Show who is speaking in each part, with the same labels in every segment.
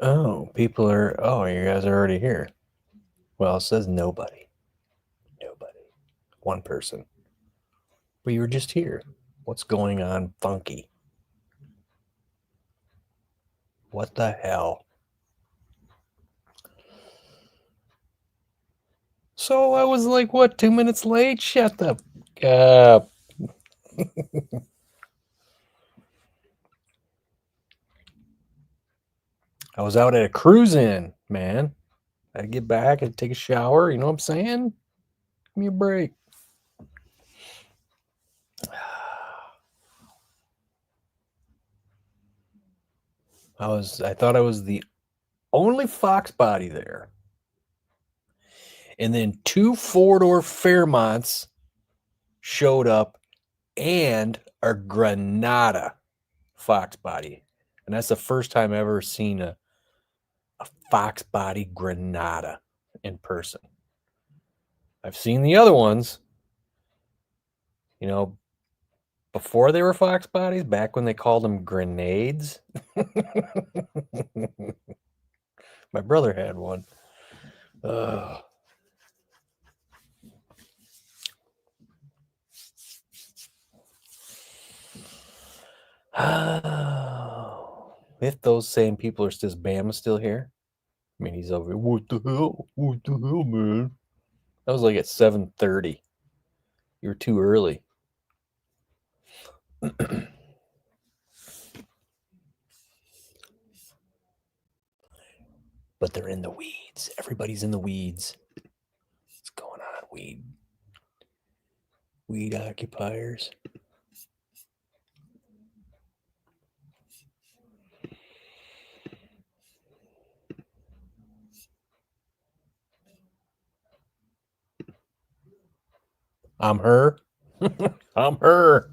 Speaker 1: Oh, you guys are already here. Well, it says nobody. Nobody. One person. But you were just here. What's going on, Funky? What the hell? So I was like, what, 2 minutes late? Shut the up. I was out at a cruise in, man. I had to get back and take a shower. You know what I'm saying? Give me a break. I thought I was the only Fox body there. And then 2 4-door Fairmonts showed up and a Granada Fox body. And that's the first time I've ever seen a Fox body Granada in person. I've seen the other ones, before they were Fox bodies, back when they called them grenades. My brother had one. Oh. If those same people are still, Bama's still here. I mean, he's over. What the hell? What the hell, man? That was like at 7:30. You were too early. But they're in the weeds. Everybody's in the weeds. What's going on, weed occupiers? I'm her. I'm her.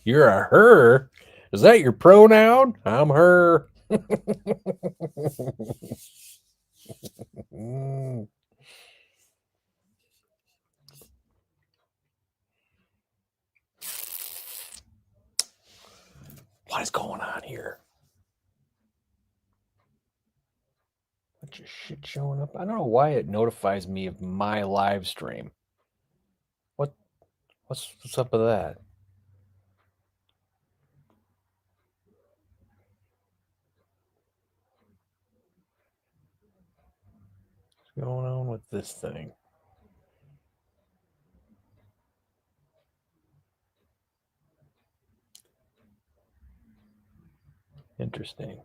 Speaker 1: You're a her? Is that your pronoun? I'm her. What is going on here? Bunch of shit showing up. I don't know why it notifies me of my live stream. What's up with that? What's going on with this thing? Interesting.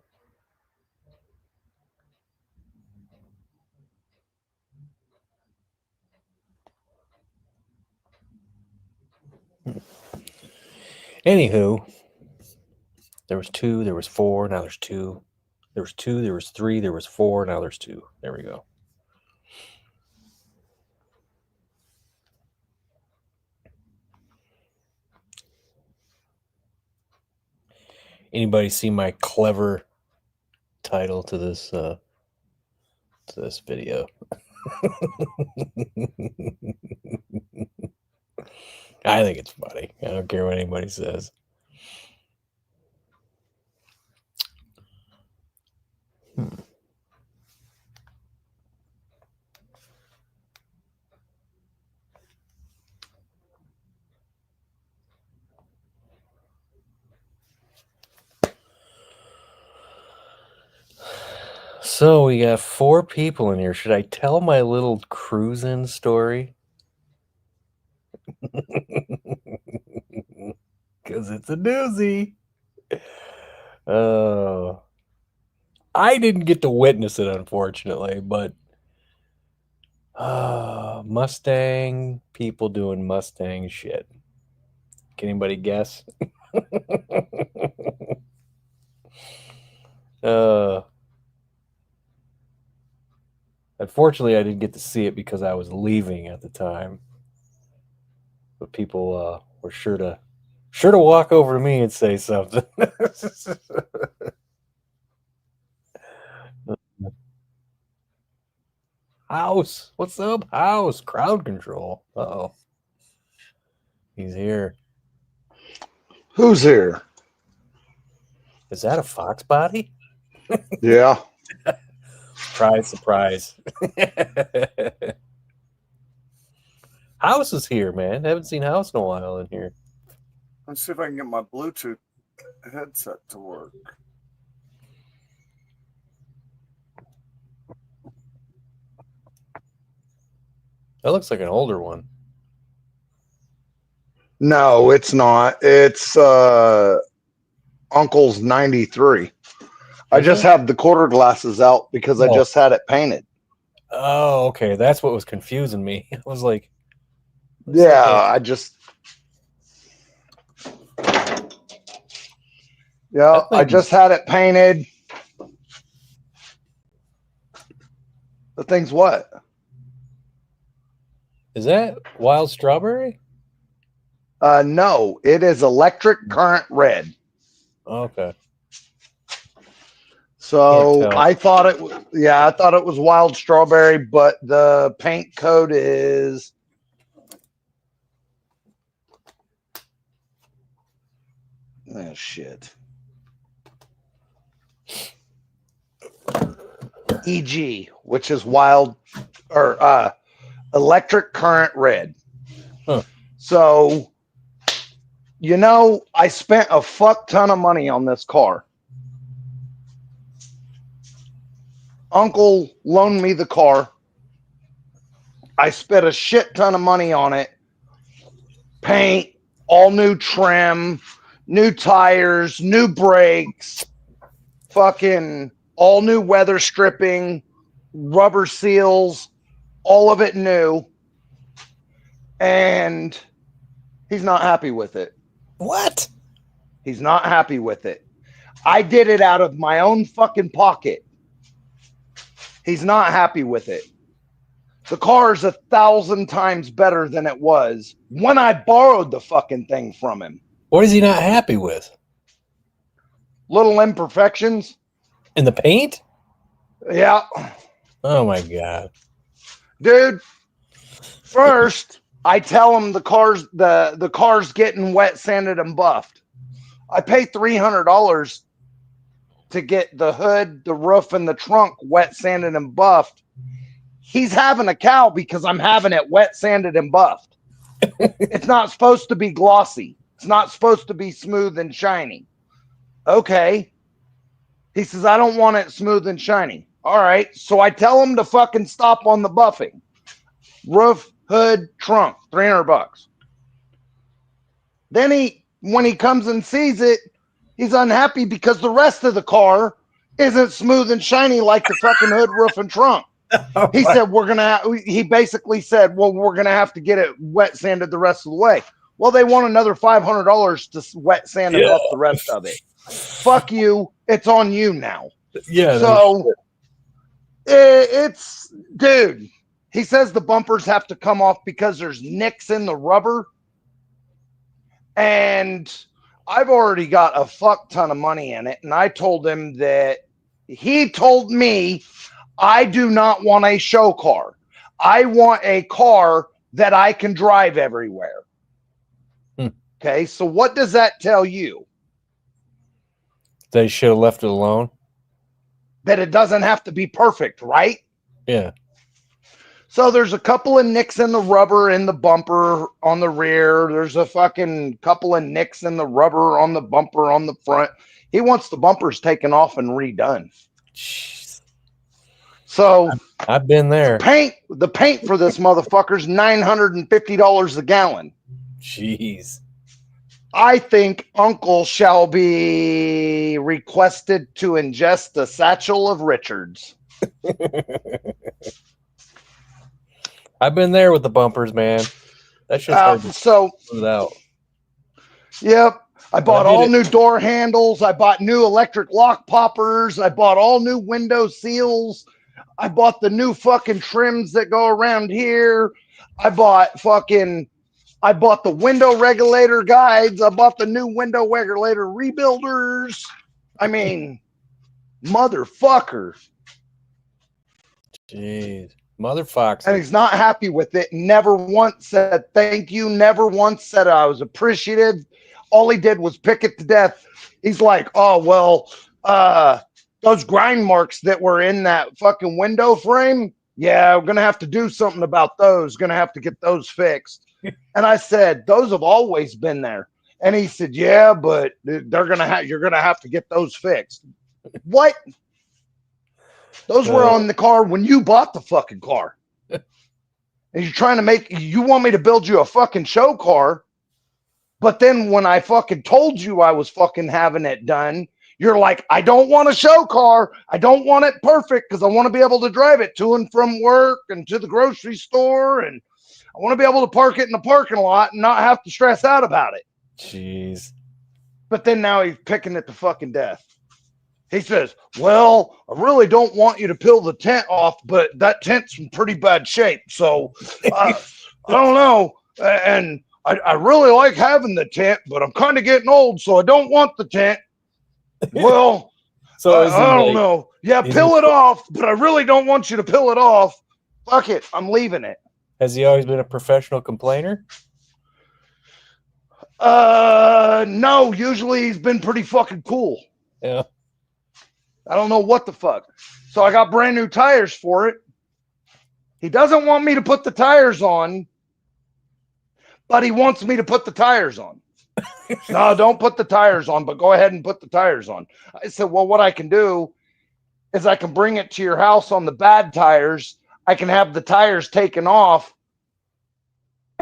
Speaker 1: Anywho, there was 2, there was 4, now there's 2. There was 2, there was 3, there was 4, now there's 2. There we go. Anybody see my clever title to this video? I think it's funny. I don't care what anybody says. So we got 4 people in here. Should I tell my little cruising story? Because it's a doozy. I didn't get to witness it, unfortunately, but Mustang people doing Mustang shit. Can anybody guess? Unfortunately, I didn't get to see it because I was leaving at the time. But people were sure to walk over to me and say something. House, what's up, House? Crowd control. Uh-oh. He's here.
Speaker 2: Who's here?
Speaker 1: Is that a Fox body?
Speaker 2: Yeah.
Speaker 1: Surprise, surprise. House is here, man. Haven't seen House in a while in here.
Speaker 3: Let's see if I can get my Bluetooth headset to work.
Speaker 1: That looks like an older one.
Speaker 2: No, it's not. It's Uncle's 93. I just have the quarter glasses out because I just had it painted.
Speaker 1: Oh, okay. That's what was confusing me. I was like,
Speaker 2: yeah, I just had it painted. The thing's what?
Speaker 1: Is that wild strawberry?
Speaker 2: No, it is electric current red.
Speaker 1: Okay.
Speaker 2: So I thought it was wild strawberry, but the paint code is shit. EG, which is wild or electric current red.
Speaker 1: Huh.
Speaker 2: So, I spent a fuck ton of money on this car. Uncle loaned me the car. I spent a shit ton of money on it. Paint, all new trim, new tires, new brakes, fucking all new weather stripping, rubber seals, all of it new. And he's not happy with it.
Speaker 1: What?
Speaker 2: He's not happy with it. I did it out of my own fucking pocket. He's not happy with it. The car is 1,000 times better than it was when I borrowed the fucking thing from him.
Speaker 1: What is he not happy with?
Speaker 2: Little imperfections.
Speaker 1: In the paint?
Speaker 2: Yeah.
Speaker 1: Oh my God.
Speaker 2: Dude, first I tell him the car's getting wet sanded and buffed. I pay $300 to get the hood, the roof, and the trunk wet sanded and buffed. He's having a cow because I'm having it wet sanded and buffed. It's not supposed to be glossy. It's not supposed to be smooth and shiny. Okay. He says, I don't want it smooth and shiny. All right. So I tell him to fucking stop on the buffing. Roof, hood, trunk, $300. Then when he comes and sees it, he's unhappy because the rest of the car isn't smooth and shiny like the fucking hood, roof, and trunk. He said, he basically said, well, we're going to have to get it wet sanded the rest of the way. Well, they want another $500 to wet sand and buff the rest of it. Fuck you. It's on you now.
Speaker 1: Yeah.
Speaker 2: So it's, dude, he says the bumpers have to come off because there's nicks in the rubber. And I've already got a fuck ton of money in it. And I told him that he told me, I do not want a show car. I want a car that I can drive everywhere. Okay, so what does that tell you?
Speaker 1: They should have left it alone.
Speaker 2: That it doesn't have to be perfect, right?
Speaker 1: Yeah.
Speaker 2: So there's a couple of nicks in the rubber in the bumper on the rear. There's a fucking couple of nicks in the rubber on the bumper on the front. He wants the bumpers taken off and redone.
Speaker 1: Jeez.
Speaker 2: So
Speaker 1: I've been there.
Speaker 2: The paint for this motherfucker's $950 a gallon.
Speaker 1: Jeez.
Speaker 2: I think Uncle shall be requested to ingest a satchel of Richards.
Speaker 1: I've been there with the bumpers, man. That's just hard to put it out.
Speaker 2: Yep. I bought all new door handles. I bought new electric lock poppers. I bought all new window seals. I bought the new fucking trims that go around here. I bought the window regulator guides. I bought the new window regulator rebuilders. I mean, motherfucker.
Speaker 1: Jeez. Motherfucker.
Speaker 2: And he's not happy with it. Never once said thank you. Never once said I was appreciative. All he did was pick it to death. He's like, oh, well, those grind marks that were in that fucking window frame, yeah, we're going to have to do something about those. Going to have to get those fixed. And I said, those have always been there. And he said, yeah, but you're going to have to get those fixed. What? Those were on the car when you bought the fucking car. And you want me to build you a fucking show car. But then when I fucking told you I was fucking having it done, you're like, I don't want a show car. I don't want it perfect because I want to be able to drive it to and from work and to the grocery store. And I want to be able to park it in the parking lot and not have to stress out about it.
Speaker 1: Jeez.
Speaker 2: But then now he's picking it to fucking death. He says, well, I really don't want you to peel the tent off, but that tent's in pretty bad shape. So I don't know. And I really like having the tent, but I'm kind of getting old, so I don't want the tent. Well,
Speaker 1: So
Speaker 2: I don't know. Yeah, peel it off, but I really don't want you to peel it off. Fuck it. I'm leaving it.
Speaker 1: Has he always been a professional complainer?
Speaker 2: No, usually he's been pretty fucking cool.
Speaker 1: Yeah.
Speaker 2: I don't know what the fuck. So I got brand new tires for it. He doesn't want me to put the tires on, but he wants me to put the tires on. No, don't put the tires on, but go ahead and put the tires on. I said, well, what I can do is I can bring it to your house on the bad tires. I can have the tires taken off.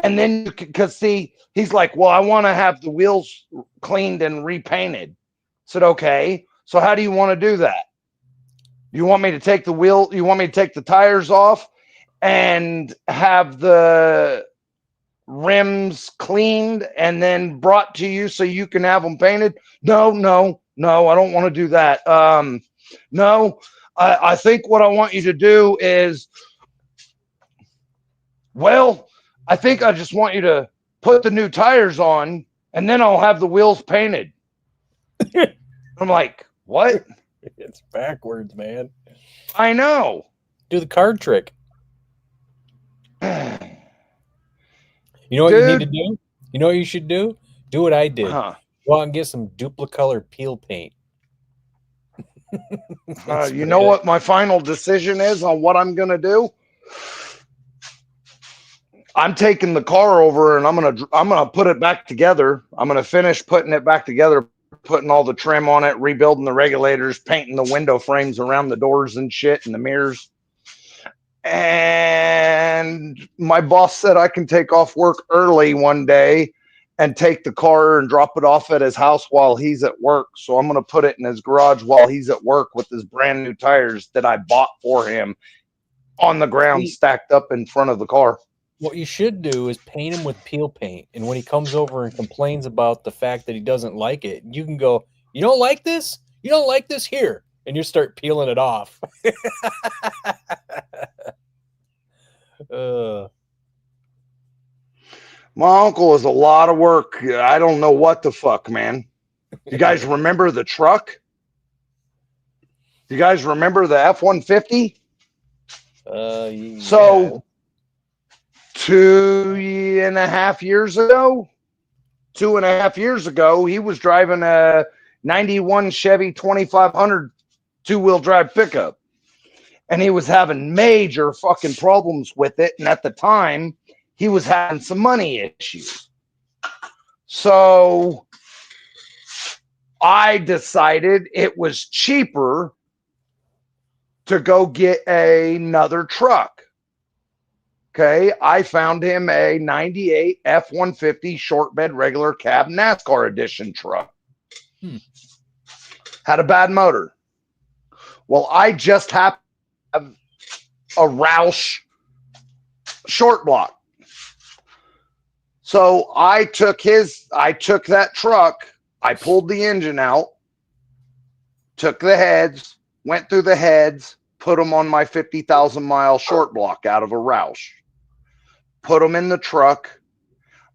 Speaker 2: And then you can, because see, he's like, well, I want to have the wheels cleaned and repainted. I said, okay. So how do you want to do that? You want me to take the wheel? You want me to take the tires off and have the rims cleaned and then brought to you so you can have them painted? No, I don't want to do that. No, I think what I want you to do is, well, I think I just want you to put the new tires on and then I'll have the wheels painted. I'm like, what?
Speaker 1: It's backwards, man.
Speaker 2: I know.
Speaker 1: Do the card trick. You know what
Speaker 2: Dude.
Speaker 1: you need to do? You know what you should do? Do what I did.
Speaker 2: Huh.
Speaker 1: Go out and get some Duplicolor peel paint.
Speaker 2: You know what my final decision is on what I'm going to do? I'm taking the car over and I'm gonna put it back together. I'm gonna finish putting it back together, putting all the trim on it, rebuilding the regulators, painting the window frames around the doors and shit and the mirrors. And my boss said I can take off work early one day and take the car and drop it off at his house while he's at work. So I'm gonna put it in his garage while he's at work with his brand new tires that I bought for him on the ground, stacked up in front of the car.
Speaker 1: What you should do is paint him with peel paint. And when he comes over and complains about the fact that he doesn't like it, you can go, you don't like this? You don't like this? Here. And you start peeling it off.
Speaker 2: My uncle is a lot of work. I don't know what the fuck, man. You guys remember the truck? You guys remember the F-150?
Speaker 1: Yeah.
Speaker 2: So 2.5 years ago, he was driving a 91 Chevy 2500 two-wheel drive pickup. And he was having major fucking problems with it. And at the time, he was having some money issues. So I decided it was cheaper to go get another truck. Okay, I found him a 98 F-150 short bed regular cab NASCAR edition truck. Had a bad motor. Well, I just happened to have a Roush short block. So I took that truck, I pulled the engine out, took the heads, went through the heads, put them on my 50,000 mile short block out of a Roush. Put them in the truck.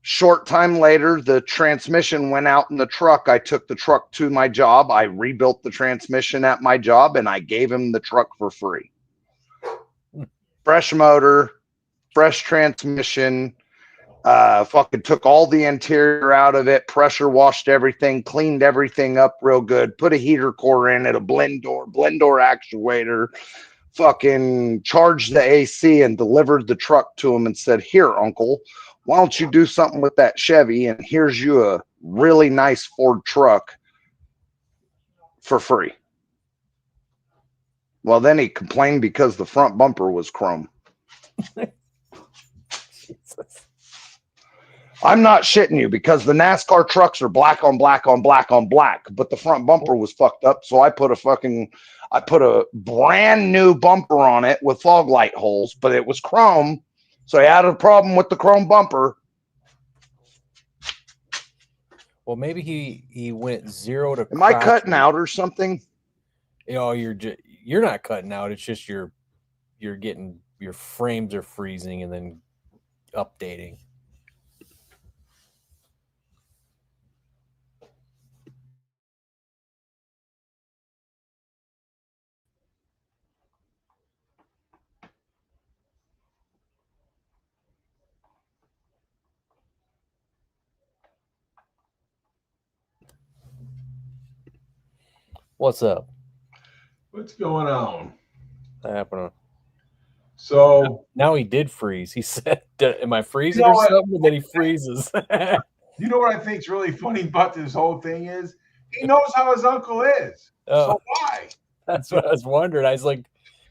Speaker 2: Short time later, the transmission went out in the truck. I took the truck to my job. I rebuilt the transmission at my job, and I gave him the truck for free. Fresh motor, fresh transmission. Fucking took all the interior out of it, pressure washed everything, cleaned everything up real good, put a heater core in it, a blend door actuator, fucking charged the AC and delivered the truck to him and said, "Here, uncle, why don't you do something with that Chevy? And here's you a really nice Ford truck for free." Well, then he complained because the front bumper was chrome.
Speaker 1: Jesus.
Speaker 2: I'm not shitting you, because the NASCAR trucks are black on black on black on black, but the front bumper was fucked up. So I put a brand new bumper on it with fog light holes, but it was chrome. So he had a problem with the chrome bumper.
Speaker 1: Well, maybe he went 0 to.
Speaker 2: Am I cutting out or something?
Speaker 1: You're not cutting out. It's just you're getting, your frames are freezing and then updating. What's up?
Speaker 4: What's going on?
Speaker 1: What happened?
Speaker 4: So
Speaker 1: Now he did freeze. He said, "Am I freezing
Speaker 4: You know
Speaker 1: or
Speaker 4: what?
Speaker 1: something?" And then he freezes.
Speaker 4: you know what I think's really funny about this whole thing is he knows how his uncle is.
Speaker 1: Oh.
Speaker 4: So why?
Speaker 1: That's what I was wondering. I was like,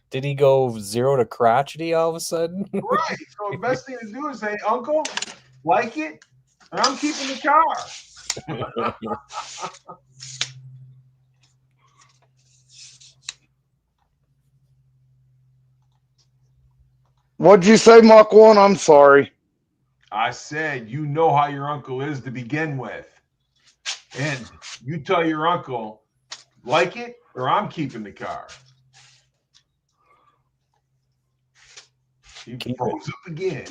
Speaker 1: did he go 0 to crotchety all of a sudden?
Speaker 4: Right. So the best thing to do is say, "Uncle, like it, and I'm keeping the car."
Speaker 2: What'd you say, Mach 1? I'm sorry.
Speaker 4: I said, you know how your uncle is to begin with. And you tell your uncle, like it, or I'm keeping the car. He froze up again.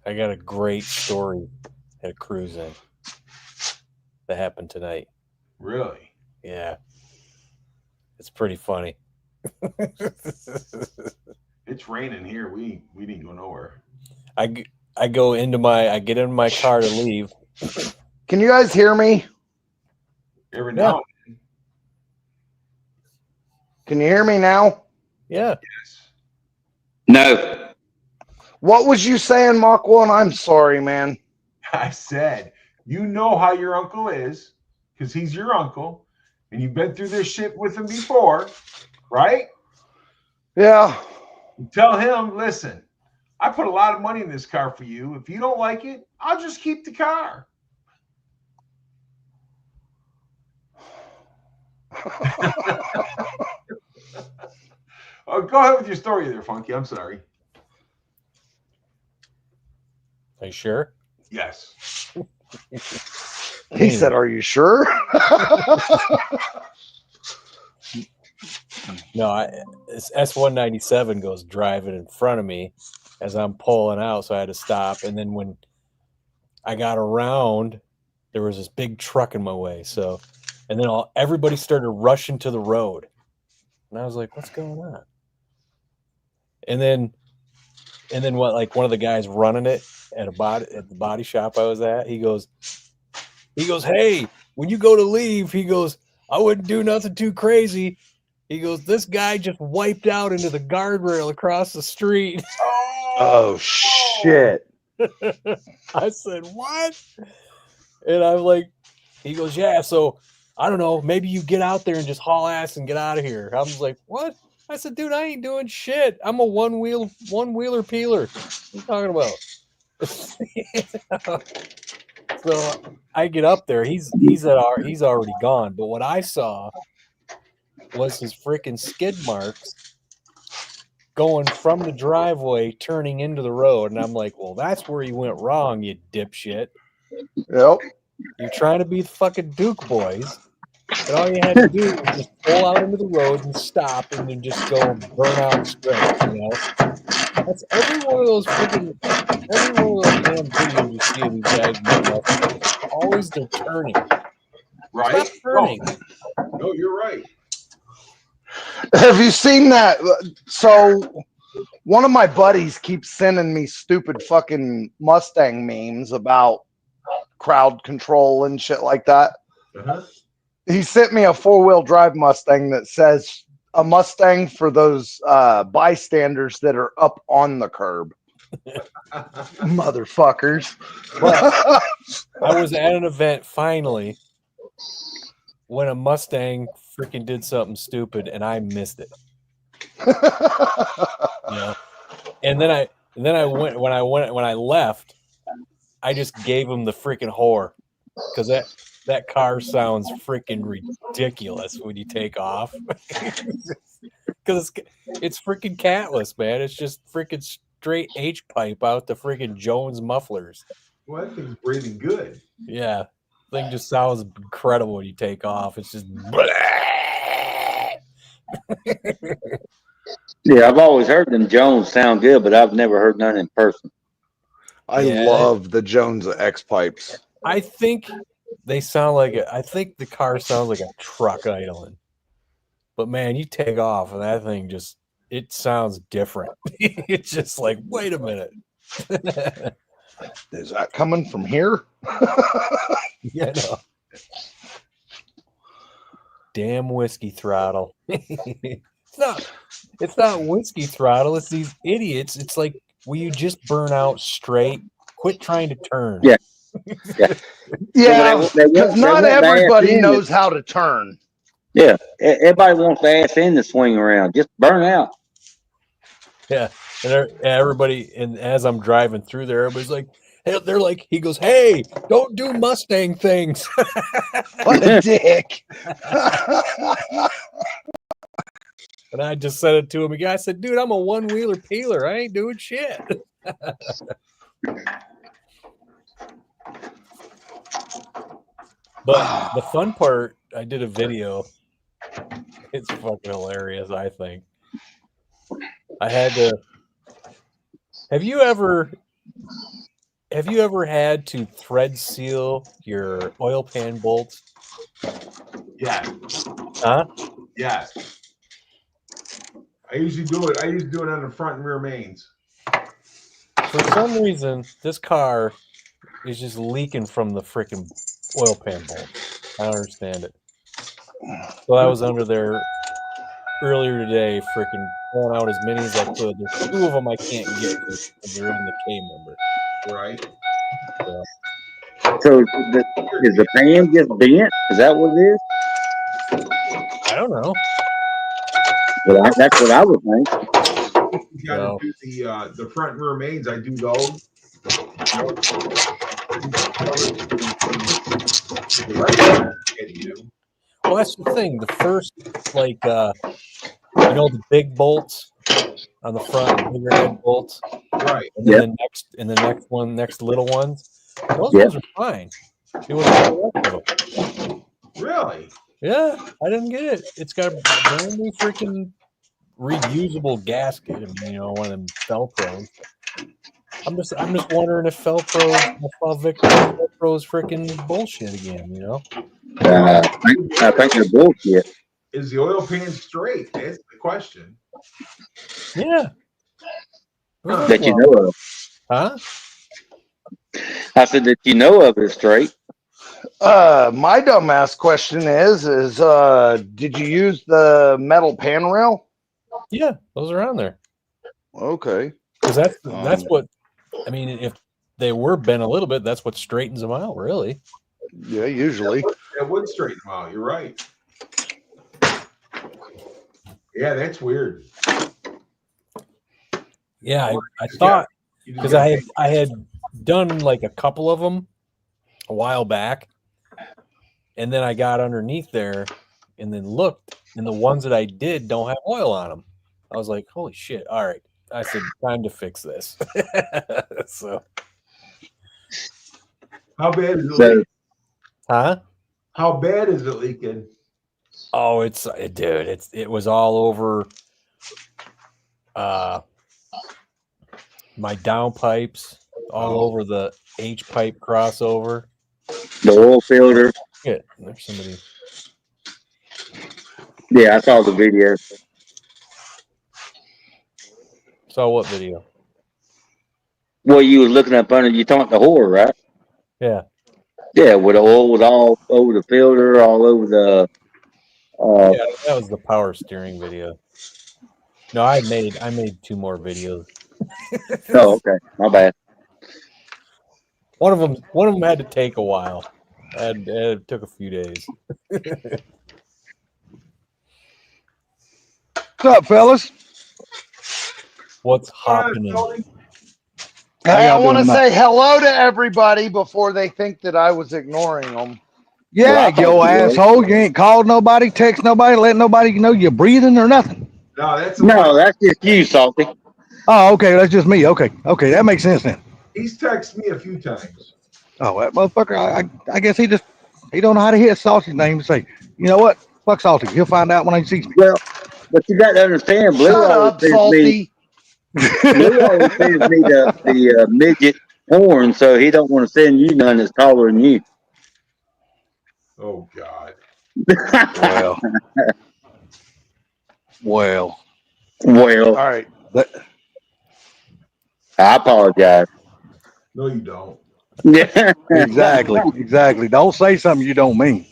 Speaker 1: I got a great story at cruising that happened tonight.
Speaker 4: Really?
Speaker 1: Yeah. It's pretty funny.
Speaker 4: It's raining here. We didn't go nowhere.
Speaker 1: I get into my car to leave.
Speaker 2: Can you guys hear me?
Speaker 4: Every now and then.
Speaker 2: Can you hear me now?
Speaker 1: Yeah.
Speaker 4: Yes.
Speaker 5: No.
Speaker 2: What was you saying, Mach 1? I'm sorry, man.
Speaker 4: I said, you know how your uncle is, because he's your uncle, and you've been through this shit with him before, right?
Speaker 2: Yeah.
Speaker 4: You tell him, listen, I put a lot of money in this car for you. If you don't like it, I'll just keep the car. Oh, go ahead with your story there, Funky. I'm sorry.
Speaker 1: Are you sure?
Speaker 4: Yes.
Speaker 2: He said, "Are you sure?"
Speaker 1: No, this S197 goes driving in front of me as I'm pulling out, so I had to stop. And then when I got around, there was this big truck in my way. So, and then everybody started rushing to the road, and I was like, "What's going on?" And then what? Like one of the guys running it at the body shop I was at, he goes, "Hey, when you go to leave," he goes, "I wouldn't do nothing too crazy." He goes, "This guy just wiped out into the guardrail across the street."
Speaker 2: Oh, shit.
Speaker 1: I said, "What?" And I'm like, he goes, "Yeah, so I don't know, maybe you get out there and just haul ass and get out of here." I was like, "What?" I said, "Dude, I ain't doing shit. I'm a one-wheeler peeler. What are you talking about?" So I get up there. He's already gone. But what I saw was his freaking skid marks going from the driveway, turning into the road. And I'm like, well, that's where you went wrong, you dipshit.
Speaker 2: Yep.
Speaker 1: You're trying to be the fucking Duke boys. And all you had to do was just pull out into the road and stop and then just go burn out straight, you know? That's every one of those damn videos you see of these guys in the West Coast. Always they're turning.
Speaker 4: Right?
Speaker 1: Stop turning.
Speaker 4: No, you're right.
Speaker 2: Have you seen that? So one of my buddies keeps sending me stupid fucking Mustang memes about crowd control and shit like that.
Speaker 4: Uh-huh.
Speaker 2: He sent me a 4-wheel drive Mustang that says a Mustang for those bystanders that are up on the curb. Motherfuckers.
Speaker 1: But I was at an event finally when a Mustang freaking did something stupid and I missed it. You know, and then I went when I left, I just gave him the freaking whore because that car sounds freaking ridiculous when you take off because it's freaking catless, man. It's just freaking straight H pipe out the freaking Jones mufflers.
Speaker 4: Well, that thing's breathing good.
Speaker 1: Yeah, thing just sounds incredible when you take off. It's just.
Speaker 5: Yeah, I've always heard them Jones sound good, but I've never heard none in person.
Speaker 2: I love the Jones X pipes.
Speaker 1: I think they sound like I think the car sounds like a truck idling. But man, you take off and that thing just it sounds different. It's just like, wait a minute.
Speaker 2: Is that coming from here?
Speaker 1: Yeah, no. Damn whiskey throttle. It's not whiskey throttle, it's these idiots. It's like, will you just burn out straight? Quit trying to turn.
Speaker 5: Yeah.
Speaker 2: Yeah, because not everybody knows how to turn.
Speaker 5: Yeah, everybody wants the ass in to swing around. Just burn out.
Speaker 1: Yeah, and everybody, and as I'm driving through there, everybody's like, they're like, he goes, "Hey, don't do Mustang things."
Speaker 2: What a dick.
Speaker 1: And I just said it to him again. I said, "Dude, I'm a one-wheeler peeler. I ain't doing shit." But the fun part, I did a video. It's fucking hilarious, I think. I had to. Have you ever had to thread seal your oil pan bolts?
Speaker 4: Yes.
Speaker 1: Huh?
Speaker 4: Yes. I usually do it on the front and rear mains.
Speaker 1: For some reason, this car is just leaking from the freaking oil pan bolt. I don't understand it. So I was under there earlier today, freaking pulling out as many as I could. There's 2 of them I can't get to because they're in the K member.
Speaker 4: Right.
Speaker 5: So is the pan just bent? Is that what it is?
Speaker 1: I don't know.
Speaker 5: Well, that's what I would think.
Speaker 4: You gotta do the front and rear mains. I do those.
Speaker 1: Well, that's the thing. The first, like, the big bolts on the front, bigger head bolts,
Speaker 4: right?
Speaker 1: And then the next little ones. Those ones are fine. It was
Speaker 4: really.
Speaker 1: Yeah, I didn't get it. It's got a brand new freaking reusable gasket. I mean, one of them Felpros. I'm just wondering if Felpro's freaking bullshit again.
Speaker 5: I think they're bullshit.
Speaker 4: Is the oil pan straight? That's the question.
Speaker 1: Yeah.
Speaker 5: That you know of.
Speaker 1: Huh?
Speaker 5: I said that you know of is straight.
Speaker 2: My dumbass question is did you use the metal pan rail?
Speaker 1: Yeah, those are on there.
Speaker 2: Okay.
Speaker 1: Because that's what, I mean, if they were bent a little bit, that's what straightens them out, really.
Speaker 2: Yeah, usually.
Speaker 4: It would straighten them out. You're right. Yeah, that's weird.
Speaker 1: Yeah, I thought, because I had done like a couple of them a while back, and then I got underneath there and then looked, and the ones that I did don't have oil on them. I was like, holy shit. All right. I said, time to fix this. So.
Speaker 4: How bad is it leaking?
Speaker 1: Huh?
Speaker 4: How bad is it leaking?
Speaker 1: Oh, it was all over my downpipes, all over the H pipe crossover.
Speaker 5: The oil filter.
Speaker 1: Shit, there's somebody.
Speaker 5: Yeah, I saw the video.
Speaker 1: Saw what video?
Speaker 5: Well, you was looking up under. You talking the whore, right?
Speaker 1: Yeah.
Speaker 5: Yeah, with the oil was all over the filter, all over the.
Speaker 1: Yeah, that was the power steering video. No, I made 2 more videos.
Speaker 5: Oh, okay, my bad.
Speaker 1: One of them had to take a while, and it took a few days.
Speaker 6: What's up, fellas?
Speaker 1: What's
Speaker 4: All right,
Speaker 1: happening?
Speaker 4: Tony.
Speaker 6: How
Speaker 2: Hey, I
Speaker 6: y'all
Speaker 2: want to
Speaker 6: doing
Speaker 2: say hello to everybody before they think that I was ignoring them.
Speaker 6: Yeah,
Speaker 5: Well, I thought
Speaker 6: you
Speaker 5: you was.
Speaker 6: asshole. You ain't called nobody, text nobody, let nobody know you're breathing or nothing.
Speaker 4: No, that's a
Speaker 5: No,
Speaker 4: lie.
Speaker 5: that's just you, Salty.
Speaker 6: Oh, okay. That's just me. Okay. Okay. That makes sense then.
Speaker 4: He's texted me a few times.
Speaker 6: Oh, that motherfucker. I guess he don't know how to hit Salty's name and say, you know what? Fuck Salty. He'll find out when he sees me.
Speaker 5: Well, but you got to understand,
Speaker 2: Shut up, Salty.
Speaker 5: Blue always sends me the midget porn, so he don't want to send you none that's taller than you.
Speaker 4: Oh God.
Speaker 6: Well, well.
Speaker 5: Well,
Speaker 2: All right.
Speaker 6: That,
Speaker 5: I apologize.
Speaker 4: No, you don't.
Speaker 5: Yeah.
Speaker 6: exactly. Don't say something you don't mean.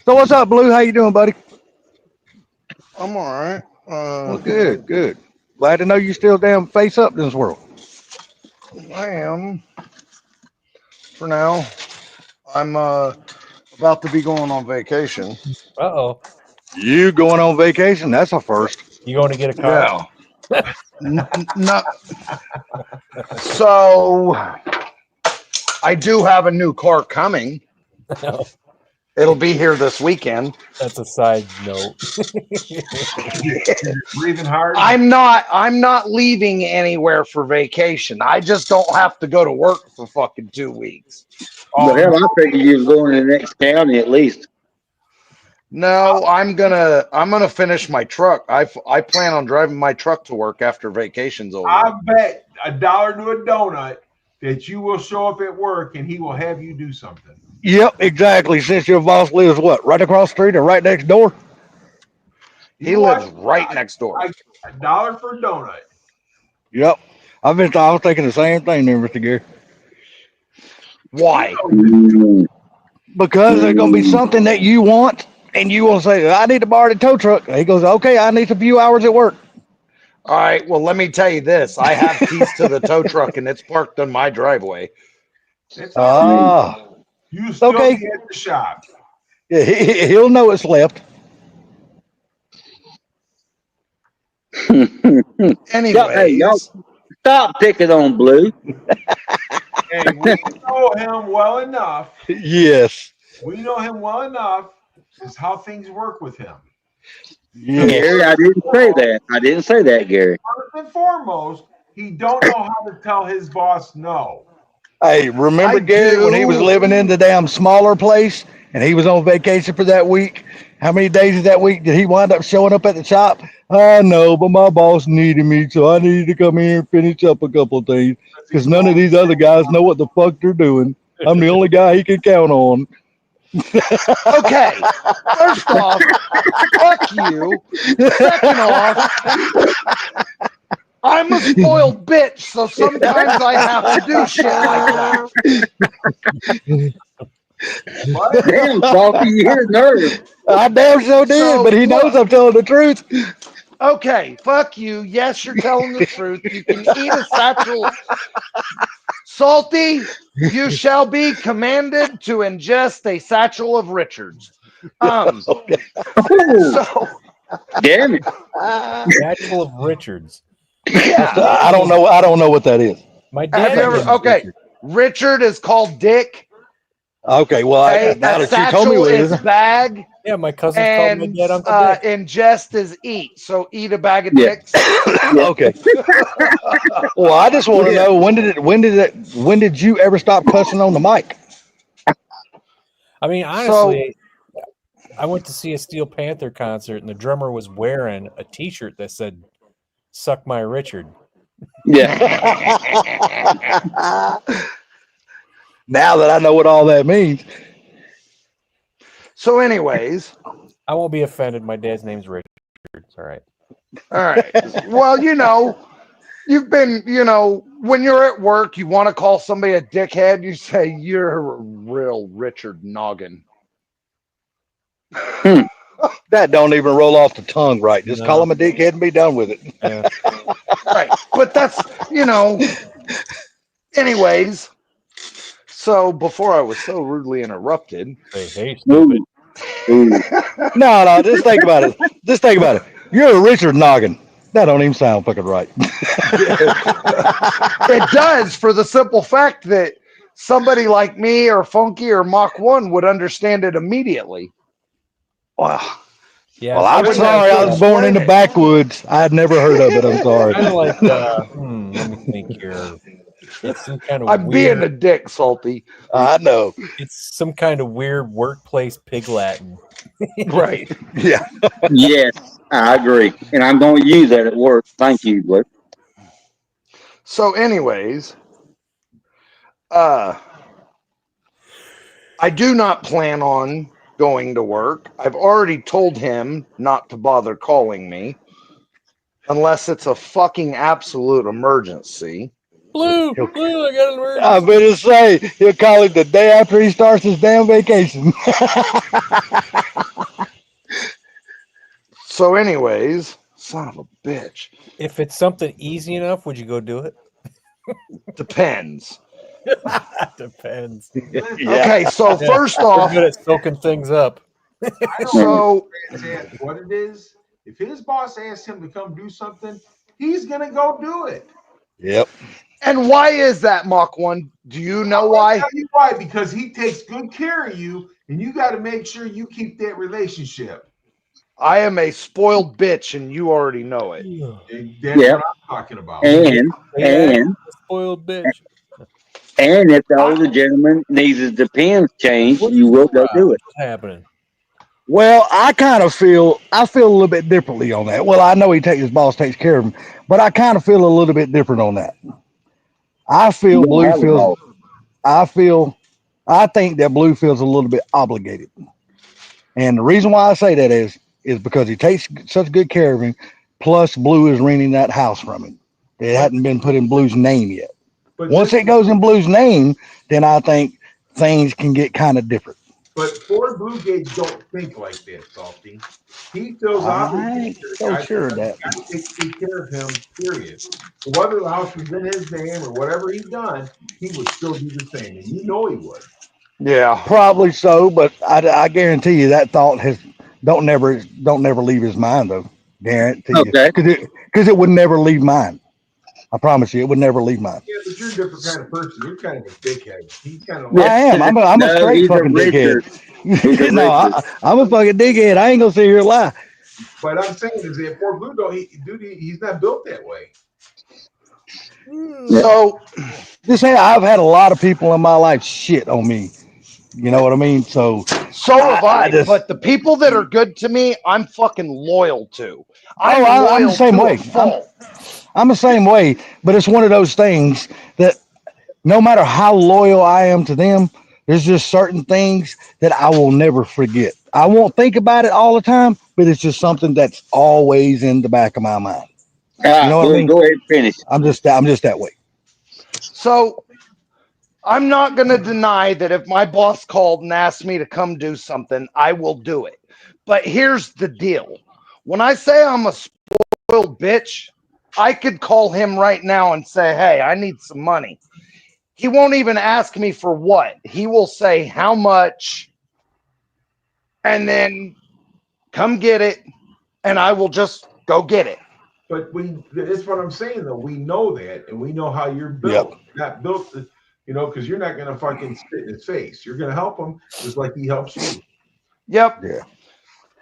Speaker 6: So what's up, Blue? How you doing, buddy?
Speaker 2: I'm all right.
Speaker 6: Well, good. Glad to know you still damn face up in this world.
Speaker 2: I am for now. I'm about to be going on vacation.
Speaker 1: Uh-oh.
Speaker 6: You going on vacation? That's a first.
Speaker 1: You going to get a car?
Speaker 2: Yeah. No. So I do have a new car coming.
Speaker 1: No,
Speaker 2: It'll be here this weekend.
Speaker 1: that's a side note.
Speaker 4: Breathing hard.
Speaker 2: I'm not leaving anywhere for vacation. I just don't have to go to work for fucking 2 weeks.
Speaker 5: But hell, I figured you was going to the next county at least.
Speaker 2: No, I'm gonna finish my truck. I plan on driving my truck to work after vacation's over.
Speaker 4: I bet $1 to a donut that you will show up at work and he will have you do something.
Speaker 6: Yep, exactly. Since your boss lives what, right across the street or right next door?
Speaker 2: He lives right next door.
Speaker 4: $1 for a donut.
Speaker 6: Yep. I was thinking the same thing there, Mr. Gary.
Speaker 2: Why?
Speaker 5: Mm.
Speaker 6: Because there's gonna be something that you want and you will say, I need to borrow the tow truck. And he goes, okay, I need a few hours at work.
Speaker 2: All right. Well, let me tell you this. I have keys to the tow truck and it's parked on my driveway.
Speaker 4: It's all right.
Speaker 6: Ah,
Speaker 4: You still
Speaker 6: okay.
Speaker 4: be at the shop.
Speaker 6: yeah, he'll know it's left.
Speaker 2: Anyways,
Speaker 5: y'all stop picking on Blue.
Speaker 4: Hey, we know him well enough.
Speaker 6: Yes.
Speaker 4: We know him well enough. Is how things work with him.
Speaker 6: Yes.
Speaker 5: Gary, I didn't say that. I didn't say that, Gary.
Speaker 4: First and foremost, he don't know how to tell his boss no.
Speaker 6: Hey, remember
Speaker 2: I
Speaker 6: Gary when he was
Speaker 2: do.
Speaker 6: living in the damn smaller place and he was on vacation for that week? How many days of that week did he wind up showing up at the shop? I know, but my boss needed me, so I needed to come here and finish up a couple of things because none of these other guys know what the fuck they're doing. I'm the only guy he can count on.
Speaker 2: Okay. First off, fuck you. Second off, I'm a spoiled bitch, so sometimes I have to do shit like that.
Speaker 4: What?
Speaker 5: Damn, Salty, you hit a nerve.
Speaker 6: I damn sure did,
Speaker 2: So,
Speaker 6: but he knows
Speaker 2: look.
Speaker 6: I'm telling the truth.
Speaker 2: Okay, fuck you. Yes, you're telling the truth. You can eat a satchel. Salty, you shall be commanded to ingest a satchel of Richards.
Speaker 5: Oh,
Speaker 2: So
Speaker 5: damn it.
Speaker 1: Satchel of Richards.
Speaker 2: yeah.
Speaker 6: I don't know what that is.
Speaker 1: My
Speaker 2: Have
Speaker 1: dad.
Speaker 2: you ever?
Speaker 1: named
Speaker 2: Okay,
Speaker 1: Richard.
Speaker 2: Richard is called Dick.
Speaker 6: Okay, well,
Speaker 2: Okay,
Speaker 6: now
Speaker 2: a
Speaker 6: that you told me
Speaker 2: satchel
Speaker 6: what it
Speaker 2: is
Speaker 6: is,
Speaker 2: bag,
Speaker 1: Yeah, my cousins called my
Speaker 2: and
Speaker 1: dad Uncle Dick.
Speaker 2: ingest is eat. So eat a bag of
Speaker 5: Yeah.
Speaker 2: dicks.
Speaker 6: okay. Well, I just want to know when did you ever stop cussing on the mic?
Speaker 1: I mean, honestly, I went to see a Steel Panther concert, and the drummer was wearing a T-shirt that said "Suck My Richard."
Speaker 5: Yeah.
Speaker 6: Now that I know what all that means,
Speaker 2: So, anyways,
Speaker 1: I won't be offended. My dad's name's Richard. It's all right.
Speaker 2: all right. Well, you've been, when you're at work, you want to call somebody a dickhead, you say, you're a real Richard Noggin.
Speaker 6: That don't even roll off the tongue right. Just
Speaker 1: No.
Speaker 6: call him a dickhead and be done with it.
Speaker 1: Yeah.
Speaker 2: Right. But that's, anyways. So before I was so rudely interrupted.
Speaker 1: Say, hey, stupid.
Speaker 5: Ooh.
Speaker 6: No, just think about it. Just think about it. You're a Richard Noggin. That don't even sound fucking right.
Speaker 2: It does, for the simple fact that somebody like me or Funky or Mach 1 would understand it immediately.
Speaker 6: Wow.
Speaker 1: Yeah.
Speaker 6: Well, I'm sorry. I was born in the backwoods. I had never heard of it. I'm sorry.
Speaker 1: Kind of like, let me think here. It's some kind of
Speaker 2: I'm
Speaker 1: weird.
Speaker 2: being a dick, Salty.
Speaker 6: I know.
Speaker 1: It's some kind of weird workplace pig Latin.
Speaker 2: Right.
Speaker 6: Yeah.
Speaker 5: Yes, I agree. And I'm going to use that at work. Thank you, Blake.
Speaker 2: So, anyways, I do not plan on going to work. I've already told him not to bother calling me unless it's a fucking absolute emergency.
Speaker 1: Blue, I got an emergency.
Speaker 6: I'm going to say he'll call it the day after he starts his damn vacation.
Speaker 2: So, anyways, son of a bitch.
Speaker 1: If it's something easy enough, would you go do it?
Speaker 2: Depends.
Speaker 1: Depends.
Speaker 6: Yeah.
Speaker 2: Okay, so first
Speaker 1: We're
Speaker 2: off,
Speaker 1: good at soaking things up.
Speaker 4: I don't
Speaker 2: so
Speaker 4: understand what it is. If his boss asks him to come do something, he's gonna go do it.
Speaker 6: Yep.
Speaker 2: and why is that, Mach 1? Do you know
Speaker 4: I'll
Speaker 2: why?
Speaker 4: tell you why, because he takes good care of you, and you got to make sure you keep that relationship.
Speaker 2: I am a spoiled bitch, and you already know it.
Speaker 4: And that's
Speaker 5: Yep.
Speaker 4: what I'm talking about.
Speaker 5: And
Speaker 1: Spoiled bitch.
Speaker 5: if the older gentleman needs his depends changed,
Speaker 1: What are
Speaker 5: you will
Speaker 1: doing,
Speaker 5: go
Speaker 1: Rob?
Speaker 5: do it.
Speaker 1: What's happening?
Speaker 6: Well, I feel a little bit differently on that. Well, I know his boss takes care of him, but I kind of feel a little bit different on that. I feel
Speaker 5: You don't
Speaker 6: Blue
Speaker 5: have a
Speaker 6: feels.
Speaker 5: boss.
Speaker 6: I think that Blue feels a little bit obligated, and the reason why I say that is because he takes such good care of him. Plus, Blue is renting that house from him. It hadn't been put in Blue's name yet.
Speaker 4: But
Speaker 6: Once it goes in Blue's name, then I think things can get kind of different.
Speaker 4: But Ford Blue Gates don't think like that, Salty. He feels
Speaker 6: I
Speaker 4: obligated
Speaker 6: ain't
Speaker 4: to the
Speaker 6: so
Speaker 4: guy
Speaker 6: sure of
Speaker 4: because
Speaker 6: that.
Speaker 4: the guy takes good care of him, period. So whether the house was in his name or whatever he done, he would still do the same. And you know he would.
Speaker 2: Yeah.
Speaker 6: Probably so, but I guarantee you that thought don't never leave his mind though. Guarantee you,
Speaker 5: Okay.
Speaker 6: because it would never leave mine. I promise you, it would never leave mine.
Speaker 4: Yeah, but you're a different kind of person. You're kind of a dickhead. He's kind of
Speaker 6: I
Speaker 4: like,
Speaker 6: am. I'm a
Speaker 5: No,
Speaker 6: straight
Speaker 5: he's a
Speaker 6: fucking
Speaker 5: Richard. He's
Speaker 6: dickhead.
Speaker 5: a
Speaker 6: No,
Speaker 5: Richard.
Speaker 6: I'm a fucking dickhead. I ain't gonna sit here and lie.
Speaker 4: but I'm saying is that Ford Blue don't, he's not built that way.
Speaker 2: So,
Speaker 6: Just say I've had a lot of people in my life shit on me. You know what I mean? So
Speaker 2: have
Speaker 6: I
Speaker 2: I.
Speaker 6: just-
Speaker 2: But the people that are good to me, I'm fucking loyal to.
Speaker 6: I'm the same
Speaker 2: to
Speaker 6: way.
Speaker 2: a fault.
Speaker 6: I'm the same way, but it's one of those things that no matter how loyal I am to them, there's just certain things that I will never forget. I won't think about it all the time, but it's just something that's always in the back of my mind.
Speaker 5: All right,
Speaker 6: You know what I
Speaker 5: Blue,
Speaker 6: mean?
Speaker 5: go ahead and finish.
Speaker 6: I'm just that way.
Speaker 2: So, I'm not going to deny that if my boss called and asked me to come do something, I will do it. But here's the deal. When I say I'm a spoiled bitch, I could call him right now and say, hey, I need some money. He won't even ask me for what. He will say how much and then come get it, and I will just go get it.
Speaker 4: But that's what I'm saying though. We know that, and we know how you're built.
Speaker 6: Yep.
Speaker 4: Not built, because you're not going to fucking spit in his face. You're going to help him just like he helps you.
Speaker 2: Yep.
Speaker 6: Yeah.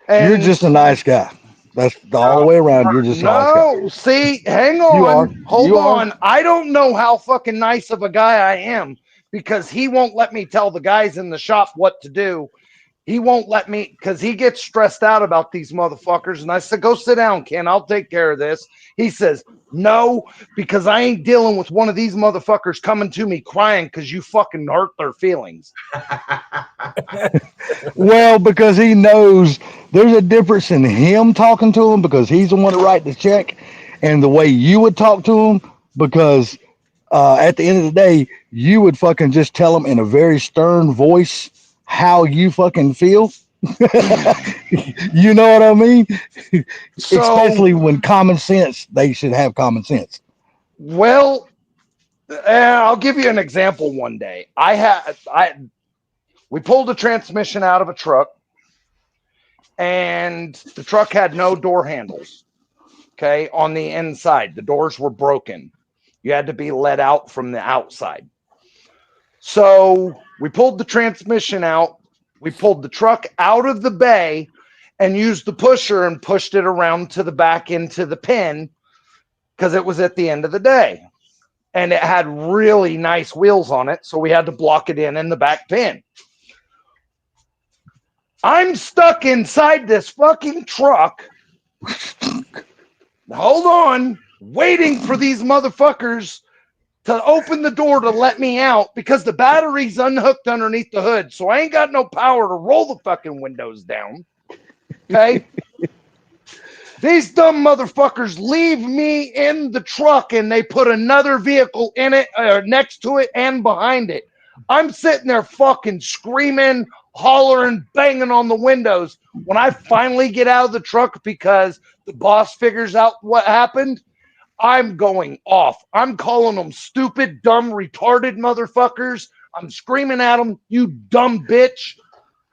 Speaker 2: And
Speaker 6: You're just a nice guy. That's all the way around. You're just a nice guy.
Speaker 2: no, see, hang
Speaker 6: You are.
Speaker 2: on. Hold
Speaker 6: You are.
Speaker 2: on. I don't know how fucking nice of a guy I am because he won't let me tell the guys in the shop what to do. He won't let me because he gets stressed out about these motherfuckers. And I said, go sit down, Ken. I'll take care of this. He says, No, because I ain't dealing with one of these motherfuckers coming to me crying because you fucking hurt their feelings.
Speaker 6: Well, because he knows there's a difference in him talking to him because he's the one to write the check, and the way you would talk to him because at the end of the day, you would fucking just tell him in a very stern voice how you fucking feel. You know what I mean?
Speaker 2: So,
Speaker 6: Especially when common sense, they should have common sense.
Speaker 2: well, I'll give you an example. One day, we pulled a transmission out of a truck, and the truck had no door handles. Okay, on the inside, the doors were broken. You had to be let out from the outside. So we pulled the transmission out. We pulled the truck out of the bay and used the pusher and pushed it around to the back into the pin because it was at the end of the day. And it had really nice wheels on it, so we had to block it in the back pin. I'm stuck inside this fucking truck. Hold on, waiting for these motherfuckers to open the door to let me out because the battery's unhooked underneath the hood, so I ain't got no power to roll the fucking windows down. Okay? These dumb motherfuckers leave me in the truck and they put another vehicle in it, or next to it and behind it. I'm sitting there fucking screaming, hollering, banging on the windows. When I finally get out of the truck because the boss figures out what happened, I'm going off. I'm calling them stupid, dumb, retarded motherfuckers. I'm screaming at them, you dumb bitch.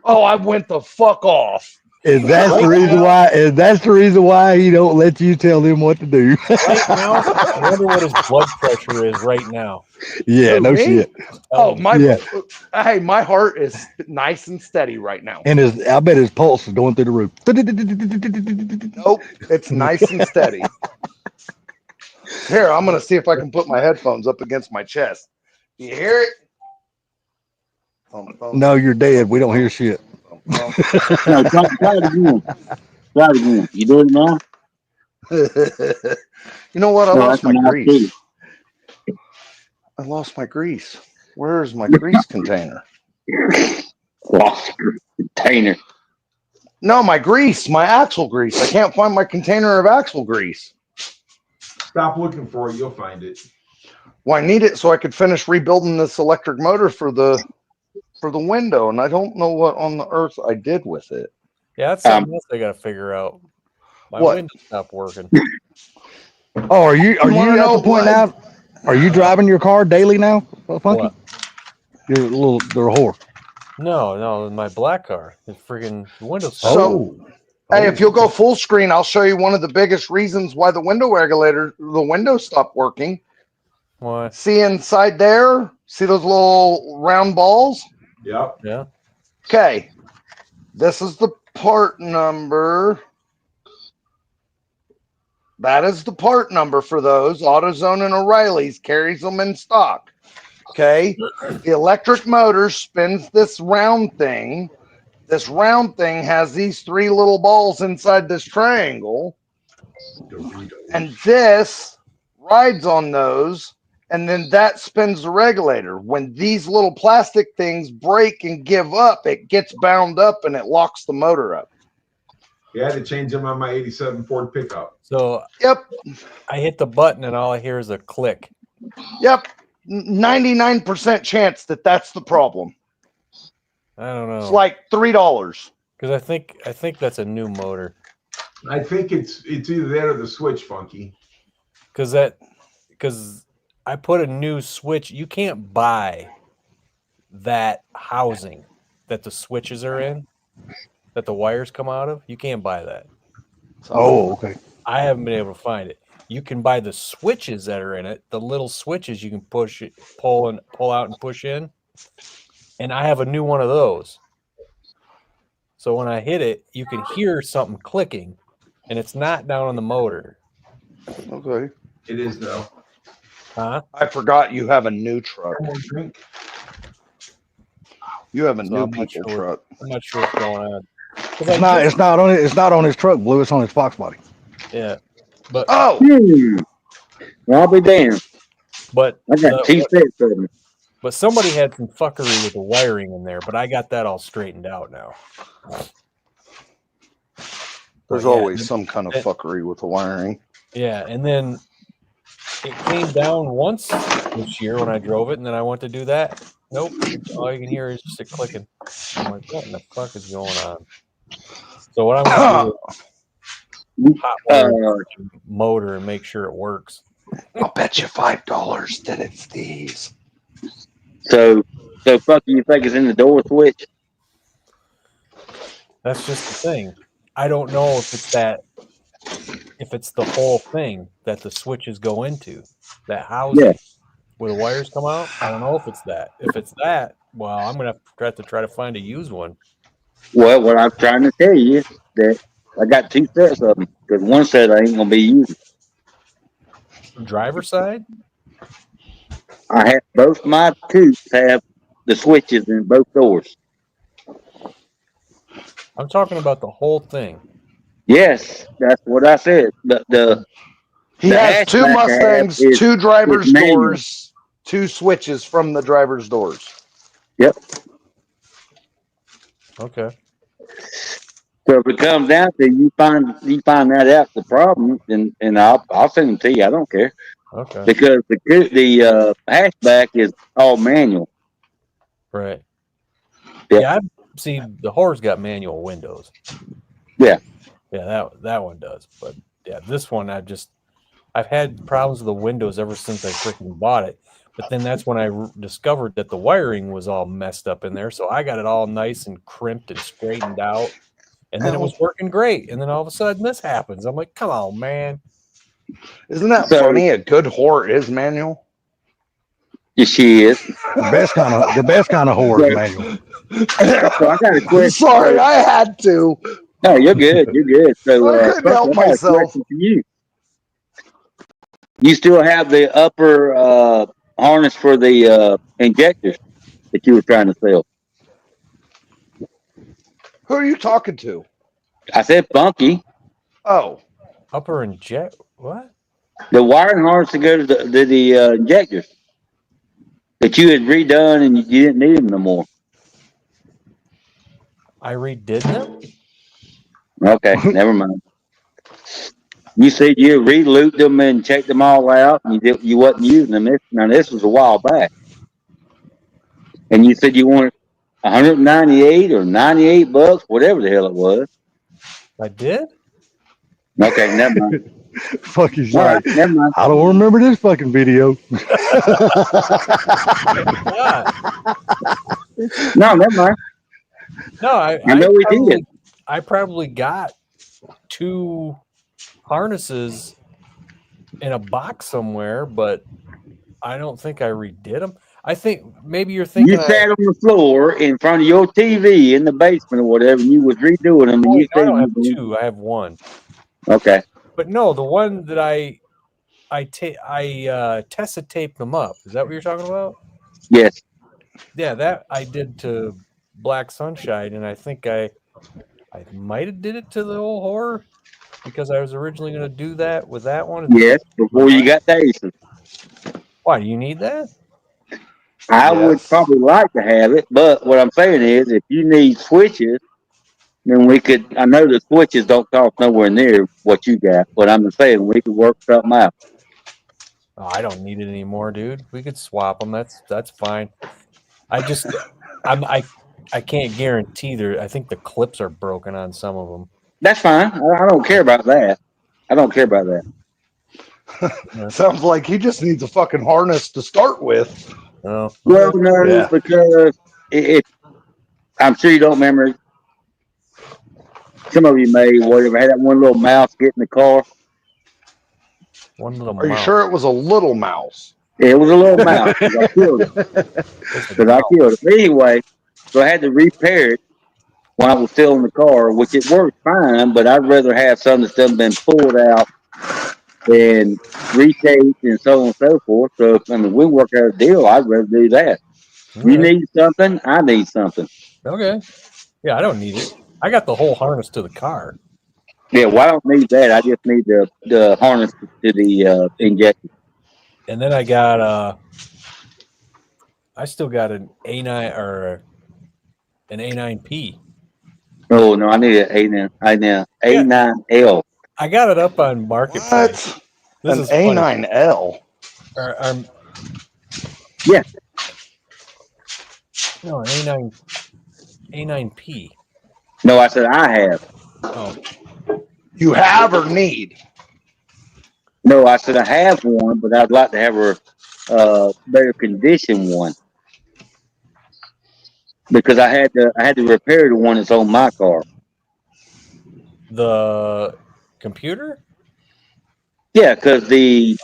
Speaker 2: Oh, I went the fuck off.
Speaker 6: And that's the reason why. And that's the reason why he don't let you tell him what to do.
Speaker 1: Right now, I wonder what his blood pressure is right now.
Speaker 6: Yeah,
Speaker 2: Who,
Speaker 6: no
Speaker 2: me?
Speaker 6: shit.
Speaker 2: Oh, my
Speaker 6: Yeah.
Speaker 2: Hey, my heart is nice and steady right now.
Speaker 6: And I bet his pulse is going through the roof.
Speaker 2: Nope, it's nice and steady. Here, I'm gonna see if I can put my headphones up against my chest. Do you hear it?
Speaker 6: No, you're dead. We don't hear shit.
Speaker 5: No, try it again. Try it again. You do it now?
Speaker 2: You know what? I
Speaker 5: No,
Speaker 2: lost
Speaker 5: that's
Speaker 2: my
Speaker 5: a nice
Speaker 2: grease.
Speaker 5: piece.
Speaker 2: I lost my grease. Where is my grease container?
Speaker 5: Lost container.
Speaker 2: No, my grease, my axle grease. I can't find my container of axle grease.
Speaker 4: Stop looking for it. You'll find it.
Speaker 2: Well, I need it so I could finish rebuilding this electric motor for the window, and I don't know what on the earth I did with it.
Speaker 1: Yeah, that's something else I got to figure out. My
Speaker 2: What?
Speaker 1: window stopped working.
Speaker 6: Oh, are you
Speaker 2: wanna
Speaker 6: at
Speaker 2: know
Speaker 6: the point
Speaker 2: what?
Speaker 6: now? Are you driving your car daily now, Funky?
Speaker 1: What?
Speaker 6: You're a little whore.
Speaker 1: No, my black car. It's freaking the window stopped.
Speaker 2: So, hey, if you'll go full screen, I'll show you one of the biggest reasons why the window stopped working.
Speaker 1: Why?
Speaker 2: See inside there? See those little round balls?
Speaker 4: Yep.
Speaker 1: Yeah.
Speaker 2: Okay. This is the part number. That is the part number for those. AutoZone and O'Reilly's carries them in stock. Okay. The electric motor spins this round thing. This round thing has these three little balls inside this triangle. And this rides on those. And then that spins the regulator. When these little plastic things break and give up, it gets bound up and it locks the motor up.
Speaker 4: Yeah, I had to change them on my 87 Ford pickup.
Speaker 1: So
Speaker 2: Yep.
Speaker 1: I hit the button and all I hear is a click.
Speaker 2: Yep. 99% chance that that's the problem.
Speaker 1: I don't know.
Speaker 2: It's like $3.
Speaker 1: Because I think that's a new motor.
Speaker 4: I think it's either that or the switch, Funky.
Speaker 1: Because I put a new switch. You can't buy that housing that the switches are in, that the wires come out of. You can't buy that.
Speaker 6: Oh, okay.
Speaker 1: I haven't been able to find it. You can buy the switches that are in it, the little switches you can pull out and push in. And I have a new one of those. So when I hit it, you can hear something clicking, and it's not down on the motor.
Speaker 2: Okay.
Speaker 4: It is, though.
Speaker 1: Huh?
Speaker 2: I forgot you have a new truck.
Speaker 4: One more drink.
Speaker 2: You have a
Speaker 1: So
Speaker 2: new
Speaker 1: I'm not
Speaker 2: people
Speaker 1: sure
Speaker 2: truck.
Speaker 1: I'm not sure what's going on.
Speaker 6: It's not on his truck, Blue. It's on his Fox body.
Speaker 1: Yeah. But
Speaker 2: Oh,
Speaker 5: Well, I'll be damned.
Speaker 1: But
Speaker 5: I got two sets of them.
Speaker 1: but somebody had some fuckery with the wiring in there, but I got that all straightened out now.
Speaker 2: There's
Speaker 1: But yeah,
Speaker 2: always some kind of fuckery with the wiring.
Speaker 1: Yeah, and then it came down once this year when I drove it, and then I went to do that. Nope, all you can hear is just a clicking. I'm like, what in the fuck is going on? So what I'm gonna do is hot wire the motor and make sure it works.
Speaker 2: I'll bet you $5 that it's these.
Speaker 5: So fuck you think it's in the door switch?
Speaker 1: That's just the thing. I don't know if it's the whole thing that the switches go into, that housing where the wires come out. I don't know if it's that. If it's that, well, I'm gonna have to try to find a used one.
Speaker 5: Well, what I'm trying to tell you is that I got two sets of them because one set I ain't gonna be using.
Speaker 1: Driver side?
Speaker 5: I have both my coupes have the switches in both doors.
Speaker 1: I'm talking about the whole thing.
Speaker 5: Yes, that's what I said. But
Speaker 2: he has two Mustangs, two driver's doors, two switches from the driver's doors.
Speaker 5: Yep.
Speaker 1: Okay.
Speaker 5: So if it comes down to you find that out the problem, and I'll send them to you. I don't care.
Speaker 1: Okay.
Speaker 5: Because the hatchback is all manual.
Speaker 1: Right.
Speaker 5: Yep.
Speaker 1: Yeah. See, the Horror's got manual windows.
Speaker 5: Yeah.
Speaker 1: Yeah, that one does. But yeah, this one I've had problems with the windows ever since I freaking bought it. But then that's when I discovered that the wiring was all messed up in there. So I got it all nice and crimped and straightened out. And then it was working great. And then all of a sudden this happens. I'm like, come on, man.
Speaker 2: Isn't that funny? A good whore is manual.
Speaker 5: Yes, she is.
Speaker 6: The best kind of whore is manual.
Speaker 5: So I got a question.
Speaker 2: Sorry, I had to.
Speaker 5: No, you're good. You're good. So
Speaker 2: I couldn't help myself.
Speaker 5: For you still have the upper harness for the injectors that you were trying to sell?
Speaker 2: Who are you talking to?
Speaker 5: I said funky.
Speaker 2: Oh,
Speaker 1: upper inject what?
Speaker 5: The wiring harness to go to the injectors that you had redone and you didn't need them no more.
Speaker 1: I redid them?
Speaker 5: Okay, never mind. You said you re-looped them and checked them all out, and you wasn't using them. This was a while back, and you said you wanted 198 or 98 bucks, whatever the hell it was.
Speaker 1: I did?
Speaker 5: Okay, never mind.
Speaker 6: Fuck you,
Speaker 5: All right, never mind.
Speaker 6: I don't remember this fucking video.
Speaker 5: No, never mind.
Speaker 1: No, I
Speaker 5: know we did.
Speaker 1: I probably got two harnesses in a box somewhere, but I don't think I redid them. I think maybe you're thinking
Speaker 5: you sat on the floor in front of your TV in the basement or whatever, and you was redoing them. And you
Speaker 1: I don't have two. I have one.
Speaker 5: Okay.
Speaker 1: But no, the one that I Tessa taped them up. Is that what you're talking about?
Speaker 5: Yes.
Speaker 1: Yeah, that I did to Black Sunshine, and I think I might have did it to the old Horror because I was originally going to do that with that one.
Speaker 5: Yes, before you got the Aces.
Speaker 1: Why do you need that?
Speaker 5: I would probably like to have it, but what I'm saying is, if you need switches, then we could. I know the switches don't cost nowhere near what you got, but I'm saying we could work something out.
Speaker 1: Oh, I don't need it anymore, dude. We could swap them. That's fine. I can't guarantee there. I think the clips are broken on some of them.
Speaker 5: That's fine. I don't care about that. I don't care about that.
Speaker 2: Sounds like he just needs a fucking harness to start with.
Speaker 1: Oh,
Speaker 5: well, no, because I'm sure you don't remember. Some of you may, whatever, had that one little mouse get in the car.
Speaker 1: One little
Speaker 2: Are
Speaker 1: mouse.
Speaker 2: you sure it was a little mouse?
Speaker 5: It was a little mouse. I killed it. Anyway, so I had to repair it when I was still in the car, which it worked fine, but I'd rather have something that's done been pulled out and retaped and so on and so forth. So, if we work out a deal, I'd rather do that.
Speaker 1: Okay.
Speaker 5: You need something, I need something.
Speaker 1: Okay. Yeah, I don't need it. I got the whole harness to the car.
Speaker 5: Yeah, well, I don't need that. I just need the harness to the injection.
Speaker 1: And then I got I still got an A9 or an A9P.
Speaker 5: Oh no, I need an A9L.
Speaker 1: I got it up on Marketplace.
Speaker 2: What?
Speaker 1: This
Speaker 2: An
Speaker 1: is funny.
Speaker 2: A9L.
Speaker 1: Or,
Speaker 5: Yeah.
Speaker 1: no, an A9P.
Speaker 5: No, I said I have.
Speaker 1: Oh,
Speaker 2: You have or need?
Speaker 5: No, I said I have one, but I'd like to have a better condition one because I had to repair the one that's on my car.
Speaker 1: the computer?
Speaker 5: Yeah, because the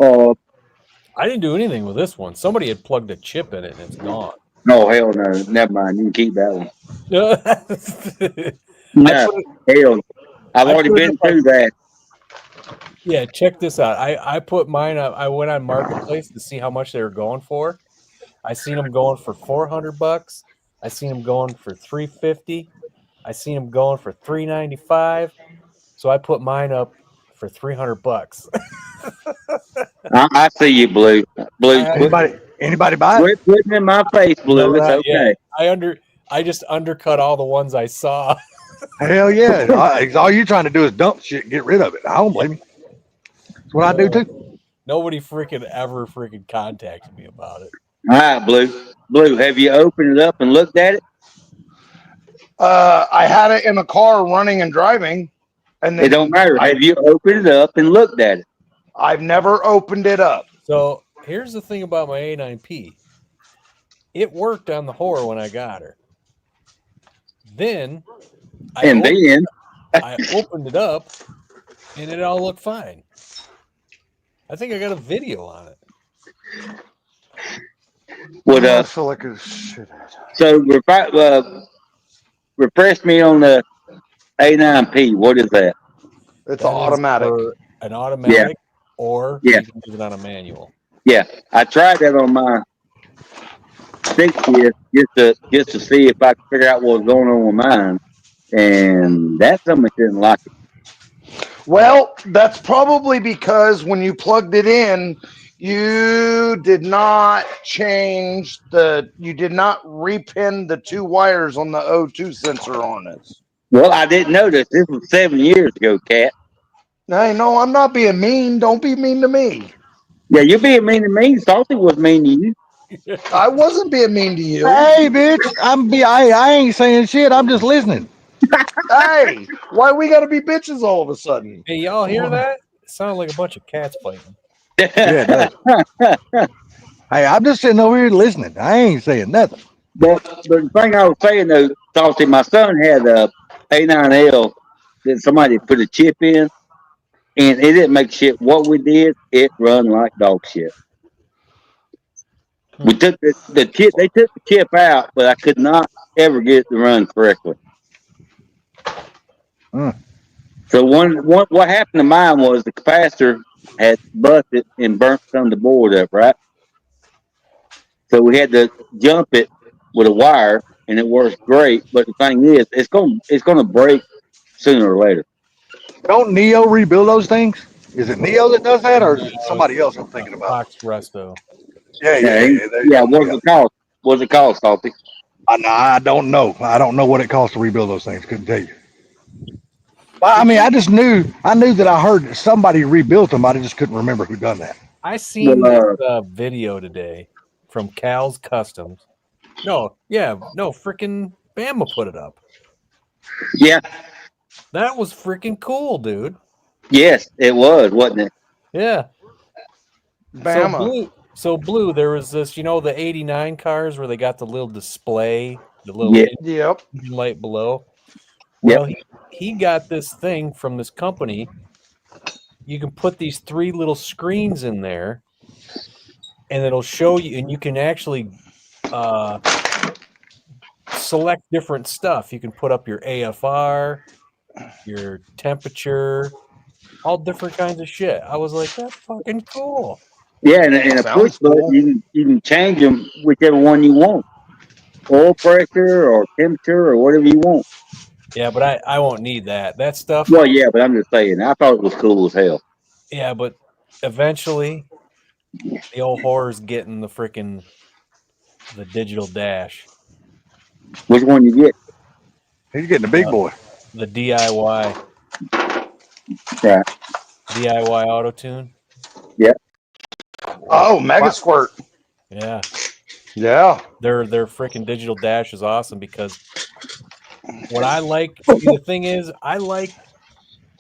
Speaker 1: I didn't do anything with this one. Somebody had plugged a chip in it and it's gone.
Speaker 5: no, hell no, never mind. You can keep that one.
Speaker 1: I
Speaker 5: No,
Speaker 1: put it-
Speaker 5: hell, I've
Speaker 1: I
Speaker 5: already
Speaker 1: put it
Speaker 5: been
Speaker 1: up on-
Speaker 5: through that.
Speaker 1: Yeah, check this out. I put mine up. I went on Marketplace to see how much they were going for. I seen them going for $400. I seen them going for $350. I seen them going for $395. So I put mine up for $300.
Speaker 5: I see you, Blue. Blue,
Speaker 6: Anybody buy it?
Speaker 5: quit putting in my face, Blue. It's
Speaker 1: Not
Speaker 5: okay.
Speaker 1: yet. I just undercut all the ones I saw.
Speaker 6: Hell yeah! All you're trying to do is dump shit, and get rid of it. I don't blame you. That's what I do too.
Speaker 1: Nobody ever contacted me about it.
Speaker 5: All right, Blue. Blue, have you opened it up and looked at it?
Speaker 2: I had it in a car running and driving, and then
Speaker 5: It don't matter. Have you opened it up and looked at it?
Speaker 2: I've never opened it up.
Speaker 1: So here's the thing about my A9P. It worked on the whore when I got her. Then I opened it up and it all looked fine. I think I got a video on it.
Speaker 5: What
Speaker 2: I feel like a shithead.
Speaker 5: So refresh me on the A9P. What is that?
Speaker 2: It's
Speaker 1: That is
Speaker 2: automatic.
Speaker 1: for an automatic, or
Speaker 5: Yeah.
Speaker 1: you can use it on a manual.
Speaker 5: Yeah, I tried that on my 60th just to see if I could figure out what was going on with mine, and that somebody didn't like it.
Speaker 2: Well, that's probably because when you plugged it in, you did not repin the two wires on the O2 sensor on it.
Speaker 5: Well, I didn't notice. This was 7 years ago, Cat.
Speaker 2: Hey, no, I'm not being mean. Don't be mean to me.
Speaker 5: Yeah, you're being mean to me. Salty was mean to you.
Speaker 2: I wasn't being mean to you.
Speaker 6: Hey, bitch! I ain't saying shit. I'm just listening.
Speaker 2: Hey, why we gotta be bitches all of a sudden?
Speaker 1: Hey, y'all hear that? It sounded like a bunch of cats fighting.
Speaker 6: Yeah, it does. Hey, I'm just sitting over here listening. I ain't saying nothing.
Speaker 5: But the thing I was saying though, Salty, my son had a A9L that somebody put a chip in, and it didn't make shit. What we did, it run like dog shit. We took the chip. They took the chip out, but I could not ever get it to run correctly.
Speaker 6: Hmm.
Speaker 5: So what happened to mine was the capacitor had busted and burnt some of the board up, right? So we had to jump it with a wire, and it works great. But the thing is, it's gonna break sooner or later.
Speaker 6: Don't Neo rebuild those things? Is it Neo that does that, or is it somebody else I'm thinking about?
Speaker 1: Fox Resto.
Speaker 6: Yeah.
Speaker 5: Yeah. What's it called? What's it called, Salty?
Speaker 6: I don't know. I don't know what it costs to rebuild those things. Couldn't tell you. But I mean, I knew that I heard that somebody rebuilt them. I just couldn't remember who done that.
Speaker 1: I seen
Speaker 5: Well,
Speaker 1: this video today from Cal's Customs. Freaking Bama put it up.
Speaker 5: Yeah.
Speaker 1: That was freaking cool, dude.
Speaker 5: Yes, it was, wasn't it?
Speaker 1: Yeah.
Speaker 2: Bama.
Speaker 1: So blue, there was this, the 89 cars where they got the little display, the little
Speaker 5: Yeah.
Speaker 2: Yep.
Speaker 1: engine light below.
Speaker 5: Yep.
Speaker 1: Well, he got this thing from this company. You can put these 3 little screens in there, and it'll show you, and you can actually select different stuff. You can put up your AFR, your temperature, all different kinds of shit. I was like, that's fucking cool.
Speaker 5: Yeah, and a push
Speaker 2: Sounds
Speaker 5: button,
Speaker 2: cool.
Speaker 5: you can change them whichever one you want, oil pressure or temperature or whatever you want.
Speaker 1: Yeah, but I won't need that. That stuff.
Speaker 5: Well, yeah, but I'm just saying, I thought it was cool as hell.
Speaker 1: Yeah, but eventually the old whore's getting the digital dash,
Speaker 5: Which one you get?
Speaker 6: He's getting a big boy.
Speaker 1: the DIY
Speaker 5: Right.
Speaker 1: auto tune.
Speaker 5: Yeah.
Speaker 2: Oh, Mega Squirt.
Speaker 1: Yeah,
Speaker 2: Yeah.
Speaker 1: their freaking digital dash is awesome because what I like. See, the thing is, I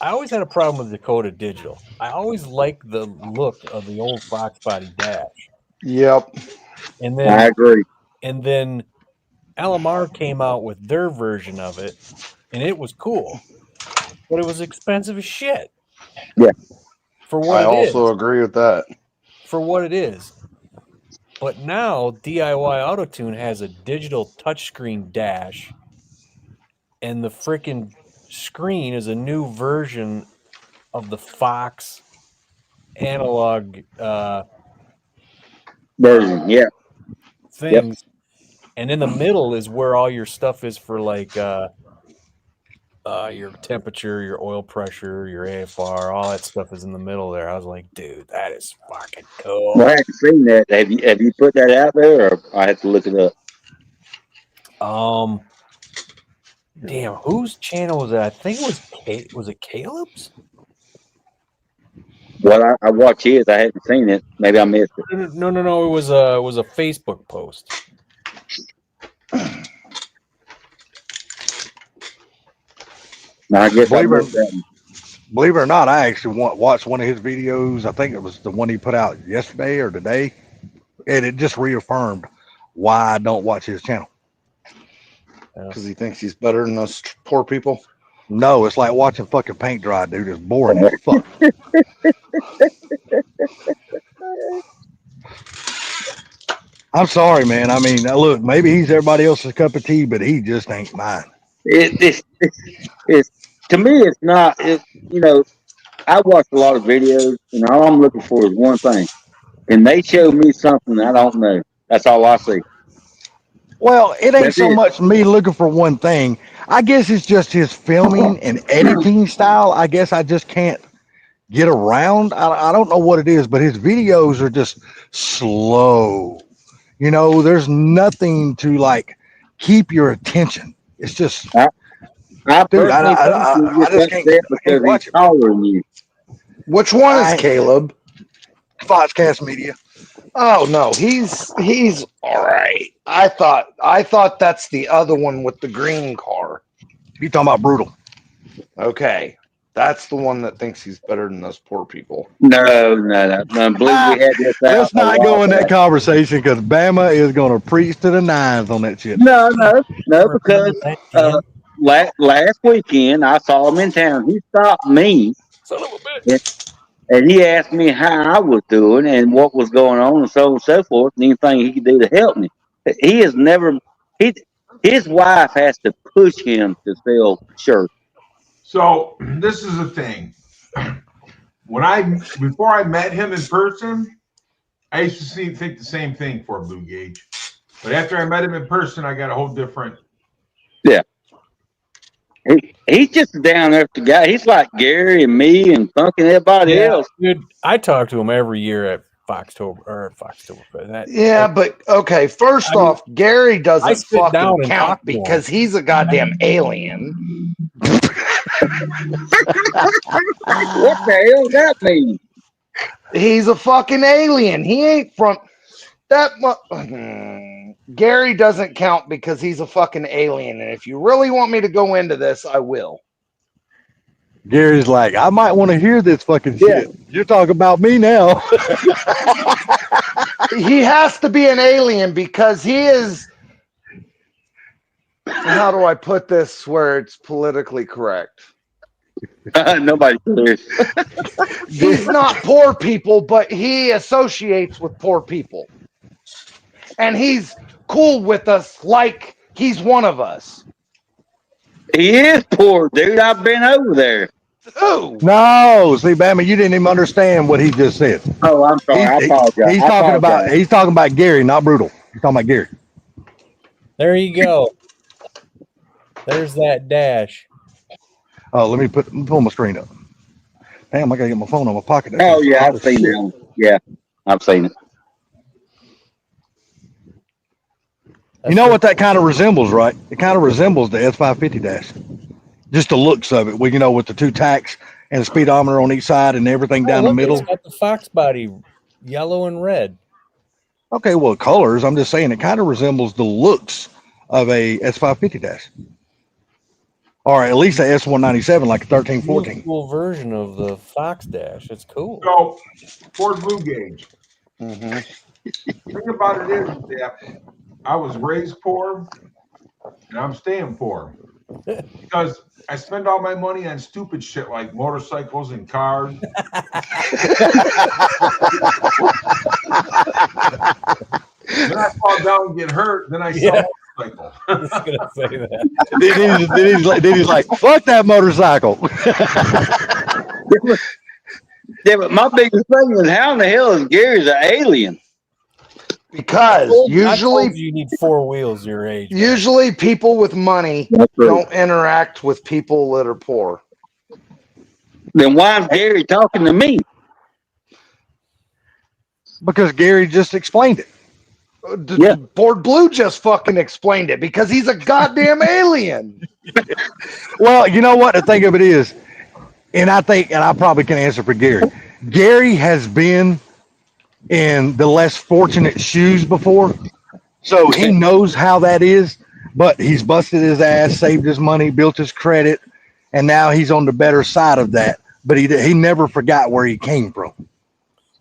Speaker 1: always had a problem with Dakota Digital. I always liked the look of the old Fox body dash,
Speaker 2: Yep.
Speaker 1: and
Speaker 5: I
Speaker 1: then
Speaker 5: agree.
Speaker 1: LMR came out with their version of it, and it was cool, but it was expensive as shit.
Speaker 5: Yeah.
Speaker 1: For what
Speaker 2: I
Speaker 1: it is.
Speaker 2: also agree with that.
Speaker 1: For what it is. But now DIY Autotune has a digital touchscreen dash, and the freaking screen is a new version of the Fox analog
Speaker 5: Version. Yeah.
Speaker 1: things. And in the middle is where all your stuff is for like your temperature, your oil pressure, your AFR, all that stuff is in the middle there. I was like, dude, that is fucking cool.
Speaker 5: Well, I haven't seen that. Have you put that out there, or I have to look it up?
Speaker 1: Damn, whose channel was that? I think it was it Caleb's?
Speaker 5: Well, I watch his. I haven't seen it. Maybe I missed it.
Speaker 1: No. It was a Facebook post.
Speaker 5: Now, I guess I
Speaker 6: Believe it,
Speaker 5: missed that one.
Speaker 6: believe it or not, I actually watched one of his videos. I think it was the one he put out yesterday or today, and it just reaffirmed why I don't watch his channel.
Speaker 2: Because he thinks he's better than us poor people.
Speaker 6: No, it's like watching fucking paint dry, dude. It's boring as fuck. I'm sorry, man. I mean, look, maybe he's everybody else's cup of tea, but he just ain't mine.
Speaker 5: It's to me, it's not. I watch a lot of videos, and all I'm looking for is one thing. And they show me something I don't know. That's all I see.
Speaker 6: Well, it ain't
Speaker 5: That's
Speaker 6: so
Speaker 5: it.
Speaker 6: much me looking for one thing. I guess it's just his filming and editing style. I guess I just can't get around. I don't know what it is, but his videos are just slow. You know, there's nothing to like keep your attention. It's just,
Speaker 5: I
Speaker 6: dude,
Speaker 5: personally think he's
Speaker 6: I
Speaker 5: just
Speaker 6: just can't
Speaker 5: upset
Speaker 6: can't
Speaker 5: because he's
Speaker 6: watch it.
Speaker 5: taller than you.
Speaker 2: Which one is
Speaker 6: I-
Speaker 2: Caleb?
Speaker 6: Foxcast Media.
Speaker 2: Oh no, he's all right. I thought that's the other one with the green car.
Speaker 6: You talking about Brutal?
Speaker 2: Okay. That's the one that thinks he's better than us poor people.
Speaker 5: No. I believe we had this out.
Speaker 6: Let's
Speaker 5: a
Speaker 6: not
Speaker 5: while
Speaker 6: go in
Speaker 5: back.
Speaker 6: that conversation because Bama is going to preach to the nines on that shit.
Speaker 5: No, because
Speaker 1: That Dan,
Speaker 5: last weekend I saw him in town. He stopped me
Speaker 1: son of a bitch.
Speaker 5: and he asked me how I was doing and what was going on and so on and so forth, and anything he could do to help me. He has never. His wife has to push him to sell shirts.
Speaker 4: So this is the thing. Before I met him in person, I used to think the same thing for Blue Gauge. But after I met him in person, I got a whole different.
Speaker 5: Yeah. He's just down there the guy. He's like Gary and me and fucking everybody else.
Speaker 1: Dude, I talk to him every year at Foxtober.
Speaker 2: Yeah, but okay. First off, Gary
Speaker 1: I
Speaker 2: doesn't
Speaker 1: sit down
Speaker 2: fucking
Speaker 1: and
Speaker 2: count
Speaker 1: talk to him.
Speaker 2: because he's a goddamn alien.
Speaker 5: What the hell does that mean?
Speaker 2: He's a fucking alien. He ain't from that. Gary doesn't count because he's a fucking alien. And if you really want me to go into this, I will.
Speaker 6: Gary's like, I might want to hear this fucking shit. You're talking about me now.
Speaker 2: He has to be an alien because he is. How do I put this where it's politically correct?
Speaker 5: Nobody cares.
Speaker 2: He's not poor people, but he associates with poor people. And he's cool with us like he's one of us.
Speaker 5: He is poor, dude. I've been over there.
Speaker 2: Ooh.
Speaker 6: No, see, Bama, you didn't even understand what he just said.
Speaker 5: Oh, I'm sorry. I apologize.
Speaker 6: He's
Speaker 5: I
Speaker 6: talking
Speaker 5: apologize.
Speaker 6: he's talking about Gary, not Brutal. He's talking about Gary.
Speaker 1: There you go. There's that dash.
Speaker 6: Oh, let me pull my screen up. Damn, I gotta get my phone on my pocket. That
Speaker 5: Oh
Speaker 6: thing's
Speaker 5: yeah,
Speaker 6: hot
Speaker 5: I've
Speaker 6: as
Speaker 5: seen
Speaker 6: shit.
Speaker 5: that one. Yeah, I've seen it.
Speaker 6: You know what that kind of resembles, right? It kind of resembles the S550 dash. Just the looks of it. Well, you know, with the two tacks and the speedometer on each side and everything down the
Speaker 1: Look, it's
Speaker 6: middle.
Speaker 1: got the Fox body, yellow and red.
Speaker 6: Okay, well, colors. I'm just saying it kind of resembles the looks of a S550 dash, or at least a S197, like a
Speaker 1: New
Speaker 6: 1314.
Speaker 1: cool version of the Fox Dash. It's cool.
Speaker 4: So, Ford Blue Gauge.
Speaker 2: Mm-hmm.
Speaker 4: The thing about it is that I was raised poor, and I'm staying poor because I spend all my money on stupid shit like motorcycles and cars. Then I fall down and get hurt. Then I sell
Speaker 1: Yeah.
Speaker 4: a motorcycle.
Speaker 1: I was gonna say that.
Speaker 6: Then he's like, fuck that motorcycle.
Speaker 5: Yeah, but my biggest thing is how in the hell is Gary's an alien?
Speaker 2: Because
Speaker 1: I told
Speaker 2: usually,
Speaker 1: you need 4 wheels your age. man.
Speaker 2: usually people with money
Speaker 5: That's true.
Speaker 2: don't interact with people that are poor.
Speaker 5: Then why is Gary talking to me?
Speaker 6: Because Gary just explained it.
Speaker 5: Yeah.
Speaker 2: Ford Blue just fucking explained it because he's a goddamn alien.
Speaker 6: Well, you know what the thing of it is, and I probably can answer for Gary. Gary has been in the less fortunate shoes before, so he knows how that is. But he's busted his ass, saved his money, built his credit, and now he's on the better side of that. But he never forgot where he came from.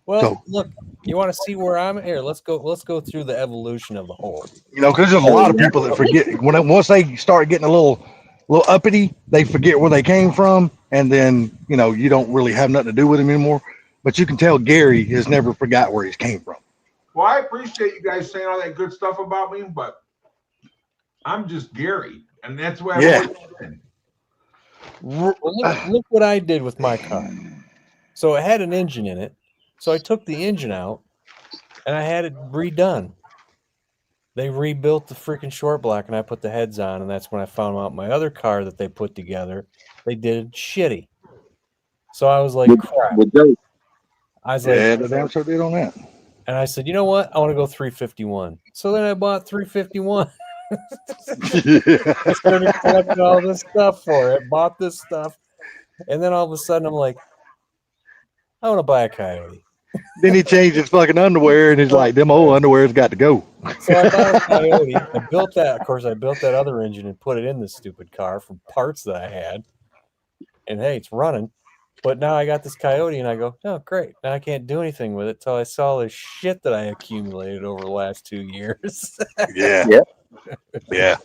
Speaker 1: Well,
Speaker 6: So-
Speaker 1: look, you want to see where I'm here? Let's go through the evolution of the whole.
Speaker 6: You know, because there's a lot of people that forget once they start getting a little uppity, they forget where they came from, and then you don't really have nothing to do with them anymore. But you can tell Gary has never forgot where he came from.
Speaker 4: Well, I appreciate you guys saying all that good stuff about me, but I'm just Gary, and that's why I've always been.
Speaker 1: Well, look what I did with my car. So it had an engine in it. So I took the engine out and I had it redone. They rebuilt the freaking short block and I put the heads on, and that's when I found out my other car that they put together, they did shitty. So I was like, crap. I was like,
Speaker 6: Yeah, the damn sure did on that.
Speaker 1: and I said, you know what? I want to go 351. So then I bought 351. I started collecting all this stuff for it, bought this stuff, and then all of a sudden I'm like, I want to buy a Coyote.
Speaker 6: Then he changed his fucking underwear, and he's like, "Them old underwear's got to go."
Speaker 1: So I bought a Coyote. I built that. Of course, I built that other engine and put it in this stupid car from parts that I had. And hey, it's running. But now I got this Coyote, and I go, oh, great. Now I can't do anything with it till I saw the shit that I accumulated over the last 2 years.
Speaker 6: Yeah,
Speaker 5: Yeah.
Speaker 6: yeah.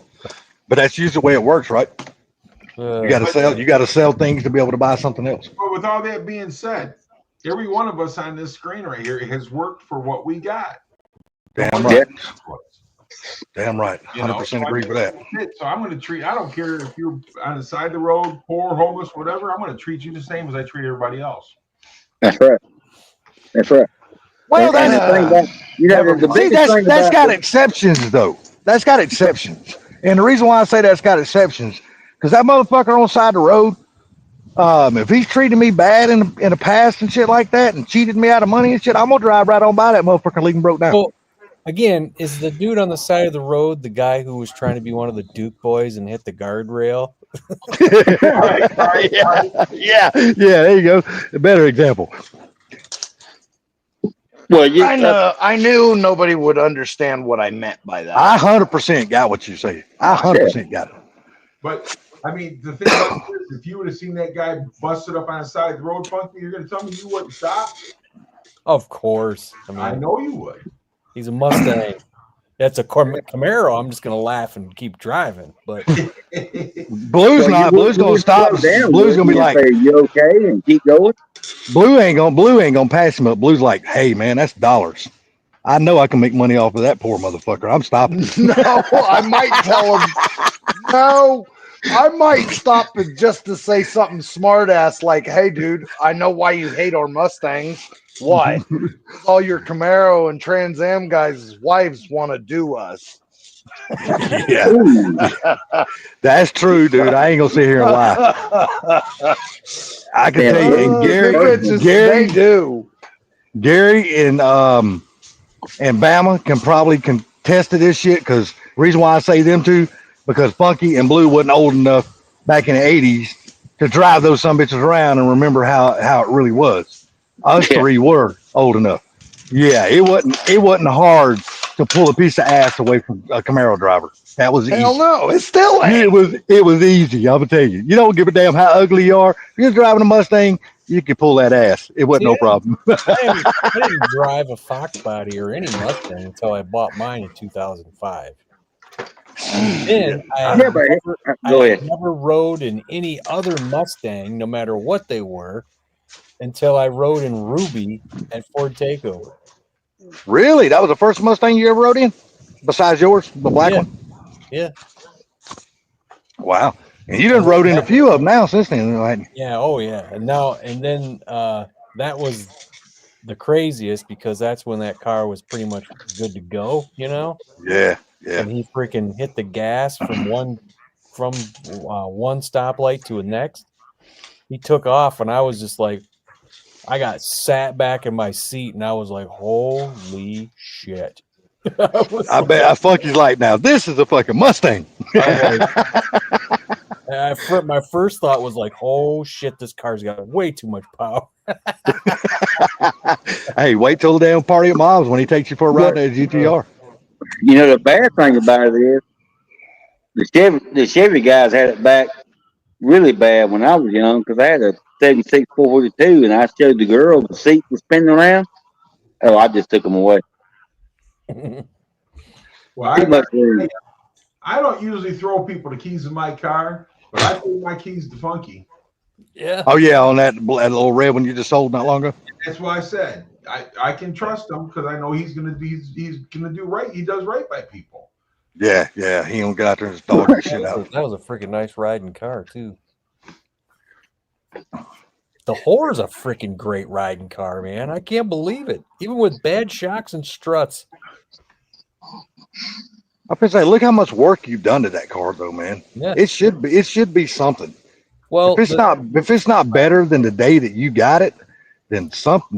Speaker 6: But that's usually the way it works, right? You got to sell. You got to sell things to be able to buy something else.
Speaker 4: But with all that being said, every one of us on this screen right here has worked for what we got.
Speaker 6: Damn right. Damn right. 100% agree with that.
Speaker 4: So I'm going to treat, I don't care if you're on the side of the road, poor, homeless, whatever, I'm going to treat you the same as I treat everybody else.
Speaker 5: That's right. That's right.
Speaker 6: Well,
Speaker 5: And the thing about, the
Speaker 6: see,
Speaker 5: biggest thing
Speaker 6: that's
Speaker 5: about
Speaker 6: got exceptions, though. That's got exceptions. And the reason why I say that's got exceptions, because that motherfucker on the side of the road, if he's treated me bad in the past and shit like that and cheated me out of money and shit, I'm going to drive right on by that motherfucker and leave him broke down.
Speaker 1: Well, again, is the dude on the side of the road the guy who was trying to be one of the Duke boys and hit the guardrail?
Speaker 6: Yeah, there you go. A better example.
Speaker 5: well,
Speaker 2: I knew nobody would understand what I meant by that.
Speaker 6: I 100% got what you say. I 100% got it.
Speaker 4: But I mean, the thing about it is, if you would have seen that guy busted up on the side of the road, Funky, you're going to tell me you wouldn't stop?
Speaker 1: Of course.
Speaker 4: I know you would.
Speaker 1: He's a Mustang. That's a Camaro. I'm just going to laugh and keep driving. But
Speaker 6: Blue's Blue's going to stop. Blue's going to be like,
Speaker 5: you okay? And keep going.
Speaker 6: Blue ain't going to pass him up. Blue's like, hey, man, that's dollars. I know I can make money off of that poor motherfucker. I'm stopping.
Speaker 2: No, I might tell him. No, I might stop it just to say something smart ass like, hey, dude, I know why you hate our Mustangs. Why? All your Camaro and Trans Am guys' wives want to do us.
Speaker 6: Yeah, that's true, dude. I ain't gonna sit here and lie. I can
Speaker 5: Yeah,
Speaker 6: tell you, and
Speaker 2: They
Speaker 6: Gary,
Speaker 2: do.
Speaker 6: Gary, and Bama can probably contest to this shit. Because reason why I say them two, because Funky and Blue wasn't old enough back in the '80s to drive those some bitches around and remember how it really was. Us
Speaker 5: Yeah.
Speaker 6: three were old enough. Yeah, it wasn't hard to pull a piece of ass away from a Camaro driver. That was easy.
Speaker 2: Hell no, it still ain't.
Speaker 6: It was easy. I'm gonna tell you. You don't give a damn how ugly you are. If you're driving a Mustang, you can pull that ass. It wasn't no problem.
Speaker 1: I didn't drive a Fox body or any Mustang until I bought mine in 2005. And then I
Speaker 5: Yeah, but go
Speaker 1: had
Speaker 5: ahead.
Speaker 1: never rode in any other Mustang, no matter what they were, until I rode in Ruby at Ford Takeover.
Speaker 6: Really? That was the first Mustang you ever rode in? Besides yours, the black
Speaker 1: Yeah.
Speaker 6: one?
Speaker 1: Yeah.
Speaker 6: Wow. And you done rode in a few of them now since then, right?
Speaker 1: Yeah. Oh, yeah. And then that was the craziest because that's when that car was pretty much good to go, you know?
Speaker 6: Yeah. Yeah.
Speaker 1: And he freaking hit the gas from one stoplight to the next. He took off, and I was just like, I got sat back in my seat, and I was like, holy shit.
Speaker 6: I bet I fuck you like now. This is a fucking Mustang.
Speaker 1: My first thought was like, oh shit, this car's got way too much power.
Speaker 6: Hey, wait till the damn party at Mom's when he takes you for a ride in that GTR.
Speaker 5: You know, the bad thing about it is the Chevy guys had it back really bad when I was young because I had a 76 442 and I showed the girl the seat was spinning around. Oh, I just took them away.
Speaker 4: Well, I don't usually throw people the keys of my car, but I threw my keys to Funky.
Speaker 1: Yeah.
Speaker 6: Oh yeah, on that little red one you just sold not long ago.
Speaker 4: That's why I said I can trust him because I know he's gonna do right. He does right by people.
Speaker 6: Yeah, he don't get out there and just dog that shit out.
Speaker 1: That was a freaking nice riding car too. The Whore's a freaking great riding car, man. I can't believe it. Even with bad shocks and struts.
Speaker 6: I was say, look how much work you've done to that car, though, man.
Speaker 1: Yeah.
Speaker 6: It should be something.
Speaker 1: Well,
Speaker 6: if it's not better than the day that you got it, then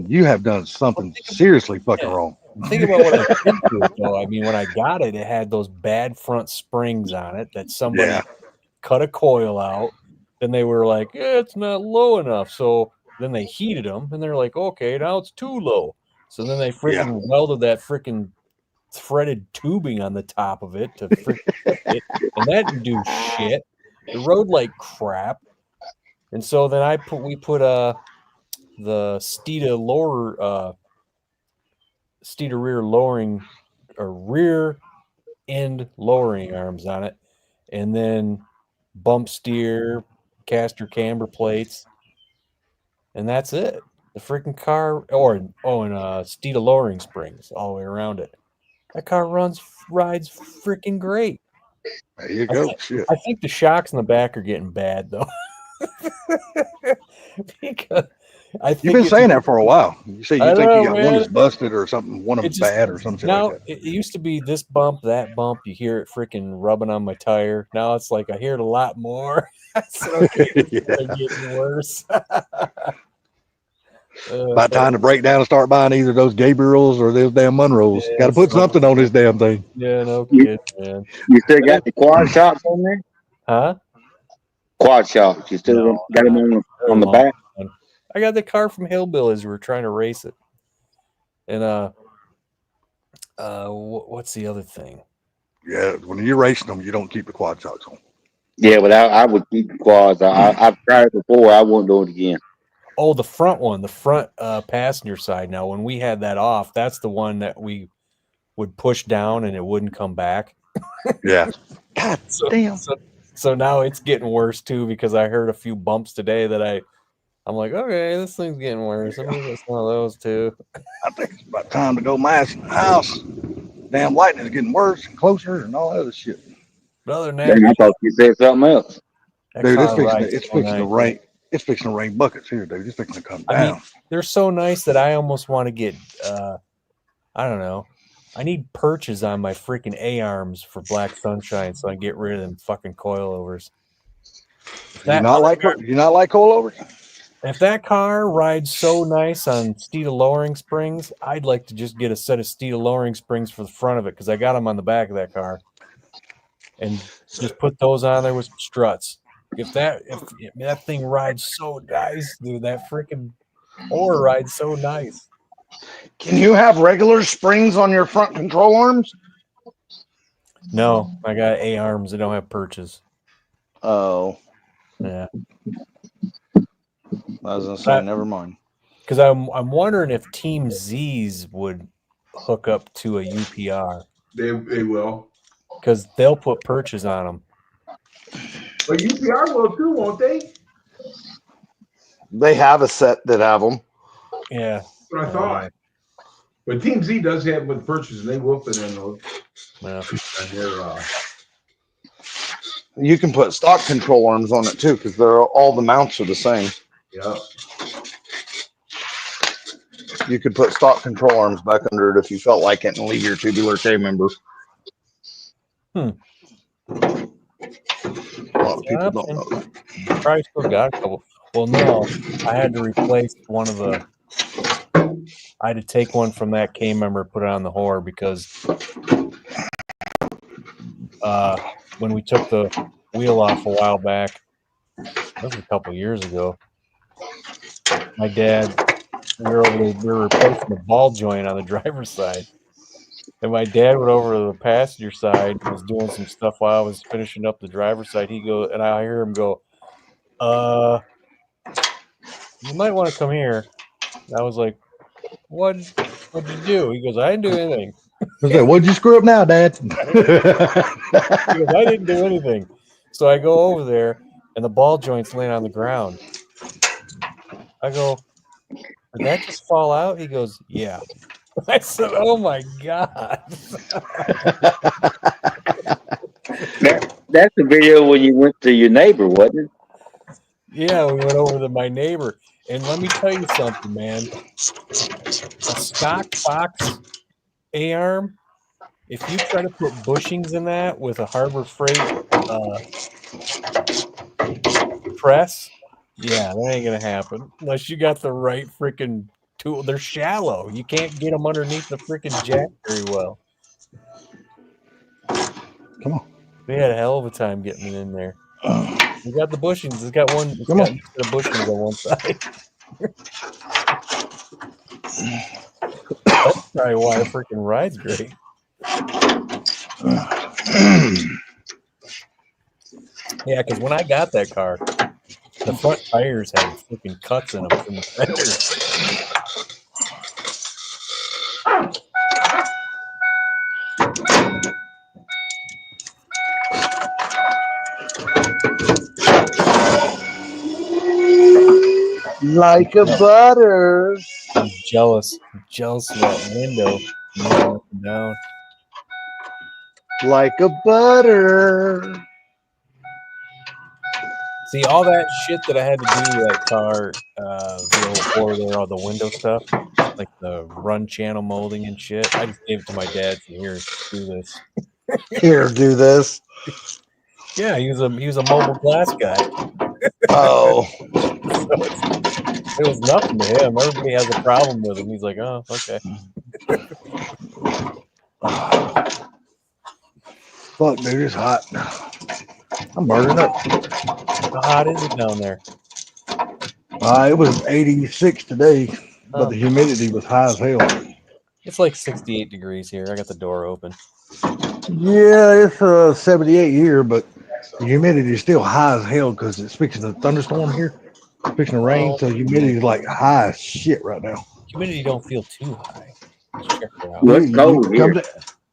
Speaker 6: you have done something seriously fucking wrong.
Speaker 1: Think about what I did to it, though. I mean, when I got it, it had those bad front springs on it that somebody cut a coil out. Then they were like, it's not low enough. So then they heated them, and they're like, okay, now it's too low. So then they freaking welded that freaking threaded tubing on the top of it to freaking it, and that didn't do shit. It rode like crap. And so then we put the Steeda rear lowering or rear end lowering arms on it, and then bump steer, caster camber plates, and that's it. The freaking car, and Steeda lowering springs all the way around it. That car rides freaking great.
Speaker 6: There you go.
Speaker 1: I think the shocks in the back are getting bad though. Because
Speaker 6: you've been saying that for a while. You say you think you got one that's busted or something, one of them bad or something like that.
Speaker 1: It used to be this bump, that bump. You hear it freaking rubbing on my tire. Now it's like I hear it a lot more. So it's getting worse.
Speaker 6: About time to break down and start buying either those Gabriels or those damn Monroes. Got to put something on this damn thing.
Speaker 1: Yeah, no kidding, man.
Speaker 5: You still got the quad shocks on there?
Speaker 1: Huh?
Speaker 5: Quad shocks. You still got them on the back?
Speaker 1: I got the car from Hillbillies. We were trying to race it. And what's the other thing?
Speaker 6: Yeah, when you're racing them, you don't keep the quad shocks on.
Speaker 5: Yeah, but I would keep the quads. I've tried it before. I won't do it again.
Speaker 1: Oh, the front one, the front passenger side. Now, when we had that off, that's the one that we would push down and it wouldn't come back.
Speaker 6: Yeah. God damn.
Speaker 1: So now it's getting worse too because I heard a few bumps today that I'm like, okay, this thing's getting worse. Let me get some of those too.
Speaker 6: I think it's about time to go mass in the house. Damn lightning's getting worse and closer and all that other shit.
Speaker 1: But other than
Speaker 5: that, I thought you said something else.
Speaker 6: Dude, it's fixing to rain. It's fixing to rain buckets here, dude. It's fixing to come down.
Speaker 1: I mean, they're so nice that I almost want to get I don't know, I need perches on my freaking A-arms for Black Sunshine so I can get rid of them fucking coilovers.
Speaker 6: Do you not like coilovers?
Speaker 1: If that car rides so nice on Steeda lowering springs, I'd like to just get a set of Steeda lowering springs for the front of it because I got them on the back of that car, and just put those on there with some struts. If that thing rides so nice, dude, that freaking or rides so nice.
Speaker 2: Can you have regular springs on your front control arms?
Speaker 1: No, I got A-arms that don't have perches.
Speaker 2: Oh,
Speaker 1: Yeah.
Speaker 2: I was gonna say, never mind.
Speaker 1: Because I'm wondering if Team Z's would hook up to a UPR.
Speaker 4: They will.
Speaker 1: Because they'll put perches on them.
Speaker 4: But UPR will too, won't they?
Speaker 2: They have a set that have them.
Speaker 1: Yeah.
Speaker 4: That's what I thought. But Team Z does have with purchases, and they will fit in those.
Speaker 1: Yeah.
Speaker 4: And they're,
Speaker 2: You can put stock control arms on it too, because they're all the mounts are the same.
Speaker 4: yeah.
Speaker 2: You could put stock control arms back under it if you felt like it and leave your tubular K member. A lot of people don't know that.
Speaker 1: Probably still got a couple. Well, no, I had to replace one of the. I had to take one from that K member, put it on the whore because when we took the wheel off a while back, that was a couple years ago. My dad, we were replacing the ball joint on the driver's side, and my dad went over to the passenger side and was doing some stuff while I was finishing up the driver's side. He goes, and I hear him go, "You might want to come here." And I was like, What'd you do? He goes, I didn't do anything.
Speaker 6: What'd you screw up now, Dad?
Speaker 1: He goes, I didn't do anything. So I go over there, and the ball joint's laying on the ground. I go, did that just fall out? He goes, yeah. I said, oh, my God.
Speaker 5: That's the video when you went to your neighbor, wasn't it?
Speaker 1: Yeah, we went over to my neighbor. And let me tell you something, man. A stock Fox A-arm, if you try to put bushings in that with a Harbor Freight press, yeah, that ain't going to happen. Unless you got the right freaking tool. They're shallow. You can't get them underneath the freaking jack very well.
Speaker 6: Come on.
Speaker 1: We had a hell of a time getting it in there. We got the bushings. It's got one. It's
Speaker 6: Come
Speaker 1: got
Speaker 6: on.
Speaker 1: the bushings on one side. That's probably why it freaking rides great. Yeah, because when I got that car, the front tires had freaking cuts in them from the fenders.
Speaker 2: Like a butter.
Speaker 1: I'm jealous. I'm jealous of that window moving up and down.
Speaker 2: Like a butter.
Speaker 1: See, all that shit that I had to do to that car, the old floor there, all the window stuff, like the run channel molding and shit, I just gave it to my dad. So here, do this.
Speaker 2: Here, do this.
Speaker 1: Yeah, he was a mobile glass guy.
Speaker 2: Oh.
Speaker 1: It was nothing to him. Everybody has a problem with him. He's like, oh, okay.
Speaker 6: Fuck, dude, it's hot. I'm burning up.
Speaker 1: How hot is it down there?
Speaker 6: It was 86 today, but the humidity was high as hell.
Speaker 1: It's like 68 degrees here. I got the door open.
Speaker 6: Yeah, it's 78 here, but the humidity is still high as hell because it's fixing a thunderstorm here. It's fixing to rain, so humidity is like high as shit right now.
Speaker 1: Humidity don't feel too high. Check it out.
Speaker 5: Well, it's cold here.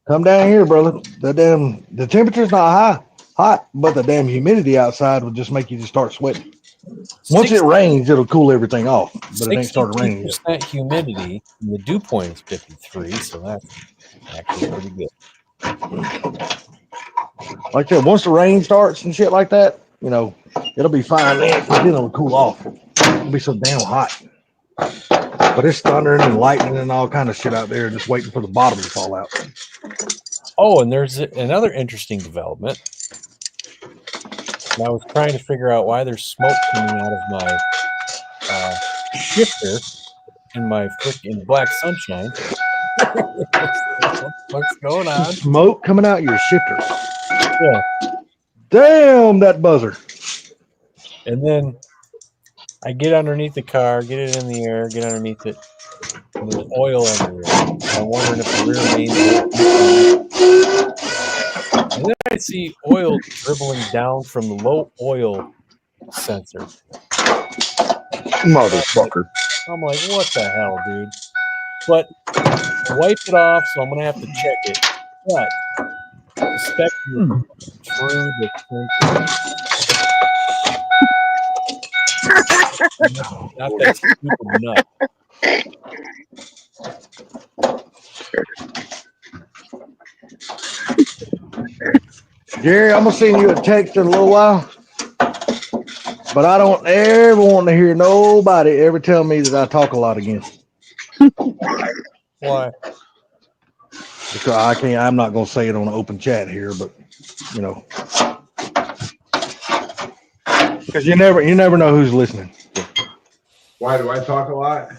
Speaker 6: Come down here, brother. The temperature's not hot, but the damn humidity outside will just make you just start sweating. Once it rains, it'll cool everything off, but it ain't started raining yet.
Speaker 1: 60% humidity, and the dew point is 53, so that's actually pretty good.
Speaker 6: Like that, once the rain starts and shit like that, you know, it'll be fine then, but then it'll cool off. It'll be so damn hot. But it's thundering and lightning and all kind of shit out there, just waiting for the bottom to fall out.
Speaker 1: Oh, and there's another interesting development. And I was trying to figure out why there's smoke coming out of my shifter in my freaking black sunshine. What's going on?
Speaker 6: Smoke coming out your shifter.
Speaker 1: Yeah.
Speaker 6: Damn, that buzzer.
Speaker 1: And then I get underneath the car, get it in the air, get underneath it, and there's oil everywhere. I'm wondering if the rear main is. And then I see oil dribbling down from the low oil sensor.
Speaker 2: Motherfucker.
Speaker 1: I'm like, what the hell, dude? But I wiped it off, so I'm gonna have to check it. But I suspect it's through the sensor. Not that stupid nut.
Speaker 6: Jerry, I'm gonna send you a text in a little while. But I don't ever want to hear nobody ever tell me that I talk a lot again.
Speaker 1: Why?
Speaker 6: Because I can't. I'm not gonna say it on an open chat here, but you know, because you never know who's listening.
Speaker 4: Why do I talk a lot?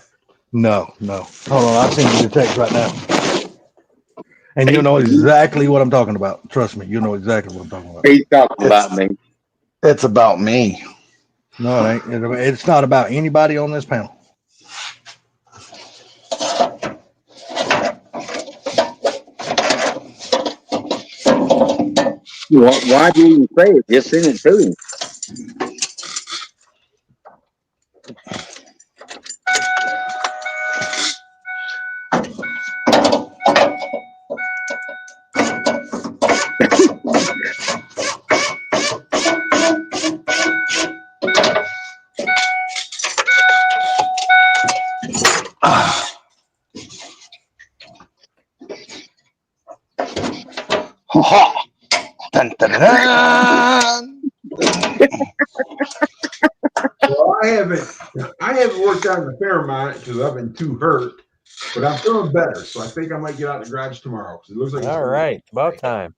Speaker 6: No. Hold on, I'll send you the text right now. And you'll know exactly what I'm talking about. Trust me, you know exactly what I'm talking about.
Speaker 5: He's talking about me.
Speaker 2: It's about me.
Speaker 6: No, it ain't. It's not about anybody on this panel.
Speaker 5: Why do you even say it? Just send it to him.
Speaker 2: Ha! Dun, dun, dun, dun.
Speaker 4: Well, I haven't worked out in a fair amount because I've been too hurt, but I'm feeling better. So I think I might get out in the garage tomorrow because it looks like.
Speaker 1: All right, about time.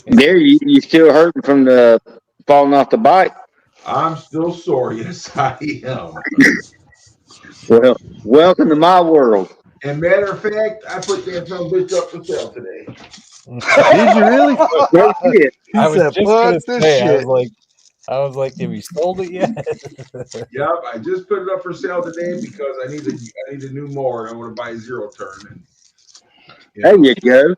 Speaker 5: There, you still hurting from the falling off the bike?
Speaker 4: I'm still sore. Yes, I am.
Speaker 5: Well, welcome to my world.
Speaker 4: And matter of fact, I put that some bitch up for sale today.
Speaker 6: Did you really?
Speaker 5: Well, shit.
Speaker 6: He
Speaker 1: I was
Speaker 6: said,
Speaker 1: just gonna
Speaker 6: "Fuck this
Speaker 1: say,
Speaker 6: shit."
Speaker 1: I was like, have you sold it yet?
Speaker 4: Yep, I just put it up for sale today because I need a new mower and I want to buy a zero turn. And,
Speaker 5: There you go.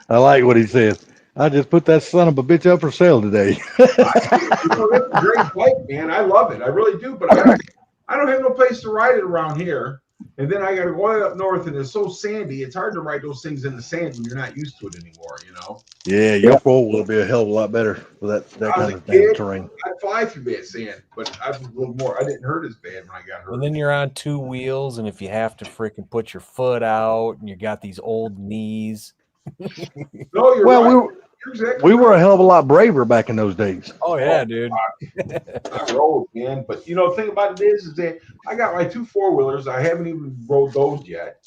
Speaker 6: I like what he said. I just put that son of a bitch up for sale today.
Speaker 4: It's a great bike, man. I love it. I really do. But I don't have no place to ride it around here. And then I got to go way up north, and it's so sandy. It's hard to ride those things in the sand when you're not used to it anymore, you know?
Speaker 6: Yeah, your four will be a hell of a lot better for that kind of damn terrain.
Speaker 4: I'd fly through that sand, but I was a little more. I didn't hurt as bad when I got hurt.
Speaker 1: And then you're on two wheels, and if you have to freaking put your foot out, and you got these old knees.
Speaker 4: No, you're
Speaker 6: Well,
Speaker 4: right.
Speaker 6: we were a hell of a lot braver back in those days.
Speaker 1: Oh yeah, dude.
Speaker 4: I rode, man. But you know, the thing about it is that I got my 2 4-wheelers. I haven't even rode those yet.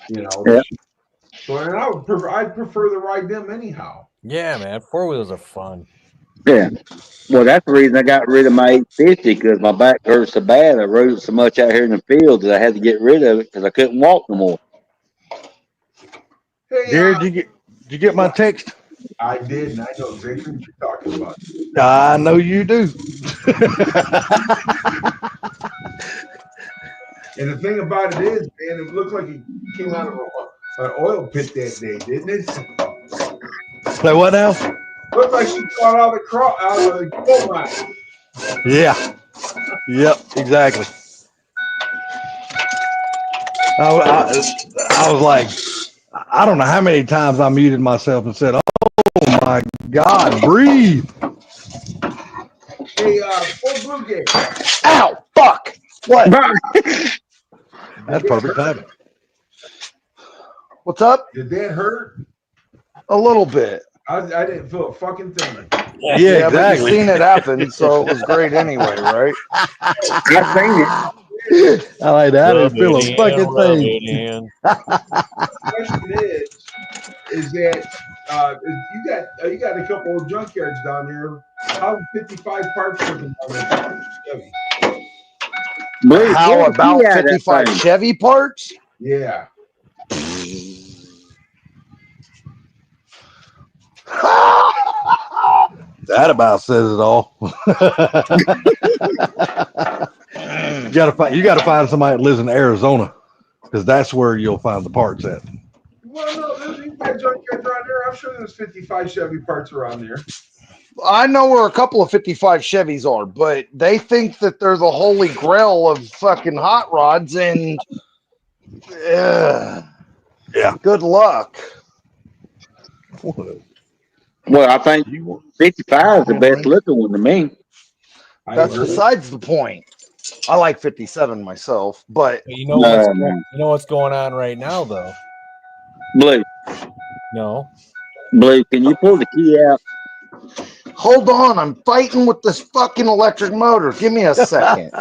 Speaker 4: You know.
Speaker 5: Yeah.
Speaker 4: So and I'd prefer to ride them anyhow.
Speaker 1: Yeah, man. 4-wheels are fun.
Speaker 5: Yeah. Well, that's the reason I got rid of my 850 because my back hurt so bad. I rode it so much out here in the field that I had to get rid of it because I couldn't walk no more.
Speaker 4: Hey,
Speaker 6: Jared, did you get my text?
Speaker 4: I did, and I know exactly what you're talking about.
Speaker 6: I know you do.
Speaker 4: And the thing about it is, man, it looked like he came out of an oil pit that day, didn't it?
Speaker 6: Say what now?
Speaker 4: Looked like she got out of the gold mine.
Speaker 6: Yeah. Yep, exactly. I was like, I don't know how many times I muted myself and said, "Oh my God, breathe."
Speaker 4: Hey, Fort Blue Gate.
Speaker 2: Ow! Fuck! What?
Speaker 6: That's perfect timing.
Speaker 2: What's up?
Speaker 4: Did that hurt?
Speaker 2: A little bit.
Speaker 4: I didn't feel a fucking thing.
Speaker 6: Yeah,
Speaker 2: But
Speaker 6: exactly.
Speaker 2: you seen it happen, so it was great anyway, right?
Speaker 5: I seen it.
Speaker 6: I like that. I
Speaker 1: Rub
Speaker 6: didn't feel
Speaker 1: it
Speaker 6: a
Speaker 1: in,
Speaker 6: fucking
Speaker 1: rub
Speaker 6: thing.
Speaker 1: it in.
Speaker 4: Question is that you got a couple of junkyards down there. How 55 parts working on that Chevy?
Speaker 5: Believe,
Speaker 2: How
Speaker 5: pull the
Speaker 2: about
Speaker 5: key out of that
Speaker 2: 55
Speaker 5: thing.
Speaker 2: Chevy parts?
Speaker 4: Yeah.
Speaker 6: That about says it all. You gotta find somebody that lives in Arizona, because that's where you'll find the parts at.
Speaker 4: Well, no, you got junkyards around there. I'm sure there's 55 Chevy parts around there.
Speaker 2: I know where a couple of 55 Chevys are, but they think that they're the holy grail of fucking hot rods, and
Speaker 6: Yeah.
Speaker 2: good luck.
Speaker 5: Well, I think 55 is the best looking one to me.
Speaker 2: That's
Speaker 4: agree.
Speaker 2: besides the point. I like 57 myself, but
Speaker 1: You know what's going on right now, though.
Speaker 5: Blue,
Speaker 1: No,
Speaker 5: Blue, can you pull the key out?
Speaker 2: hold on, I'm fighting with this fucking electric motor. Give me a second.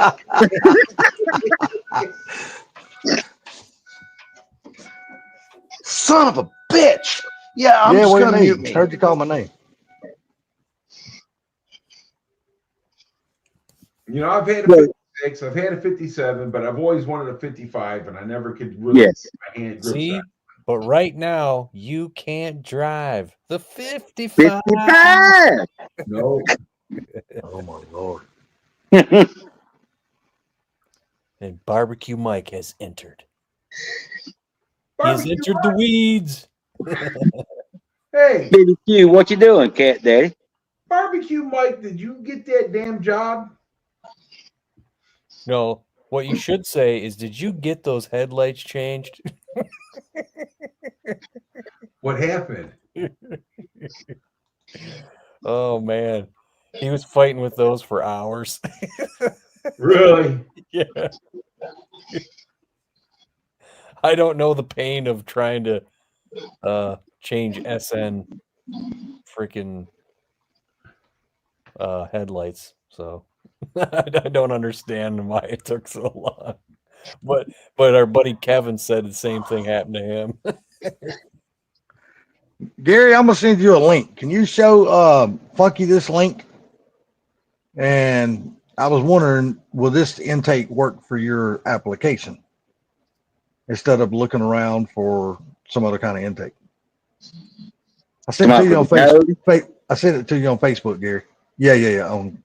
Speaker 2: Son of a bitch. Yeah, I'm just
Speaker 6: what do you
Speaker 2: gonna
Speaker 6: mean?
Speaker 2: mute me.
Speaker 6: Heard you call my name.
Speaker 4: You know, I've had a 56, I've had a 57, but I've always wanted a 55, and I never could really
Speaker 5: Yes.
Speaker 4: get my hand grips
Speaker 1: see,
Speaker 4: on it.
Speaker 1: but right now you can't drive the 55.
Speaker 5: 55.
Speaker 4: No.
Speaker 6: Oh my lord.
Speaker 1: And Barbecue Mike has entered. He has
Speaker 4: Barbecue
Speaker 1: entered the weeds.
Speaker 4: Hey,
Speaker 5: Diddy Q, what you doing, Cat Daddy?
Speaker 4: Barbecue Mike, did you get that damn job?
Speaker 1: No, what you should say is, did you get those headlights changed?
Speaker 4: What happened?
Speaker 1: Oh man, he was fighting with those for hours.
Speaker 4: Really?
Speaker 1: Yeah. I don't know the pain of trying to change SN freaking headlights. So I don't understand why it took so long. But our buddy Kevin said the same thing happened to him.
Speaker 6: Gary, I'm gonna send you a link. Can you show Funky this link? And I was wondering, will this intake work for your application instead of looking around for some other kind of intake? I sent it to you on Facebook. I sent it to you on Facebook, Gary. Yeah. On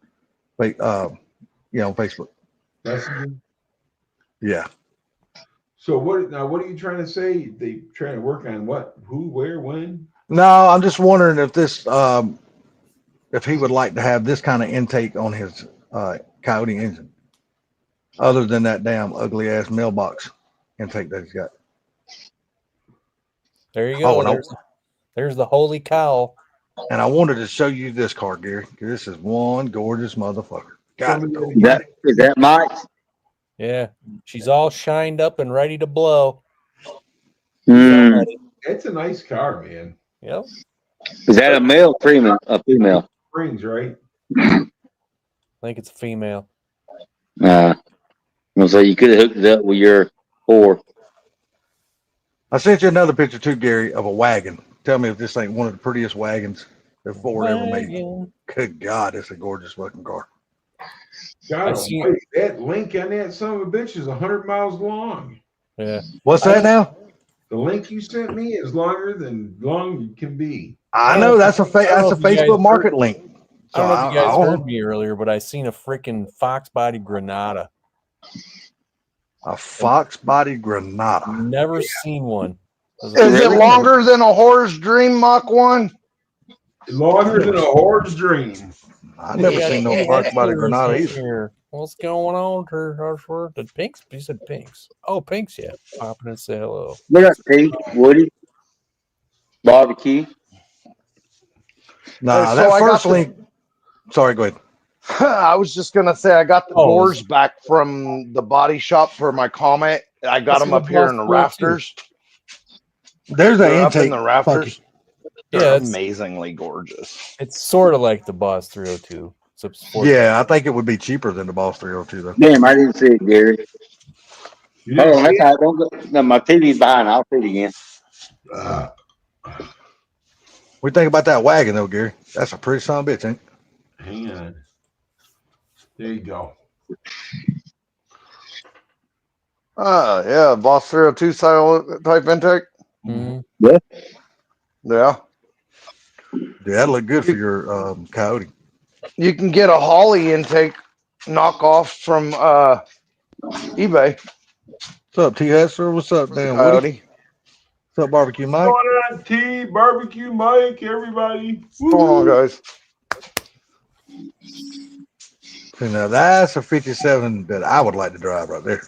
Speaker 6: on Facebook. Yeah.
Speaker 4: So what are you trying to say? They trying to work on what? Who, where, when?
Speaker 6: No, I'm just wondering if this if he would like to have this kind of intake on his Coyote engine, other than that damn ugly ass mailbox intake that he's got.
Speaker 1: There you go.
Speaker 6: Oh,
Speaker 1: There's the holy cow.
Speaker 6: and I wanted to show you this car, Gary. This is one gorgeous motherfucker.
Speaker 5: Is that Mike?
Speaker 1: Yeah, she's all shined up and ready to blow.
Speaker 4: It's a nice car, man.
Speaker 1: Yep.
Speaker 5: Is that a male, female? A female.
Speaker 4: Springs, right?
Speaker 1: I think it's a female.
Speaker 5: So you could have hooked it up with your 4.
Speaker 6: I sent you another picture too, Gary, of a wagon. Tell me if this ain't one of the prettiest wagons that Ford ever made. Good God, it's a gorgeous fucking car.
Speaker 4: God, that link on that son of a bitch is 100 miles long.
Speaker 1: Yeah.
Speaker 6: What's that now?
Speaker 4: The link you sent me is longer than long can be.
Speaker 6: I know that's a Facebook market link.
Speaker 1: So I don't know if you guys heard me earlier, but I seen a freaking Fox body Granada.
Speaker 6: A Fox body Granada.
Speaker 1: Never seen one.
Speaker 2: Is it longer than a Horse Dream Mach 1?
Speaker 4: Longer than a horse dream.
Speaker 6: I've never seen no Fox body Granada either.
Speaker 1: What's going on here? Did Pinks? You said Pinks. Oh, Pinks, yeah. Pop in and say hello.
Speaker 5: What up, Pete? Woody? Barbecue?
Speaker 6: Nah, that first link. Sorry, go ahead.
Speaker 2: I was just gonna say I got the doors back from the body shop for my Comet. I got them up here in the rafters.
Speaker 6: There's an intake.
Speaker 2: Up in the rafters.
Speaker 1: Yeah,
Speaker 2: it's amazingly gorgeous.
Speaker 1: It's sort of like the Boss 302.
Speaker 6: Yeah, I think it would be cheaper than the Boss 302 though.
Speaker 5: Damn, I didn't see it, Gary.
Speaker 4: You didn't
Speaker 5: Oh,
Speaker 4: see
Speaker 5: that's
Speaker 4: it?
Speaker 5: how I don't go. No, my TV's behind. I'll see it again.
Speaker 6: What do you think about that wagon though, Gary? That's a pretty son of a bitch, ain't it?
Speaker 4: Hang on. There you go.
Speaker 2: Yeah, Boss 302 style type intake.
Speaker 1: Mhm.
Speaker 2: Yeah.
Speaker 6: Yeah, that'd look good for your Coyote.
Speaker 2: You can get a Holly intake knockoff from eBay
Speaker 6: What's up, T Hester? What's up,
Speaker 2: for the
Speaker 6: Dan Woody?
Speaker 2: Coyote.
Speaker 6: What's up, Barbecue Mike?
Speaker 4: Going on T Barbecue Mike, everybody.
Speaker 2: What's going on, guys?
Speaker 6: See, now that's a 57 that I would like to drive right there.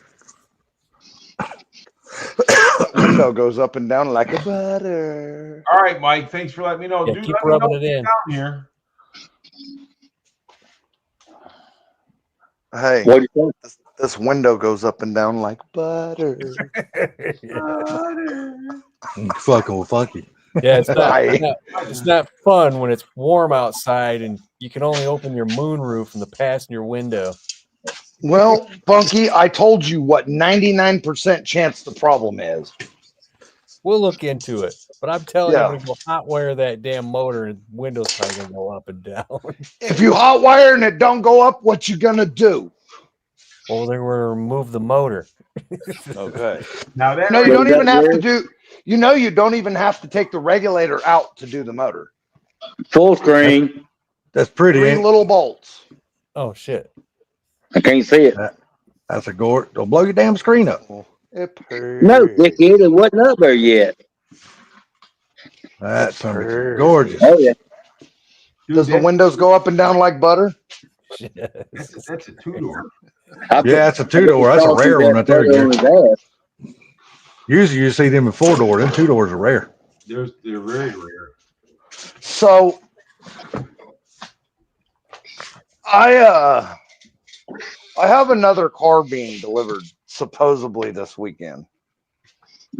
Speaker 2: Window goes up and down like a butter.
Speaker 4: All right, Mike. Thanks for letting me know.
Speaker 1: Yeah,
Speaker 4: Dude,
Speaker 1: keep
Speaker 4: let me know
Speaker 1: rubbing
Speaker 4: when
Speaker 1: it
Speaker 4: you're
Speaker 1: in.
Speaker 4: down here.
Speaker 2: Hey,
Speaker 5: What do you think?
Speaker 2: this window goes up and down like butter.
Speaker 6: Fucking with Funky.
Speaker 1: Yeah, it's not,
Speaker 2: Hey.
Speaker 1: it's not fun when it's warm outside and you can only open your moonroof from the passenger window.
Speaker 2: Well, Funky, I told you what 99% chance the problem is.
Speaker 1: We'll look into it, but I'm telling
Speaker 2: Yeah.
Speaker 1: you, I'm gonna go hot wire that damn motor and window's probably gonna go up and down.
Speaker 2: If you hot wire and it don't go up, what you gonna do?
Speaker 1: Well, they're gonna remove the motor.
Speaker 2: Okay.
Speaker 4: Now that
Speaker 2: No, you
Speaker 4: right
Speaker 2: don't
Speaker 5: Is that
Speaker 2: even have to
Speaker 5: weird?
Speaker 2: do. You know, you don't even have to take the regulator out to do the motor.
Speaker 5: Full screen.
Speaker 6: That's pretty,
Speaker 2: 3
Speaker 6: ain't it?
Speaker 2: little bolts.
Speaker 1: Oh shit!
Speaker 5: I can't see it.
Speaker 6: That's a gore. Don't blow your damn screen up.
Speaker 5: No, dickhead, it wasn't up there yet.
Speaker 6: That's gorgeous.
Speaker 5: Oh yeah.
Speaker 4: dude,
Speaker 2: Does the windows go up and down like butter?
Speaker 4: that's a two-door.
Speaker 6: Yeah, it's a 2-door. That's a rare one right there, Gary. Usually you see them in 4-door. Them 2-doors are rare.
Speaker 4: They're very rare.
Speaker 2: So I have another car being delivered supposedly this weekend.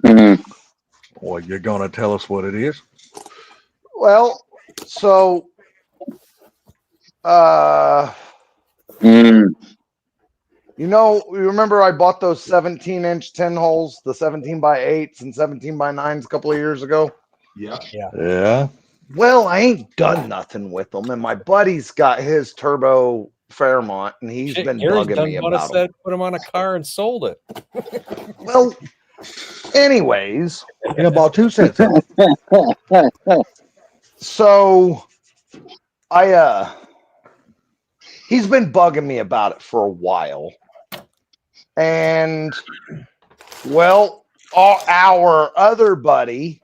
Speaker 5: Mm-hmm.
Speaker 6: Well, you're gonna tell us what it is?
Speaker 2: Well, so you know, you remember I bought those 17-inch 10 holes, the 17 by 8s and 17 by 9s a couple of years ago?
Speaker 4: Yeah.
Speaker 6: Yeah.
Speaker 2: Well, I ain't done nothing with them, and my buddy's got his turbo Fairmont, and he's
Speaker 1: Shit,
Speaker 2: been
Speaker 1: Gary's
Speaker 2: bugging
Speaker 1: done
Speaker 2: me
Speaker 1: bought a
Speaker 2: about them.
Speaker 1: set, put them on a car and sold it.
Speaker 2: Well, anyways,
Speaker 6: You bought 2 sets of them.
Speaker 2: so he's been bugging me about it for a while. And well, our other buddy,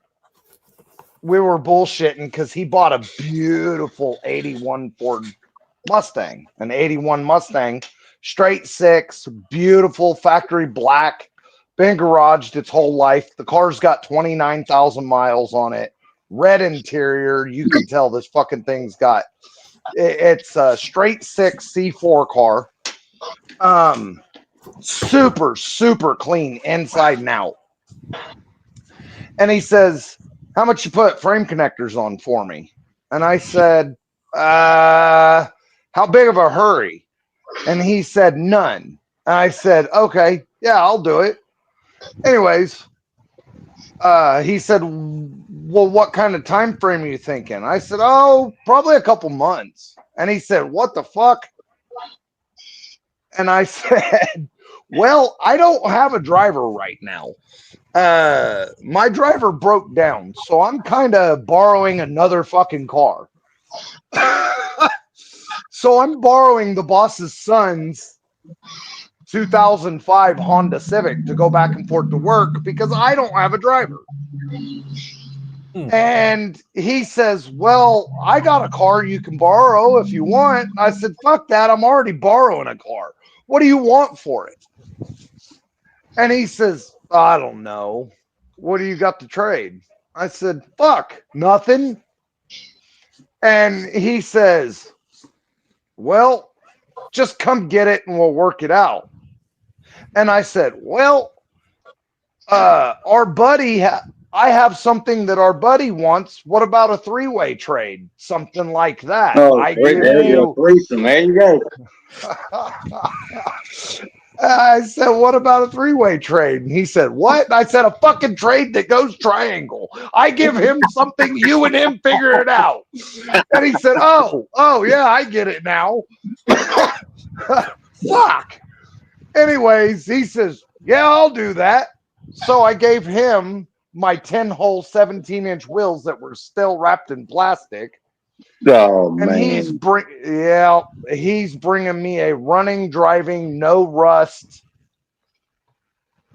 Speaker 2: we were bullshitting because he bought a beautiful 81 Ford Mustang, an 81 Mustang, straight 6, beautiful factory black, been garaged its whole life. The car's got 29,000 miles on it, red interior. You can tell this fucking thing's got, it's a straight 6 C4 car. Super, super clean inside and out. And he says, how much you put frame connectors on for me? And I said, how big of a hurry? And he said, none. And I said, okay, yeah, I'll do it. Anyways, he said, well, what kind of time frame are you thinking? I said, oh, probably a couple months. And he said, what the fuck? And I said, well, I don't have a driver right now. My driver broke down, so I'm kind of borrowing another fucking car. So I'm borrowing the boss's son's 2005 Honda Civic to go back and forth to work because I don't have a driver. And he says, well, I got a car you can borrow if you want. I said, fuck that. I'm already borrowing a car. What do you want for it? And he says, I don't know. What do you got to trade? I said, fuck, nothing. And he says, well, just come get it and we'll work it out. And I said, well, our buddy, I have something that our buddy wants. What about a 3-way trade? Something like that.
Speaker 5: Oh,
Speaker 2: I
Speaker 5: there
Speaker 2: give
Speaker 5: you go.
Speaker 2: you.
Speaker 5: Threesome. There you go.
Speaker 2: I said, what about a three-way trade? And he said, what? And I said, a fucking trade that goes triangle. I give him something, you and him figure it out. And he said, oh, yeah, I get it now. Fuck. Anyways, he says, yeah, I'll do that. So I gave him my 10-hole 17-inch wheels that were still wrapped in plastic.
Speaker 5: Oh
Speaker 2: And
Speaker 5: man.
Speaker 2: he's bringing me a running, driving, no rust,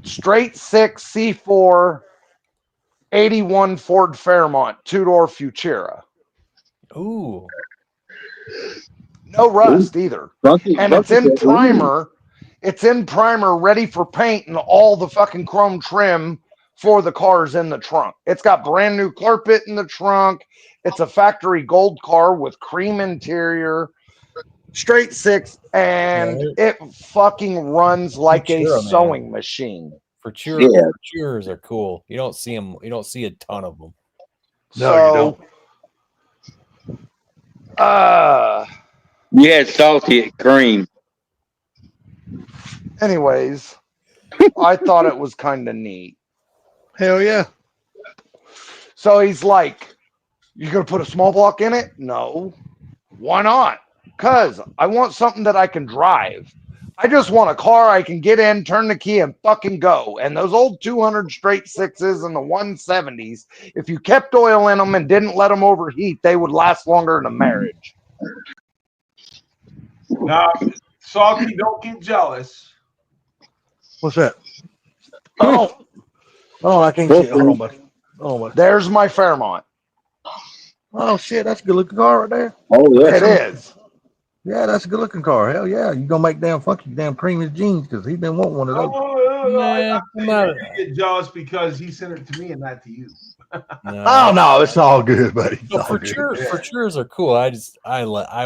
Speaker 2: straight six C4 81 Ford Fairmont 2-door Futura.
Speaker 1: Ooh.
Speaker 2: No rust either. And it's in primer. It's in primer, ready for paint, and all the fucking chrome trim for the cars in the trunk. It's got brand new carpet in the trunk. It's a factory gold car with cream interior, straight six, and it fucking runs like a sewing machine.
Speaker 1: Futuras are cool. You don't see them. You don't see a ton of them.
Speaker 2: No, you don't.
Speaker 5: You had salty cream.
Speaker 2: Anyways, I thought it was kind of neat.
Speaker 6: Hell yeah.
Speaker 2: So he's like, you gonna put a small block in it? No. Why not? Because I want something that I can drive. I just want a car I can get in, turn the key, and fucking go. And those old 200 straight sixes and the 170s, if you kept oil in them and didn't let them overheat, they would last longer than a marriage.
Speaker 4: Now, Salty, don't get jealous.
Speaker 6: What's that? Oh, I can't see it. Hold on, buddy. Oh,
Speaker 2: there's my Fairmont.
Speaker 6: Oh shit, that's a good looking car right there.
Speaker 5: Oh yeah,
Speaker 2: it is.
Speaker 6: Yeah, that's a good looking car. Hell yeah, you gonna make damn funky damn cream his jeans because he been wanting one of those.
Speaker 4: I get jealous because he sent it to me and not to you.
Speaker 1: No.
Speaker 6: Oh no, it's all good, buddy.
Speaker 1: No, Futuras are cool. I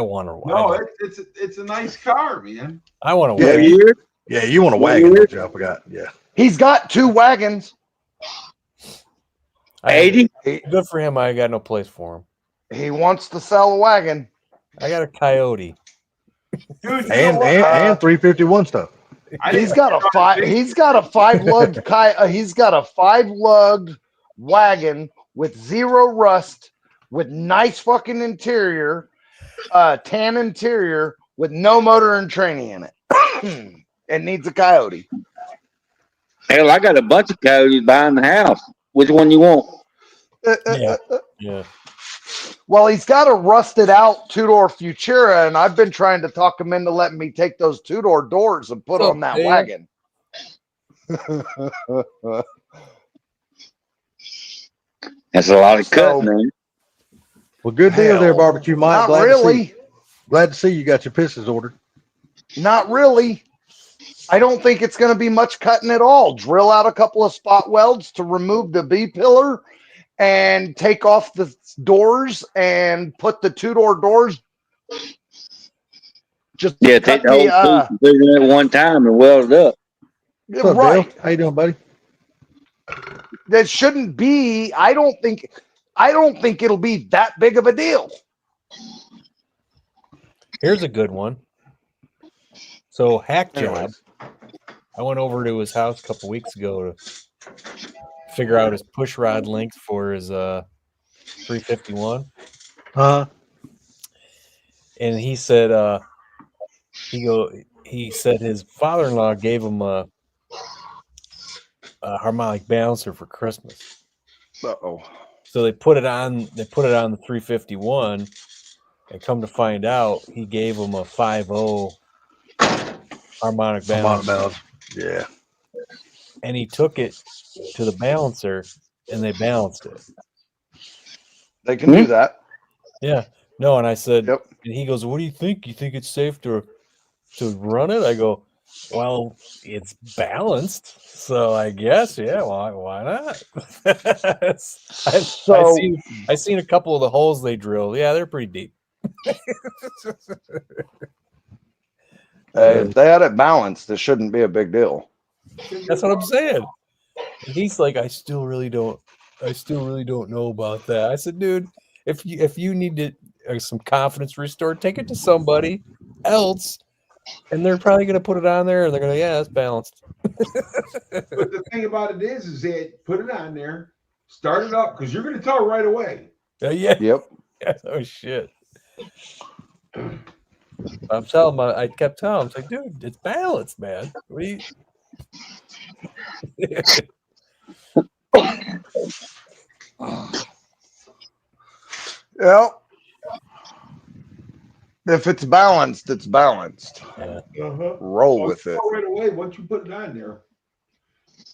Speaker 1: want to.
Speaker 4: No, it's a nice car, man.
Speaker 1: I want to.
Speaker 6: Yeah, you want a wagon? Don't you? I forgot. Yeah,
Speaker 2: he's got 2 wagons.
Speaker 5: 80.
Speaker 1: Good for him. I got no place for him.
Speaker 2: He wants to sell a wagon.
Speaker 1: I got a Coyote.
Speaker 4: Dude,
Speaker 6: and 351 stuff.
Speaker 2: He's got a 5-lug wagon with 0 rust, with nice fucking interior, tan interior, with no motor and tranny in it. It needs a Coyote.
Speaker 5: Hell, I got a bunch of Coyotes behind the house. Which one you want?
Speaker 1: Yeah.
Speaker 2: Well, he's got a rusted out 2-door Futura, and I've been trying to talk him into letting me take those 2-door doors and put on that wagon.
Speaker 5: That's a lot of cut, man.
Speaker 6: Well, good deal there, Barbecue Mike.
Speaker 2: Not really.
Speaker 6: Glad to see you got your pistols ordered.
Speaker 2: Not really. I don't think it's going to be much cutting at all. Drill out a couple of spot welds to remove the B-pillar and take off the doors and put the 2-door doors. Just
Speaker 5: take the whole piece and put it in at one time and weld it up.
Speaker 6: What's up,
Speaker 2: right.
Speaker 6: Dale? How you doing, buddy?
Speaker 2: That shouldn't be. I don't think it'll be that big of a deal.
Speaker 1: Here's a good one. So Hack Job, I went over to his house a couple weeks ago to figure out his push rod length for his 351.
Speaker 6: And
Speaker 1: he said he said his father-in-law gave him a harmonic balancer for Christmas.
Speaker 2: Uh-oh.
Speaker 1: So they put it on the 351, and come to find out he gave him a 5.0 harmonic balancer.
Speaker 6: Yeah.
Speaker 1: And he took it to the balancer and they balanced it.
Speaker 2: They can do that.
Speaker 1: Yeah. No, and I said,
Speaker 2: Yep.
Speaker 1: And he goes, "What do you think? You think it's safe to run it?" I go, "Well, it's balanced, so I guess, yeah. Why not?" I seen a couple of the holes they drilled. Yeah, they're pretty deep.
Speaker 2: If they had it balanced, it shouldn't be a big deal.
Speaker 1: That's what I'm saying. And he's like, I still really don't know about that. I said, dude, if you need to some confidence restored, take it to somebody else And they're probably going to put it on there, and they're going to, yeah, it's balanced.
Speaker 4: But the thing about it is that put it on there, start it up, because you're going to tell right away.
Speaker 1: Yeah.
Speaker 2: Yep.
Speaker 1: Oh shit. I'm telling him, I kept telling him, I was like, dude, it's balanced, man. What do you...
Speaker 2: Yep. If it's balanced, it's balanced.
Speaker 1: Yeah.
Speaker 2: Roll
Speaker 4: Well,
Speaker 2: with
Speaker 4: you
Speaker 2: it.
Speaker 4: tell right away once you put it on there.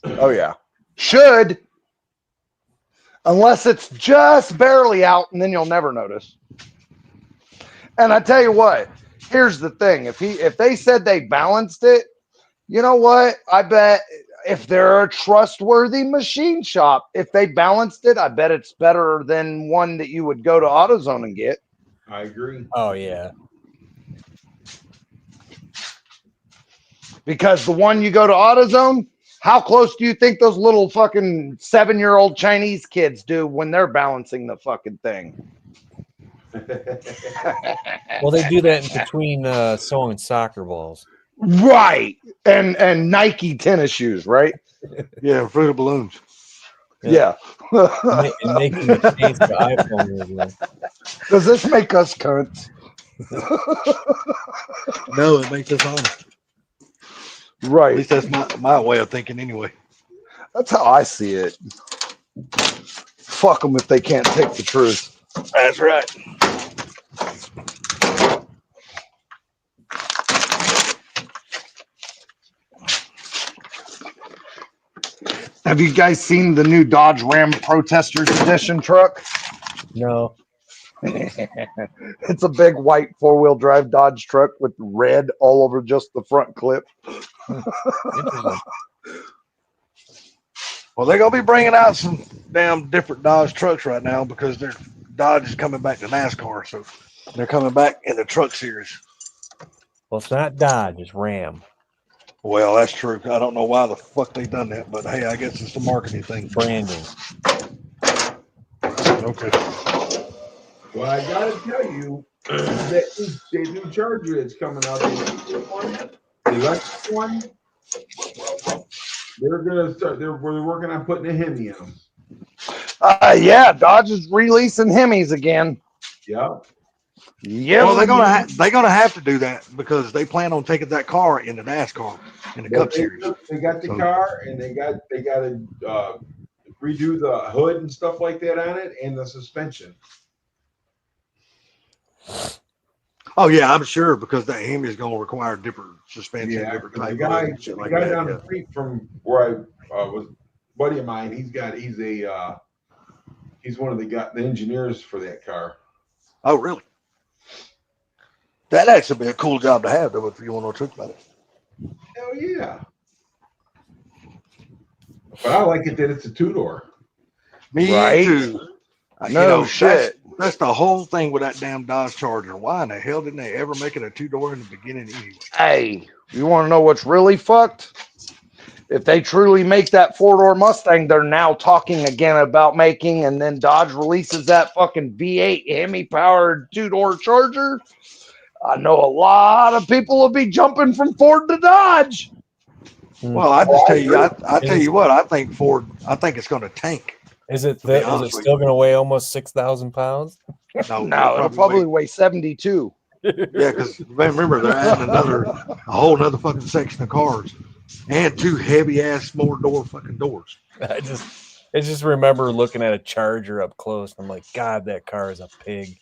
Speaker 2: Oh yeah. Should. Unless it's just barely out, and then you'll never notice. And I tell you what, here's the thing. If they said they balanced it, you know what? I bet if they're a trustworthy machine shop, if they balanced it, I bet it's better than one that you would go to AutoZone and get.
Speaker 4: I agree.
Speaker 1: Oh yeah.
Speaker 2: Because the one you go to AutoZone, how close do you think those little fucking 7-year-old Chinese kids do when they're balancing the fucking thing?
Speaker 1: Well, they do that in between sewing soccer balls.
Speaker 2: Right. And Nike tennis shoes, right?
Speaker 6: Yeah, fruit balloons.
Speaker 2: Yeah.
Speaker 1: And making the change to iPhone.
Speaker 2: Does this make us cunts?
Speaker 6: No, it makes us honest. At
Speaker 2: Right.
Speaker 6: least that's my way of thinking anyway.
Speaker 2: That's how I see it. Fuck them if they can't take the truth.
Speaker 6: That's right.
Speaker 2: Have you guys seen the new Dodge Ram Protesters Edition truck?
Speaker 1: No.
Speaker 2: It's a big white 4-wheel drive Dodge truck with red all over just the front clip.
Speaker 1: Interesting.
Speaker 6: Well, they're gonna be bringing out some damn different Dodge trucks right now because Dodge is coming back to NASCAR, so they're coming back in the truck series.
Speaker 1: Well, it's not Dodge, it's Ram.
Speaker 6: Well, that's true. I don't know why the fuck they done that, but hey, I guess it's a marketing thing.
Speaker 1: Branding.
Speaker 6: Okay.
Speaker 4: Well, I gotta tell you that new Charger that's coming out, the electric one, they're gonna start. They're working on putting a Hemi in them.
Speaker 2: Yeah, Dodge is releasing Hemis again.
Speaker 4: Yep.
Speaker 2: Yeah.
Speaker 6: Well, they're gonna have to do that because they plan on taking that car in the NASCAR in the Cup Series.
Speaker 4: They got the car and they got to redo the hood and stuff like that on it and the suspension.
Speaker 6: Oh yeah, I'm sure because that Hemi is gonna require different suspension,
Speaker 4: Yeah,
Speaker 6: different
Speaker 4: the
Speaker 6: type
Speaker 4: guy,
Speaker 6: of shit like
Speaker 4: down
Speaker 6: that.
Speaker 4: the street from where I was, a buddy of mine. He's one of the engineers for that car.
Speaker 6: Oh really? That'd actually be a cool job to have, though, if you want to know the truth about it.
Speaker 4: Hell yeah! But I like it that it's a 2-door.
Speaker 6: Me
Speaker 2: Right.
Speaker 6: too.
Speaker 2: No shit.
Speaker 6: That's the whole thing with that damn Dodge Charger. Why in the hell didn't they ever make it a 2-door in the beginning anyway?
Speaker 2: Hey, you want to know what's really fucked? If they truly make that 4-door Mustang, they're now talking again about making, and then Dodge releases that fucking V8 Hemi-powered 2-door Charger. I know a lot of people will be jumping from Ford to Dodge.
Speaker 6: Well, I just tell you, I tell you what, I think Ford. I think it's going to tank.
Speaker 1: Is it
Speaker 6: To be honest with
Speaker 1: still going to weigh almost 6,000 pounds?
Speaker 2: No, it'll probably weigh 72.
Speaker 6: Yeah, because remember they're adding a whole nother fucking section of cars and 2 heavy ass more fucking doors.
Speaker 1: I just remember looking at a Charger up close. And I'm like, God, that car is a pig.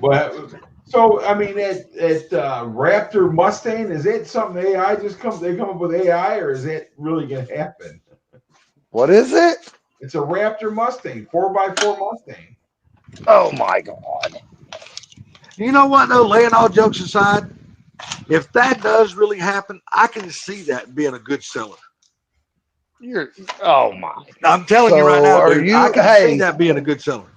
Speaker 4: But so I mean, at Raptor Mustang, is it something AI they come up with AI, or is it really going to happen?
Speaker 2: What is it?
Speaker 4: It's a Raptor Mustang, 4x4 Mustang.
Speaker 2: Oh my God.
Speaker 6: You know what though? Laying all jokes aside, if that does really happen, I can see that being a good seller.
Speaker 2: Oh my.
Speaker 6: I'm telling you right now, dude, I can see
Speaker 2: hey,
Speaker 6: that being a good seller.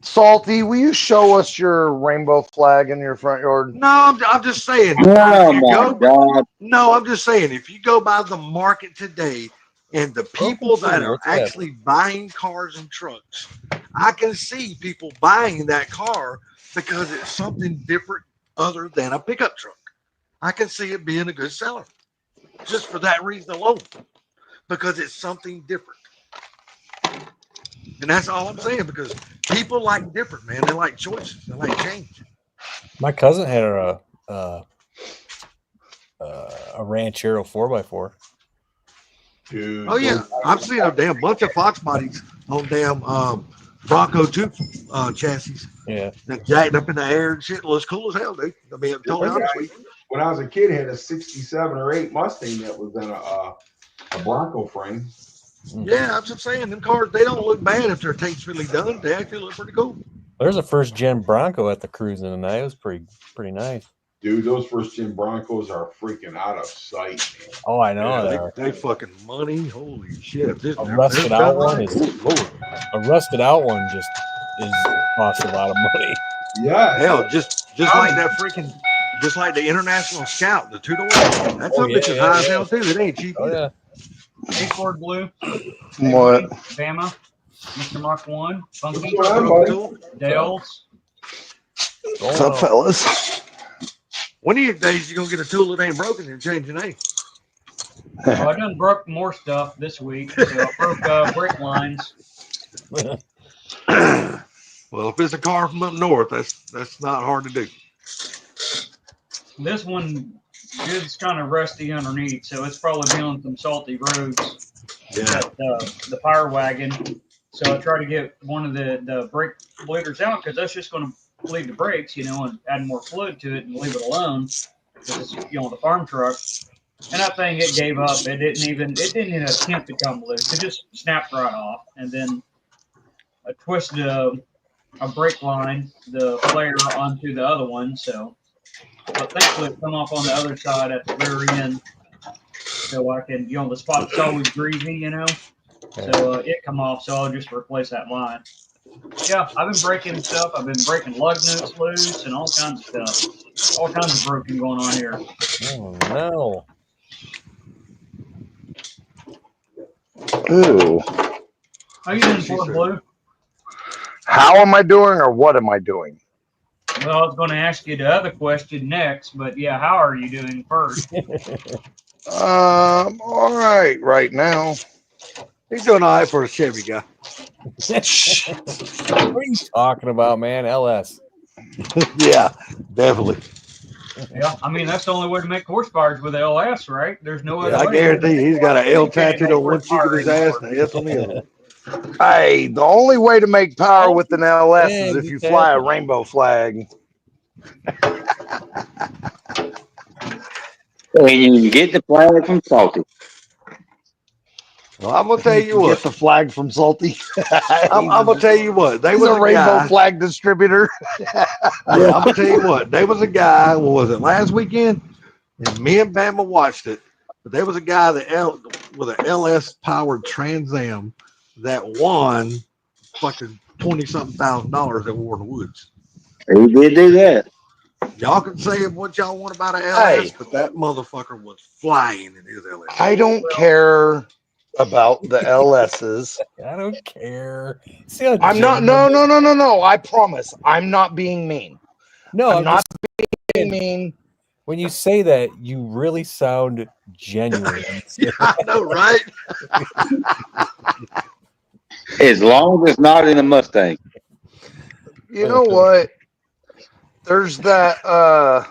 Speaker 2: Salty, will you show us your rainbow flag in your front yard?
Speaker 6: No, I'm just saying.
Speaker 5: Oh my God.
Speaker 6: No, I'm just saying. If you go by the market today and the people that are actually buying cars and trucks, I can see people buying that car because it's something different other than a pickup truck. I can see it being a good seller just for that reason alone, because it's something different. And that's all I'm saying, because people like different, man. They like choices. They like change.
Speaker 1: My cousin had a Ranchero 4x4.
Speaker 4: Dude,
Speaker 6: Oh yeah, I've seen a damn bunch of Fox bodies on damn Bronco 2 chassis
Speaker 1: Yeah.
Speaker 6: that jacked up in the air and shit. Looks cool as hell, dude. I mean, I'm totally honest with you.
Speaker 4: when I was a kid, I had a 67 or 8 Mustang that was in a Bronco frame.
Speaker 6: Yeah, that's what I'm saying. Them cars, they don't look bad if their tape's really done. They actually look pretty cool.
Speaker 1: There's a first gen Bronco at the cruising tonight. It was pretty nice.
Speaker 4: Dude, those first gen Broncos are freaking out of sight, man.
Speaker 1: Oh, I know.
Speaker 6: Yeah, they fucking money. Holy shit! This
Speaker 1: A rusted out one is
Speaker 6: Lord.
Speaker 1: a rusted out one just costs a lot of money.
Speaker 4: Yeah,
Speaker 6: Hell, just like that freaking, just like the International Scout, the 2-door. That's
Speaker 1: Oh,
Speaker 6: some bitch is high as hell too. It ain't cheap
Speaker 1: Oh
Speaker 6: either.
Speaker 1: yeah.
Speaker 7: Hey, Ford Blue.
Speaker 2: What?
Speaker 7: Bama. Mr. Mark 1. Funky.
Speaker 4: What's going on, buddy?
Speaker 7: Dales.
Speaker 2: What's up, fellas?
Speaker 6: One of these days you're gonna get a tool that ain't broken and change your name.
Speaker 7: Oh, I done broke more stuff this week. So I broke brake lines.
Speaker 6: Well, if it's a car from up north, that's not hard to do.
Speaker 7: This one is kind of rusty underneath, so it's probably been on some salty roads.
Speaker 6: Yeah.
Speaker 7: Got the fire wagon. So I try to get one of the brake bleeders out, because that's just going to bleed the brakes, and add more fluid to it and leave it alone. Because it's, the farm truck. And that thing, it gave up. It didn't even attempt to come loose. It just snapped right off. And then I twisted a brake line, the flare, onto the other one. So, but thankfully it come off on the other side at the rear end. So I can, the spot's always greasy, So it come off. So I'll just replace that line. Yeah, I've been breaking stuff. I've been breaking lug nuts loose and all kinds of stuff. All kinds of broken going on here.
Speaker 1: Oh no.
Speaker 2: Ooh.
Speaker 7: How you doing, Fort Blue?
Speaker 2: How am I doing, or what am I doing?
Speaker 7: Well, I was going to ask you the other question next, but yeah, how are you doing first?
Speaker 2: All right now.
Speaker 6: He's doing all right for a Chevy guy.
Speaker 1: What are you talking about, man? LS.
Speaker 6: Yeah, definitely.
Speaker 7: Yeah, I mean, that's the only way to make horsepowers with LS, right? There's no other
Speaker 6: Yeah, I
Speaker 7: way.
Speaker 6: guarantee he's got an L
Speaker 7: You can't
Speaker 6: tattooed
Speaker 7: make
Speaker 6: on one cheek of
Speaker 7: horsepower
Speaker 6: his ass
Speaker 7: anymore.
Speaker 6: and an S on the other.
Speaker 2: Hey, the only way to make power with an LS is
Speaker 1: Yeah,
Speaker 2: if you fly a rainbow flag.
Speaker 5: And you can get the flag from Salty.
Speaker 6: Well, I'm gonna tell you
Speaker 2: Get
Speaker 6: what.
Speaker 2: the flag from Salty.
Speaker 6: I'm gonna tell you what. They
Speaker 2: He's
Speaker 6: was
Speaker 2: a
Speaker 6: a
Speaker 2: rainbow
Speaker 6: guy.
Speaker 2: flag distributor.
Speaker 6: Yeah, I'm gonna tell you what. There was a guy. What was it? Last weekend, and me and Bama watched it. But there was a guy with an LS powered Trans Am that won fucking $20,000 at War in the Woods.
Speaker 5: He did do that.
Speaker 6: Y'all can say what y'all want about an LS,
Speaker 2: Hey.
Speaker 6: but that motherfucker was flying in his LS.
Speaker 2: I don't care about the LSs.
Speaker 1: I don't care. See how
Speaker 2: I'm not. No. I promise. I'm not being mean.
Speaker 1: No,
Speaker 2: I'm not being mean.
Speaker 1: When you say that, you really sound genuine.
Speaker 6: I know, right?
Speaker 5: As long as it's not in a Mustang.
Speaker 2: You know what? There's that.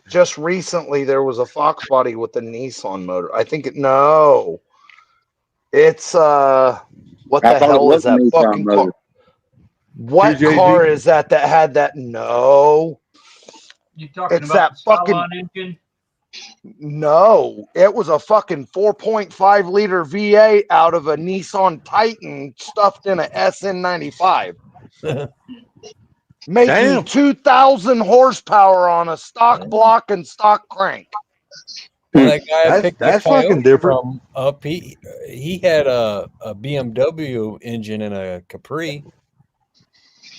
Speaker 2: Just recently, there was a Fox body with a Nissan motor. I think no. It's what
Speaker 5: I
Speaker 2: the
Speaker 5: thought it
Speaker 2: hell
Speaker 5: was
Speaker 2: is that
Speaker 5: Nissan
Speaker 2: fucking car?
Speaker 5: motor.
Speaker 2: What
Speaker 6: TJZ?
Speaker 2: car is that had that? No,
Speaker 7: You talking
Speaker 2: It's
Speaker 7: about
Speaker 2: that
Speaker 7: the
Speaker 2: fucking-
Speaker 7: Skyline engine?
Speaker 2: no. It was a fucking 4.5 liter V8 out of a Nissan Titan stuffed in a SN95, making
Speaker 6: Damn.
Speaker 2: 2,000 horsepower on a stock block and stock crank.
Speaker 1: Well, that guy I
Speaker 6: That's-
Speaker 1: picked
Speaker 6: that's
Speaker 1: that
Speaker 6: fucking different.
Speaker 1: from up, he had a BMW engine and a Capri.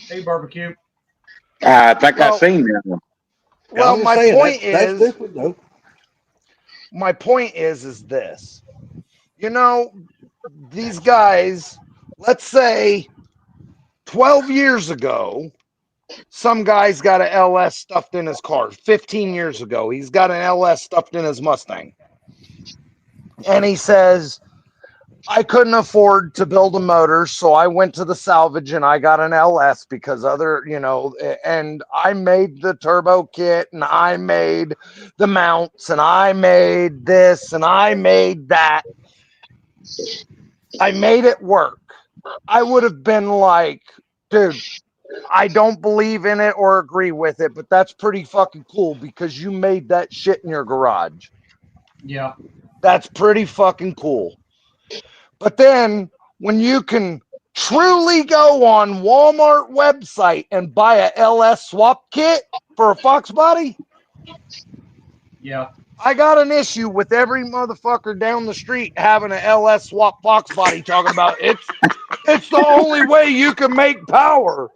Speaker 7: Hey, barbecue.
Speaker 5: I think
Speaker 2: Well-
Speaker 5: I seen that one.
Speaker 2: Well,
Speaker 6: I'm
Speaker 2: my
Speaker 6: just saying,
Speaker 2: point
Speaker 6: that's
Speaker 2: is,
Speaker 6: different, though.
Speaker 2: my point is this. These guys, let's say 12 years ago, some guy's got an LS stuffed in his car 15 years ago. He's got an LS stuffed in his Mustang. And he says, I couldn't afford to build a motor, so I went to the salvage and I got an LS because and I made the turbo kit and I made the mounts and I made this and I made that. I made it work. I would have been like, dude, I don't believe in it or agree with it, but that's pretty fucking cool because you made that shit in your garage.
Speaker 7: Yeah.
Speaker 2: That's pretty fucking cool. But then when you can truly go on Walmart website and buy a LS swap kit for a Fox body,
Speaker 7: Yeah.
Speaker 2: I got an issue with every motherfucker down the street having an LS swap Fox body talking about it's the only way you can make power.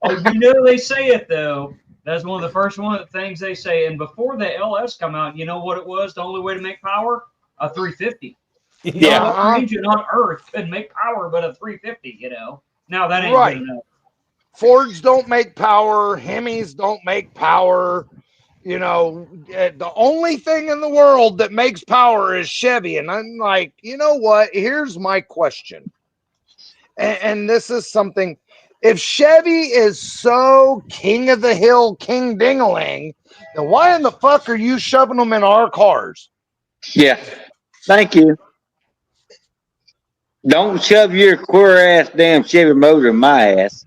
Speaker 7: Oh, they say it though. That's one of the first things they say. And before the LS come out, you know what it was? The only way to make power? A 350.
Speaker 5: Yeah.
Speaker 7: No other engine on Earth could make power but a 350, Now that ain't
Speaker 2: Right.
Speaker 7: good enough.
Speaker 2: Fords don't make power. Hemis don't make power. The only thing in the world that makes power is Chevy. And I'm like, you know what? Here's my question. And this is something. If Chevy is so king of the hill, king dingaling, then why in the fuck are you shoving them in our cars?
Speaker 5: Yeah. Thank you. Don't shove your queer ass damn Chevy motor in my ass.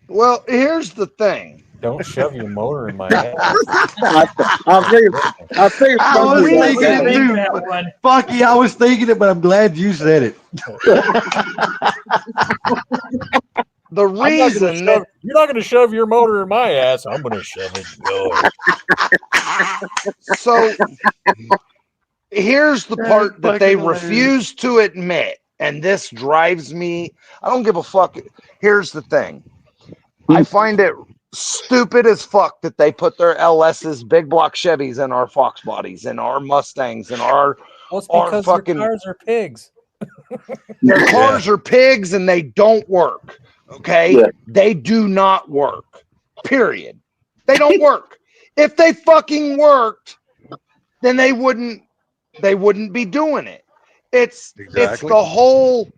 Speaker 2: Well, here's the thing.
Speaker 1: Don't shove your motor in my ass.
Speaker 5: I figured
Speaker 6: I was
Speaker 2: The
Speaker 6: thinking it
Speaker 2: reason-
Speaker 6: too.
Speaker 7: That one.
Speaker 6: Fucky, I was thinking it, but I'm glad you said it.
Speaker 2: The reason that
Speaker 1: you're not gonna shove your motor in my ass. I'm gonna shove it yours.
Speaker 2: so here's the part that they
Speaker 6: fucking hilarious.
Speaker 2: refuse to admit, and this drives me. I don't give a fuck. Here's the thing. I find it stupid as fuck that they put their LS's, big block Chevys, in our Fox bodies, and our Mustangs, and our
Speaker 1: Well, it's
Speaker 2: Our
Speaker 1: because
Speaker 2: fucking-
Speaker 1: your cars are pigs.
Speaker 2: their cars are pigs and they don't work. Okay,
Speaker 5: Yeah.
Speaker 2: they do not work. Period. They don't work. If they fucking worked, then they wouldn't be doing it. It's
Speaker 6: Exactly.
Speaker 2: the whole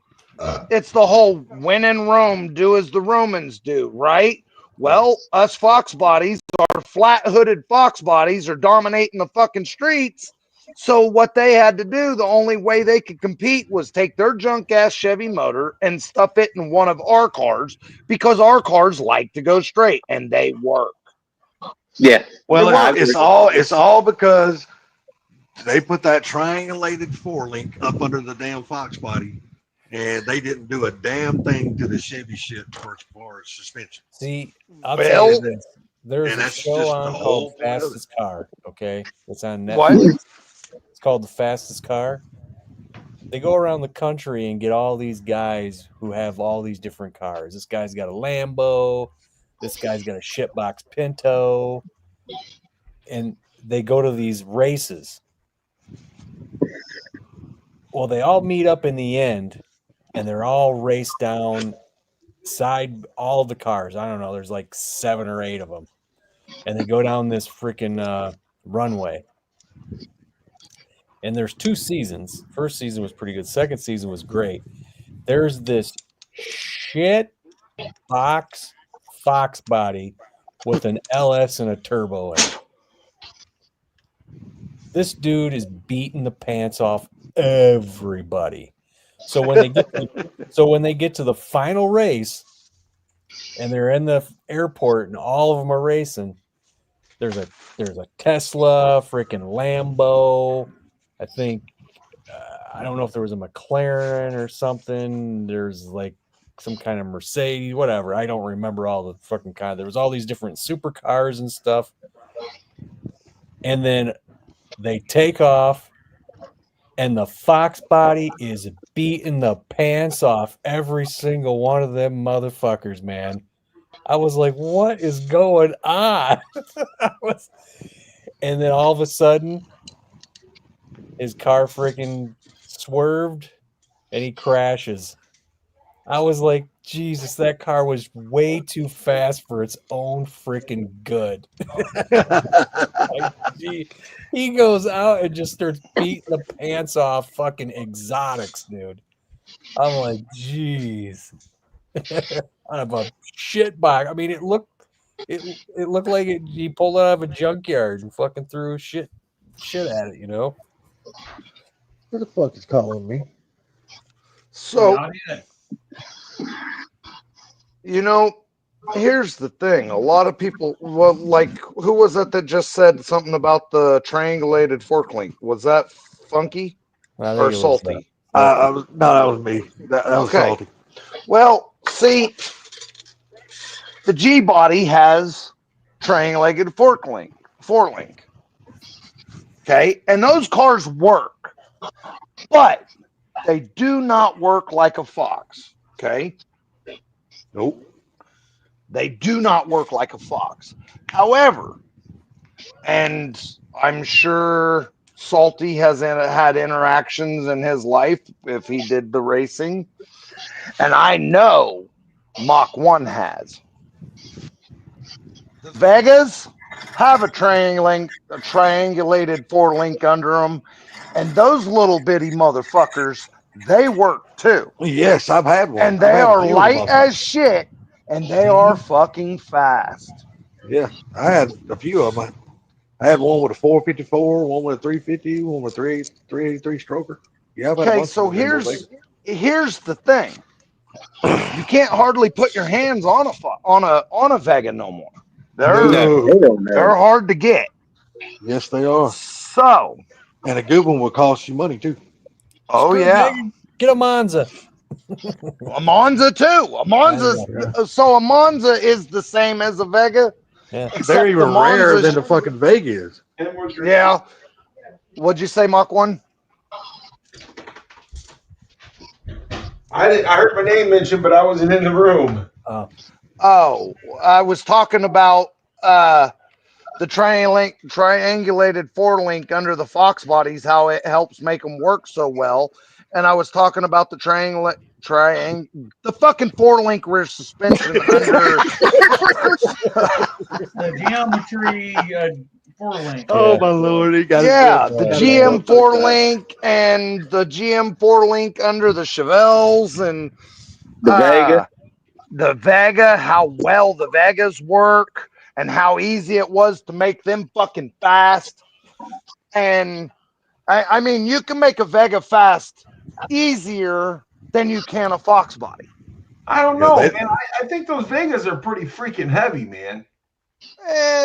Speaker 2: when in Rome, do as the Romans do, right? Well, us Fox bodies, our flat hooded Fox bodies, are dominating the fucking streets. So what they had to do, the only way they could compete was take their junk ass Chevy motor and stuff it in one of our cars because our cars like to go straight and they work.
Speaker 5: Yeah.
Speaker 6: Well,
Speaker 2: They work.
Speaker 6: it's all because they put that triangulated forelink up under the damn Fox body, and they didn't do a damn thing to the Chevy shit for suspension.
Speaker 1: See, I'll tell you
Speaker 2: Well,
Speaker 1: this. There's
Speaker 6: and
Speaker 1: a
Speaker 6: that's
Speaker 1: show
Speaker 6: just
Speaker 1: on
Speaker 6: the
Speaker 1: called
Speaker 6: whole point of it.
Speaker 1: Fastest Car. Okay, it's on Netflix.
Speaker 2: What?
Speaker 1: It's called The Fastest Car. They go around the country and get all these guys who have all these different cars. This guy's got a Lambo. This guy's got a shitbox Pinto. And they go to these races. Well, they all meet up in the end, and they're all raced down all the cars. I don't know. There's like 7 or 8 of them. And they go down this freaking runway. And there's 2 seasons. First season was pretty good. Second season was great. There's this shit box Fox body with an LS and a turbo in it. This dude is beating the pants off everybody. So when they get to the final race and they're in the airport and all of them are racing, there's a Tesla, freaking Lambo. I think I don't know if there was a McLaren or something. There's like some kind of Mercedes, whatever. I don't remember all the fucking kind. There was all these different supercars and stuff. And then they take off, and the Fox body is beating the pants off every single one of them motherfuckers, man. I was like, what is going on? And then all of a sudden, his car freaking swerved and he crashes. I was like, Jesus, that car was way too fast for its own freaking good. Like, gee, he goes out and just starts beating the pants off fucking exotics, dude. I'm like, jeez. Out of a shit box. I mean, it looked like he pulled it out of a junkyard and fucking threw shit at it, you know?
Speaker 6: Who the fuck is calling me?
Speaker 2: So,
Speaker 7: Not yet.
Speaker 2: you know, here's the thing. A lot of people, well, like, who was it that just said something about the triangulated fork link? Was that Funky
Speaker 1: I think
Speaker 2: or
Speaker 1: it was,
Speaker 2: Salty?
Speaker 6: No, that was me. That was
Speaker 2: Okay.
Speaker 6: salty.
Speaker 2: Well, see, the G body has triangulated fork link. Okay, and those cars work, but they do not work like a Fox. Okay,
Speaker 6: Nope.
Speaker 2: they do not work like a Fox. However, and I'm sure Salty has had interactions in his life if he did the racing, and I know Mach 1 has. The Vegas have a triangulated four link under them, and those little bitty motherfuckers, they work too.
Speaker 6: Yes, I've had one.
Speaker 2: And they
Speaker 6: I've had a
Speaker 2: are
Speaker 6: few of
Speaker 2: light
Speaker 6: them.
Speaker 2: as shit, and they are fucking fast.
Speaker 6: Yeah, I had a few of them. I had one with a 454, one with a 350, one with 383 stroker. Yeah, I've had a
Speaker 2: Okay,
Speaker 6: bunch
Speaker 2: so
Speaker 6: of them in Vegas.
Speaker 2: here's the thing. You can't hardly put your hands on a Vega no more. They're
Speaker 6: No.
Speaker 5: Hell no.
Speaker 2: they're hard to get.
Speaker 6: Yes, they are.
Speaker 2: So,
Speaker 6: And a good one will cost you money too.
Speaker 2: oh
Speaker 1: Screw
Speaker 2: yeah,
Speaker 1: Vegas. Get a Monza.
Speaker 2: a Monza too. A Monza's so a Monza is the same as a Vega.
Speaker 1: Yeah.
Speaker 2: Except
Speaker 6: They're
Speaker 2: the
Speaker 6: even rarer
Speaker 2: Monza's-
Speaker 6: than the fucking Vega is.
Speaker 2: Yeah. What'd you say, Mach 1?
Speaker 4: I heard my name mentioned, but I wasn't in the room.
Speaker 2: Oh, I was talking about the triangulated four link under the Fox bodies, how it helps make them work so well. And I was talking about the the fucking four link rear suspension under.
Speaker 7: The geometry four link.
Speaker 6: Oh my lord, he got
Speaker 2: Yeah,
Speaker 6: it.
Speaker 2: the GM four link and the GM four link under the Chevelles and
Speaker 5: The Vega.
Speaker 2: the Vega, how well the Vegas work and how easy it was to make them fucking fast. And I mean, you can make a Vega fast easier than you can a Fox body.
Speaker 4: I don't know, man. I think those Vegas are pretty freaking heavy, man.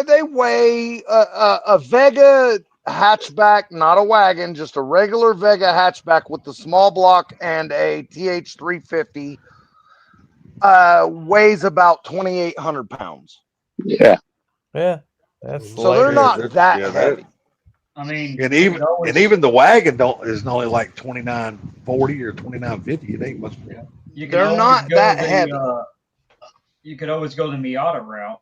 Speaker 2: They weigh a Vega hatchback, not a wagon, just a regular Vega hatchback with the small block and a TH350 weighs about 2,800 pounds.
Speaker 5: Yeah.
Speaker 1: Yeah. That's
Speaker 2: So they're
Speaker 1: light.
Speaker 2: not that heavy.
Speaker 7: I mean,
Speaker 6: And
Speaker 7: you could always-
Speaker 6: even the wagon is only like 2940 or 2950. It ain't much.
Speaker 7: you could
Speaker 2: they're
Speaker 7: always
Speaker 2: not
Speaker 7: go
Speaker 2: that
Speaker 7: the,
Speaker 2: heavy.
Speaker 7: You could always go the Miata route.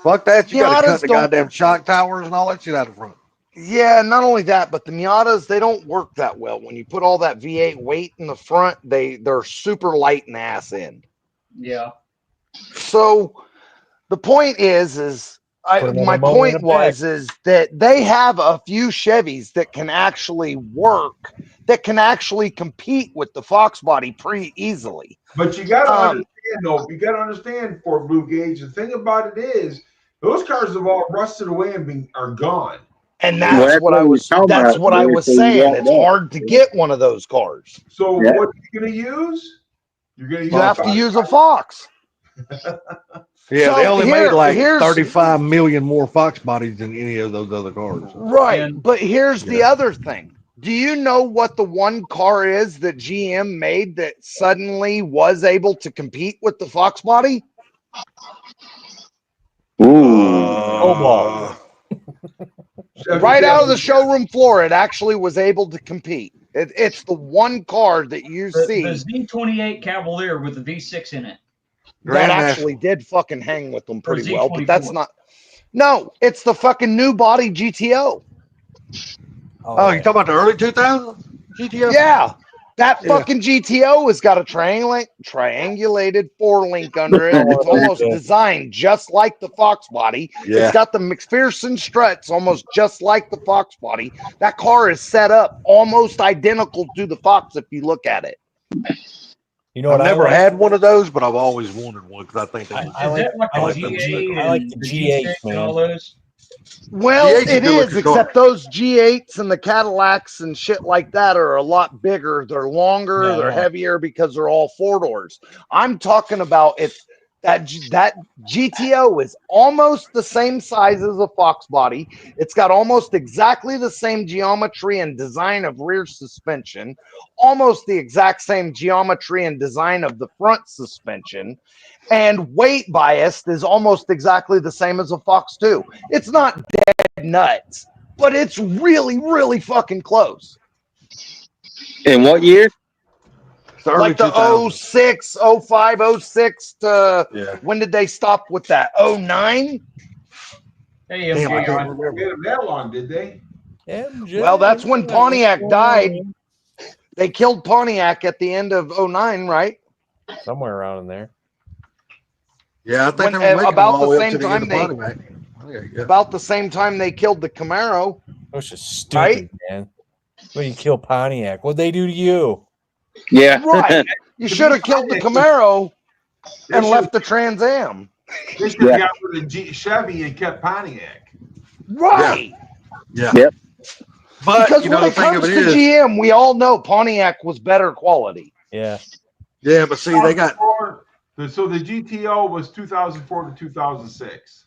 Speaker 6: Fuck that! You got to
Speaker 2: Miatas
Speaker 6: cut the
Speaker 2: don't-
Speaker 6: goddamn shock towers and all that shit out of front.
Speaker 2: Yeah, not only that, but the Miatas, they don't work that well. When you put all that V8 weight in the front, they're super light in the ass end.
Speaker 7: Yeah.
Speaker 2: So the point is
Speaker 1: Put another
Speaker 2: my
Speaker 1: motor in
Speaker 2: point
Speaker 1: the
Speaker 2: was is that they have a few Chevys that can actually work, that can actually compete with the Fox body pretty easily.
Speaker 4: But you got to understand, though. You got to understand, Fort Blue Gauge. The thing about it is, those cars have all rusted away and are gone.
Speaker 2: And that's what I was saying. It's hard to get one of those cars.
Speaker 4: So what are you going to use? You're going to
Speaker 2: You have to use a Fox.
Speaker 6: Yeah,
Speaker 2: So
Speaker 6: they only made like
Speaker 2: here's-
Speaker 6: 35 million more Fox bodies than any of those other cars.
Speaker 2: Right.
Speaker 7: And-
Speaker 2: But here's the other thing. Do you know what the one car is that GM made that suddenly was able to compete with the Fox body?
Speaker 1: Cobalt.
Speaker 2: Right out of the showroom floor, it actually was able to compete. It's the one car that you
Speaker 7: The
Speaker 2: see
Speaker 7: Z28 Cavalier with the V6 in it.
Speaker 2: that
Speaker 6: Grand
Speaker 2: actually did fucking hang with them pretty well, but
Speaker 7: Z24.
Speaker 2: that's not. No, it's the fucking new body GTO.
Speaker 6: Oh, you talking about the early 2000s GTO?
Speaker 2: Yeah, That
Speaker 6: Yeah.
Speaker 2: fucking GTO has got a triangulated 4-link under it. It's almost designed just like the Fox body.
Speaker 6: Yeah.
Speaker 2: It's got the McPherson struts almost just like the Fox body. That car is set up almost identical to the Fox if you look at it.
Speaker 1: You know
Speaker 6: I've
Speaker 1: what
Speaker 6: never
Speaker 1: I like?
Speaker 6: had one of those, but I've always wanted one because I think they
Speaker 1: I
Speaker 6: look
Speaker 7: Is
Speaker 1: like-
Speaker 7: that like
Speaker 1: I
Speaker 7: the
Speaker 1: like
Speaker 6: the
Speaker 7: G8
Speaker 1: I like
Speaker 7: and
Speaker 1: the
Speaker 7: the
Speaker 1: G8,
Speaker 7: G6 and
Speaker 1: man.
Speaker 7: all those?
Speaker 2: Well,
Speaker 6: G8's a
Speaker 2: it
Speaker 6: good
Speaker 2: is,
Speaker 6: looking car.
Speaker 2: except those G8s and the Cadillacs and shit like that are a lot bigger. They're longer,
Speaker 1: Yeah, I
Speaker 2: they're
Speaker 1: know.
Speaker 2: heavier because they're all 4-doors. I'm talking about if that GTO is almost the same size as a Fox body. It's got almost exactly the same geometry and design of rear suspension, almost the exact same geometry and design of the front suspension. And weight biased is almost exactly the same as a Fox 2. It's not dead nuts, but it's really, really fucking close.
Speaker 5: In what year?
Speaker 6: It's early
Speaker 2: Like the
Speaker 6: 2000s.
Speaker 2: 06, 05, 06 to
Speaker 6: Yeah.
Speaker 2: when did they stop with that? 09?
Speaker 7: Hey,
Speaker 6: Damn, I can't
Speaker 7: MJ,
Speaker 6: remember.
Speaker 4: They had them that long, did they?
Speaker 1: MJ,
Speaker 2: Well, that's when Pontiac died. They killed Pontiac at the end of 09, right?
Speaker 1: Somewhere around in there.
Speaker 6: Yeah, I think
Speaker 2: When-
Speaker 6: they were making
Speaker 2: about
Speaker 6: them all
Speaker 2: the
Speaker 6: the way up
Speaker 2: same
Speaker 6: to the end of
Speaker 2: time
Speaker 6: Pontiac. Yeah.
Speaker 2: About the same time they killed the Camaro.
Speaker 1: That's just stupid,
Speaker 2: Right?
Speaker 1: man. When you kill Pontiac, what'd they do to you?
Speaker 5: Yeah.
Speaker 2: Right. You should have killed the Camaro and left the Trans Am.
Speaker 4: They should have got rid of Chevy and kept Pontiac.
Speaker 2: Right.
Speaker 6: Yeah.
Speaker 5: Yep.
Speaker 6: But
Speaker 2: Because
Speaker 6: you know
Speaker 2: when
Speaker 6: the
Speaker 2: it
Speaker 6: thing of
Speaker 2: comes
Speaker 6: it
Speaker 2: to
Speaker 6: is,
Speaker 2: GM, we all know Pontiac was better quality.
Speaker 1: Yeah.
Speaker 6: yeah, but see, they got
Speaker 4: So the GTO was 2004 to 2006.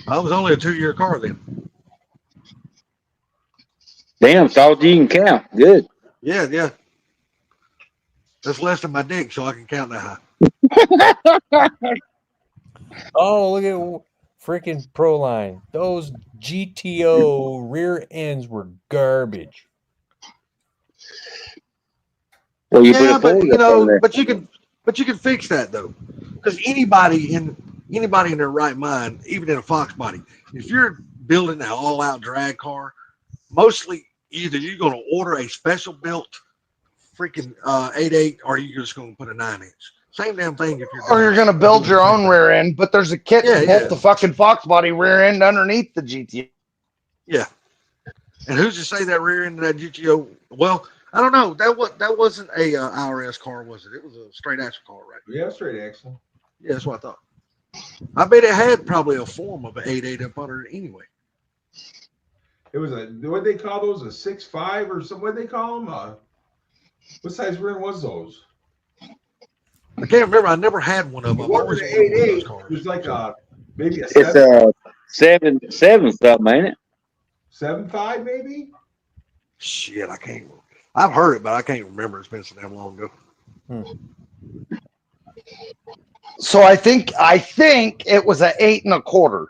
Speaker 6: I was only a 2-year car then.
Speaker 5: Damn, it's all you can count. Good.
Speaker 6: Yeah. That's less than my dick, so I can count that high.
Speaker 1: Oh, look at freaking Proline. Those GTO rear ends were garbage.
Speaker 5: Well, you
Speaker 6: Yeah,
Speaker 5: put a
Speaker 6: but
Speaker 5: Ford
Speaker 6: you
Speaker 5: up on
Speaker 6: know,
Speaker 5: there.
Speaker 6: but you can fix that though, because anybody in their right mind, even in a Fox body, if you're building an all-out drag car, mostly either you're going to order a special built freaking 8.8, or you're just going to put a 9-inch. Same damn thing if you're.
Speaker 2: Or you're going to build your own rear end, but there's a kit to bolt
Speaker 6: Yeah.
Speaker 2: the fucking Fox body rear end underneath the GTO.
Speaker 6: Yeah. And who's to say that rear end of that GTO? Well, I don't know. That wasn't a IRS car, was it? It was a straight axle car, right?
Speaker 4: Yeah, straight axle.
Speaker 6: Yeah, that's what I thought. I bet it had probably a form of an 8.8 up under it anyway.
Speaker 4: It was what they call those, a 6.5 or something. What they call them? What size rear end was those?
Speaker 6: I can't remember. I never had one of them.
Speaker 4: It
Speaker 6: I've
Speaker 4: wasn't
Speaker 6: always
Speaker 4: an
Speaker 6: wanted one of
Speaker 4: 8.8.
Speaker 6: those
Speaker 4: It
Speaker 6: cars.
Speaker 4: was like maybe a
Speaker 5: It's 7 something, ain't it?
Speaker 4: 7.5 maybe.
Speaker 6: Shit, I can't. I've heard it, but I can't remember. It's been so damn long ago.
Speaker 2: So I think it was an 8 1/4.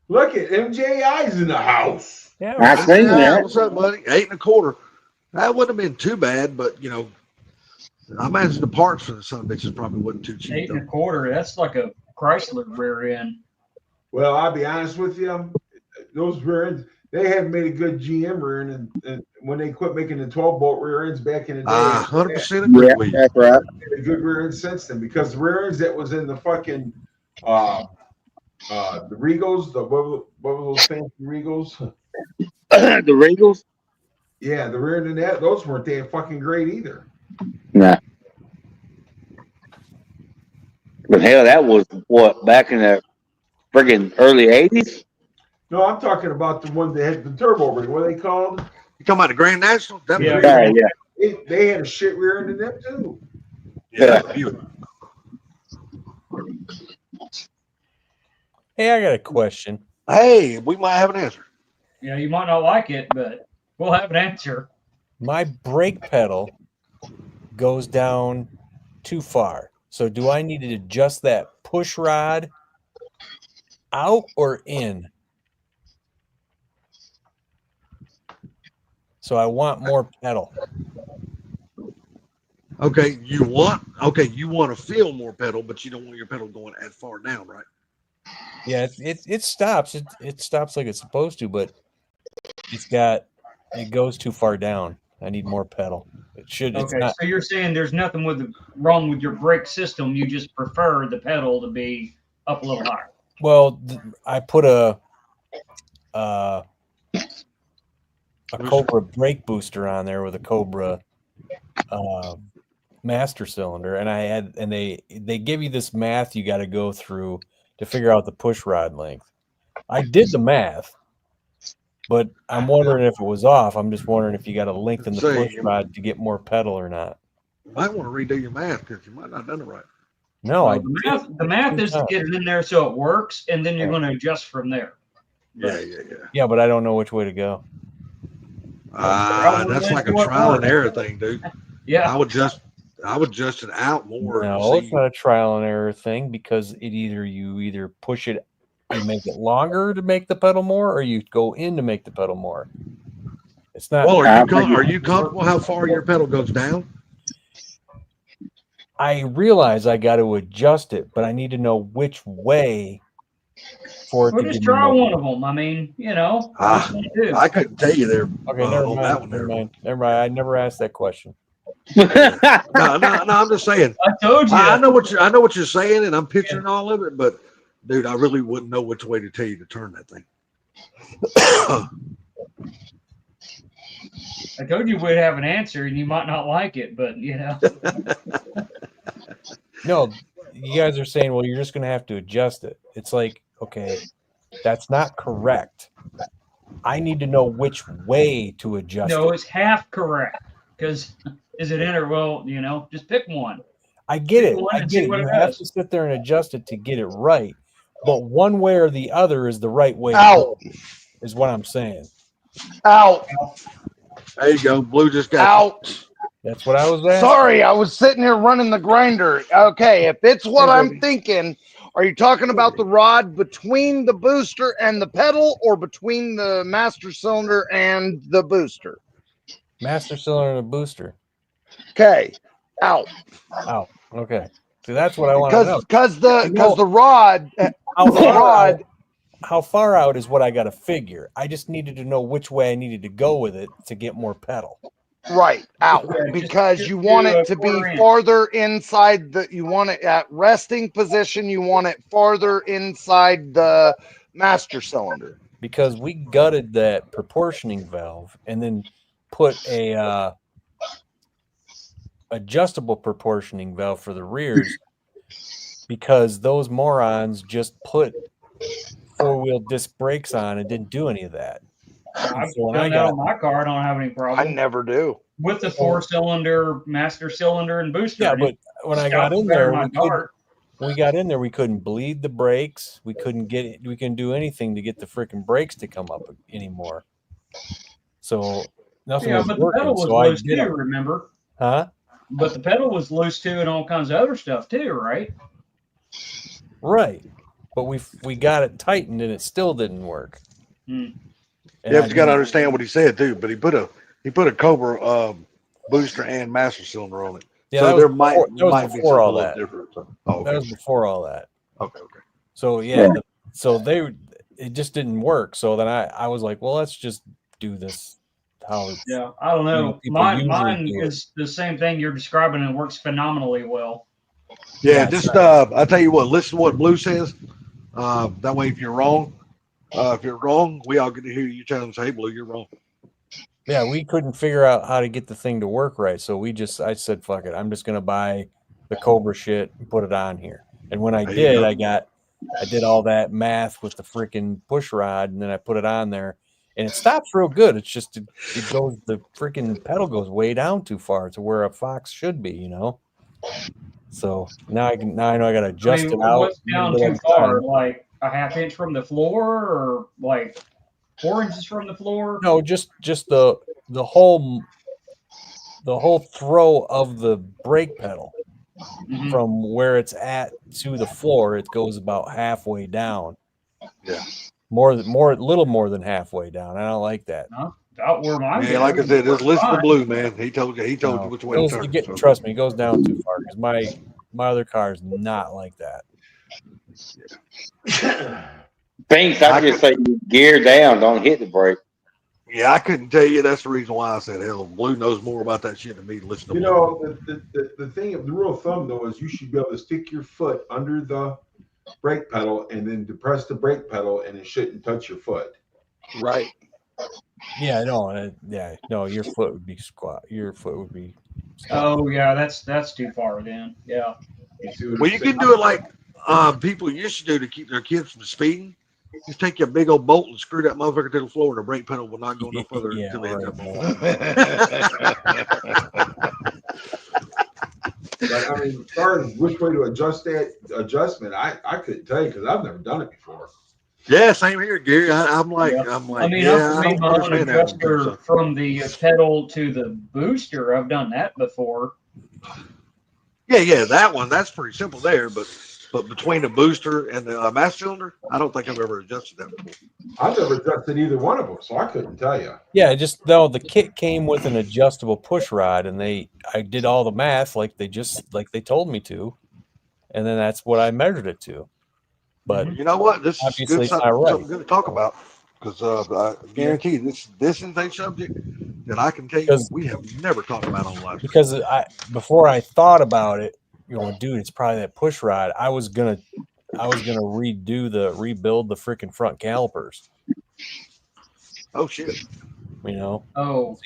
Speaker 4: Look at MJI's in the house.
Speaker 1: Yeah.
Speaker 5: I
Speaker 1: right.
Speaker 5: seen
Speaker 6: Yeah,
Speaker 5: that.
Speaker 6: what's up, buddy? 8 1/4. That wouldn't have been too bad, but you know, I imagine the parts for the son of bitches probably wasn't too cheap.
Speaker 7: 8
Speaker 6: Though.
Speaker 7: 1/4. That's like a Chrysler rear end.
Speaker 4: Well, I'll be honest with you. Those rear ends, they haven't made a good GM rear end, and when they quit making the 12-bolt rear ends back in the day,
Speaker 6: 100% agree
Speaker 5: Yeah,
Speaker 6: with you.
Speaker 5: that's right.
Speaker 4: they made a good rear end since then, because the rear ends that was in the fucking the Regals, what were those fancy Regals?
Speaker 5: The Regals?
Speaker 4: Yeah, the rear end in that, those weren't that fucking great either.
Speaker 5: Nah. But hell, that was what, back in the friggin' early 80s?
Speaker 4: No, I'm talking about the ones that had the turbo ring. What are they called?
Speaker 6: You talking about the Grand National? That was
Speaker 7: Yeah.
Speaker 6: a
Speaker 5: Yeah.
Speaker 4: They had a shit rear end in them too.
Speaker 6: that was a Buick.
Speaker 1: Hey, I got a question.
Speaker 6: Hey, we might have an answer.
Speaker 7: You know, you might not like it, but we'll have an answer.
Speaker 1: My brake pedal goes down too far. So do I need to adjust that push rod out or in? So I want more pedal.
Speaker 6: Okay, you want to feel more pedal, but you don't want your pedal going as far down, right?
Speaker 1: Yeah, it stops. It stops like it's supposed to, but it goes too far down. I need more pedal. It should. It's
Speaker 7: Okay,
Speaker 1: not.
Speaker 7: so you're saying there's nothing wrong with your brake system. You just prefer the pedal to be up a little higher.
Speaker 1: Well, I put a Cobra brake booster on there with a Cobra master cylinder, and they give you this math you got to go through to figure out the push rod length. I did the math, but I'm wondering if it was off. I'm just wondering if you got to lengthen the push rod to get more pedal or not.
Speaker 8: You might want to redo your math because you might not have done it right.
Speaker 1: No,
Speaker 7: Well, the math is to get it in there so it works, and then you're going to adjust from there.
Speaker 8: Yeah.
Speaker 1: Yeah, but I don't know which way to go.
Speaker 8: That's like a trial and error thing, dude.
Speaker 7: Yeah.
Speaker 8: I would just it out more.
Speaker 1: No, it's not a trial and error thing because you either push it, you make it longer to make the pedal more, or you go in to make the pedal more. It's not.
Speaker 8: Well, are you comfortable how far your pedal goes down?
Speaker 1: I realize I got to adjust it, but I need to know which way for it
Speaker 7: Well,
Speaker 1: to
Speaker 7: just
Speaker 1: give me
Speaker 7: try
Speaker 1: more.
Speaker 7: one of them. I mean, you know, what you do.
Speaker 8: I couldn't tell you there.
Speaker 1: Okay, never
Speaker 8: on
Speaker 1: mind.
Speaker 8: that one
Speaker 1: Never
Speaker 8: there.
Speaker 1: mind. Never mind. I never asked that question.
Speaker 8: No, I'm just saying.
Speaker 7: I told you.
Speaker 8: I know what you're saying, and I'm picturing all of it, but dude, I really wouldn't know which way to tell you to turn that thing.
Speaker 7: I told you we'd have an answer, and you might not like it, but you know.
Speaker 1: No, you guys are saying, well, you're just going to have to adjust it. It's like, okay, that's not correct. I need to know which way to adjust
Speaker 7: No,
Speaker 1: it.
Speaker 7: it's half correct. Because is it in or well, you know, just pick one.
Speaker 1: I get
Speaker 7: Pick
Speaker 1: it.
Speaker 7: one
Speaker 1: I
Speaker 7: and
Speaker 1: get
Speaker 7: see
Speaker 1: it.
Speaker 7: what
Speaker 1: You
Speaker 7: it
Speaker 1: have
Speaker 7: does.
Speaker 1: to sit there and adjust it to get it right. But one way or the other is the right way to
Speaker 2: Ow.
Speaker 1: go, is what I'm saying.
Speaker 2: Out.
Speaker 8: There you go. Blue just got
Speaker 2: Out.
Speaker 1: That's what I was asking.
Speaker 2: Sorry, I was sitting here running the grinder. Okay, if it's what I'm thinking, are you talking about the rod between the booster and the pedal, or between the master cylinder and the booster?
Speaker 1: Master cylinder and a booster.
Speaker 2: Okay, out.
Speaker 1: Oh, okay. See, that's what I want to know.
Speaker 2: Because the rod,
Speaker 1: How far out is what I got to figure. I just needed to know which way I needed to go with it to get more pedal.
Speaker 2: right, out.
Speaker 7: Yeah,
Speaker 2: Because
Speaker 7: just
Speaker 2: you want
Speaker 7: do
Speaker 2: it
Speaker 7: a
Speaker 2: to be
Speaker 7: quarter inch.
Speaker 2: farther inside you want it at resting position. You want it farther inside the master cylinder.
Speaker 1: Because we gutted that proportioning valve and then put a adjustable proportioning valve for the rears because those morons just put four-wheel disc brakes on and didn't do any of that.
Speaker 7: I've
Speaker 1: So when
Speaker 7: done
Speaker 1: I
Speaker 7: that
Speaker 1: got-
Speaker 7: on my car. I don't have any
Speaker 2: I
Speaker 7: problem
Speaker 2: never do.
Speaker 7: with the 4-cylinder, master cylinder, and booster.
Speaker 1: Yeah,
Speaker 7: And
Speaker 1: but when I got
Speaker 7: Scott's
Speaker 1: in
Speaker 7: better
Speaker 1: there,
Speaker 7: than my
Speaker 1: we couldn't,
Speaker 7: car.
Speaker 1: when we got in there, we couldn't bleed the brakes. We couldn't get it. We couldn't do anything to get the freaking brakes to come up anymore. So nothing
Speaker 7: Yeah,
Speaker 1: was
Speaker 7: but the
Speaker 1: working.
Speaker 7: pedal was
Speaker 1: So I
Speaker 7: loose
Speaker 1: did
Speaker 7: too.
Speaker 1: it.
Speaker 7: Remember?
Speaker 1: Huh?
Speaker 7: But the pedal was loose too, and all kinds of other stuff too, right?
Speaker 1: Right. But we got it tightened and it still didn't work.
Speaker 7: Hmm.
Speaker 1: And
Speaker 8: You
Speaker 1: I
Speaker 8: have got to
Speaker 1: didn't-
Speaker 8: understand what he said too. But he put a Cobra booster and master cylinder on it.
Speaker 1: Yeah,
Speaker 8: So
Speaker 1: that was
Speaker 8: there might
Speaker 1: before- that was
Speaker 8: be
Speaker 1: before
Speaker 8: something
Speaker 1: all
Speaker 8: a little
Speaker 1: that.
Speaker 8: different. So, oh,
Speaker 1: That was
Speaker 8: okay.
Speaker 1: before all that.
Speaker 8: Okay.
Speaker 1: So yeah, it just didn't work. So then I was like, well, let's just do this how it's
Speaker 7: Yeah, I don't know.
Speaker 1: people usually
Speaker 7: Mine
Speaker 1: do it.
Speaker 7: is the same thing you're describing, and it works phenomenally well.
Speaker 8: Yeah,
Speaker 1: Yeah,
Speaker 8: just I tell you what, listen to what Blue says. That way, if you're wrong, we all get to hear you tell them, say, "Hey, Blue, you're wrong."
Speaker 1: Yeah, we couldn't figure out how to get the thing to work right. So I said, fuck it. I'm just gonna buy the Cobra shit and put it on here. And when I
Speaker 8: There you
Speaker 1: did,
Speaker 8: go.
Speaker 1: I did all that math with the freaking push rod, and then I put it on there, and it stops real good. It's just it goes the freaking pedal goes way down too far to where a Fox should be, you know. So now I know I gotta adjust it out.
Speaker 7: What's
Speaker 1: a little
Speaker 7: down
Speaker 1: bit
Speaker 7: too
Speaker 1: at a
Speaker 7: far?
Speaker 1: time.
Speaker 7: Like a half inch from the floor, or like 4 inches from the floor?
Speaker 1: No, just the whole throw of the brake pedal.
Speaker 7: Mhm.
Speaker 1: From where it's at to the floor, it goes about halfway down.
Speaker 8: Yeah.
Speaker 1: Little more than halfway down. I don't like that.
Speaker 7: Out where mine
Speaker 8: Man,
Speaker 7: goes,
Speaker 8: like I said, just listen to
Speaker 7: fine.
Speaker 8: Blue, man. He told you
Speaker 1: No,
Speaker 8: which way to turn. So.
Speaker 1: trust me, it goes down too far because my other car is not like that.
Speaker 5: Binks, I just say you gear down, don't hit the brake.
Speaker 8: Yeah, I couldn't tell you. That's the reason why I said, hell, Blue knows more about that shit than me. Listen to
Speaker 4: You
Speaker 8: Blue.
Speaker 4: know, the thing, the rule of thumb though is you should be able to stick your foot under the brake pedal and then depress the brake pedal, and it shouldn't touch your foot.
Speaker 2: Right.
Speaker 1: Yeah, no, no, your foot would be squat. Your foot would be.
Speaker 7: Oh yeah, that's too far then. Yeah.
Speaker 4: You see what
Speaker 8: Well,
Speaker 4: I'm
Speaker 8: you
Speaker 4: saying?
Speaker 8: can do it like people used to do to keep their kids from speeding. Just take your big old bolt and screw that motherfucker to the floor, and the brake pedal will not go no further
Speaker 1: Yeah,
Speaker 8: until they hit
Speaker 1: right,
Speaker 8: that bolt.
Speaker 4: But I mean, as far as which way to adjust that adjustment, I couldn't tell you because I've never done it before.
Speaker 8: Yeah, same here, Gary. I'm like,
Speaker 7: Yeah. I mean,
Speaker 8: yeah,
Speaker 7: I've
Speaker 8: I
Speaker 7: made
Speaker 8: don't
Speaker 7: my own
Speaker 8: understand that one too,
Speaker 7: adjuster
Speaker 8: so.
Speaker 7: from the pedal to the booster. I've done that before.
Speaker 8: Yeah, that one, that's pretty simple there, but between the booster and the mass cylinder, I don't think I've ever adjusted that before.
Speaker 4: I've never adjusted either one of them, so I couldn't tell you.
Speaker 1: Yeah, just though the kit came with an adjustable push rod, and I did all the math like they told me to, and then that's what I measured it to. But
Speaker 8: You know what? This is
Speaker 1: obviously
Speaker 8: good,
Speaker 1: it's not
Speaker 8: something
Speaker 1: right.
Speaker 8: good to talk about, because I guarantee you this is a subject that I can tell you
Speaker 1: Because-
Speaker 8: we have never talked about on live.
Speaker 1: Because before I thought about it, dude, it's probably that push rod. I was gonna rebuild the freaking front calipers.
Speaker 8: Oh shit!
Speaker 7: Oh,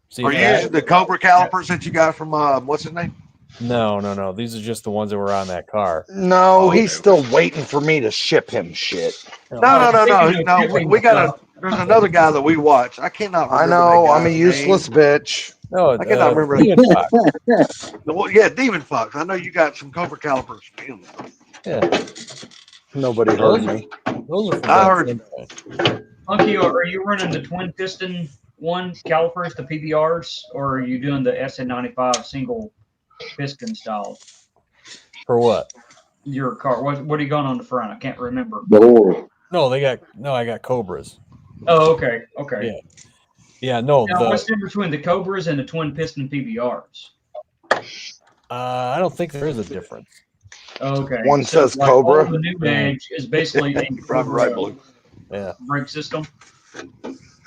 Speaker 1: See
Speaker 8: Are
Speaker 1: if
Speaker 8: you
Speaker 1: that-
Speaker 8: using the Cobra calipers that you got from what's his name?
Speaker 1: No. These are just the ones that were on that car.
Speaker 2: No,
Speaker 8: Okay,
Speaker 2: he's still waiting for me to ship him shit.
Speaker 8: No.
Speaker 7: Speaking of
Speaker 8: We got there's another guy that we watch. I cannot remember.
Speaker 2: I know,
Speaker 8: that
Speaker 2: I'm a
Speaker 8: guy's
Speaker 2: useless
Speaker 8: name.
Speaker 2: bitch.
Speaker 1: No,
Speaker 8: I cannot remember.
Speaker 1: Demon Fox.
Speaker 8: Yeah, Demon Fox. I know you got some Cobra calipers.
Speaker 1: Yeah,
Speaker 2: Nobody heard me.
Speaker 1: those are.
Speaker 8: I heard you.
Speaker 7: Funky, are you running the twin piston one calipers, the PBRs, or are you doing the SN95 single piston style?
Speaker 1: For what?
Speaker 7: Your car. What are you going on the front? I can't remember.
Speaker 5: The horse.
Speaker 1: No, I got Cobras.
Speaker 7: Oh, okay.
Speaker 1: Yeah, no.
Speaker 7: Now, what's the difference between the Cobras and the twin piston PBRs?
Speaker 1: I don't think there is a difference.
Speaker 7: Okay.
Speaker 2: One says Cobra.
Speaker 7: All the new age is basically a
Speaker 8: Probably right, Blue.
Speaker 1: Yeah,
Speaker 7: brake system.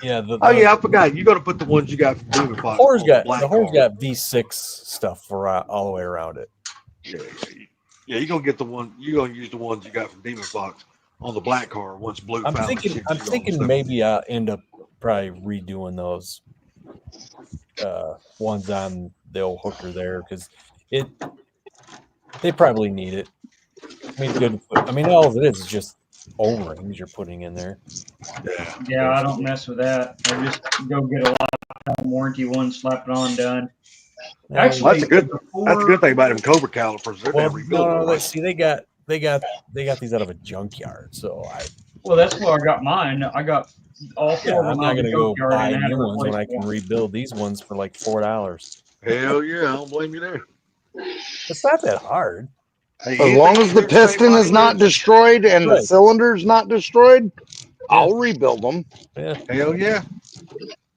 Speaker 1: yeah.
Speaker 8: Oh yeah, I forgot. You got to put the ones you got from Demon Fox.
Speaker 1: Horse
Speaker 8: on
Speaker 1: got
Speaker 8: black
Speaker 1: the horse
Speaker 8: car.
Speaker 1: got V6 stuff for all the way around it.
Speaker 8: Yeah, you're gonna get the one. You're gonna use the ones you got from Demon Fox on the black car once Blue.
Speaker 1: I'm
Speaker 8: found the
Speaker 1: thinking
Speaker 8: shit
Speaker 1: I'm
Speaker 8: you
Speaker 1: thinking
Speaker 8: on.
Speaker 1: maybe I'll end up probably redoing those ones on the old hooker there because they probably need it. I mean, all it is just O-rings you're putting in there.
Speaker 7: Yeah, I don't mess with that. I just go get a lifetime warranty one, slap it on, done. Actually,
Speaker 8: Well, that's a good thing about them Cobra calipers. They're
Speaker 1: Well,
Speaker 8: never rebuilt.
Speaker 1: no, see, they got these out of a junkyard, so
Speaker 7: Well, that's where I got mine. I got all four of
Speaker 1: I'm
Speaker 7: them
Speaker 1: not
Speaker 7: out of
Speaker 1: gonna
Speaker 7: the
Speaker 1: go
Speaker 7: junkyard
Speaker 1: buy
Speaker 7: and had
Speaker 1: new
Speaker 7: to
Speaker 1: ones when I
Speaker 7: replace
Speaker 1: can
Speaker 7: one.
Speaker 1: rebuild these ones for like $4.
Speaker 8: Hell yeah, I don't blame you there.
Speaker 1: It's not that hard.
Speaker 8: Hey,
Speaker 2: As long as the piston is not destroyed and the
Speaker 1: Right.
Speaker 2: cylinder's not destroyed, I'll rebuild them.
Speaker 1: Yeah,
Speaker 8: Hell yeah.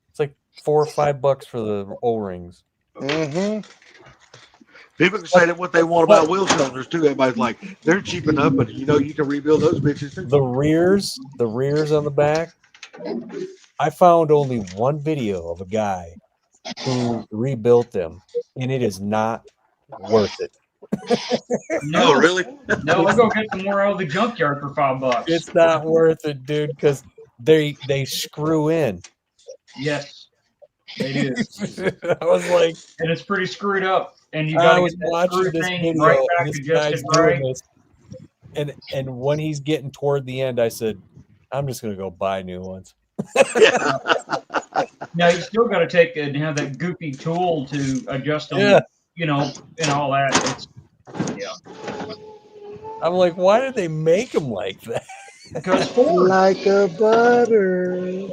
Speaker 1: it's like $4 or $5 for the O-rings.
Speaker 2: Mm-hmm.
Speaker 8: People can say that what they want about wheel cylinders too. Everybody's like, they're cheap enough, but you can rebuild those bitches too.
Speaker 1: The rears on the back. I found only one video of a guy who rebuilt them, and it is not worth it.
Speaker 7: No,
Speaker 8: Oh, really?
Speaker 7: no, I'll go get some more out of the junkyard for $5.
Speaker 1: It's not worth it, dude, because they screw in.
Speaker 7: Yes, they do,
Speaker 1: I was like,
Speaker 7: and it's pretty screwed up. And you
Speaker 1: I
Speaker 7: got to
Speaker 1: was
Speaker 7: get that
Speaker 1: watching
Speaker 7: screw
Speaker 1: this
Speaker 7: thing
Speaker 1: video,
Speaker 7: right
Speaker 1: and
Speaker 7: back
Speaker 1: this
Speaker 7: adjusted
Speaker 1: guy's
Speaker 7: right.
Speaker 1: doing this, and when he's getting toward the end, I said, I'm just gonna go buy new ones.
Speaker 7: Now you still got to take and have that goofy tool to adjust them.
Speaker 1: Yeah.
Speaker 7: And all that. It's
Speaker 1: I'm like, why did they make them like that?
Speaker 7: because Ford.
Speaker 2: Like a butter.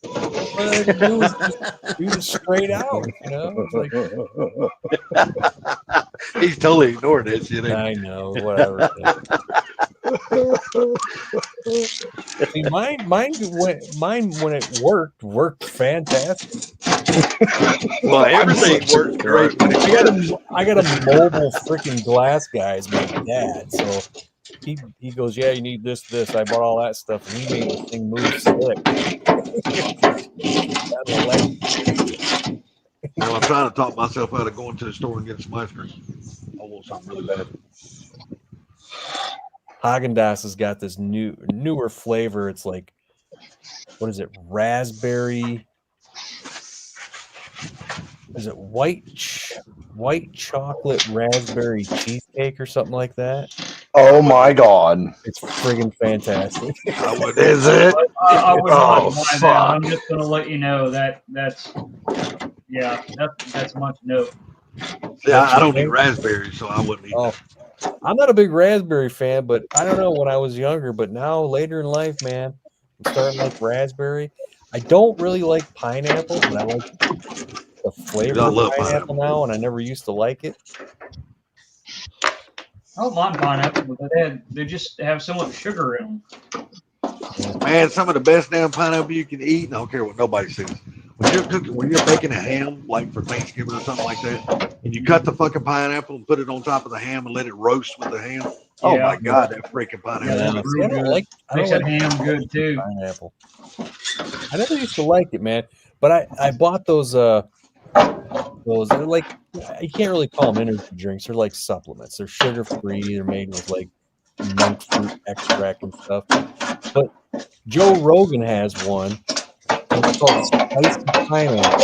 Speaker 1: What I could do was just do it straight out, It's like,
Speaker 8: He's totally ignoring that shit.
Speaker 1: I know, whatever. See, mine when it worked fantastic.
Speaker 8: Well, everything works great. When
Speaker 1: I got a mobile freaking glass guy as my dad, so he goes, yeah, you need this. I bought all that stuff, and he made the thing move slick.
Speaker 8: trying to talk myself out of going to the store and getting some ice cream. I want something really bad.
Speaker 1: Haagen-Dazs has got this newer flavor. It's like, what is it? Raspberry. Is it white chocolate raspberry cheesecake or something like that?
Speaker 2: Oh my god.
Speaker 1: It's friggin' fantastic.
Speaker 2: Is it?
Speaker 7: I would not
Speaker 2: Oh,
Speaker 7: buy that.
Speaker 2: fuck.
Speaker 7: I'm just going to let you know that's much note.
Speaker 8: Yeah, I don't eat raspberries, so I wouldn't eat
Speaker 1: Oh,
Speaker 8: that.
Speaker 1: I'm not a big raspberry fan, but I don't know when I was younger, but now later in life, man, I'm starting to like raspberry. I don't really like pineapple, but I like the flavor
Speaker 8: I
Speaker 1: of
Speaker 8: love
Speaker 1: pineapple now, and I never used to like it.
Speaker 7: I don't mind pineapple, but they just have so much sugar in them.
Speaker 8: Man, some of the best damn pineapple you can eat, and I don't care what nobody says. When you're baking a ham, like for Thanksgiving or something like that, and you cut the fucking pineapple and put it on top of the ham and let it roast with the ham. Oh
Speaker 7: Yeah.
Speaker 8: my god, that freaking pineapple!
Speaker 7: Yeah,
Speaker 1: Yeah,
Speaker 7: that's
Speaker 1: see, I
Speaker 7: real
Speaker 1: don't
Speaker 7: good.
Speaker 1: like
Speaker 7: Makes that ham good too.
Speaker 1: pineapple. I never used to like it, man. But I bought those they're like, you can't really call them energy drinks. They're like supplements. They're sugar free. They're made with like monk fruit extract and stuff. But Joe Rogan has one. And it's called Spicy Pineapple.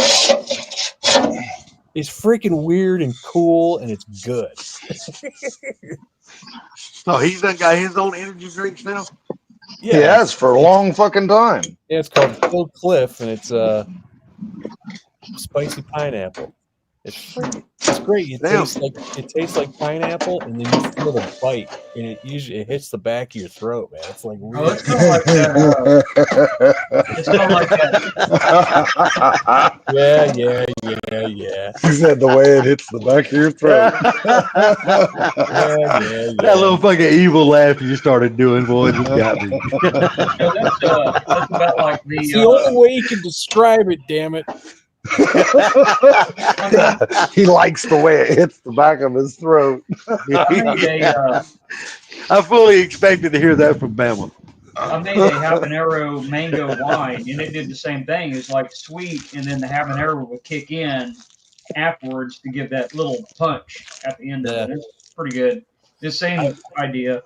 Speaker 1: It's freaking weird and cool, and it's good.
Speaker 8: So he's done got his own energy drinks now.
Speaker 1: Yeah,
Speaker 2: Yes, for a long fucking time.
Speaker 1: yeah, it's called Phil Cliff, and it's spicy pineapple. It's great. It
Speaker 8: Damn.
Speaker 1: tastes like pineapple, and then you feel the bite, and it hits the back of your throat, man. It's like weird.
Speaker 7: Oh, it's kind of like that. It's kind of like that.
Speaker 1: Yeah.
Speaker 6: He said the way it hits the back of your throat.
Speaker 1: Yeah.
Speaker 6: That little fucking evil laugh you started doing, boy, just got me.
Speaker 7: So that's about like
Speaker 1: It's the only way you can describe it. Damn it.
Speaker 2: He likes the way it hits the back of his throat.
Speaker 8: I fully expected to hear that from Bama.
Speaker 7: I made a habanero mango wine, and it did the same thing. It's like sweet, and then the habanero would kick in afterwards to give that little punch at the end of it. It's pretty good. The same idea.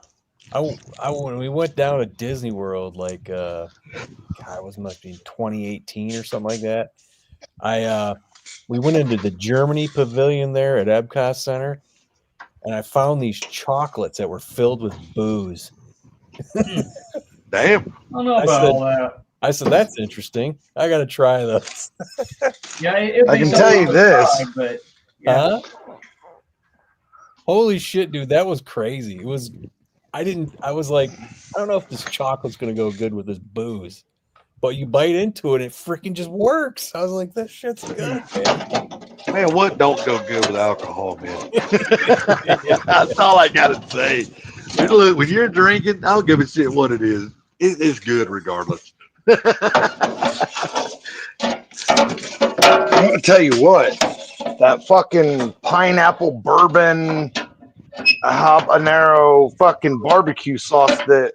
Speaker 1: When we went down to Disney World, like God, it must be 2018 or something like that. We went into the Germany pavilion there at Epcot Center, and I found these chocolates that were filled with booze.
Speaker 8: Damn.
Speaker 7: I don't know about all that.
Speaker 1: I said, that's interesting. I got to try those.
Speaker 7: Yeah,
Speaker 2: I can tell you this.
Speaker 7: But yeah.
Speaker 1: Holy shit, dude, that was crazy. I was like, I don't know if this chocolate's going to go good with this booze. But you bite into it, it freaking just works. I was like, this shit's good, man.
Speaker 8: Man, what don't go good with alcohol, man? That's all I got to say. Look, when you're drinking, I don't give a shit what it is. It's good regardless.
Speaker 2: I'm gonna tell you what, that fucking pineapple bourbon habanero fucking barbecue sauce that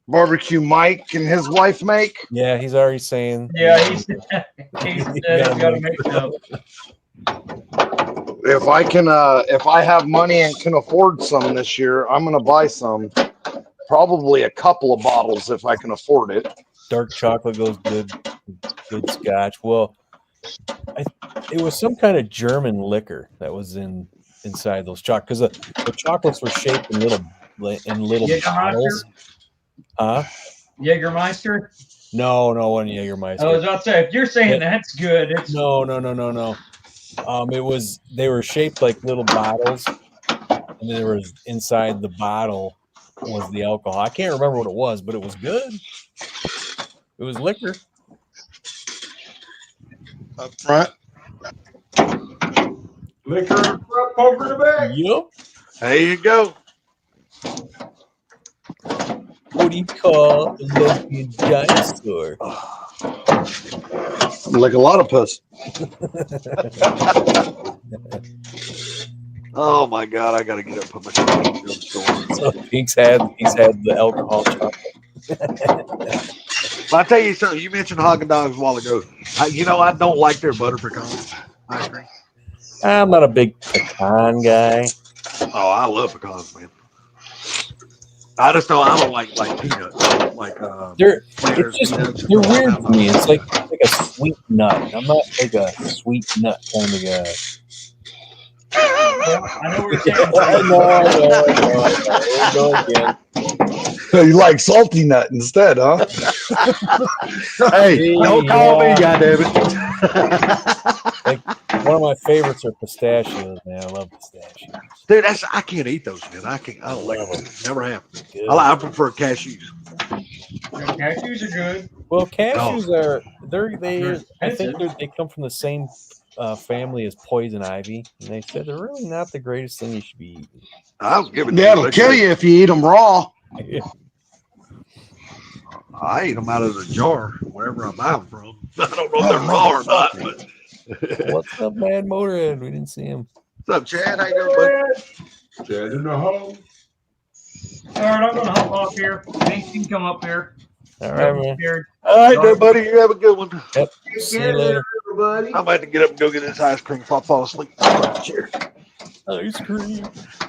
Speaker 2: Barbecue Mike and his wife make.
Speaker 1: Yeah, he's already saying.
Speaker 7: Yeah, he's got to make some.
Speaker 2: If I have money and can afford some this year, I'm gonna buy some. Probably a couple of bottles if I can afford it.
Speaker 1: Dark chocolate goes good scotch. Well, it was some kind of German liquor that was inside those chocolates, because the chocolates were shaped in little bottles. Huh?
Speaker 7: Jägermeister?
Speaker 1: No, one Jägermeister.
Speaker 7: I was about to say, if you're saying that's good, it's
Speaker 1: no. They were shaped like little bottles, and there was inside the bottle was the alcohol. I can't remember what it was, but it was good. It was liquor.
Speaker 2: Up front.
Speaker 4: Liquor in the front, poker in the back.
Speaker 1: Yup.
Speaker 8: There you go.
Speaker 1: What do you call a lesbian dinosaur?
Speaker 2: Like a lot of puss.
Speaker 8: Oh my god, I gotta get up and put my shit in the store.
Speaker 1: So he's had the alcohol chocolate.
Speaker 8: But I tell you something. You mentioned Haagen Dogs a while ago. I don't like their butter pecan ice cream.
Speaker 1: I'm not a big pecan guy.
Speaker 8: Oh, I love pecans, man. I don't like peanuts. Like
Speaker 1: They're
Speaker 8: Planters
Speaker 1: it's just
Speaker 8: peanuts.
Speaker 1: they're weird to me. It's like a sweet nut. I'm not like a sweet nut kind of guy.
Speaker 7: Yeah, I know what you're saying.
Speaker 1: I know. Here we go again.
Speaker 6: You like salty nut instead, huh? Hey, don't call me, goddammit.
Speaker 1: Like one of my favorites are pistachios, man. I love pistachios.
Speaker 8: Dude, I can't eat those, man. I don't like
Speaker 1: Love
Speaker 8: them. Never have.
Speaker 1: Good.
Speaker 8: I prefer cashews.
Speaker 7: Cashews are good.
Speaker 1: Well, cashews are
Speaker 7: They're
Speaker 1: I think
Speaker 7: expensive.
Speaker 1: they come from the same family as poison ivy, and they said they're really not the greatest thing you should be eating.
Speaker 8: I'll give it.
Speaker 2: Yeah, it'll kill you if you eat them raw.
Speaker 8: I eat them out of the jar wherever I buy them from. I don't know if they're raw or not. But
Speaker 1: What's up, Mad Motorhead? We didn't see him.
Speaker 8: what's up, Chad? How you doing, buddy?
Speaker 4: Chad in the hole.
Speaker 7: All right, I'm gonna hop off here. Thanks, you can come up here.
Speaker 1: All right, man.
Speaker 8: All right, there, buddy. You have a good one.
Speaker 1: Yep. See you later.
Speaker 8: I'm about to get up and go get this ice cream before I fall asleep. Cheers.
Speaker 1: Ice cream.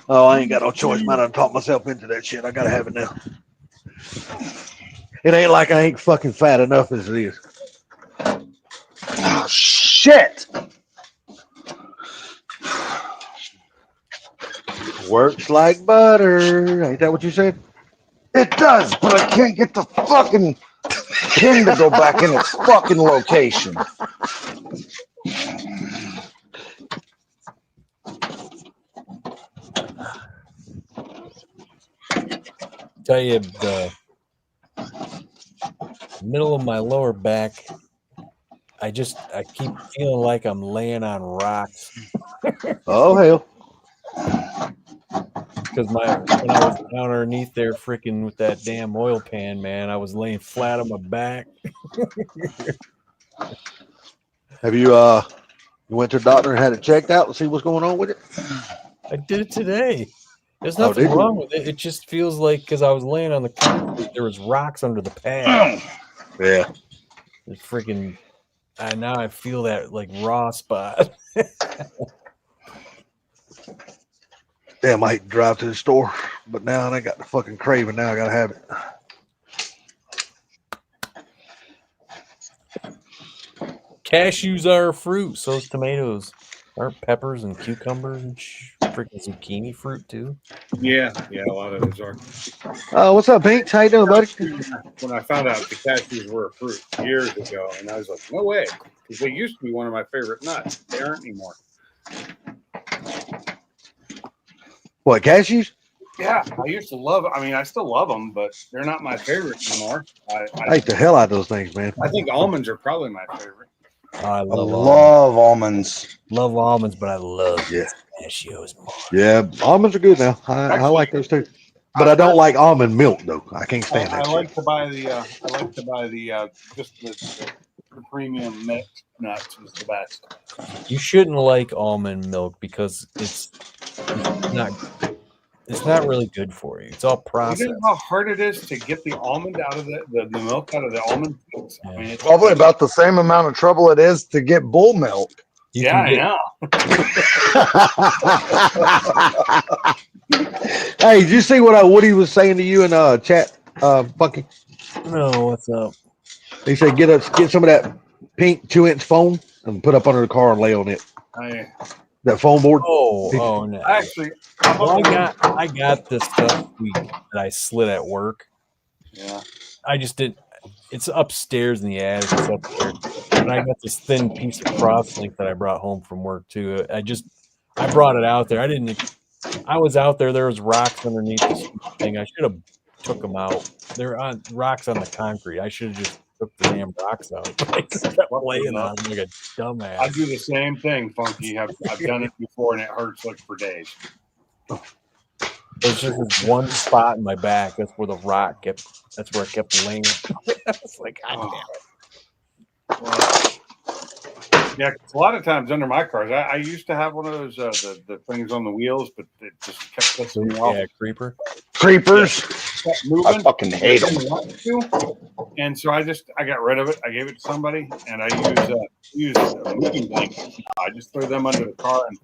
Speaker 8: Oh, I ain't got no choice, man. I talked myself into that shit. I gotta have it now. It ain't like I ain't fucking fat enough as it is.
Speaker 2: Oh, shit.
Speaker 8: Works like butter. Ain't that what you said?
Speaker 2: It does, but I can't get the fucking pin to go back in its fucking location.
Speaker 1: Tell you the middle of my lower back. I keep feeling like I'm laying on rocks.
Speaker 8: Oh hell.
Speaker 1: Because when I was down underneath there freaking with that damn oil pan, man, I was laying flat on my back.
Speaker 8: Have you you went to the doctor and had it checked out to see what's going on with it?
Speaker 1: I did it today. There's
Speaker 8: Oh,
Speaker 1: nothing
Speaker 8: did you?
Speaker 1: wrong with it. It just feels like because I was laying on the concrete, there was rocks under the pad.
Speaker 8: Yeah.
Speaker 1: It's freaking. Now I feel that like raw spot.
Speaker 8: Damn, I hate to drive to the store, but now I got the fucking craving. Now I gotta have it.
Speaker 1: Cashews are a fruit. So's tomatoes. Aren't peppers and cucumbers and freaking zucchini fruit too?
Speaker 9: Yeah, a lot of those are.
Speaker 8: What's up, Pinks? How you doing, buddy?
Speaker 9: When I found out the cashews were a fruit years ago, and I was like, no way, because they used to be one of my favorite nuts. They aren't anymore.
Speaker 8: What, cashews?
Speaker 9: Yeah, I used to love. I mean, I still love them, but they're not my favorite anymore.
Speaker 8: I hate the hell out of those things, man.
Speaker 9: I think almonds are probably my favorite.
Speaker 1: I
Speaker 2: I
Speaker 1: love
Speaker 2: almonds.
Speaker 1: Love almonds, but I love pistachios more.
Speaker 8: Yeah, almonds are good now. I like those too. But I don't like almond milk though. I can't stand that.
Speaker 9: I like to buy the. Just the premium mixed nuts is the best.
Speaker 1: You shouldn't like almond milk because it's not really good for you. It's all processed.
Speaker 9: You know how hard it is to get the almond out of the milk out of the almond seeds? I mean, it's
Speaker 2: Probably about the same amount of trouble it is to get bull milk.
Speaker 9: I know.
Speaker 8: Hey, did you see what Woody was saying to you in chat, Funky?
Speaker 1: No, what's up?
Speaker 8: He said get some of that pink 2-inch foam and put up under the car and lay on it. That foam board.
Speaker 1: Oh no.
Speaker 9: Actually,
Speaker 1: well, I got this stuff that I slid at work.
Speaker 9: Yeah.
Speaker 1: I just didn't. It's upstairs in the attic. It's up there, and I got this thin piece of crosslink that I brought home from work too. I brought it out there. I was out there. There was rocks underneath this thing. I should have took them out. They're on rocks on the concrete. I should have just took the damn rocks out. I kept laying on them like a dumbass.
Speaker 9: I do the same thing, Funky. I've done it before, and it hurts like for days.
Speaker 1: There's just this one spot in my back. That's where the rock kept. That's where I kept laying. I was like, God damn it.
Speaker 9: Well, yeah, a lot of times under my cars, I used to have one of those the things on the wheels, but it just kept pissing me off.
Speaker 1: Yeah, creepers.
Speaker 2: Creepers.
Speaker 9: kept
Speaker 2: I
Speaker 9: moving.
Speaker 2: fucking hate them.
Speaker 9: Didn't want to. And so I got rid of it. I gave it to somebody, and I use moving blankets. I just throw them under the car, and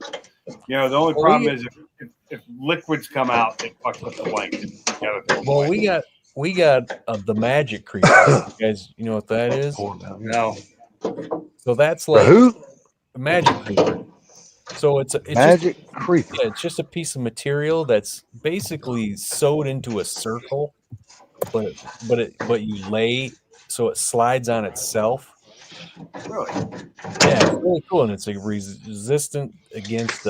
Speaker 9: the only problem is if liquids come out, it fucks up the blanket. You gotta throw them
Speaker 1: Well,
Speaker 9: away.
Speaker 1: we got the magic creeper. You guys, you know what that is?
Speaker 9: No,
Speaker 1: So that's
Speaker 6: The
Speaker 1: like
Speaker 6: who?
Speaker 1: a magic creeper. So it's just
Speaker 6: Magic creeper.
Speaker 1: yeah, it's just a piece of material that's basically sewed into a circle, but you lay so it slides on itself.
Speaker 9: really.
Speaker 1: Yeah, it's really cool, and it's like resistant against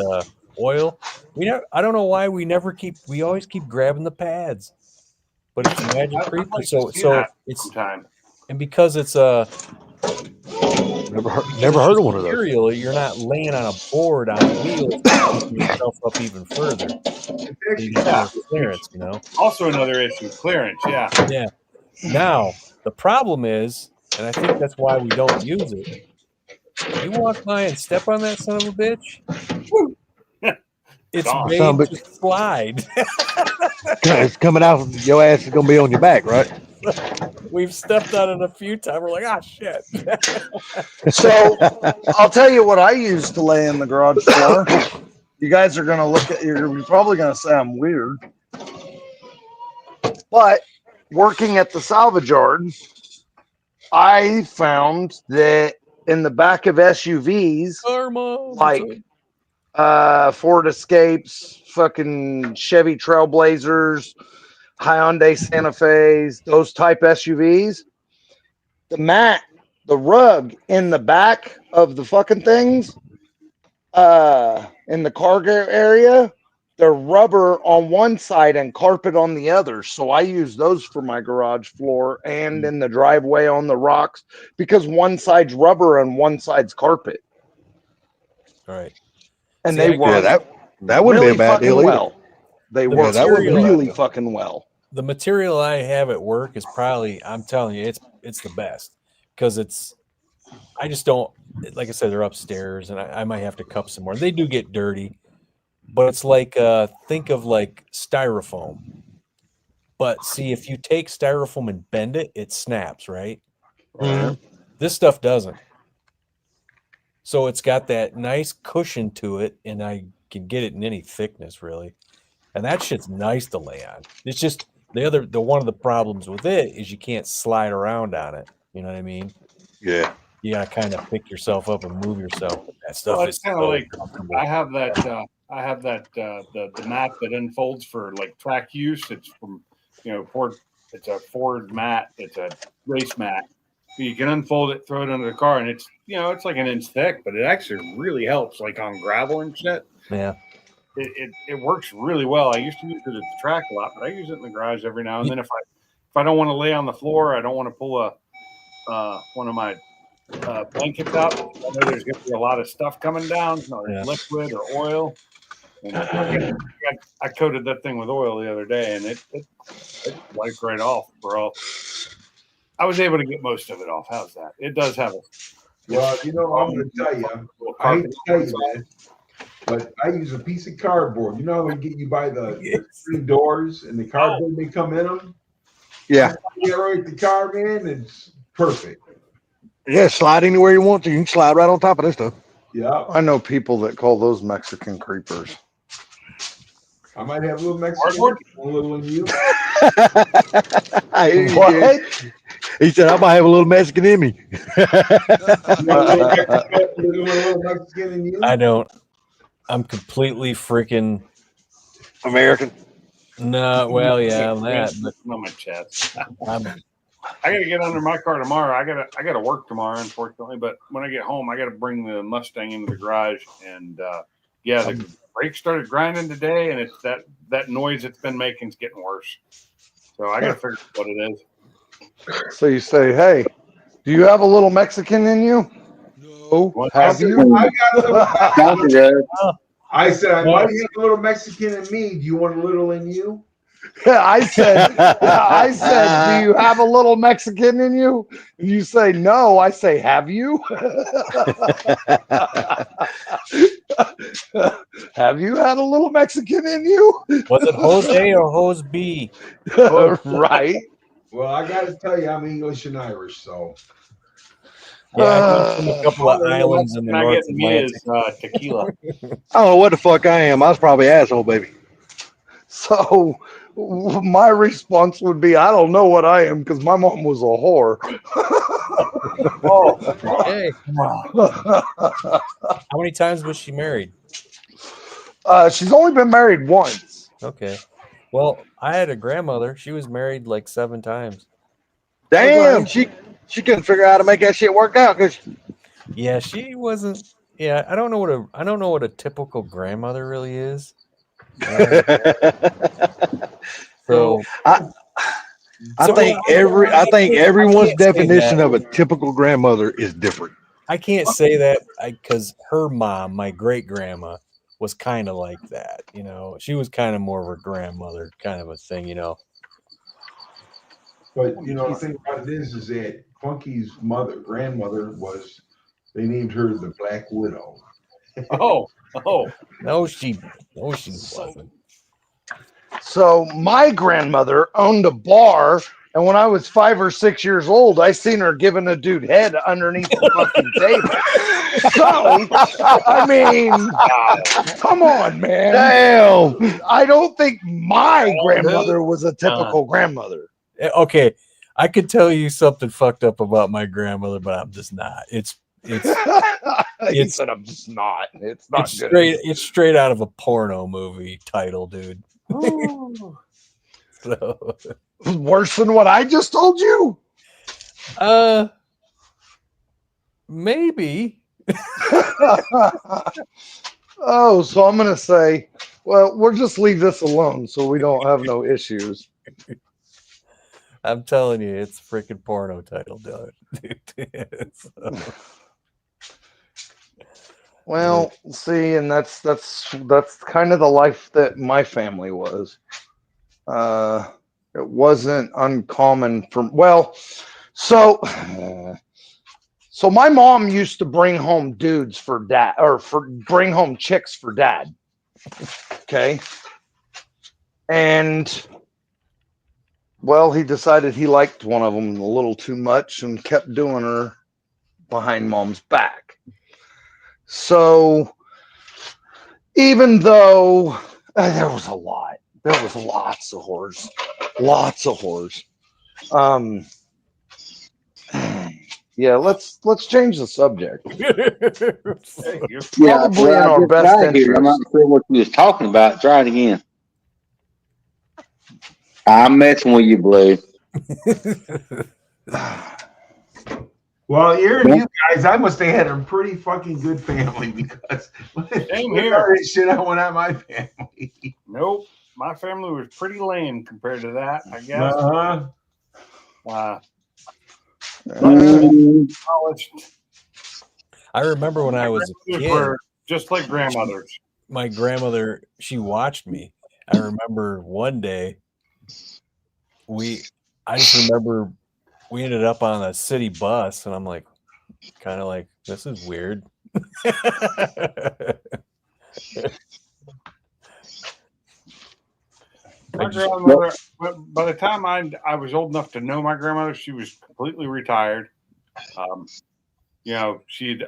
Speaker 1: oil. I don't know why we always keep grabbing the pads, but it's a magic
Speaker 9: I'd
Speaker 1: creeper.
Speaker 9: like to see
Speaker 1: So
Speaker 9: that
Speaker 1: it's
Speaker 9: sometime.
Speaker 1: and because it's
Speaker 6: Never heard
Speaker 1: precious
Speaker 6: of one of those.
Speaker 1: material, you're not laying on a board on wheels, pushing yourself up even further. So you got more clearance,
Speaker 9: Also, another issue: clearance. Yeah.
Speaker 1: Yeah. Now the problem is, and I think that's why we don't use it. You walk by and step on that son of a bitch. It's
Speaker 9: Gone.
Speaker 1: made
Speaker 6: Son of a
Speaker 1: to slide.
Speaker 6: It's coming out. Your ass is gonna be on your back, right?
Speaker 1: We've stepped on it a few times. We're like, shit.
Speaker 2: So I'll tell you what I use to lay in the garage floor. You guys are gonna look at you're probably gonna say I'm weird. But working at the salvage yard, I found that in the back of SUVs,
Speaker 1: Karma.
Speaker 2: like Ford Escapes, fucking Chevy Trailblazers, Hyundai Santa Fe's, those type SUVs, the rug in the back of the fucking things, in the cargo area, they're rubber on one side and carpet on the other. So I use those for my garage floor and in the driveway on the rocks because one side's rubber and one side's carpet.
Speaker 1: All right.
Speaker 2: And
Speaker 1: See,
Speaker 2: they
Speaker 1: I
Speaker 2: work
Speaker 6: that wouldn't
Speaker 2: really
Speaker 6: be a bad
Speaker 2: fucking
Speaker 6: deal either.
Speaker 2: well. They
Speaker 1: The
Speaker 2: work
Speaker 6: that wouldn't be a bad
Speaker 2: really
Speaker 6: deal.
Speaker 2: fucking well.
Speaker 1: The material I have at work is probably, I'm telling you, it's the best because I just don't, like I said, they're upstairs and I might have to cup some more. They do get dirty, but it's like, think of like styrofoam. But see, if you take styrofoam and bend it, it snaps, right?
Speaker 6: Mhm.
Speaker 1: This stuff doesn't. So it's got that nice cushion to it, and I can get it in any thickness, really. And that shit's nice to lay on. It's just the one of the problems with it is you can't slide around on it. You know what I mean?
Speaker 6: Yeah.
Speaker 1: You gotta kind of pick yourself up and move yourself. That stuff
Speaker 9: Well,
Speaker 1: is
Speaker 9: it's kind of
Speaker 1: so
Speaker 9: like
Speaker 1: comfortable.
Speaker 9: I have that the mat that unfolds for like track use. It's from Ford. It's a Ford mat. It's a race mat. You can unfold it, throw it under the car, and it's like an inch thick, but it actually really helps, like on gravel and shit.
Speaker 1: Yeah.
Speaker 9: It works really well. I used to use it at the track a lot, but I use it in the garage every now and then. If I don't want to lay on the floor, I don't want to pull one of my blankets out. I know there's going to be a lot of stuff coming down, liquid or oil. And I coated that thing with oil the other day, and it wiped right off, bro. I was able to get most of it off. How's that? It does have a.
Speaker 4: Well, I'm going to tell you, I hate to tell you this, but I use a piece of cardboard. You know how you buy the screen doors and the cardboard they come in them?
Speaker 6: Yeah.
Speaker 4: You get right the car, man, it's perfect.
Speaker 6: Yeah, slide anywhere you want to. You can slide right on top of this stuff.
Speaker 4: Yeah.
Speaker 2: I know people that call those Mexican creepers.
Speaker 4: I might have a little Mexican, a little in you.
Speaker 6: I hear you,
Speaker 2: What?
Speaker 6: dude. He said, I might have a little Mexican in me.
Speaker 4: little Mexican in you.
Speaker 1: I don't. I'm completely freaking
Speaker 6: American.
Speaker 1: no. Well, yeah, I'm that. But
Speaker 9: on my chest.
Speaker 1: I'm
Speaker 9: I got to get under my car tomorrow. I got to work tomorrow, unfortunately. But when I get home, I got to bring the Mustang into the garage. And the brakes started grinding today, and it's that noise it's been making is getting worse. So I got to figure out what it is.
Speaker 2: So you say, hey, do you have a little Mexican in you? No. Have you?
Speaker 4: I got a little
Speaker 5: Doctor does.
Speaker 4: I said, I might have a little Mexican in me. Do you want a little in you?
Speaker 2: I said, do you have a little Mexican in you? And you say no. I say, have you? Have you had a little Mexican in you?
Speaker 1: Was it Jose or Jose B?
Speaker 2: Right.
Speaker 4: Well, I got to tell you, I'm English and Irish, so
Speaker 1: Yeah, I come from a couple of
Speaker 9: The only
Speaker 1: islands in the
Speaker 9: Mexican I
Speaker 1: North
Speaker 9: get in me
Speaker 1: Atlantic.
Speaker 9: is tequila.
Speaker 6: I don't know what the fuck I am. I was probably asshole, baby.
Speaker 2: So my response would be, I don't know what I am because my mom was a whore.
Speaker 9: Oh,
Speaker 1: Hey, how many times was she married?
Speaker 2: She's only been married once.
Speaker 1: Okay. Well, I had a grandmother. She was married like 7 times.
Speaker 6: Damn, she couldn't figure out how to make that shit work out because
Speaker 1: Yeah, she wasn't. Yeah, I don't know what a typical grandmother really is. So
Speaker 6: I think everyone's definition of a typical grandmother is different.
Speaker 1: I can't say that because her mom, my great grandma, was kind of like that. You know, she was kind of more of a grandmother kind of a thing. You know.
Speaker 4: but the thing about it is that Funky's grandmother they named her the Black Widow.
Speaker 9: oh.
Speaker 1: No, she wasn't.
Speaker 2: So my grandmother owned a bar, and when I was 5 or 6 years old, I seen her giving a dude head underneath the fucking table. So, I mean, come on, man.
Speaker 6: Damn.
Speaker 2: I don't think my grandmother was a typical grandmother.
Speaker 1: Okay, I could tell you something fucked up about my grandmother, but I'm just not. He said,
Speaker 2: I'm just not. It's not
Speaker 1: It's
Speaker 2: good.
Speaker 1: it's straight out of a porno movie title, dude. So,
Speaker 2: Worse than what I just told you?
Speaker 1: Maybe.
Speaker 2: Oh, so I'm gonna say, well, we'll just leave this alone so we don't have no issues.
Speaker 1: I'm telling you, it's a freaking porno title, dude. So,
Speaker 2: Well, see, and that's kind of the life that my family was. It wasn't uncommon so my mom used to bring home dudes for dad, or bring home chicks for dad. Okay. And well, he decided he liked one of them a little too much and kept doing her behind mom's back. So even though there was lots of whores. Yeah, let's change the subject. Probably in our best interest.
Speaker 5: I'm not sure what you was talking about. Try it again. I'm messing with you, Blue.
Speaker 4: Well, hearing you guys, I must have had a pretty fucking good family because
Speaker 9: Same here.
Speaker 4: Shit, I went at my family.
Speaker 9: Nope. My family was pretty lame compared to that, I guess.
Speaker 1: I remember when I was a kid,
Speaker 9: just like grandmothers.
Speaker 1: My grandmother, she watched me. I remember one day I just remember we ended up on a city bus, and I'm like, kind of like, this is weird.
Speaker 9: My grandmother, by the time I was old enough to know my grandmother, she was completely retired. She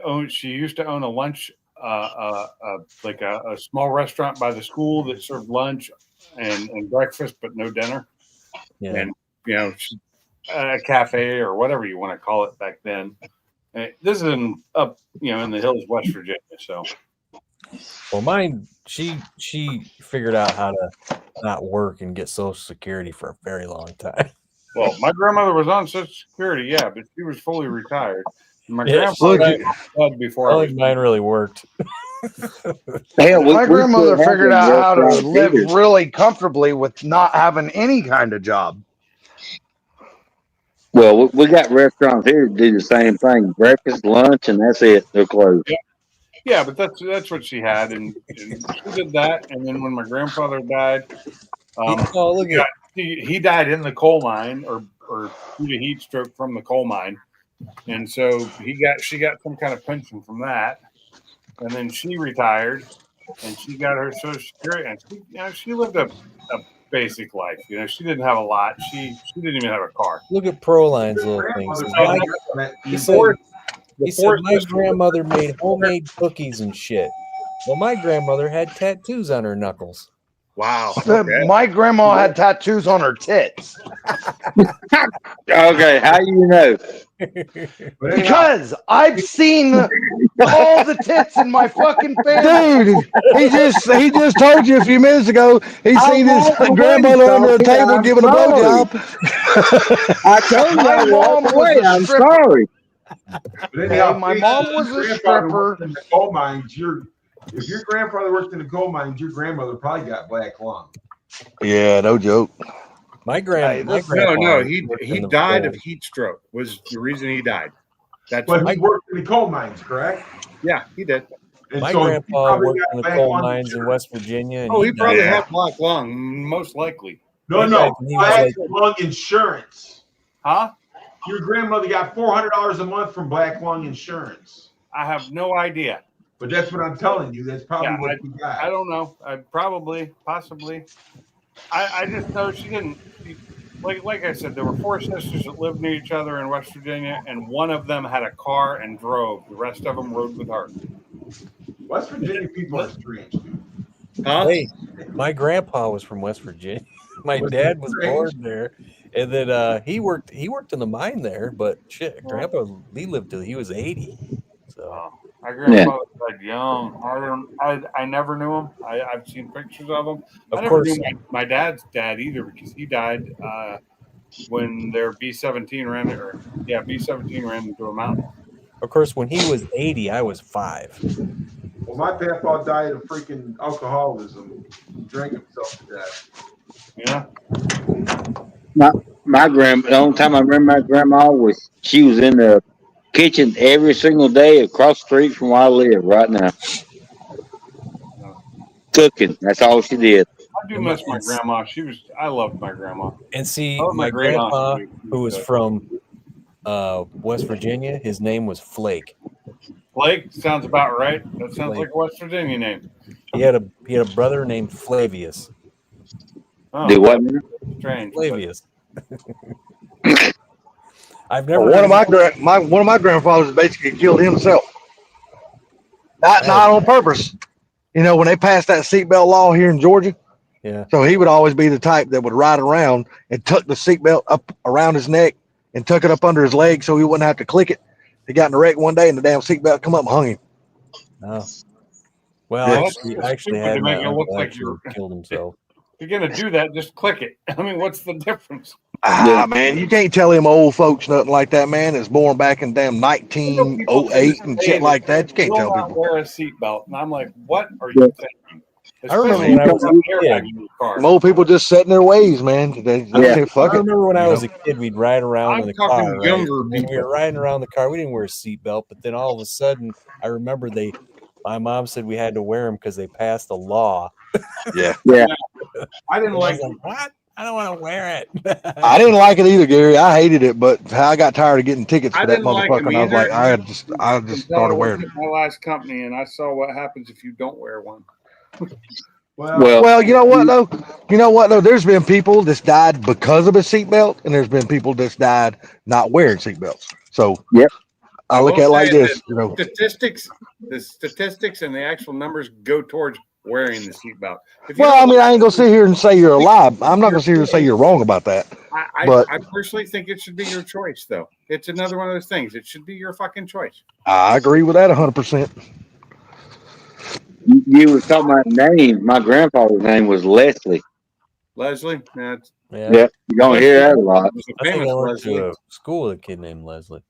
Speaker 9: used to own a lunch, like a small restaurant by the school that served lunch and breakfast, but no dinner.
Speaker 1: Yeah.
Speaker 9: And a cafe or whatever you want to call it back then. And this is in the hills, West Virginia. So,
Speaker 1: well, mine, she figured out how to not work and get Social Security for a very long time.
Speaker 9: Well, my grandmother was on Social Security, yeah, but she was fully retired. My grandfather died before I was.
Speaker 1: Mine really worked.
Speaker 2: My grandmother figured out how to live really comfortably with not having any kind of job.
Speaker 5: Well, we got restaurants here that do the same thing: breakfast, lunch, and that's it. They're closed.
Speaker 9: Yeah, but that's what she had, and she did that. And then when my grandfather died,
Speaker 1: Oh, look at
Speaker 9: he died in the coal mine or due to heat stroke from the coal mine. And so she got some kind of pension from that. And then she retired and she got her Social Security, and she lived a basic life. She didn't have a lot. She didn't even have a car.
Speaker 1: look at Proline's little thing. He said my grandmother made homemade cookies and shit. Well, my grandmother had tattoos on her knuckles.
Speaker 9: Wow. Okay.
Speaker 2: My grandma had tattoos on her tits.
Speaker 5: Okay, how you know?
Speaker 2: Because I've seen all the tits in my fucking family.
Speaker 6: Dude, he just told you a few minutes ago he's seen his grandmother under a table giving a blowjob.
Speaker 5: I told you
Speaker 2: My
Speaker 5: I
Speaker 2: mom
Speaker 5: walked
Speaker 2: was
Speaker 5: away.
Speaker 2: a
Speaker 5: I'm
Speaker 2: stripper.
Speaker 5: sorry.
Speaker 4: But anyhow,
Speaker 2: Hey, my mom was a stripper.
Speaker 4: In the coal mines, if your grandfather worked in the coal mines, your grandmother probably got black lung.
Speaker 6: Yeah, no joke.
Speaker 1: My grandpa.
Speaker 9: No, he died of heat stroke. Was the reason he died.
Speaker 4: But he worked in the coal mines, correct?
Speaker 9: Yeah, he did.
Speaker 4: And
Speaker 1: My
Speaker 4: so he
Speaker 1: grandpa
Speaker 4: probably
Speaker 1: worked
Speaker 4: got
Speaker 1: in the
Speaker 4: black
Speaker 1: coal
Speaker 4: lung
Speaker 1: mines in
Speaker 4: insurance.
Speaker 1: West Virginia. And
Speaker 9: Oh, he probably
Speaker 4: died.
Speaker 9: had black lung, most likely.
Speaker 4: No,
Speaker 1: He
Speaker 4: black
Speaker 1: was
Speaker 4: lung insurance.
Speaker 9: Huh?
Speaker 4: Your grandmother got $400 a month from black lung insurance.
Speaker 9: I have no idea.
Speaker 4: But that's what I'm telling you. That's probably what you got.
Speaker 9: I don't know. Possibly. I just know she didn't. Like I said, there were 4 sisters that lived near each other in West Virginia, and one of them had a car and drove. The rest of them rode with her.
Speaker 4: West Virginia people are strange, dude.
Speaker 9: Huh?
Speaker 1: Hey, my grandpa was from West Virginia. My dad was born there, and then he worked in the mine there. But shit, Grandpa he lived till he was 80. So
Speaker 9: my grandfather died young. I never knew him. I've seen pictures of him.
Speaker 1: Of
Speaker 9: I never
Speaker 1: course.
Speaker 9: knew my dad's dad either because he died when their B-17 ran into a mountain.
Speaker 1: Of course, when he was 80, I was 5.
Speaker 4: Well, my grandpa died of freaking alcoholism. He drank himself to death.
Speaker 9: Yeah.
Speaker 5: My grandma. The only time I remember my grandma was she was in the kitchen every single day across the street from where I live right now, cooking. That's all she did.
Speaker 9: I do miss my grandma. I loved my grandma.
Speaker 1: And see,
Speaker 9: Oh,
Speaker 1: my
Speaker 9: great aunt,
Speaker 1: grandpa,
Speaker 9: too.
Speaker 1: who was from West Virginia, his name was Flake.
Speaker 9: Flake sounds about right. That sounds
Speaker 1: Flake.
Speaker 9: like a West Virginia name.
Speaker 1: He had a brother named Flavius.
Speaker 9: Oh,
Speaker 5: Do what?
Speaker 9: strange.
Speaker 1: Flavius. I've never.
Speaker 6: Well, one of my grandfathers basically killed himself. Not on purpose. You know, when they passed that seatbelt law here in Georgia.
Speaker 1: Yeah.
Speaker 6: So he would always be the type that would ride around and tuck the seatbelt up around his neck and tuck it up under his leg so he wouldn't have to click it. He got in a wreck one day and the damn seatbelt come up and hung him.
Speaker 1: Oh. Well,
Speaker 6: Yeah.
Speaker 1: I actually had
Speaker 9: to
Speaker 1: my
Speaker 9: make it look
Speaker 1: uncle
Speaker 9: like
Speaker 1: actually killed himself.
Speaker 9: If you're gonna do that, just click it. I mean, what's the difference?
Speaker 6: Man, you can't tell them old folks nothing like that, man. It's born back in damn 1908 and shit like that. You can't tell
Speaker 9: Will not
Speaker 6: people.
Speaker 9: wear a seatbelt, and I'm like, what are you thinking?
Speaker 1: I remember
Speaker 9: Especially
Speaker 1: when I was a
Speaker 9: if you have
Speaker 1: kid.
Speaker 9: an airbag in your car.
Speaker 6: Some old people just set in their ways, man. They say, fuck
Speaker 1: I
Speaker 6: it.
Speaker 1: remember when I was a kid, we'd ride around
Speaker 9: I'm
Speaker 1: in the
Speaker 9: talking
Speaker 1: car, right?
Speaker 9: younger
Speaker 1: And when we
Speaker 9: people.
Speaker 1: were riding around the car, we didn't wear a seatbelt, but then all of a sudden, I remember my mom said we had to wear them because they passed a law.
Speaker 6: Yeah.
Speaker 9: I didn't
Speaker 1: I
Speaker 9: like
Speaker 1: was like, what? I don't want to wear it.
Speaker 6: I didn't like it either, Gary. I hated it, but I got tired of getting tickets
Speaker 9: I
Speaker 6: for that
Speaker 9: didn't like
Speaker 6: motherfucker,
Speaker 9: them
Speaker 6: and I was
Speaker 9: either.
Speaker 6: like, I just
Speaker 9: until I
Speaker 6: started wearing
Speaker 9: worked
Speaker 6: it.
Speaker 9: at my last company, and I saw what happens if you don't wear one.
Speaker 6: Well, you know what though? There's been people that's died because of a seatbelt, and there's been people that's died not wearing seatbelts. So I look at it like this, you know.
Speaker 9: The statistics and the actual numbers go towards wearing the seatbelt.
Speaker 6: Well, I mean, I ain't gonna sit here and say you're a lie. I'm not gonna sit here and say you're wrong about that.
Speaker 9: I personally think it should be your choice, though. It's another one of those things. It should be your fucking choice.
Speaker 6: I agree with that 100%.
Speaker 5: You were talking about names. My grandfather's name was Leslie.
Speaker 9: Leslie? That's,
Speaker 1: Yeah.
Speaker 5: Yep. You're going to hear that a lot.
Speaker 1: I think I went to a school with a kid named Leslie.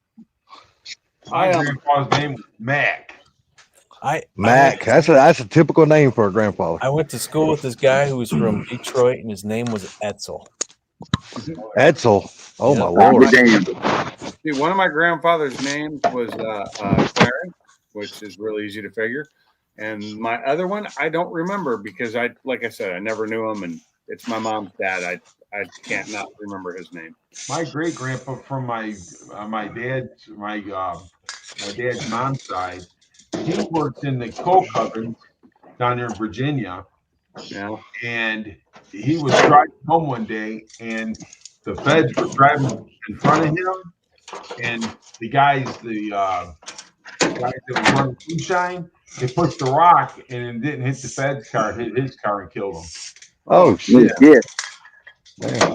Speaker 4: My grandpa's name was Mac.
Speaker 6: Mac. That's a typical name for a grandfather.
Speaker 1: I went to school with this guy who was from Detroit, and his name was Etzel.
Speaker 6: Etzel. Oh,
Speaker 1: Yep.
Speaker 6: my Lord.
Speaker 9: See, one of my grandfather's names was Clarence, which is really easy to figure. And my other one, I don't remember because like I said, I never knew him, and It's my mom's dad. I can't not remember his name.
Speaker 4: My great grandpa from my dad's mom's side, he worked in the coal ovens down there in Virginia,
Speaker 9: Yeah.
Speaker 4: and he was driving home one day, and the feds were driving in front of him, and the guys that was running moonshine, they pushed the rock, and it didn't hit the feds car, it hit his car and killed him.
Speaker 6: Oh shit!
Speaker 5: Yeah.
Speaker 6: Man.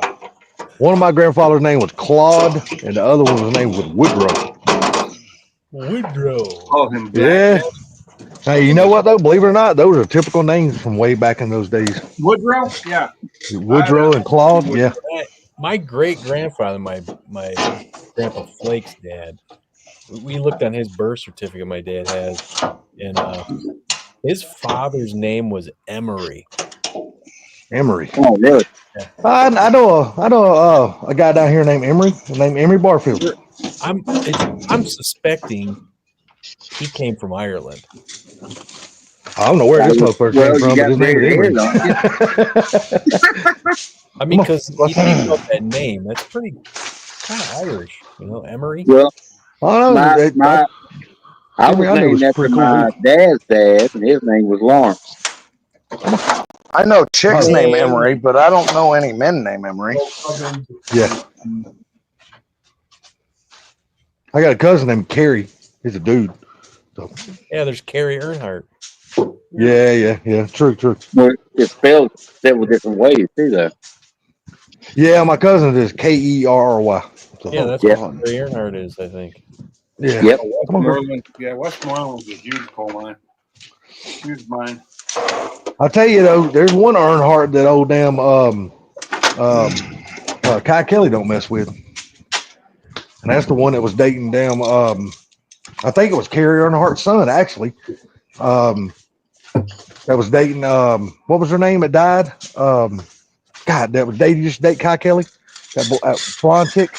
Speaker 6: One of my grandfather's name was Claude, and the other one's name was Woodrow.
Speaker 1: Woodrow.
Speaker 9: Call him Black.
Speaker 6: Yeah. Hey, you know what though? Believe it or not, those are typical names from way back in those days.
Speaker 9: Woodrow? Yeah.
Speaker 6: Woodrow and Claude. Yeah.
Speaker 1: My great grandfather, my grandpa Flake's dad. We looked on his birth certificate. My dad has, and his father's name was Emery.
Speaker 6: Emery.
Speaker 5: Oh, really?
Speaker 6: I know a guy down here named Emery Barfield.
Speaker 1: I'm suspecting he came from Ireland.
Speaker 6: I don't know where this motherfucker came from, but his name is Emery.
Speaker 1: I mean, because you think about that name, that's pretty kind of Irish, Emery.
Speaker 5: Well,
Speaker 6: I don't know.
Speaker 5: I was named after my dad's dad, and his name was Lawrence.
Speaker 2: I know chicks named Emery, but I don't know any men named Emery.
Speaker 6: Yeah. I got a cousin named Kerry. He's a dude. So.
Speaker 1: Yeah, there's Kerry Earnhardt.
Speaker 6: Yeah. True.
Speaker 5: Well, it's spelled several different ways too, though.
Speaker 6: Yeah, my cousin is Kerry. So.
Speaker 1: Yeah, that's what Kerry Earnhardt is, I think.
Speaker 6: Yeah.
Speaker 5: Yep.
Speaker 9: Westmoreland's a huge coal mine. Huge mine.
Speaker 6: I'll tell you though, there's one Earnhardt that old damn Kai Kelly don't mess with, and that's the one that was dating damn. I think it was Kerry Earnhardt's son actually. That was dating what was her name that died? God, that was dating just date Kai Kelly. That blonde chick.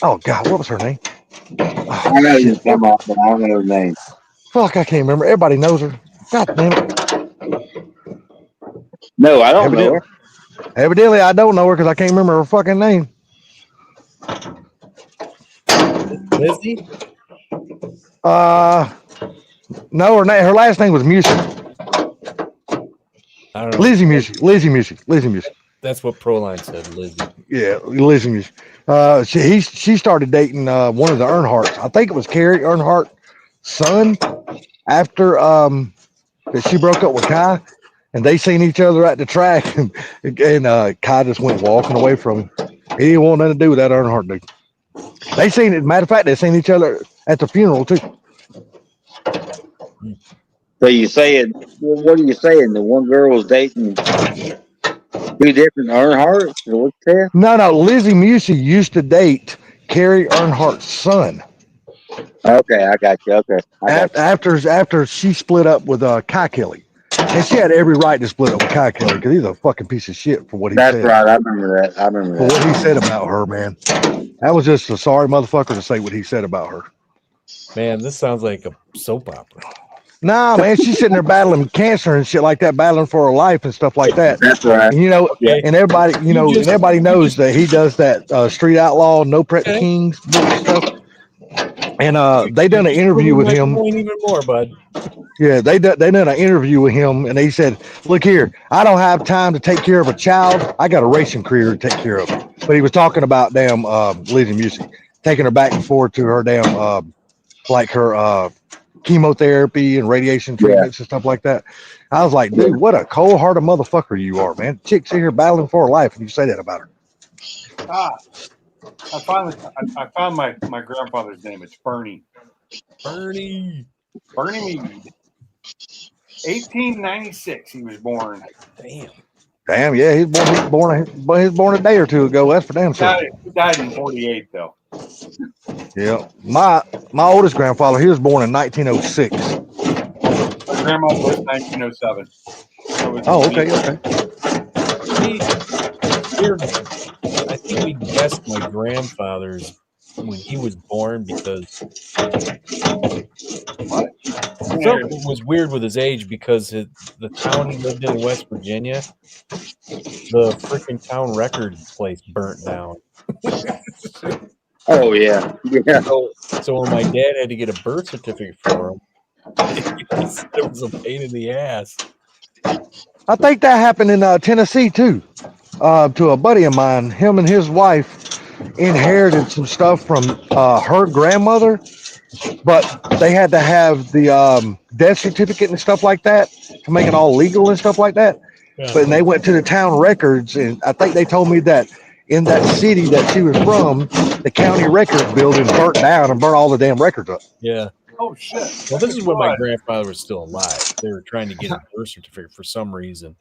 Speaker 6: Oh God, what was her name? Oh,
Speaker 5: I know you come off, but I don't know her name.
Speaker 6: Fuck, I can't remember. Everybody knows her. God damn it.
Speaker 5: No, I don't know her.
Speaker 6: Evidently, I don't know her because I can't remember her fucking name.
Speaker 1: Lizzie?
Speaker 6: No, her last name was Music.
Speaker 1: I don't know.
Speaker 6: Lizzie Music.
Speaker 1: That's what Proline said, Lizzie.
Speaker 6: Yeah, Lizzie Music. She started dating one of the Earnhardts. I think it was Kerry Earnhardt's son after that she broke up with Kai, and they seen each other at the track, and Kai just went walking away from him. He didn't want nothing to do with that Earnhardt dude. They seen it. Matter of fact, they seen each other at the funeral too.
Speaker 5: So you saying, what are you saying? The one girl was dating two different Earnhardts? What's that?
Speaker 6: No. Lizzie Music used to date Kerry Earnhardt's son.
Speaker 5: Okay, I got you. Okay.
Speaker 6: After she split up with Kai Kelly. And she had every right to split up with Kai Kelly because he's a fucking piece of shit for what he said.
Speaker 5: That's right. I remember that.
Speaker 6: For what he said about her, man. That was just a sorry motherfucker to say what he said about her.
Speaker 1: Man, this sounds like a soap opera.
Speaker 6: Nah, man, she's sitting there battling cancer and shit like that, battling for her life and stuff like that.
Speaker 5: That's right.
Speaker 6: And, and everybody, everybody knows that he does that Street Outlaw, No Pret Kings stuff. And they done an interview with him.
Speaker 1: Even more, bud.
Speaker 6: Yeah, they done an interview with him, and he said, "Look here, I don't have time to take care of a child. I got a racing career to take care of." But he was talking about damn Lizzie Music, taking her back and forth to her damn like her chemotherapy and radiation treatments and stuff like that. I was like, dude, what a cold-hearted motherfucker you are, man. Chick's here battling for her life, and you say that about her.
Speaker 9: I found my grandfather's name. It's Bernie.
Speaker 1: Bernie
Speaker 9: Mead. 1896 he was born.
Speaker 6: Damn, yeah, he was born a day or two ago. That's for damn sure.
Speaker 9: He died in 48 though.
Speaker 6: Yeah, my oldest grandfather, he was born in 1906.
Speaker 9: My grandma was 1907.
Speaker 6: Okay.
Speaker 1: I think we guessed my grandfather's when he was born because Something was weird with his age because the town he lived in West Virginia, the freaking town record place burnt down.
Speaker 5: Oh yeah, yeah.
Speaker 1: So when my dad had to get a birth certificate for him, it was a pain in the ass.
Speaker 6: I think that happened in Tennessee too. To a buddy of mine, him and his wife inherited some stuff from her grandmother, but they had to have the death certificate and stuff like that to make it all legal and stuff like that.
Speaker 1: Yeah.
Speaker 6: But they went to the town records, and I think they told me that in that city that she was from, the county records building burnt down and burnt all the damn records up.
Speaker 1: Yeah.
Speaker 9: Oh shit.
Speaker 1: Well, this is when my grandfather was still alive. They were trying to get a birth certificate for some reason.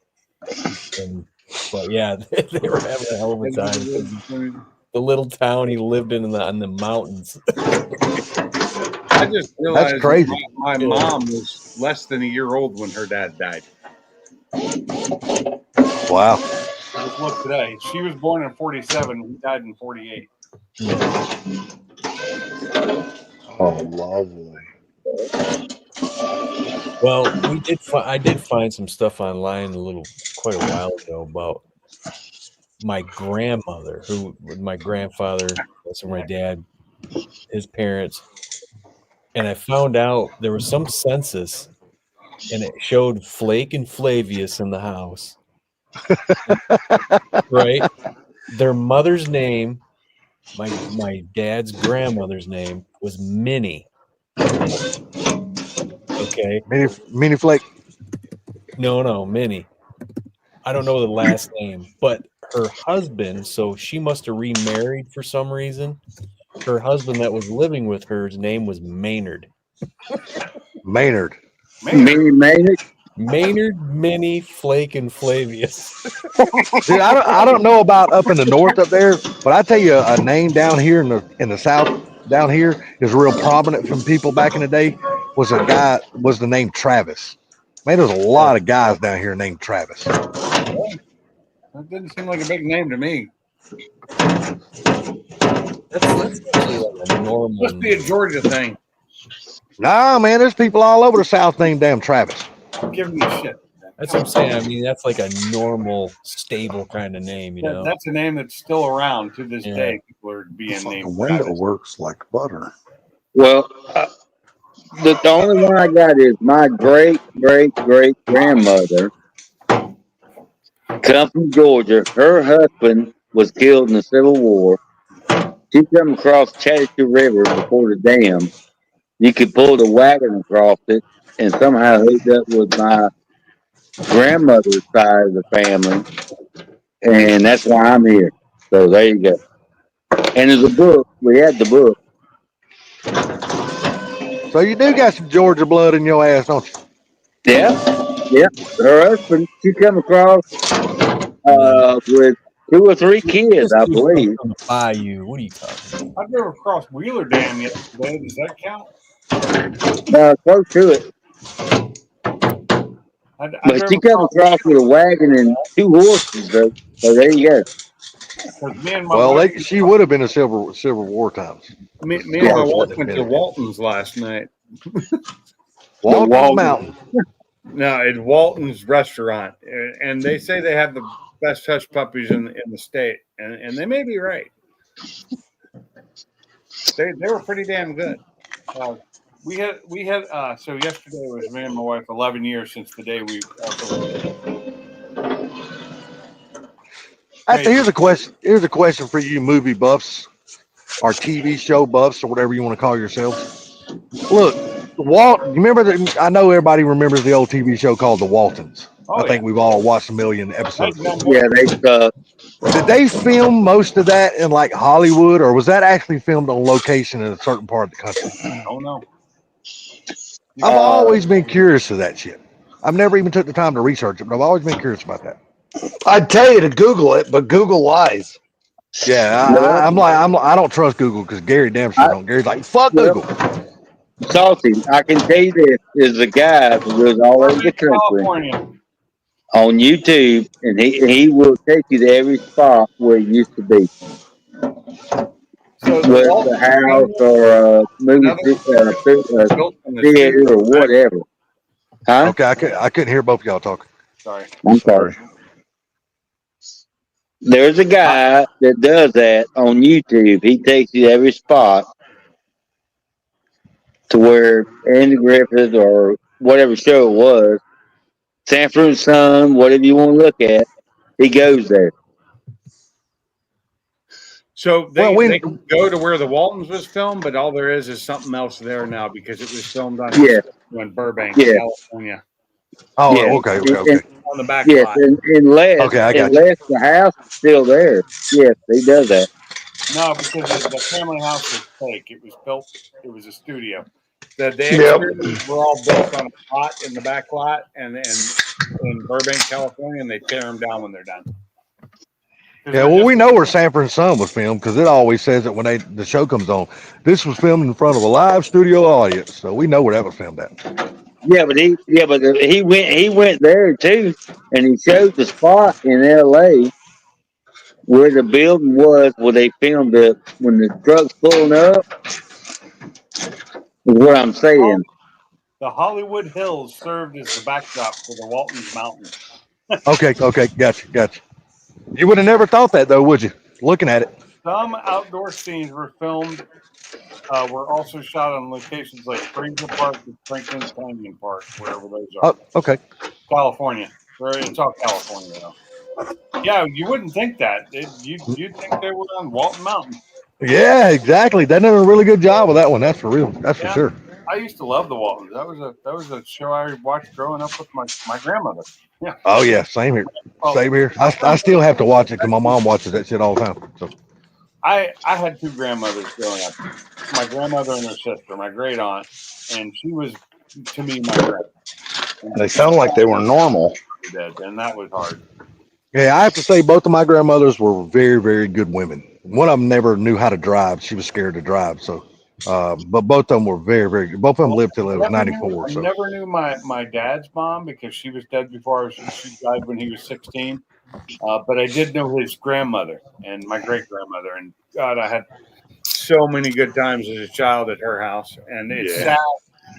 Speaker 1: But yeah, they were having a hell of a time. The little town he lived in the mountains.
Speaker 9: I just realized
Speaker 6: That's crazy.
Speaker 9: my mom was less than a year old when her dad died.
Speaker 6: Wow.
Speaker 9: Just look today. She was born in 47. He died in 48.
Speaker 8: Oh, lovely.
Speaker 1: Well, I did find some stuff online quite a while ago about my grandmother, my grandfather, so my dad, his parents, and I found out there was some census, and it showed Flake and Flavius in the house. Right? Their mother's name, my dad's grandmother's name was Minnie. Okay.
Speaker 6: Minnie Flake.
Speaker 1: No, Minnie. I don't know the last name, but her husband, so she must have remarried for some reason. Her husband that was living with her, his name was Maynard.
Speaker 6: Maynard.
Speaker 1: Maynard, Minnie, Flake, and Flavius.
Speaker 6: Dude, I don't know about up in the north up there, but I tell you a name down here in the south down here is real prominent from people back in the day. Was the name Travis. Man, there's a lot of guys down here named Travis.
Speaker 9: That didn't seem like a big name to me.
Speaker 1: That's actually like a normal.
Speaker 9: Must be a Georgia thing.
Speaker 6: Nah, man, there's people all over the south named damn Travis.
Speaker 9: Give me shit.
Speaker 1: That's what I'm saying. I mean, that's like a normal, stable kind of name, you know.
Speaker 9: That's a name that's still around to this day. People are being
Speaker 3: The
Speaker 9: named.
Speaker 3: window
Speaker 9: Travis.
Speaker 3: works like butter.
Speaker 5: Well, the only one I got is my great grandmother. Come from Georgia. Her husband was killed in the Civil War. She come across Chattahoochee River before the dam. You could pull the wagon across it, and somehow hooked up with my grandmother's side of the family, and that's why I'm here. So there you go. And there's a book. We had the book.
Speaker 6: So you do got some Georgia blood in your ass, don't you?
Speaker 5: Yeah. Her husband, she come across with 2 or 3 kids, I believe.
Speaker 1: From the bayou. What are you talking about?
Speaker 9: I drove across Wheeler Dam yesterday. Does that count?
Speaker 5: Close to it. But she come across with a wagon and 2 horses, though. So there you go.
Speaker 9: Me and my
Speaker 6: Well,
Speaker 9: wife,
Speaker 6: she would have been a Civil War times.
Speaker 9: me and my wife went to Walton's last night.
Speaker 6: Walton's Mountain.
Speaker 9: No, it's Walton's restaurant, and they say they have the best hush puppies in the state, and they may be right. They were pretty damn good. We had so yesterday was me and my wife 11 years since the day we.
Speaker 6: Here's a question for you, movie buffs, or TV show buffs, or whatever you want to call yourselves. Look, you remember I know everybody remembers the old TV show called The Waltons. I think we've all watched a million episodes.
Speaker 5: Yeah,
Speaker 6: Did they film most of that in like Hollywood, or was that actually filmed on location in a certain part of the country?
Speaker 9: Oh no.
Speaker 6: I've always been curious of that shit. I've never even took the time to research it, but I've always been curious about that.
Speaker 2: I'd tell you to Google it, but Google lies.
Speaker 6: Yeah, I don't trust Google because Gary damn sure don't. Gary's like, fuck Google.
Speaker 5: Salty, I can tell you this is a guy who goes all over the country on YouTube, and he will take you to every spot where it used to be.
Speaker 9: So the
Speaker 5: whether it's
Speaker 9: Walton
Speaker 5: a house
Speaker 9: family,
Speaker 5: or a movie
Speaker 9: was built in the
Speaker 5: theater
Speaker 9: studio.
Speaker 5: or whatever. Huh?
Speaker 8: Okay, I couldn't hear both of y'all talking.
Speaker 9: Sorry.
Speaker 5: I'm
Speaker 8: Sorry.
Speaker 5: sorry. There's a guy that does that on YouTube. He takes you to every spot to where Andy Griffith or whatever show it was, Sanford and Son, whatever you want to look at, he goes there.
Speaker 9: So
Speaker 8: Well,
Speaker 9: they can go to where the Waltons was filmed, but all there is something else there now because it was filmed on
Speaker 5: Yeah,
Speaker 9: in Burbank,
Speaker 5: yeah,
Speaker 9: California,
Speaker 8: Oh,
Speaker 5: yeah.
Speaker 8: okay.
Speaker 5: And,
Speaker 9: on the back
Speaker 5: yes,
Speaker 9: lot.
Speaker 5: unless
Speaker 8: Okay, I got you.
Speaker 5: the house is still there. Yes, he does that.
Speaker 9: No, because the family house was fake. It was built. It was a studio. The
Speaker 2: Yep.
Speaker 9: exteriors were all built on a lot in the back lot and in Burbank, California, and they tear them down when they're done.
Speaker 8: Yeah, well, we know where Sanford and Son was filmed because it always says it when the show comes on. This was filmed in front of a live studio audience, so we know where that was filmed at.
Speaker 5: Yeah, but he went there too, and he showed the spot in L.A. where the building was where they filmed it when the truck's pulling up. Is what I'm saying.
Speaker 9: The Hollywood Hills served as the backdrop for the Waltons Mountain.
Speaker 8: Okay, gotcha. You would have never thought that though, would you? Looking at it.
Speaker 9: Some outdoor scenes were filmed. Were also shot on locations like Fraser Park and Franklin Canyon Park, wherever those are.
Speaker 8: Oh, okay.
Speaker 9: California. It's all California though. Yeah, you wouldn't think that. You'd think they were on Walton Mountain.
Speaker 8: Yeah, exactly. They did a really good job with that one. That's for real. That's for sure.
Speaker 9: I used to love the Waltons. That was a show I watched growing up with my grandmother. Yeah.
Speaker 8: Oh yeah, same here.
Speaker 9: Oh,
Speaker 8: Same here. I still have to watch it because my mom watches that shit all the time. So
Speaker 9: I had two grandmothers growing up. My grandmother and her sister, my great aunt, and she was to me my grandma.
Speaker 2: They sound like they were normal.
Speaker 9: And that was hard.
Speaker 8: yeah, I have to say both of my grandmothers were very, very good women. One of them never knew how to drive. She was scared to drive. So, but both of them were very, very good. Both of them lived till they was 94.
Speaker 9: I
Speaker 8: So
Speaker 9: never knew my dad's mom because she was dead before she died when he was 16. But I did know his grandmother and my great grandmother. And God, I had so many good times as a child at her house. And it's sad.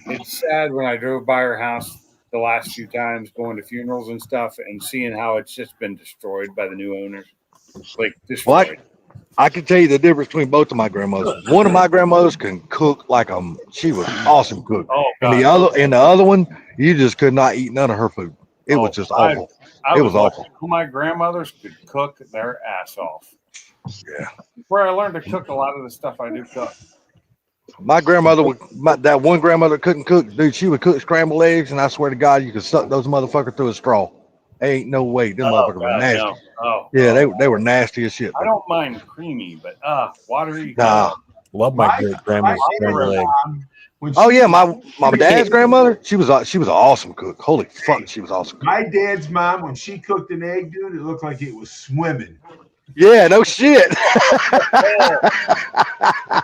Speaker 9: It's sad when I drove by her house the last few times going to funerals and stuff and seeing how it's just been destroyed by the new owners. Like destroyed.
Speaker 8: I can tell you the difference between both of my grandmothers. One of my grandmothers can cook like she was awesome cook.
Speaker 9: Oh,
Speaker 8: and
Speaker 9: God.
Speaker 8: the other one, you just could not eat none of her food. It was just awful. It was awful.
Speaker 9: My grandmothers could cook their ass off.
Speaker 8: Yeah.
Speaker 9: Where I learned to cook a lot of the stuff I do cook.
Speaker 8: My grandmother that one grandmother couldn't cook, dude. She would cook scrambled eggs, and I swear to God, you could suck those motherfuckers through a straw. Ain't no way. Them motherfuckers were nasty.
Speaker 9: No. Oh,
Speaker 8: yeah, they were nasty as shit.
Speaker 9: I don't mind creamy, but watery.
Speaker 8: Nah.
Speaker 1: Love my great grandma's scrambled egg.
Speaker 8: Oh yeah, my dad's grandmother, she was an awesome cook. Holy fuck, she was awesome.
Speaker 4: My dad's mom, when she cooked an egg, dude, it looked like it was swimming.
Speaker 8: Yeah, no shit.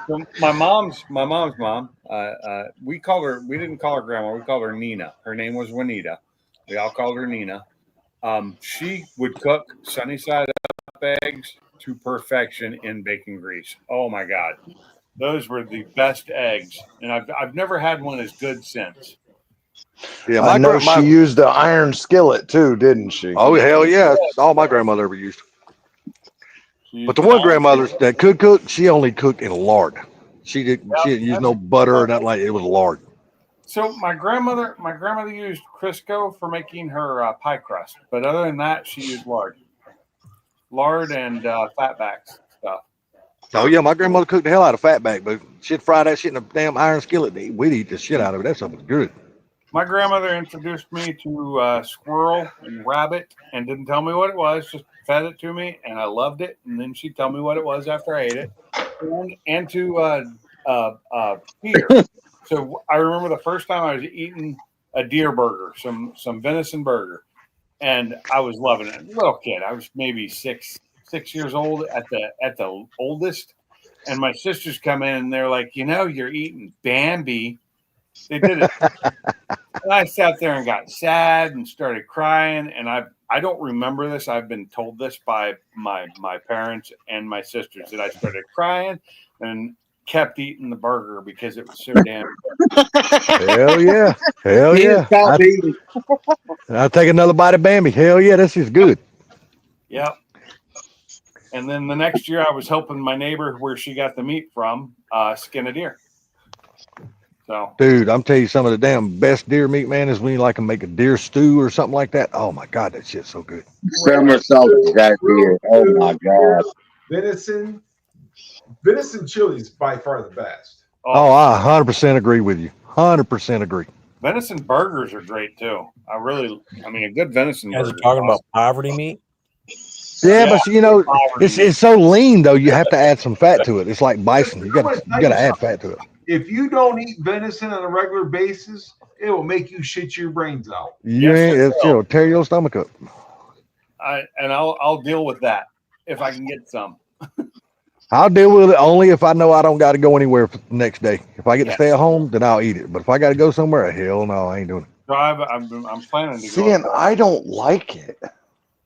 Speaker 9: So my mom's mom. We didn't call her grandma. We called her Nina. Her name was Juanita. We all called her Nina. She would cook sunny side up eggs to perfection in bacon grease. Oh my God, those were the best eggs, and I've never had one as good since.
Speaker 8: Yeah,
Speaker 2: I know she used the iron skillet too, didn't she?
Speaker 8: Oh hell yeah, that's all my grandmother ever used. But the one grandmother that could cook, she only cooked in lard. She didn't use no butter or nothing like it. It was lard.
Speaker 9: So my grandmother used Crisco for making her pie crust, but other than that, she used lard and fatbacks stuff.
Speaker 8: Oh yeah, my grandmother cooked the hell out of fatback, but she'd fry that shit in a damn iron skillet. We'd eat the shit out of it. That stuff was good.
Speaker 9: My grandmother introduced me to squirrel and rabbit and didn't tell me what it was, just fed it to me, and I loved it. And then she'd tell me what it was after I ate it, and to deer. So I remember the first time I was eating a deer burger, some venison burger, and I was loving it. Little kid, I was maybe six years old at the oldest, and my sisters come in and they're like, you're eating Bambi. They did it. And I sat there and got sad and started crying. And I don't remember this. I've been told this by my parents and my sisters that I started crying. and kept eating the burger because it was so damn good.
Speaker 6: Hell yeah. Hell
Speaker 5: He
Speaker 6: yeah.
Speaker 5: just stopped eating.
Speaker 6: I'll take another bite of Bambi. Hell yeah, this is good.
Speaker 9: Yep. And then the next year, I was helping my neighbor where she got the meat from, skin a deer. So,
Speaker 6: Dude, I'm telling you, some of the damn best deer meat, man, is when you like to make a deer stew or something like that. Oh my God, that shit's so good.
Speaker 5: Summer sausage out here. Oh my God.
Speaker 4: Venison chili is by far the best.
Speaker 6: Oh, I 100% agree with you. 100% agree.
Speaker 9: venison burgers are great too. I mean, a good venison
Speaker 1: You guys
Speaker 9: burger.
Speaker 1: are talking about poverty meat.
Speaker 6: Yeah,
Speaker 9: Yeah,
Speaker 6: but you know,
Speaker 9: poverty meat.
Speaker 6: it's so lean though. You have to add some fat to it. It's like bison. You got to add fat to it.
Speaker 4: If you don't eat venison on a regular basis, it will make you shit your brains out.
Speaker 6: You
Speaker 9: Yes,
Speaker 6: ain't,
Speaker 9: it
Speaker 6: it's,
Speaker 9: will.
Speaker 6: tear your stomach up.
Speaker 9: I'll deal with that if I can get some.
Speaker 6: I'll deal with it only if I know I don't got to go anywhere for the next day. If I get to
Speaker 9: Yeah.
Speaker 6: stay at home, then I'll eat it. But if I got to go somewhere, hell no, I ain't doing it.
Speaker 9: So I'm planning to
Speaker 2: See,
Speaker 9: go.
Speaker 2: and I don't like it.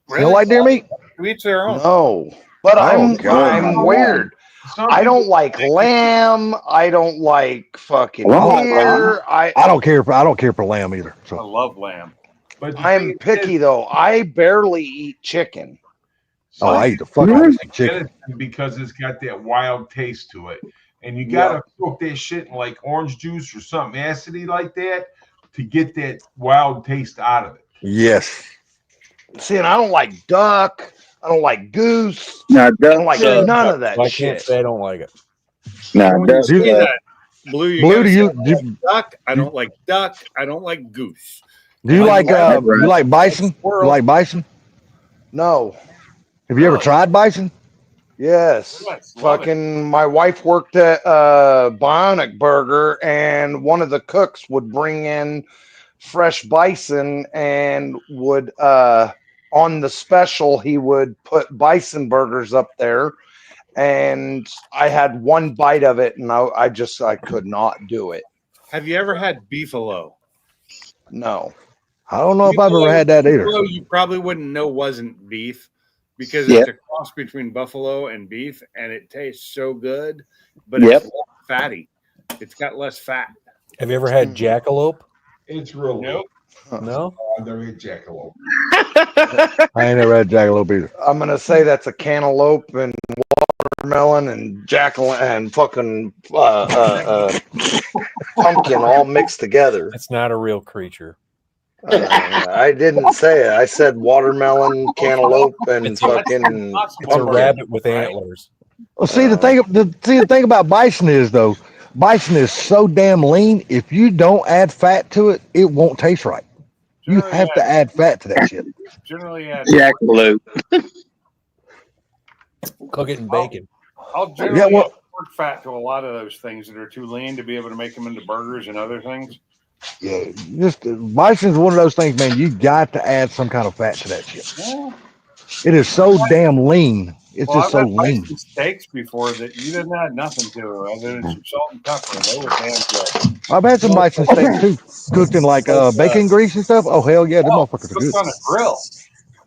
Speaker 6: You don't like deer meat?
Speaker 9: To each their own.
Speaker 2: No, but
Speaker 6: Oh,
Speaker 2: I'm
Speaker 6: God.
Speaker 2: weird.
Speaker 4: Some
Speaker 2: I don't
Speaker 4: people-
Speaker 2: like lamb. I don't like fucking
Speaker 5: I like
Speaker 2: deer.
Speaker 6: I don't care for lamb either.
Speaker 9: I
Speaker 6: So
Speaker 9: love lamb.
Speaker 4: But the
Speaker 2: I'm
Speaker 4: thing
Speaker 2: picky
Speaker 4: is,
Speaker 2: though. I barely eat chicken.
Speaker 6: oh, I eat the fuck out of some chicken.
Speaker 4: venison because it's got that wild taste to it. And you gotta cook that shit in like orange juice or something acidy like that to get that wild taste out of it.
Speaker 6: Yes.
Speaker 2: See, and I don't like duck. I don't like goose.
Speaker 5: Now,
Speaker 2: I don't like
Speaker 5: duck,
Speaker 2: none of that
Speaker 1: So I can't
Speaker 2: shit.
Speaker 1: say I don't like it.
Speaker 5: now,
Speaker 10: When you
Speaker 5: duck,
Speaker 10: say that, Blue, you
Speaker 6: Blue,
Speaker 10: gotta
Speaker 6: do
Speaker 10: say,
Speaker 6: you
Speaker 10: I don't like duck? I don't like duck. I don't like goose.
Speaker 6: do you
Speaker 5: Like
Speaker 6: like
Speaker 5: rabbit, right?
Speaker 6: you like bison? You like bison?
Speaker 2: No.
Speaker 6: Have you ever
Speaker 9: Really?
Speaker 6: tried bison?
Speaker 2: Yes.
Speaker 9: Yes, love it.
Speaker 2: Fucking my wife worked at Bionic Burger, and one of the cooks would bring in fresh bison and would on the special he would put bison burgers up there, and I had one bite of it and I could not do it.
Speaker 10: Have you ever had beefalo?
Speaker 2: No.
Speaker 6: I don't know if I've ever had that either.
Speaker 10: Beefalo, you probably wouldn't know wasn't beef because
Speaker 5: Yep.
Speaker 10: it's a cross between buffalo and beef, and it tastes so good, but
Speaker 5: Yep.
Speaker 10: it's less fatty. It's got less fat.
Speaker 1: Have you ever had jackalope?
Speaker 4: It's real
Speaker 9: Nope.
Speaker 1: No.
Speaker 4: I've never had jackalope.
Speaker 6: I ain't never had jackalope either.
Speaker 2: I'm gonna say that's a cantaloupe and watermelon and jackal and fucking pumpkin all mixed together.
Speaker 1: It's not a real creature.
Speaker 2: I didn't say it. I said watermelon, cantaloupe, and
Speaker 1: It's a-
Speaker 2: fucking
Speaker 1: It's a
Speaker 2: pumpkin.
Speaker 1: rabbit with antlers.
Speaker 6: Well, see the thing about bison is though, bison is so damn lean. If you don't add fat to it, it won't taste right. You
Speaker 9: Generally
Speaker 6: have to add fat to that shit.
Speaker 9: Generally add.
Speaker 5: jackalope.
Speaker 1: Cook it in bacon.
Speaker 9: I'll generally
Speaker 6: Yeah, well-
Speaker 9: add pork fat to a lot of those things that are too lean to be able to make them into burgers and other things.
Speaker 6: Yeah, just bison's one of those things, man. You got to add some kind of fat to that shit.
Speaker 9: Yeah.
Speaker 6: It is so damn lean. It's
Speaker 9: Well,
Speaker 6: just so
Speaker 9: I've had
Speaker 6: lean.
Speaker 9: bison steaks before that you didn't add nothing to other than some salt and pepper. They were damn good.
Speaker 6: I've had some bison steaks too, cooked in like bacon grease and stuff. Oh hell yeah, the motherfuckers are
Speaker 9: Cooked
Speaker 6: good.
Speaker 9: on a grill.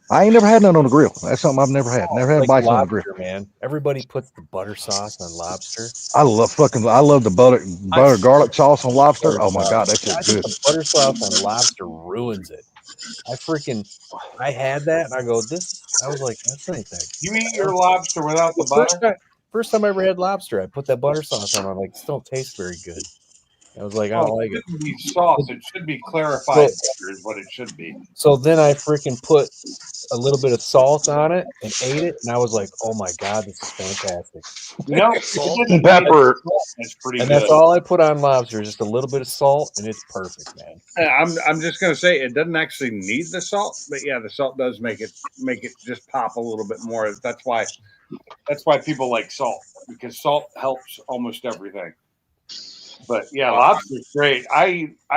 Speaker 6: I ain't never had none on the grill. That's something I've never had. Never had
Speaker 1: Like
Speaker 6: bison on the grill.
Speaker 1: lobster, man. Everybody puts the butter sauce on lobster.
Speaker 6: I love the butter garlic sauce on lobster. Oh my god, that
Speaker 1: I
Speaker 6: shit's
Speaker 1: think
Speaker 6: good.
Speaker 1: the butter sauce on lobster ruins it. I had that and I go, I was like, that's not that.
Speaker 9: You eat your lobster without the butter?
Speaker 1: First time I ever had lobster, I put that butter sauce on. I'm like, this don't taste very good. I was like, I don't
Speaker 9: Oh,
Speaker 1: like
Speaker 9: it
Speaker 1: it.
Speaker 9: shouldn't be sauce. It should be clarified butter is what it should be.
Speaker 1: So then I freaking put a little bit of salt on it and ate it, and I was like, oh my god, this is fantastic.
Speaker 9: You know,
Speaker 2: Salt and pepper.
Speaker 9: It's pretty
Speaker 1: And
Speaker 9: good.
Speaker 1: that's all I put on lobster, just a little bit of salt, and it's perfect, man.
Speaker 10: I'm just gonna say it doesn't actually need the salt, but yeah, the salt does make it just pop a little bit more. That's why people like salt, because salt helps almost everything. But yeah, lobster's great. I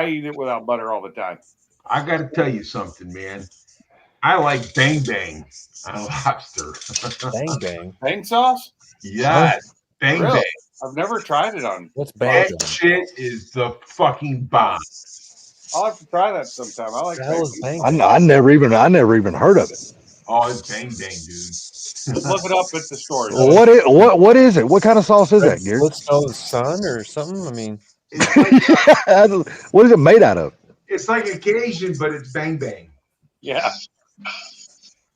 Speaker 10: eat it without butter all the time.
Speaker 4: I got to tell you something, man. I like bang bang on lobster.
Speaker 1: Bang bang.
Speaker 9: Bang sauce?
Speaker 4: Yes, bang
Speaker 9: Really?
Speaker 4: bang.
Speaker 9: I've never tried it on.
Speaker 1: What's bang
Speaker 4: That
Speaker 1: bang?
Speaker 4: shit is the fucking bomb.
Speaker 9: I'll have to try that sometime. I like
Speaker 1: What the hell is
Speaker 9: bang.
Speaker 1: bang bang?
Speaker 6: I never even heard of it.
Speaker 4: Oh, it's bang bang, dude.
Speaker 9: Look it up at the store.
Speaker 6: What is it? What kind of sauce is that, Gary?
Speaker 1: Let's know the sun or something. I mean,
Speaker 4: It's like
Speaker 6: What is it made out of?
Speaker 4: it's like occasion, but it's bang bang.
Speaker 9: Yeah.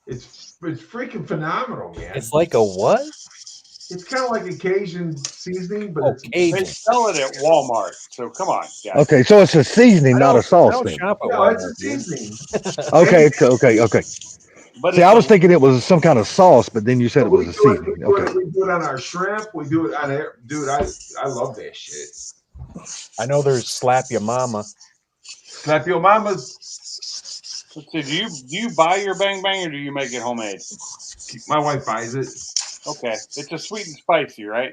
Speaker 4: It's freaking phenomenal, man.
Speaker 1: it's like a what?
Speaker 4: It's kind of like occasion seasoning, but it's
Speaker 9: They
Speaker 1: Cajun.
Speaker 9: sell it at Walmart. So come on, guys.
Speaker 6: Okay, so it's a seasoning, not a
Speaker 1: I
Speaker 6: sauce.
Speaker 1: don't
Speaker 6: Then.
Speaker 1: shop at
Speaker 4: no, it's a
Speaker 1: Walmart, dude.
Speaker 4: seasoning.
Speaker 6: Okay.
Speaker 9: But
Speaker 6: See, I was thinking it was some kind of sauce, but then you said it
Speaker 4: We
Speaker 6: was a
Speaker 4: do it,
Speaker 6: seasoning.
Speaker 4: we do
Speaker 6: Okay.
Speaker 4: it, we do it on our shrimp. We do it on air. Dude, I love that shit.
Speaker 1: I know there's Slap Your Mama.
Speaker 4: Slap your mamas.
Speaker 9: let's see, do you buy your bang bang or do you make it homemade?
Speaker 4: My wife buys it.
Speaker 9: Okay. It's a sweet and spicy, right?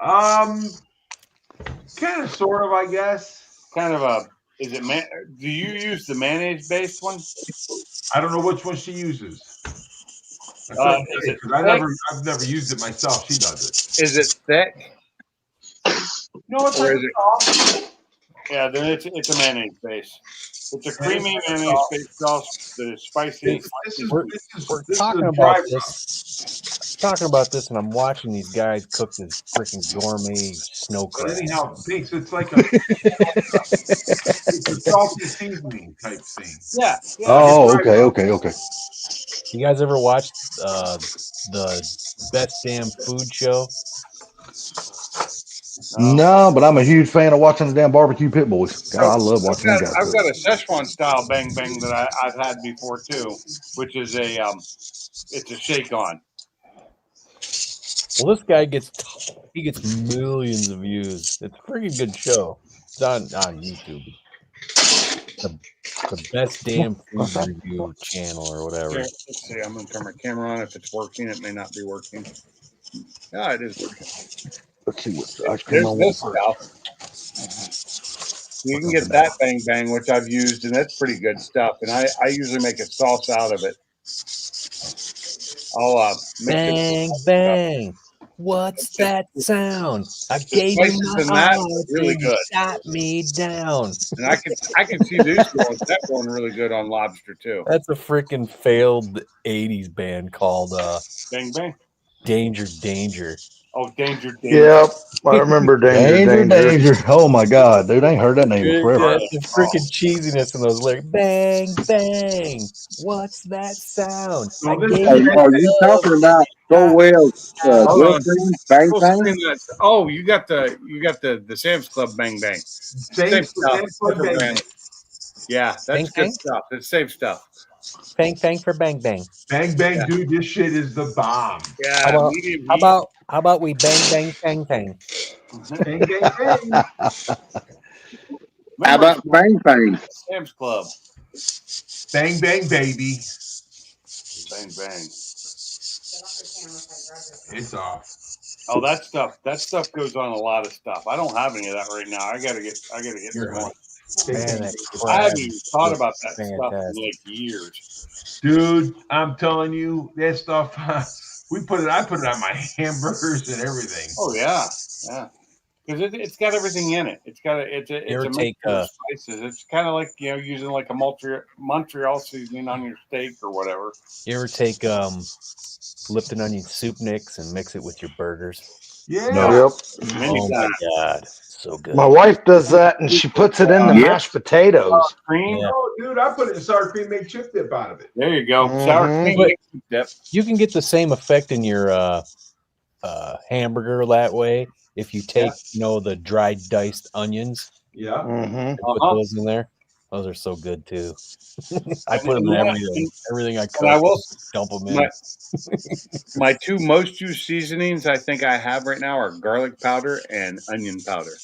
Speaker 4: Kind of, sort of, I guess.
Speaker 9: Kind of a is it man do you use the mayonnaise based one?
Speaker 4: I don't know which one she uses.
Speaker 9: Is it
Speaker 4: I've never used it myself. She does it.
Speaker 9: Is it thick?
Speaker 4: No, it's
Speaker 9: Or
Speaker 4: like
Speaker 9: is it-
Speaker 4: sauce.
Speaker 9: Yeah, then it's a mayonnaise base. It's a creamy mayonnaise based sauce that is spicy.
Speaker 1: We're talking about this. Talking about this, and I'm watching these guys cook this freaking gourmet snow
Speaker 4: But
Speaker 1: crab.
Speaker 4: anyhow, thanks. It's like a it's a salty seasoning type thing.
Speaker 9: Yeah.
Speaker 6: Oh, okay.
Speaker 1: You guys ever watched the Best Damn Food Show?
Speaker 6: No, but I'm a huge fan of watching the damn barbecue pit boys. God, I love watching them guys.
Speaker 9: I've got a Szechuan style bang bang that I've had before too, which is it's a shake on.
Speaker 1: Well, this guy gets millions of views. It's a pretty good show. It's on YouTube. The Best Damn Food Review channel or whatever.
Speaker 9: Here, let's see. I'm gonna turn my camera on. If it's working, it may not be working. Yeah, it is working.
Speaker 6: Let's see what ice cream I
Speaker 9: There's
Speaker 6: want
Speaker 9: this stuff. You can get that bang bang, which I've used, and that's pretty good stuff. And I usually make a sauce out of it. I'll
Speaker 1: Bang bang. What's that sound? I gave you my
Speaker 9: that
Speaker 1: heart,
Speaker 9: really
Speaker 1: and you
Speaker 9: good.
Speaker 1: shot me down.
Speaker 9: And I can see these going really good on lobster too.
Speaker 1: That's a freaking failed '80s band called
Speaker 9: Bang bang.
Speaker 1: Danger.
Speaker 9: Oh, Danger.
Speaker 2: Yep, I remember
Speaker 6: Danger. Oh my God, dude, I ain't heard that name in forever.
Speaker 1: The freaking cheesiness in those lyrics. Bang bang. What's that sound? I gave
Speaker 5: Are
Speaker 1: you my
Speaker 5: you
Speaker 1: love.
Speaker 5: talking about Crowell's
Speaker 9: Hold on.
Speaker 5: girlfriend? Bang
Speaker 9: Full
Speaker 5: bang?
Speaker 9: screen that. Oh, you got the Sam's Club bang bang. Same stuff.
Speaker 4: Club bang bang.
Speaker 9: Yeah, that's
Speaker 1: Bang,
Speaker 9: good
Speaker 1: bang?
Speaker 9: stuff. It's safe stuff.
Speaker 1: Bang bang for bang bang.
Speaker 4: Bang bang,
Speaker 9: Yeah.
Speaker 4: dude. This shit is the bomb.
Speaker 9: Yeah.
Speaker 1: How about-
Speaker 9: medium heat.
Speaker 1: How about we bang bang bang?
Speaker 4: Bang bang bang.
Speaker 5: How about bang bang?
Speaker 9: Sam's Club?
Speaker 4: Bang bang, baby.
Speaker 9: Bang bang.
Speaker 4: It's off.
Speaker 9: Oh, that stuff goes on a lot of stuff. I don't have any of that right now. I gotta get some more.
Speaker 1: Man, that
Speaker 9: I haven't
Speaker 1: crab
Speaker 9: even thought about that
Speaker 1: is
Speaker 9: stuff in
Speaker 1: fantastic.
Speaker 9: like years.
Speaker 4: Dude, I'm telling you, that stuff. I put it on my hamburgers and everything.
Speaker 9: Oh yeah, because it's got everything in it. It's a
Speaker 1: ever
Speaker 9: mixture
Speaker 1: take,
Speaker 9: of spices. It's kind of like using like a Montreal seasoning on your steak or whatever.
Speaker 1: You ever take Lipton onion soup mix and mix it with your burgers?
Speaker 4: Yeah.
Speaker 2: Yep.
Speaker 9: Many
Speaker 1: Oh my
Speaker 9: times.
Speaker 1: God, so good.
Speaker 2: My wife does that, and she puts it in the mashed potatoes.
Speaker 9: Cream.
Speaker 1: Yeah.
Speaker 4: Oh, dude, I put it in sour cream, made chip dip out of it.
Speaker 9: There you go. Sour
Speaker 2: Mhm.
Speaker 9: cream
Speaker 1: But-
Speaker 9: mixed dip.
Speaker 1: You can get the same effect in your hamburger that way if you take the dried diced onions
Speaker 4: Yeah.
Speaker 2: Mm-hmm.
Speaker 1: and put those in there. Those are so good too. I put them in
Speaker 9: Yeah.
Speaker 1: everything I cook.
Speaker 9: And I will
Speaker 1: dump them in.
Speaker 9: my two most used seasonings I think I have right now are garlic powder and onion powder.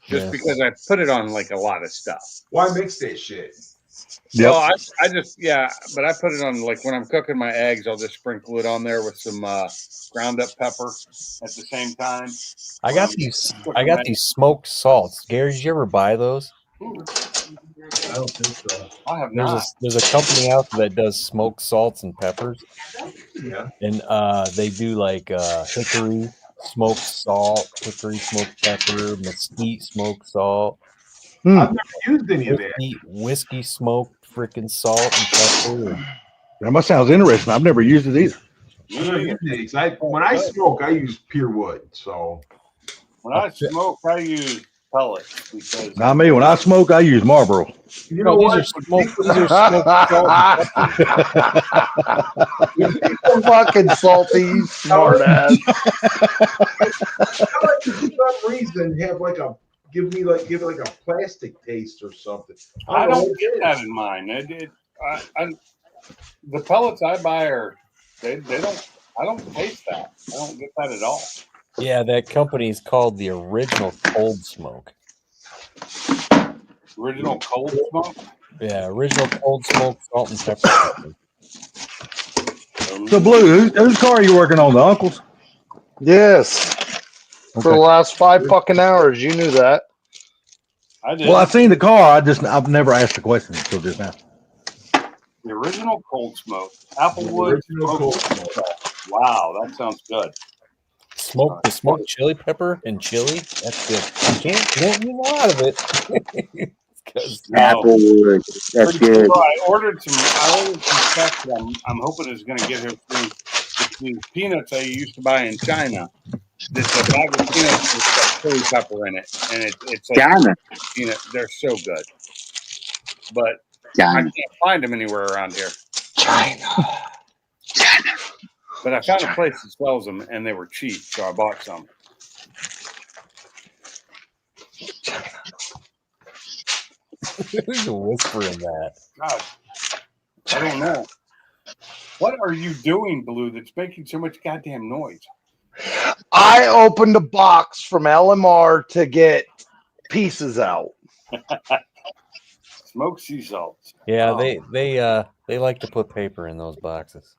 Speaker 9: Just
Speaker 1: Yeah.
Speaker 9: because I put it on like a lot of stuff.
Speaker 4: Why mix that shit?
Speaker 6: Yep.
Speaker 9: No, I just but I put it on like when I'm cooking my eggs, I'll just sprinkle it on there with some ground up pepper at the same time.
Speaker 1: I got these smoked salts. Gary, did you ever buy those?
Speaker 4: I don't think so.
Speaker 9: I have not.
Speaker 1: There's a company out there that does smoked salts and peppers,
Speaker 4: Yeah.
Speaker 1: and they do like hickory smoked salt, hickory smoked pepper, mesquite smoked salt,
Speaker 4: I've never used any of that.
Speaker 1: whiskey smoked freaking salt and pepper.
Speaker 6: That sounds interesting. I've never used it either.
Speaker 4: I don't use eggs. When I smoke, I use pure wood. So
Speaker 9: When I smoke, I use pellets because
Speaker 6: Not me. When I smoke, I use Marlboro.
Speaker 4: you know
Speaker 1: these
Speaker 4: what?
Speaker 1: are smoke. These are smoked salt and pepper.
Speaker 2: Fucking salty, you smart ass.
Speaker 4: I like to, for some reason, have like a give it like a plastic taste or something.
Speaker 9: I
Speaker 4: know
Speaker 9: don't
Speaker 4: what
Speaker 9: get
Speaker 4: it
Speaker 9: that
Speaker 4: is.
Speaker 9: in mine. The pellets I buy are they don't. I don't taste that. I don't get that at all.
Speaker 1: Yeah, that company is called the Original Cold Smoke.
Speaker 9: Original cold smoke.
Speaker 1: Yeah, Original Cold Smoke Salt and Pepper Company.
Speaker 6: So, Blue, whose car are you working on? The uncle's?
Speaker 2: Yes. For the
Speaker 6: Okay.
Speaker 2: last 5 fucking hours, you knew that.
Speaker 9: I did.
Speaker 6: Well, I've seen the car. I've never asked the question until just now.
Speaker 9: The original cold smoke. Applewood
Speaker 4: Original cold
Speaker 9: smoke. Wow, that sounds good.
Speaker 1: The smoked chili pepper and chili. That's good. You don't need a lot of it.
Speaker 5: Applewood. That's good.
Speaker 9: So I ordered some stuff that I'm hoping is going to get here soon. It's these peanuts I used to buy in China. It's a bag of peanuts with chili pepper in it, and it's like
Speaker 5: China.
Speaker 9: peanut. They're so good, but
Speaker 5: China.
Speaker 9: I can't find them anywhere around here.
Speaker 2: China.
Speaker 9: But I found a place that sells them, and they were cheap, so I bought some.
Speaker 1: Who's whispering that?
Speaker 9: God, I don't know. What are you doing, Blue, that's making so much goddamn noise?
Speaker 2: I opened a box from LMR to get pieces out.
Speaker 9: Smoked sea salts.
Speaker 1: Yeah,
Speaker 9: Oh.
Speaker 1: they like to put paper in those boxes.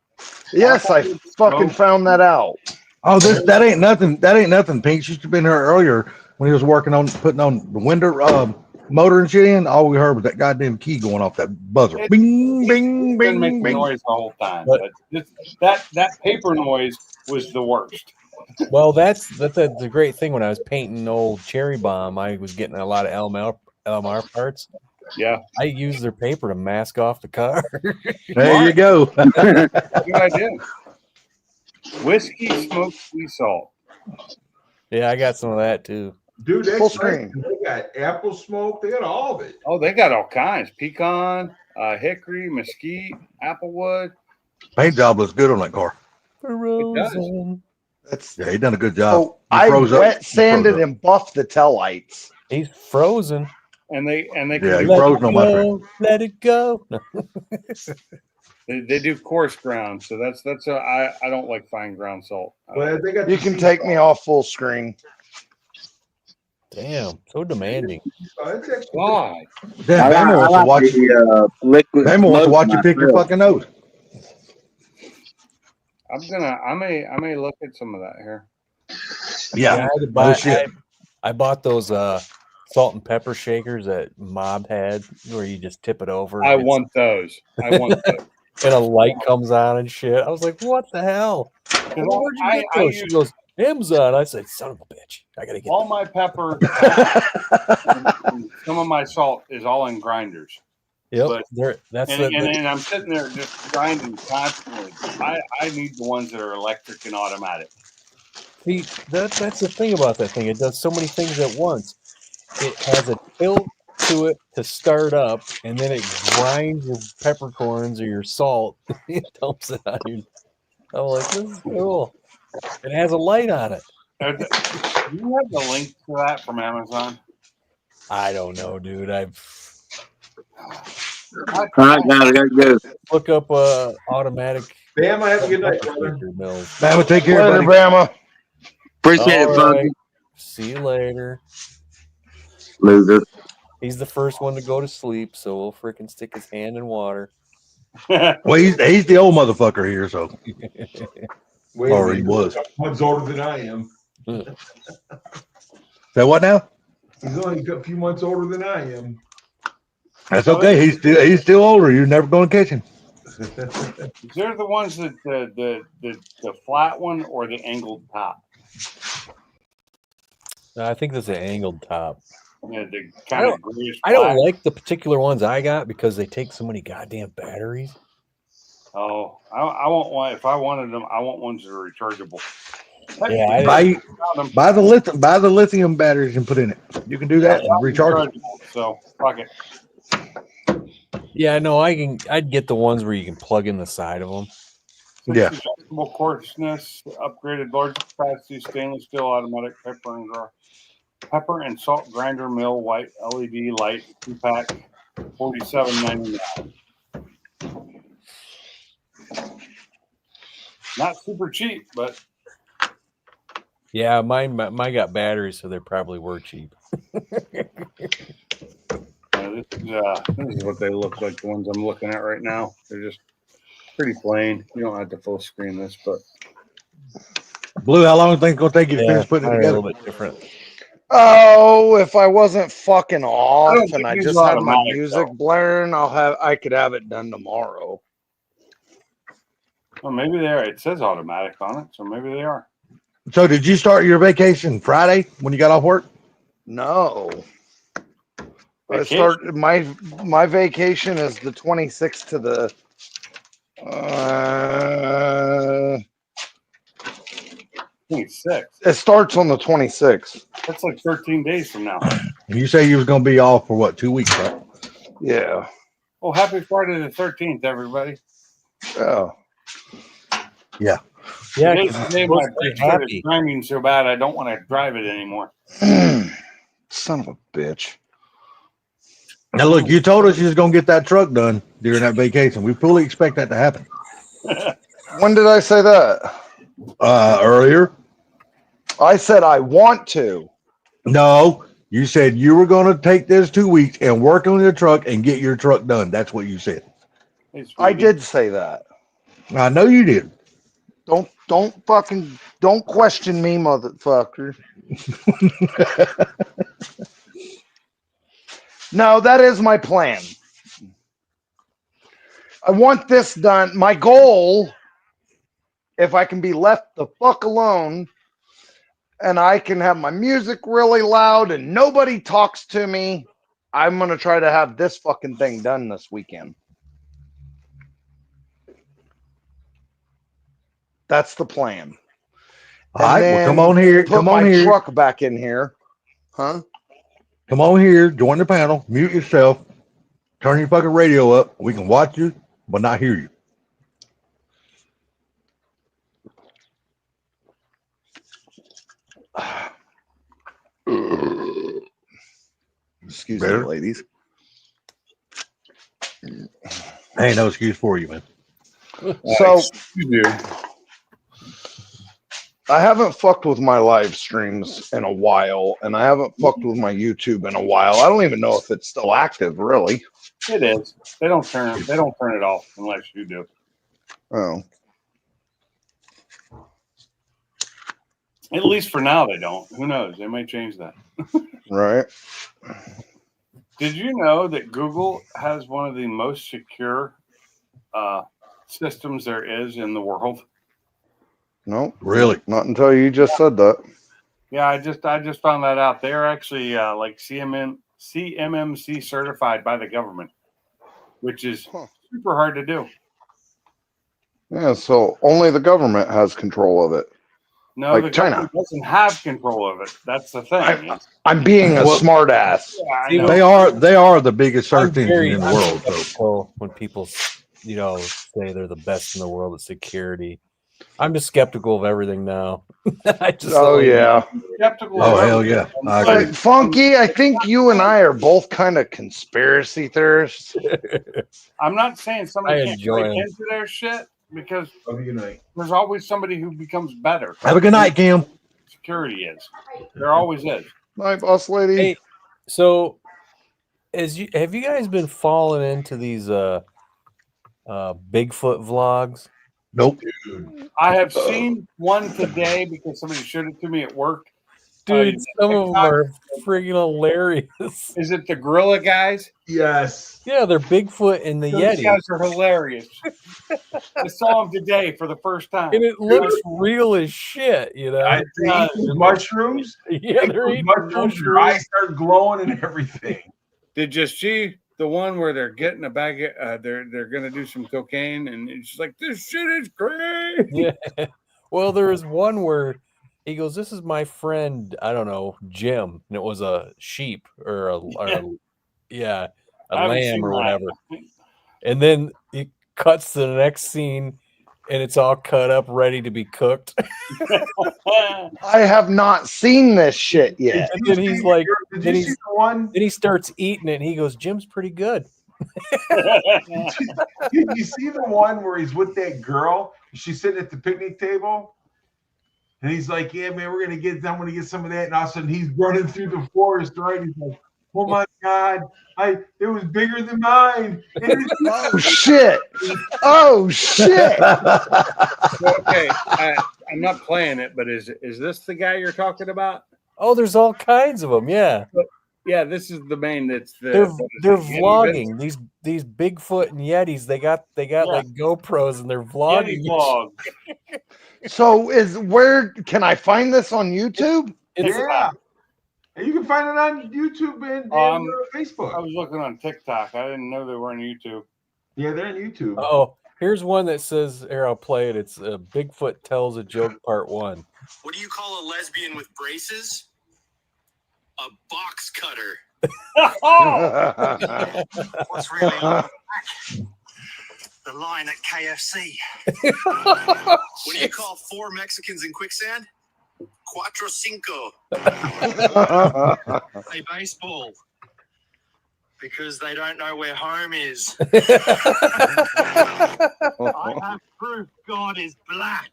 Speaker 2: Yes, I fucking found that out.
Speaker 6: Oh, that ain't nothing. That ain't nothing. Pink used to be in here earlier when he was working on putting on the window motor and shit in. All we heard was that goddamn key going off that buzzer. Bing, bing,
Speaker 9: Been making
Speaker 6: bing, bing.
Speaker 9: noise the whole time, but that paper noise was the worst.
Speaker 1: Well, that's the great thing. When I was painting old Cherry Bomb, I was getting a lot of LMR parts.
Speaker 9: Yeah,
Speaker 1: I use their paper to mask off the car.
Speaker 6: There you go.
Speaker 9: Good idea. Whiskey smoked sea salt.
Speaker 1: Yeah, I got some of that too.
Speaker 4: Dude, that's
Speaker 2: Full screen.
Speaker 4: They got apple smoke. They got all of it.
Speaker 9: Oh, they got all kinds: pecan, hickory, mesquite, applewood.
Speaker 6: Paint job looks good on that car.
Speaker 1: Frozen.
Speaker 6: Yeah, he done a good job.
Speaker 2: So I wet sanded and buffed the tail lights.
Speaker 1: He's frozen.
Speaker 9: And they
Speaker 6: Yeah, he
Speaker 1: let
Speaker 6: frozen
Speaker 1: it
Speaker 6: on my
Speaker 1: go, let it go. No.
Speaker 9: they do coarse ground, so I don't like fine ground salt.
Speaker 4: Well, they got
Speaker 2: You can take me off full screen.
Speaker 1: Damn, so demanding.
Speaker 4: It's actually
Speaker 9: Why?
Speaker 6: Damn, Bama wants to watch
Speaker 5: the liquid.
Speaker 6: Bama wants to watch you
Speaker 5: smoke
Speaker 6: pick your
Speaker 5: myself.
Speaker 6: fucking nose.
Speaker 9: I may look at some of that here.
Speaker 6: Yeah,
Speaker 1: I had to
Speaker 6: no
Speaker 1: buy,
Speaker 6: shit.
Speaker 1: I bought those salt and pepper shakers that Mob had, where you just tip it over.
Speaker 9: I want those. And
Speaker 1: a light comes on and shit. I was like, "What the hell? Where'd you get those?" She goes, "Amazon." I said, "Son of a bitch, I gotta get
Speaker 9: all
Speaker 1: them."
Speaker 9: my pepper. And some of my salt is all in grinders.
Speaker 1: Yep,
Speaker 9: But,
Speaker 1: that's
Speaker 9: and I'm sitting there just grinding constantly. I need the ones that are electric and automatic.
Speaker 1: See, that's the thing about that thing. It does so many things at once. It has a tilt to it to start up, and then it grinds your peppercorns or your salt. It dumps it on you. I'm like, this is cool. It has a light on it.
Speaker 9: Do you have the link to that from Amazon?
Speaker 1: I don't know, dude.
Speaker 5: All right, guys, I gotta go.
Speaker 1: Look up automatic.
Speaker 4: Bama, have a good night, brother.
Speaker 1: Mills.
Speaker 6: Bama, take care,
Speaker 2: Later,
Speaker 6: buddy.
Speaker 2: Bama.
Speaker 5: Appreciate it,
Speaker 1: All
Speaker 5: Funky.
Speaker 1: right. See you later.
Speaker 5: Loser.
Speaker 1: He's the first one to go to sleep, so we'll freaking stick his hand in water.
Speaker 6: Well, he's the old motherfucker here, so.
Speaker 4: Wait
Speaker 6: Or
Speaker 4: a
Speaker 6: he
Speaker 4: minute,
Speaker 6: was.
Speaker 4: One's older than I am.
Speaker 6: So what now?
Speaker 4: He's only a few months older than I am.
Speaker 6: That's okay. He's still older. You're never going to catch him.
Speaker 9: They're the ones that the flat one or the angled top.
Speaker 1: I think that's an angled top.
Speaker 9: Yeah, the kind of greenish
Speaker 1: I don't
Speaker 9: black.
Speaker 1: like the particular ones I got because they take so many goddamn batteries.
Speaker 9: Oh, I want one. If I wanted them, I want ones that are rechargeable.
Speaker 1: Yeah, I
Speaker 6: Buy the lithium batteries and put in it. You can do that and recharge it.
Speaker 9: So fuck it.
Speaker 1: Yeah, no, I'd get the ones where you can plug in the side of them.
Speaker 6: Yeah.
Speaker 9: Adjustable coarseness, upgraded large capacity stainless steel automatic pepper and salt grinder mill white LED light 2-pack, $47.99. Not super cheap, but
Speaker 1: Yeah, mine got batteries, so they probably were cheap.
Speaker 9: this is what they look like. The ones I'm looking at right now, they're just pretty plain. You don't have to full screen this, but
Speaker 6: Blue, how long do you think it's gonna take you to finish putting it
Speaker 1: mine are
Speaker 6: together?
Speaker 1: a little bit different.
Speaker 2: Oh, if I wasn't fucking
Speaker 9: I
Speaker 2: off
Speaker 9: don't
Speaker 2: and
Speaker 9: think
Speaker 2: I
Speaker 9: these
Speaker 2: just
Speaker 9: are
Speaker 2: had my
Speaker 9: automatic,
Speaker 2: music
Speaker 9: though.
Speaker 2: blaring, I could have it done tomorrow.
Speaker 9: well, maybe they are. It says automatic on it, so maybe they are.
Speaker 6: So did you start your vacation Friday when you got off work?
Speaker 2: No. I
Speaker 9: Vacation?
Speaker 2: start my vacation is the 26th to the
Speaker 9: 26.
Speaker 2: it starts on the 26th.
Speaker 9: That's like 13 days from now.
Speaker 6: You say you was gonna be off for what, 2 weeks, right?
Speaker 2: Yeah.
Speaker 9: Well, happy Friday the 13th, everybody.
Speaker 2: Oh.
Speaker 6: Yeah.
Speaker 1: Yeah,
Speaker 9: Today's
Speaker 1: 'cause
Speaker 9: the day
Speaker 1: you're
Speaker 9: my
Speaker 1: supposed to be
Speaker 9: brakes started
Speaker 1: happy.
Speaker 9: grinding so bad I don't want to drive it anymore.
Speaker 2: Son of a bitch.
Speaker 6: Now look, you told us you was gonna get that truck done during that vacation. We fully expect that to happen.
Speaker 2: When did I say that?
Speaker 6: Earlier.
Speaker 2: I said I want to.
Speaker 6: No, you said you were gonna take this 2 weeks and work on your truck and get your truck done. That's what you said.
Speaker 2: I did say that.
Speaker 6: I know you did.
Speaker 2: Don't question me, motherfucker. No, that is my plan. I want this done. My goal, if I can be left the fuck alone and I can have my music really loud and nobody talks to me, I'm going to try to have this fucking thing done this weekend. That's the plan.
Speaker 6: All right, well, come on here.
Speaker 2: Put
Speaker 6: Come on
Speaker 2: my
Speaker 6: here.
Speaker 2: truck back in here. Huh?
Speaker 6: Come on here. Join the panel. Mute yourself. Turn your fucking radio up. We can watch you, but not hear you.
Speaker 2: Excuse
Speaker 6: Better?
Speaker 2: me, ladies.
Speaker 6: Ain't no excuse for you, man.
Speaker 2: So
Speaker 9: you do.
Speaker 2: I haven't fucked with my live streams in a while, and I haven't fucked with my YouTube in a while. I don't even know if it's still active, really.
Speaker 9: It is. They don't turn it off unless you do.
Speaker 2: Oh.
Speaker 9: At least for now they don't. Who knows? They might change that.
Speaker 2: Right.
Speaker 9: Did you know that Google has one of the most secure systems there is in the world?
Speaker 2: No.
Speaker 6: Really?
Speaker 2: Not until you just said that.
Speaker 9: Yeah, I just found that out. They're actually like CMMC certified by the government, which is super hard to do.
Speaker 2: Yeah, so only the government has control of it.
Speaker 9: No,
Speaker 2: Like
Speaker 9: the
Speaker 2: China.
Speaker 9: government doesn't have control of it. That's the thing.
Speaker 2: I'm being a smart ass.
Speaker 9: Yeah, I
Speaker 1: See,
Speaker 9: know.
Speaker 6: They are the biggest
Speaker 1: I'm
Speaker 6: search engine in the world. So
Speaker 1: skeptical when people, say they're the best in the world at security. I'm just skeptical of everything now.
Speaker 2: Yeah.
Speaker 9: Skeptical
Speaker 6: oh
Speaker 9: of
Speaker 6: hell
Speaker 9: everything.
Speaker 6: yeah. I agree.
Speaker 2: But Funky, I think you and I are both kind of conspiracy theorists.
Speaker 9: I'm not saying somebody
Speaker 1: I
Speaker 9: can't
Speaker 1: enjoy
Speaker 9: break
Speaker 1: 'em.
Speaker 9: into their shit because
Speaker 4: Have a good night.
Speaker 9: there's always somebody who becomes better.
Speaker 6: Have a good night, Kim.
Speaker 9: Security is. There always is.
Speaker 2: My boss lady.
Speaker 1: Hey, so have you guys been falling into these Bigfoot vlogs?
Speaker 6: Nope.
Speaker 9: I have seen one today because somebody showed it to me at work.
Speaker 1: Dude, some of them
Speaker 9: TikTok.
Speaker 1: are freaking hilarious.
Speaker 9: Is it the gorilla guys?
Speaker 4: Yes.
Speaker 1: Yeah, they're Bigfoot and the
Speaker 9: Those
Speaker 1: Yeti.
Speaker 9: guys are hilarious. I saw them today for the first time.
Speaker 1: And it looks real as shit,
Speaker 4: I eat those mushrooms.
Speaker 1: Yeah, they're
Speaker 4: Those
Speaker 1: eating
Speaker 4: mushrooms. Your eyes start glowing and everything.
Speaker 10: Did you see the one where they're getting a bag of, they're gonna do some cocaine, and it's just like, this shit is great.
Speaker 1: Yeah. Well, there was one where he goes, "This is my friend, I don't know, Jim," and it was a sheep or a
Speaker 10: I
Speaker 1: a
Speaker 10: haven't
Speaker 1: lamb
Speaker 10: seen
Speaker 1: or
Speaker 10: that.
Speaker 1: whatever. And then it cuts to the next scene, and it's all cut up, ready to be cooked.
Speaker 2: I have not seen this shit yet.
Speaker 1: And then he's like,
Speaker 4: Did
Speaker 1: then
Speaker 4: you see
Speaker 1: he's
Speaker 4: the one?
Speaker 1: then he starts eating it, and he goes, "Jim's pretty good."
Speaker 4: Did you see the one where he's with that girl? She's sitting at the picnic table, and he's like, "Yeah, man, I'm gonna get some of that." And all of a sudden, he's running through the forest, right? He's like, "Oh my god, it was bigger than mine." And
Speaker 2: Oh shit! Oh shit!
Speaker 10: Okay, I'm not playing it, but is this the guy you're talking about?
Speaker 1: Oh, there's all kinds of them. Yeah,
Speaker 10: Yeah, this is the main. That's the
Speaker 1: they're
Speaker 10: Yeti
Speaker 1: vlogging these Bigfoot and Yetis. They got
Speaker 10: Yeah.
Speaker 1: like GoPros, and they're
Speaker 10: Yeti
Speaker 1: vlogging.
Speaker 10: vlog.
Speaker 2: So where can I find this on YouTube?
Speaker 4: yeah, and you can find it on YouTube and Facebook.
Speaker 10: I was looking on TikTok. I didn't know they were on YouTube.
Speaker 4: Yeah, they're on YouTube.
Speaker 1: Oh, here's one that says, here, I'll play it. It's Bigfoot Tells a Joke Part 1.
Speaker 11: What do you call a lesbian with braces? A box cutter. What's really on the back? The line at KFC. What do you call 4 Mexicans in quicksand? Cuatro cinco. Play baseball. Because they don't know where home is. I have proof God is black.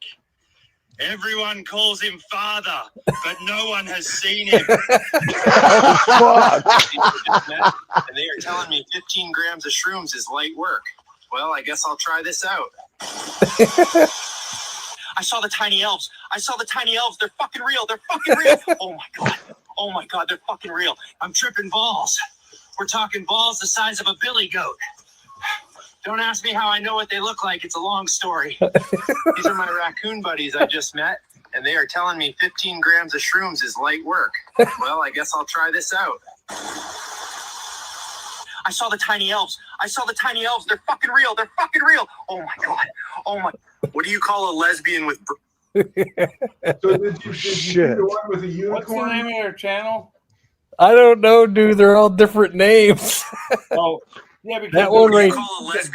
Speaker 11: Everyone calls him father, but no one has seen him. And they are telling me 15 grams of shrooms is light work. Well, I guess I'll try this out. I saw the tiny elves. They're fucking real. Oh my God, they're fucking real. I'm tripping balls. We're talking balls the size of a billy goat. Don't ask me how I know what they look like. It's a long story. These are my raccoon buddies I just met, and they are telling me 15 grams of shrooms is light work. Well, I guess I'll try this out. I saw the tiny elves. They're fucking real. Oh my God. What do you call a lesbian with...
Speaker 4: So did you see the one with a unicorn?
Speaker 10: What's the name of their channel?
Speaker 1: I don't know, dude. They're all different names.
Speaker 10: Oh, yeah, because
Speaker 1: that one right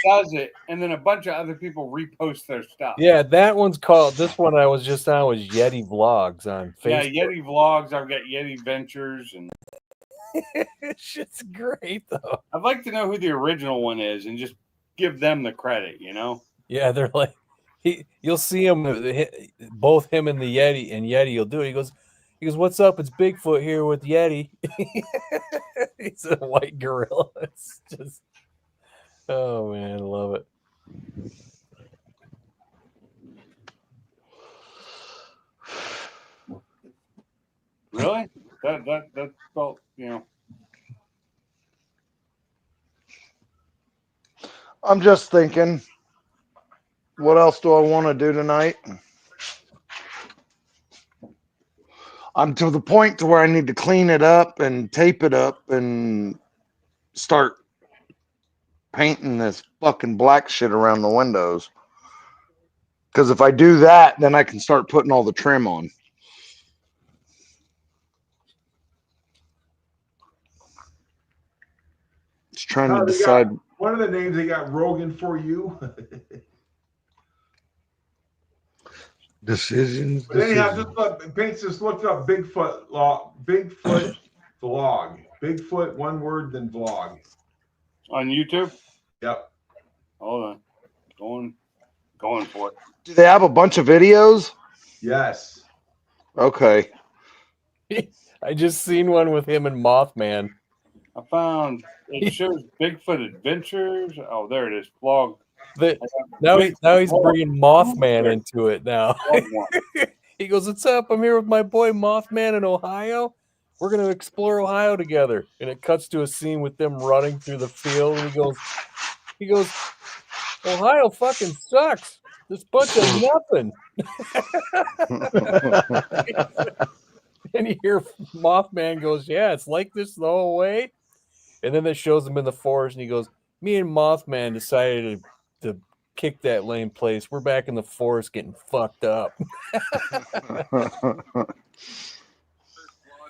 Speaker 10: does it, and then a bunch of other people repost their stuff.
Speaker 1: Yeah, that one's called. This one I was just on was Yeti Vlogs on Facebook.
Speaker 10: Yeah, Yeti Vlogs. I've got Yeti Ventures, and
Speaker 1: shit's great though.
Speaker 10: I'd like to know who the original one is, and just give them the credit. You know?
Speaker 1: Yeah, they're like, you'll see him, both him and the Yeti, and Yeti will do it. He goes, "What's up? It's Bigfoot here with Yeti." He's a white gorilla. It's just, oh man, I love it.
Speaker 10: Really? That felt, you know.
Speaker 2: I'm just thinking, what else do I want to do tonight? I'm to the point to where I need to clean it up and tape it up and start painting this fucking black shit around the windows. Because if I do that, then I can start putting all the trim on. Just trying to decide.
Speaker 4: One of the names they got Rogan for you.
Speaker 8: Decisions.
Speaker 4: But anyhow, just looked up Bigfoot vlog. Bigfoot, one word, then vlog.
Speaker 10: On YouTube?
Speaker 4: Yep.
Speaker 10: Hold on. Going for it.
Speaker 2: Do they have a bunch of videos?
Speaker 4: Yes.
Speaker 2: Okay.
Speaker 1: I just seen one with him and Mothman.
Speaker 10: I found it shows Bigfoot Adventures. Oh, there it is. Vlog.
Speaker 1: Now he's bringing Mothman into it now. He goes, "What's up? I'm here with my boy Mothman in Ohio. We're going to explore Ohio together." And it cuts to a scene with them running through the field. And he goes, "Ohio fucking sucks. This bunch of nothing." And you hear Mothman goes, "Yeah, it's like this the whole way." And then it shows him in the forest, and he goes, "Me and Mothman decided to kick that lame place. We're back in the forest getting fucked up."
Speaker 11: First vlog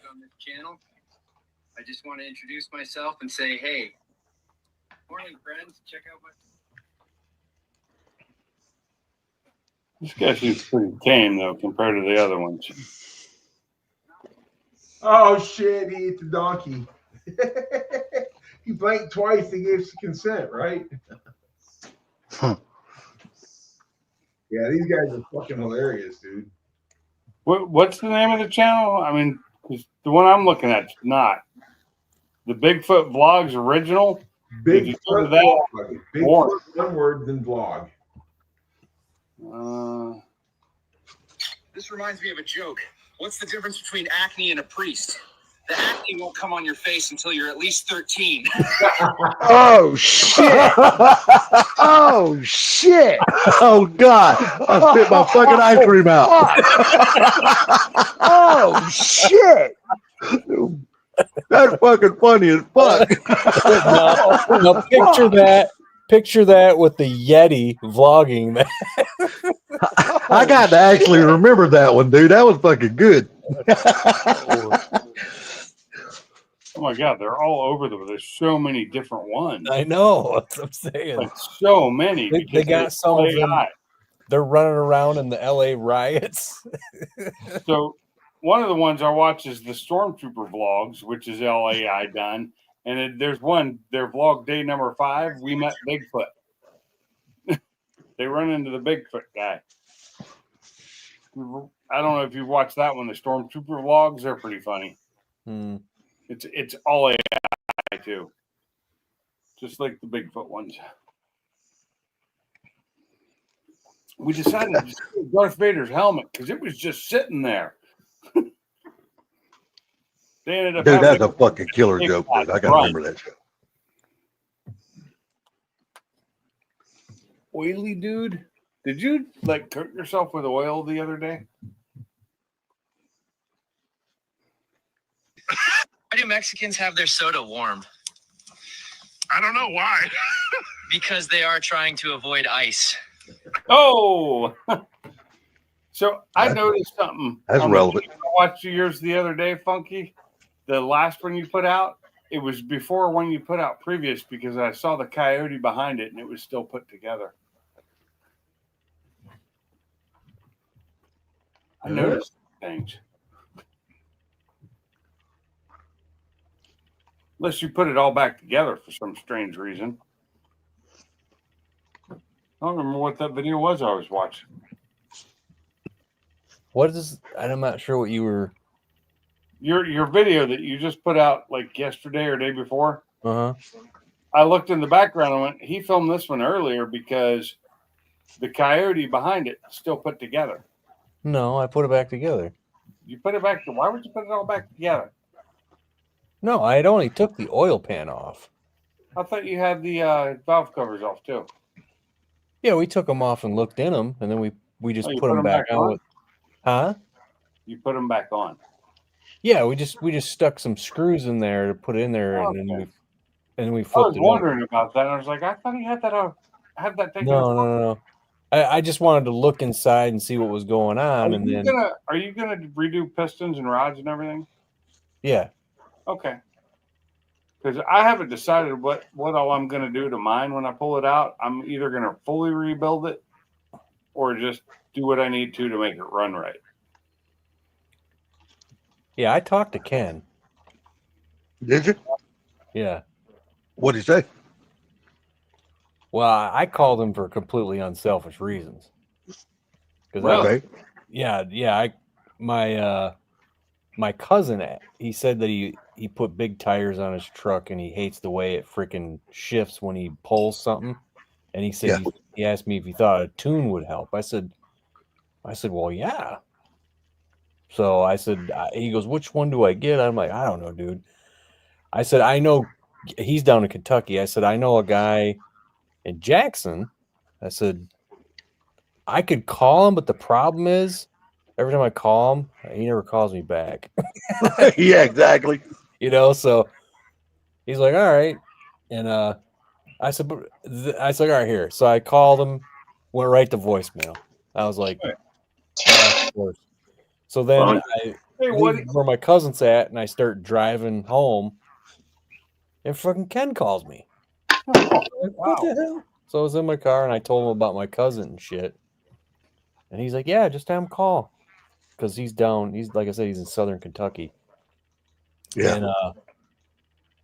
Speaker 11: on this channel. I just want to introduce myself and say, hey, morning, friends. Check out my.
Speaker 9: This guy seems pretty tame though compared to the other ones.
Speaker 4: Oh shit! He ate the donkey. He blinked twice. He gave consent, right? Yeah, these guys are fucking hilarious, dude.
Speaker 9: What's the name of the channel? I mean, 'cause the one I'm looking at is not the Bigfoot Vlogs original. If you go to
Speaker 4: Bigfoot
Speaker 9: that,
Speaker 4: vlog. Bigfoot, one word, then vlog.
Speaker 11: This reminds me of a joke. What's the difference between acne and a priest? The acne won't come on your face until you're at least 13.
Speaker 2: Oh shit! Oh shit!
Speaker 8: Oh God! I spit my fucking ice cream out.
Speaker 2: Oh shit!
Speaker 8: That's fucking funny as fuck.
Speaker 1: Now picture that with the Yeti vlogging that.
Speaker 8: I got to actually remember that one, dude. That was fucking good.
Speaker 9: oh my god, they're all over them. There's so many different ones.
Speaker 1: I know. That's what I'm saying.
Speaker 9: Like so many.
Speaker 1: They
Speaker 9: because
Speaker 1: got some of them.
Speaker 9: AI.
Speaker 1: They're running around in the LA riots.
Speaker 9: So one of the ones I watch is the Stormtrooper vlogs, which is LAI done. And there's one, their vlog day number 5, we met Bigfoot. They run into the Bigfoot guy. I don't know if you've watched that one, the Stormtrooper vlogs. They're pretty funny. It's all AI too, just like the Bigfoot ones. We decided to steal Darth Vader's helmet because it was just sitting there. They ended up.
Speaker 8: Dude, that's a fucking killer joke, dude. I gotta remember that show.
Speaker 9: Oily dude, did you like coat yourself with oil the other day?
Speaker 11: Why do Mexicans have their soda warm?
Speaker 12: I don't know why.
Speaker 11: Because they are trying to avoid ice.
Speaker 9: Oh, so I noticed something.
Speaker 8: That's relevant.
Speaker 9: I watched yours the other day, Funky. The last one you put out, it was before one you put out previous because I saw the coyote behind it and it was still put together. I noticed things. Unless you put it all back together for some strange reason. I don't remember what that video was I was watching.
Speaker 1: What is? I'm not sure what you were.
Speaker 9: Your video that you just put out like yesterday or day before.
Speaker 1: Uh-huh.
Speaker 9: I looked in the background and went, he filmed this one earlier because the coyote behind it still put together.
Speaker 1: No, I put it back together.
Speaker 9: You put it back. Why would you put it all back together?
Speaker 1: No, I had only took the oil pan off.
Speaker 9: I thought you had the valve covers off too.
Speaker 1: Yeah, we took them off and looked in them, and then we just
Speaker 9: you
Speaker 1: put them back on. With, huh?
Speaker 9: You put them back on.
Speaker 1: Yeah, we just stuck some screws in there to put it in there,
Speaker 9: Okay.
Speaker 1: and then we
Speaker 9: I
Speaker 1: flipped
Speaker 9: was
Speaker 1: it
Speaker 9: wondering about that. I was like, I thought he had that. Had that taken.
Speaker 1: No. I just wanted to look inside and see what was going on, and then
Speaker 9: Are you gonna redo pistons and rods and everything?
Speaker 1: yeah.
Speaker 9: Okay. Because I haven't decided what all I'm gonna do to mine when I pull it out. I'm either gonna fully rebuild it or just do what I need to make it run right.
Speaker 1: Yeah, I talked to Ken.
Speaker 8: Did you?
Speaker 1: Yeah.
Speaker 8: What did he say?
Speaker 1: Well, I called him for completely unselfish reasons.
Speaker 8: Really?
Speaker 1: My cousin, he said that he put big tires on his truck and he hates the way it freaking shifts when he pulls something. And he said he asked me if he thought a tune would help. I said, well, yeah. So I said, he goes, which one do I get? I'm like, I don't know, dude. I said, I know he's down in Kentucky. I said, I know a guy in Jackson. I said, I could call him, but the problem is every time I call him, he never calls me back.
Speaker 8: Yeah, exactly.
Speaker 1: You know, so He's like, all right. And I said, all right, here. So I called him, went right to voicemail. I was like, of course. So then I leave where my cousin's at, and I start driving home, and fucking Ken calls me. What the hell? So I was in my car, and I told him about my cousin and shit. And he's like, yeah, just have him call. Because he's down, he's like I said, he's in southern Kentucky.
Speaker 8: Yeah.
Speaker 1: And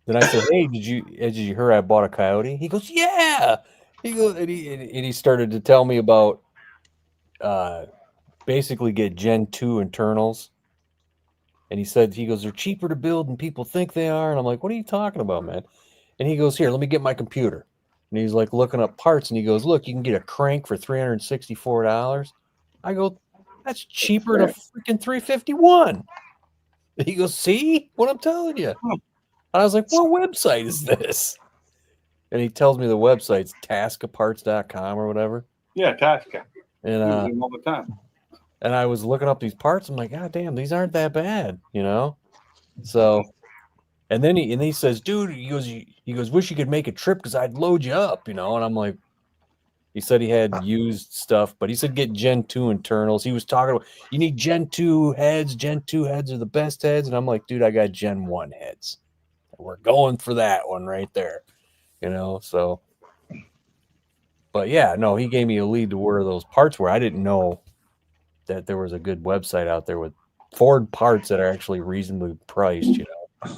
Speaker 1: then I said, hey, did you hear I bought a coyote? He goes, yeah. He goes, and he started to tell me about basically get Gen 2 internals. And he goes, they're cheaper to build than people think they are. And I'm like, what are you talking about, man? And he goes, here, let me get my computer. And he's like looking up parts, and he goes, look, you can get a crank for $364. I go, that's cheaper than a freaking 351. He goes, see what I'm telling you? And I was like, what website is this? And he tells me the website's tascaparts.com or whatever.
Speaker 10: Yeah, Tasca.
Speaker 1: And
Speaker 10: Use them all the time.
Speaker 1: and I was looking up these parts. I'm like, God damn, these aren't that bad, you know? So, and then he says, dude, he goes, wish you could make a trip because I'd load you up, you know? And I'm like, he said he had used stuff, but he said get Gen 2 internals. He was talking about, you need Gen 2 heads. Gen 2 heads are the best heads. And I'm like, dude, I got Gen 1 heads. We're going for that one right there, you know? So, but yeah, no, he gave me a lead to where those parts were. I didn't know that there was a good website out there with Ford parts that are actually reasonably priced, you know?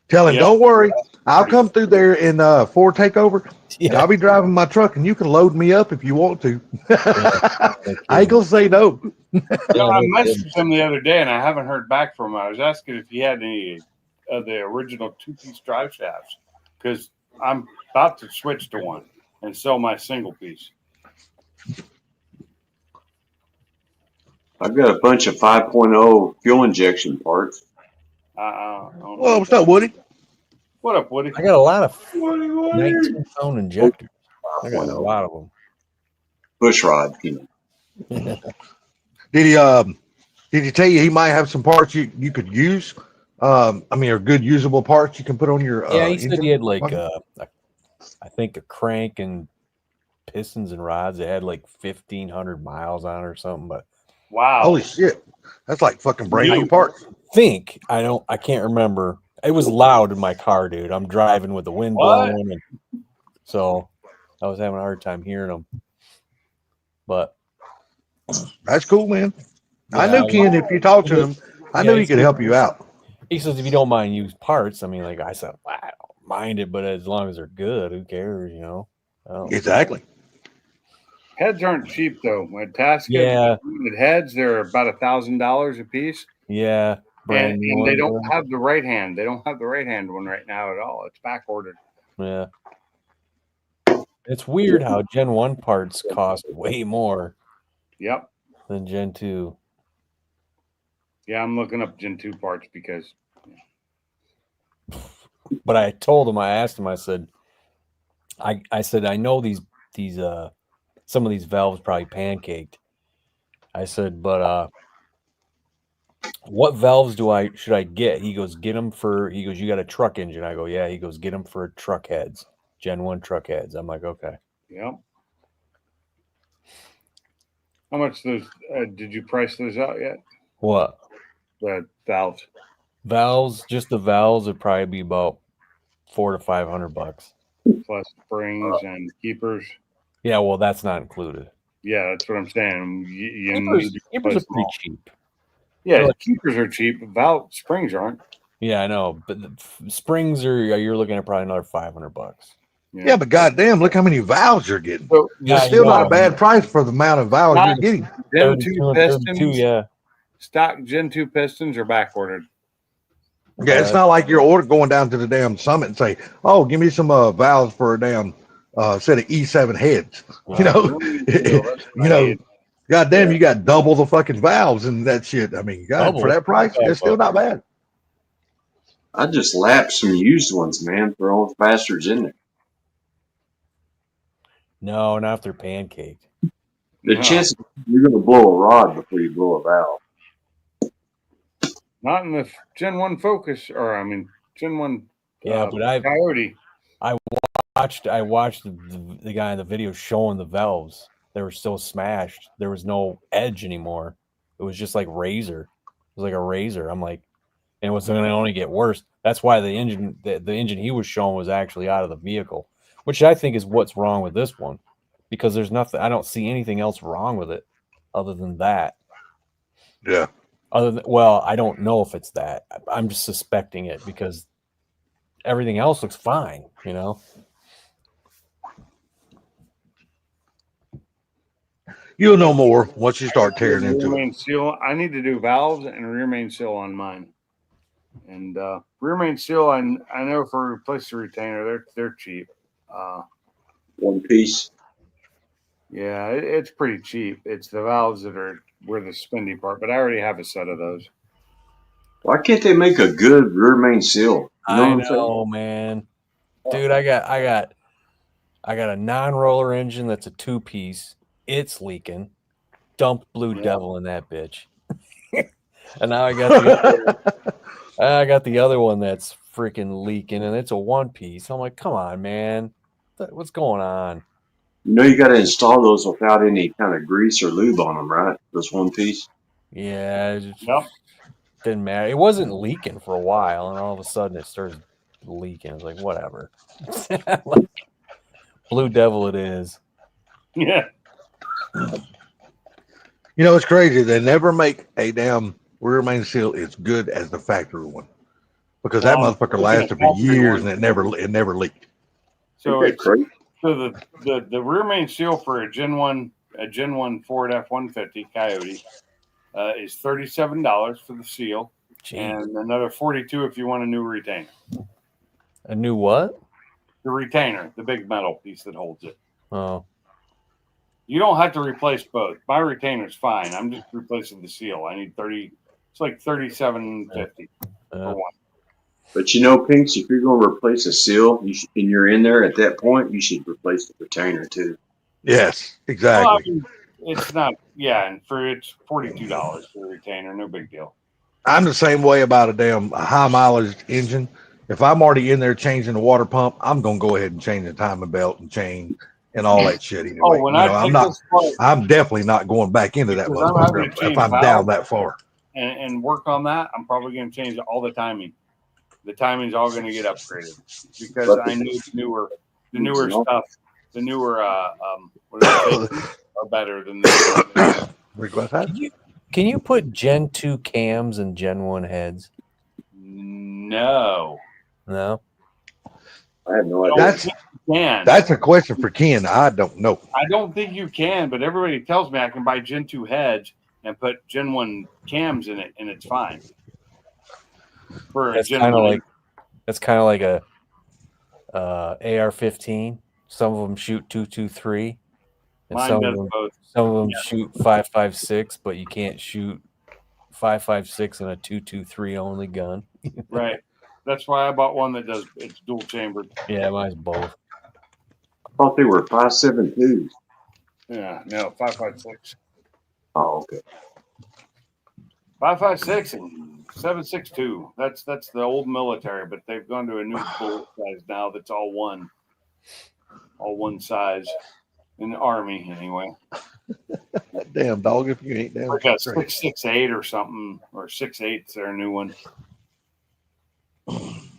Speaker 8: Tell him, don't worry. I'll come through there in Ford Takeover, and I'll be driving my truck, and you can load me up if you want to. I ain't gonna say no.
Speaker 10: I messaged him the other day, and I haven't heard back from him. I was asking if he had any of the original 2-piece drive shafts, because I'm about to switch to one and sell my single piece.
Speaker 13: I've got a bunch of 5.0 fuel injection parts.
Speaker 8: Well, what's up, Woody?
Speaker 10: What up, Woody?
Speaker 1: I got a lot of 19-pound injectors. I got a lot of them.
Speaker 13: Bushrod.
Speaker 8: Did he tell you he might have some parts you could use? I mean, are good usable parts you can put on your
Speaker 1: Yeah, he said
Speaker 8: engine?
Speaker 1: he had like I think a crank and pistons and rods. It had like 1,500 miles on it or something. But
Speaker 10: wow,
Speaker 8: holy shit, that's like fucking brand new parts.
Speaker 1: I can't remember. It was loud in my car, dude. I'm driving with the wind blowing, and so I was having a hard time hearing them. But
Speaker 8: that's cool, man.
Speaker 1: Yeah,
Speaker 8: I knew Ken. If you talk to him, I knew he could help you out.
Speaker 1: He says if you don't mind used parts. I mean, like I said, I don't mind it, but as long as they're good, who cares, you know?
Speaker 8: Exactly.
Speaker 10: Heads aren't cheap though. At Tasca, heads they're about $1,000 a piece.
Speaker 1: Yeah,
Speaker 10: and they don't have the right hand. They don't have the right hand one right now at all. It's back ordered.
Speaker 1: Yeah, it's weird how Gen 1 parts cost way more.
Speaker 10: Yep.
Speaker 1: Than Gen 2.
Speaker 10: Yeah, I'm looking up Gen 2 parts because.
Speaker 1: But I told him, I asked him, I said, I said, I know these some of these valves probably pancaked. I said, but what valves should I get? He goes, you got a truck engine. I go, yeah. He goes, get them for truck heads, Gen 1 truck heads. I'm like, okay.
Speaker 10: Yep. How much those? Did you price those out yet?
Speaker 1: What?
Speaker 10: The valves.
Speaker 1: Valves, just the valves would probably be about $400 to $500.
Speaker 10: Plus springs and keepers.
Speaker 1: Yeah, well, that's not included.
Speaker 10: Yeah, that's what I'm saying.
Speaker 1: Keepers are pretty cheap.
Speaker 10: Yeah, keepers are cheap. Valve springs aren't.
Speaker 1: Yeah, I know, but the springs you're looking at probably another $500.
Speaker 8: Yeah, but goddamn, look how many valves you're getting.
Speaker 10: So,
Speaker 8: it's still not a bad price for the amount of valves you're getting.
Speaker 10: Gen 2 pistons,
Speaker 1: 32, yeah.
Speaker 10: Stock Gen 2 pistons are back ordered.
Speaker 8: Yeah, it's not like you're going down to the damn Summit and say, "Oh, give me some valves for a damn set of E7 heads." You know, goddamn, you got double the fucking valves and that shit. I mean, God, for that price, it's still not bad.
Speaker 13: I just lapped some used ones, man. Throwing bastards in there.
Speaker 1: No, not if they're pancaked.
Speaker 13: The chances you're going to blow a rod before you blow a valve.
Speaker 10: Not in the Gen 1 Focus, or I mean, Gen 1
Speaker 1: Yeah, but I
Speaker 10: Coyote.
Speaker 1: watched the guy in the video showing the valves. They were still smashed. There was no edge anymore. It was just like razor. It was like a razor. I'm like, and it was going to only get worse. That's why the engine he was showing was actually out of the vehicle, which I think is what's wrong with this one, because there's nothing. I don't see anything else wrong with it other than that.
Speaker 8: Yeah.
Speaker 1: Well, I don't know if it's that. I'm just suspecting it because everything else looks fine.
Speaker 8: You'll know more once you start tearing
Speaker 10: Rear
Speaker 8: into it.
Speaker 10: main seal. I need to do valves and rear main seal on mine. And rear main seal, I know for replace the retainer, they're cheap.
Speaker 13: One piece.
Speaker 10: Yeah, it's pretty cheap. It's the valves that were the spendy part, but I already have a set of those.
Speaker 13: Why can't they make a good rear main seal? You know
Speaker 1: I
Speaker 13: what I'm saying?
Speaker 1: know, man. Dude, I got a non-roller engine that's a 2-piece. It's leaking. Dumped Blue Devil in that bitch. And now I got the other one that's freaking leaking, and it's a 1-piece. I'm like, come on, man. What's going on?
Speaker 13: You know you got to install those without any kind of grease or lube on them, right? Those one piece.
Speaker 1: Yeah, it just
Speaker 10: Yep.
Speaker 1: didn't matter. It wasn't leaking for a while, and all of a sudden it starts leaking. I was like, whatever. Like, Blue Devil it is.
Speaker 10: Yeah.
Speaker 8: You know, it's crazy. They never make a damn rear main seal as good as the factory one, because that motherfucker lasted for years and it never leaked.
Speaker 10: So the rear main seal for a Gen 1 Ford F-150 Coyote is $37 for the seal.
Speaker 1: Jeez.
Speaker 10: And another $42 if you want a new retainer.
Speaker 1: A new what?
Speaker 10: The retainer, the big metal piece that holds it.
Speaker 1: Oh.
Speaker 10: You don't have to replace both. My retainer's fine. I'm just replacing the seal. I need 30. It's like $37.50 for one.
Speaker 13: But you know, Pinks, if you're going to replace a seal, and you're in there at that point, you should replace the retainer too.
Speaker 8: Yes, exactly.
Speaker 10: Well, I mean, it's not. Yeah, and it's $42 for the retainer. No big deal.
Speaker 8: I'm the same way about a damn high mileage engine. If I'm already in there changing the water pump, I'm gonna go ahead and change the timing belt and chain and all that shit anyway.
Speaker 10: Oh, when
Speaker 8: I'm definitely not going back into that motherfucker if I'm down that far.
Speaker 10: And work on that, I'm probably going to change all the timing. The timing's all going to get upgraded because I knew the newer stuff, the newer are better than the.
Speaker 1: Can you put Gen 2 cams and Gen 1 heads?
Speaker 10: No.
Speaker 1: No?
Speaker 13: I have no idea.
Speaker 8: That's a question for Ken. I don't know.
Speaker 10: I don't think you can, but everybody tells me I can buy Gen 2 heads and put Gen 1 cams in it, and it's fine.
Speaker 1: That's kind of like a AR-15. Some of them shoot 223, and some of them shoot 5.56, but you can't shoot 5.56 in a 223 only gun.
Speaker 10: Right. That's why I bought one that does it's dual chambered.
Speaker 1: Yeah, mine's both.
Speaker 13: I thought they were 5.72.
Speaker 10: Yeah, no, 5.56.
Speaker 13: Oh, okay.
Speaker 10: 5.56 and 7.62. That's the old military, but they've gone to a new bullet size now that's all one size in the Army anyway.
Speaker 8: Damn dog, if you ain't damn.
Speaker 10: Like a 6.68 or something, or 6.8's their new one.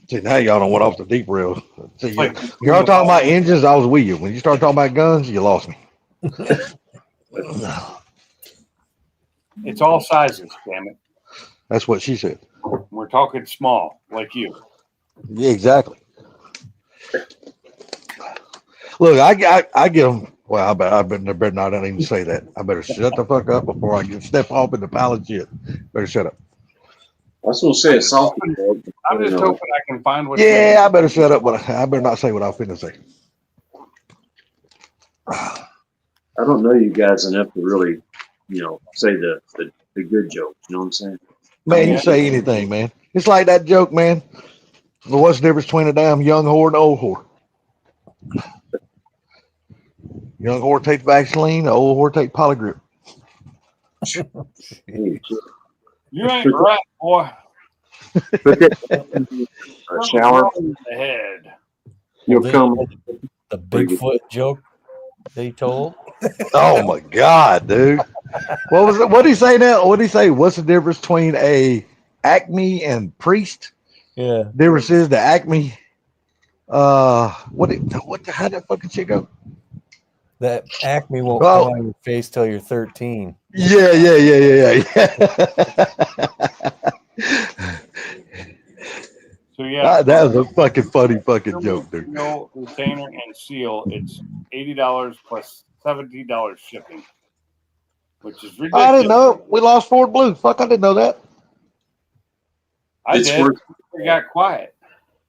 Speaker 8: See, now y'all don't went off the deep rail. See, you're all talking about engines. I was with you. When you start talking about guns, you lost me.
Speaker 10: It's all sizes, damn it.
Speaker 8: That's what she said.
Speaker 10: We're talking small, like you.
Speaker 8: Yeah, exactly. Look, I get them. Well, I better not even say that. I better shut the fuck up before I can step off in the pile of shit. Better shut up.
Speaker 13: I was going to say a soft.
Speaker 10: I'm just hoping I can find what.
Speaker 8: Yeah, I better shut up, but I better not say what I was finna say.
Speaker 13: I don't know you guys enough to really, say the good jokes. You know what I'm saying?
Speaker 8: Man, you say anything, man. It's like that joke, man. Well, what's the difference between a damn young whore and an old whore? Young whore takes Vaseline, the old whore takes Polygrip.
Speaker 10: You ain't right, boy.
Speaker 13: Put that in a shower.
Speaker 9: In the head.
Speaker 13: You'll
Speaker 1: Well,
Speaker 13: come.
Speaker 1: the Bigfoot joke they told.
Speaker 6: Oh my God, dude. What was it? What did he say now? What did he say? What's the difference between a Acme and Priest?
Speaker 1: Yeah.
Speaker 6: Difference is the Acme. What the how that fucking shit go?
Speaker 1: That Acme won't
Speaker 6: Well-
Speaker 1: come on your face till you're 13.
Speaker 6: Yeah.
Speaker 9: So yeah,
Speaker 6: That was a fucking funny fucking joke, dude.
Speaker 9: Seal, retainer, and seal. It's $80 plus $70 shipping, which is ridiculous.
Speaker 6: I didn't know. We lost Ford Blue. Fuck, I didn't know that.
Speaker 9: I
Speaker 13: It's
Speaker 9: did.
Speaker 13: worth-
Speaker 9: We got quiet.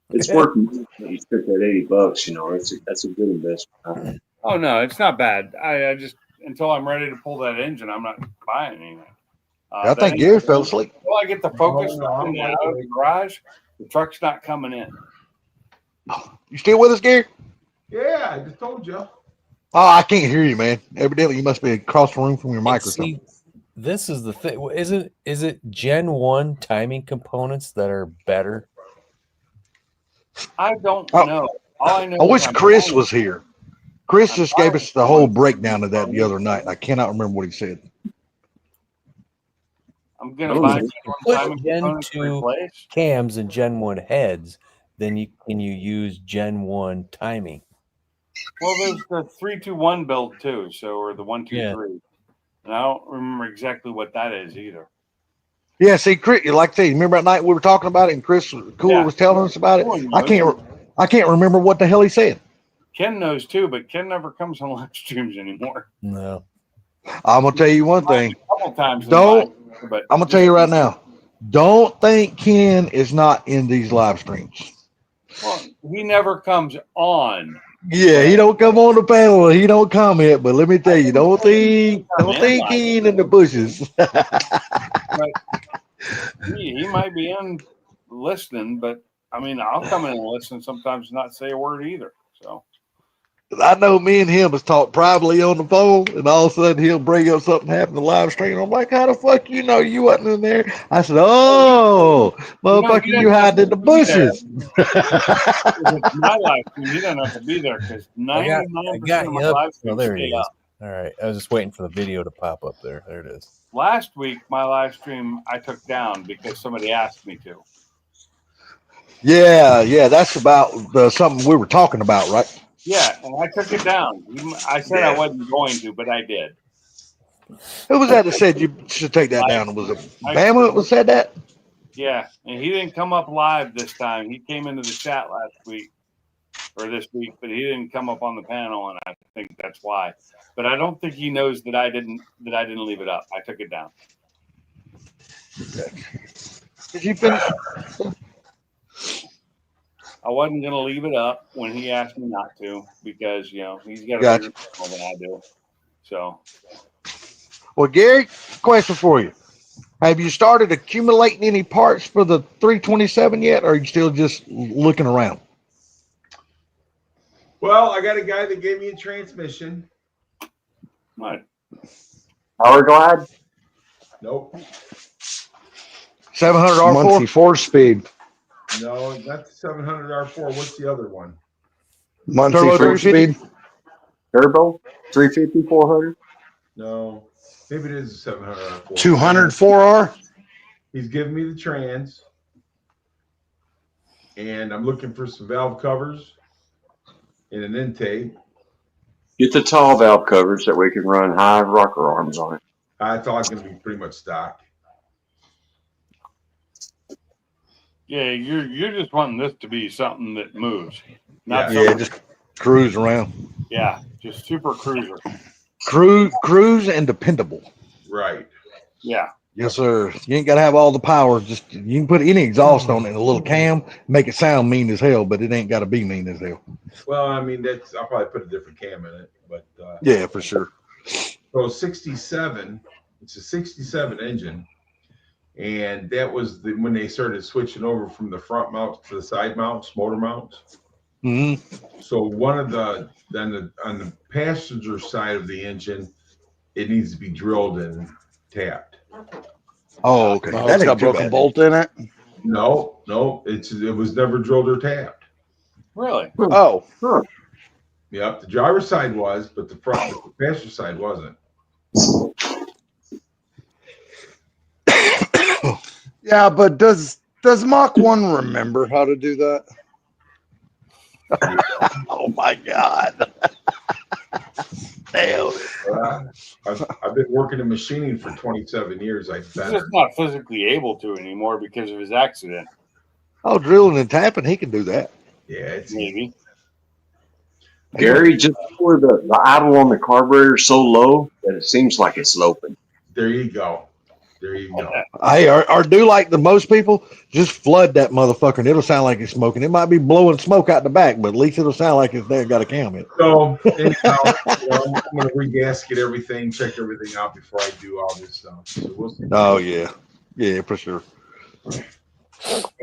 Speaker 13: It's worth it. You spent that $80. You know, that's a good investment.
Speaker 9: Oh no, it's not bad. I just until I'm ready to pull that engine, I'm not buying anything.
Speaker 6: I think Gary fell asleep.
Speaker 9: Until I get the focus
Speaker 3: No, I'm
Speaker 9: out of the garage, the truck's not coming in.
Speaker 6: You still with us, Gary?
Speaker 4: Yeah, I just told you.
Speaker 6: Oh, I can't hear you, man. Evidently, you must be across the room from your mic or something.
Speaker 1: See, this is the thing. Is it Gen 1 timing components that are better?
Speaker 9: I don't
Speaker 6: Oh,
Speaker 9: know. All I know
Speaker 6: I
Speaker 9: is
Speaker 6: wish
Speaker 9: I'm
Speaker 6: Chris
Speaker 9: buying-
Speaker 6: was here. Chris
Speaker 9: I'm
Speaker 6: just gave
Speaker 9: buying
Speaker 6: us the whole breakdown of that the other night. I cannot remember what he said.
Speaker 9: I'm gonna buy
Speaker 1: Put
Speaker 9: timing
Speaker 1: Gen
Speaker 9: components
Speaker 1: 2
Speaker 9: replaced.
Speaker 1: cams and Gen 1 heads, then you use Gen 1 timing.
Speaker 9: Well, there's the 321 build too, so or the 123,
Speaker 1: Yeah.
Speaker 9: and I don't remember exactly what that is either.
Speaker 6: Yeah, see, Chris, like I say, remember that night we were talking about it, and Chris Cooler
Speaker 9: Yeah.
Speaker 6: was telling us about it.
Speaker 9: Cooler
Speaker 6: I can't remember what the hell he said.
Speaker 9: Ken knows too, but Ken never comes on live streams anymore.
Speaker 1: No.
Speaker 6: I'm gonna tell you one thing.
Speaker 9: A couple times. in
Speaker 6: Don't.
Speaker 9: live, but
Speaker 6: I'm gonna tell you right now. Don't think Ken is not in these live streams.
Speaker 9: Well, he never comes on.
Speaker 6: Yeah, he don't come on the panel. He don't comment. But let me tell you, don't think Ken in the bushes.
Speaker 9: But he might be in listening, but I mean, I'll come in and listen sometimes, and not say a word either. So
Speaker 6: I know me and him has talked privately on the phone, and all of a sudden he'll bring up something happened in the live stream. I'm like, how the fuck you know you wasn't in there? I said, oh, motherfucker, you hiding in the bushes.
Speaker 9: if it's my live stream, he doesn't have to be there because 99% of my live
Speaker 1: Oh,
Speaker 9: streams
Speaker 1: there he
Speaker 9: stay
Speaker 1: is.
Speaker 9: up.
Speaker 1: All right. I was just waiting for the video to pop up there. There it is.
Speaker 9: Last week, my live stream I took down because somebody asked me to.
Speaker 6: Yeah, that's about something we were talking about, right?
Speaker 9: Yeah, and I took it down. I said I wasn't going to, but I did.
Speaker 6: Who was that said you should take that down? Was it Bama that said that?
Speaker 9: Yeah, and he didn't come up live this time. He came into the chat last week or this week, but he didn't come up on the panel, and I think that's why. But I don't think he knows that I didn't leave it up. I took it down.
Speaker 6: Did you finish?
Speaker 9: I wasn't going to leave it up when he asked me not to because, you know, he's got a bigger channel than I do. So,
Speaker 6: Well, Gary, question for you. Have you started accumulating any parts for the 327 yet, or are you still just looking around?
Speaker 4: Well, I got a guy that gave me a transmission.
Speaker 9: what?
Speaker 13: Power glide?
Speaker 4: Nope.
Speaker 6: 700 R4?
Speaker 2: Muncie 4-speed.
Speaker 4: No, not the 700 R4. What's the other one?
Speaker 2: Muncie
Speaker 6: Turbo
Speaker 2: 4-speed.
Speaker 13: Turbo? 350, 400?
Speaker 4: No. Maybe it is a 700 R4.
Speaker 2: 200 4R.
Speaker 4: He's giving me the trans. And I'm looking for some valve covers and an intake.
Speaker 13: Get the tall valve covers that we can run high rocker arms on it.
Speaker 4: It's all going to be pretty much stock.
Speaker 9: Yeah, you're just wanting this to be something that moves. Not
Speaker 6: Yeah,
Speaker 9: something,
Speaker 6: just cruise around.
Speaker 9: yeah, just super cruiser.
Speaker 6: Cruise and dependable.
Speaker 4: Right.
Speaker 9: Yeah.
Speaker 6: Yes, sir. You ain't got to have all the power. Just you can put any exhaust on it and a little cam, make it sound mean as hell, but it ain't got to be mean as hell.
Speaker 4: Well, I mean, I'll probably put a different cam in it, but
Speaker 6: Yeah, for sure.
Speaker 4: so 67, it's a 67 engine, and that was when they started switching over from the front mounts to the side mounts, motor mounts.
Speaker 6: Mm-hmm.
Speaker 4: So one of on the passenger side of the engine, it needs to be drilled and tapped.
Speaker 6: Oh, okay.
Speaker 2: It's got a broken bolt in it.
Speaker 4: No, it was never drilled or tapped.
Speaker 10: Really?
Speaker 2: Oh,
Speaker 4: Yep, the driver's side was, but the passenger side wasn't.
Speaker 2: yeah, but does Mach 1 remember how to do that?
Speaker 8: Oh my God. Damn.
Speaker 4: I've been working in machining for 27 years.
Speaker 10: He's just not physically able to anymore because of his accident.
Speaker 8: Oh, drilling and tapping, he can do that.
Speaker 4: Yeah, it's
Speaker 10: Maybe.
Speaker 13: Gary, just for the idle on the carburetor so low that it seems like it's sloping.
Speaker 4: There you go. There you go.
Speaker 8: Hey, or do like the most people, just flood that motherfucker and it'll sound like it's smoking. It might be blowing smoke out the back, but at least it'll sound like it's there, got a cam in it.
Speaker 4: So anyhow, I'm going to regasket everything, check everything out before I do all this stuff. So we'll see.
Speaker 8: Oh yeah, yeah, for sure.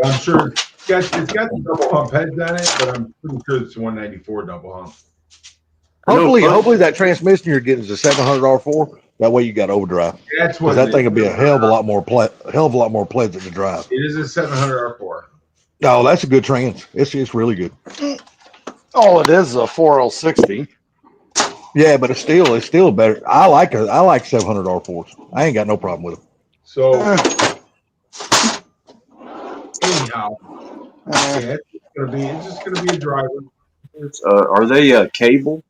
Speaker 4: I'm sure it's got the double hump heads on it, but I'm pretty sure it's 194 double hump.
Speaker 8: Hopefully that transmission you're getting is a 700 R4. That way you got overdrive.
Speaker 4: That's what
Speaker 8: that thing will be a hell of a lot more pleasant to drive.
Speaker 4: It is a 700 R4.
Speaker 8: Oh, that's a good trans. It's really good.
Speaker 2: Oh, it is a 4L60.
Speaker 8: Yeah, but it's still better. I like 700 R4s. I ain't got no problem with them.
Speaker 4: So anyhow, yeah, it's just gonna be a driver.
Speaker 13: Are they cable?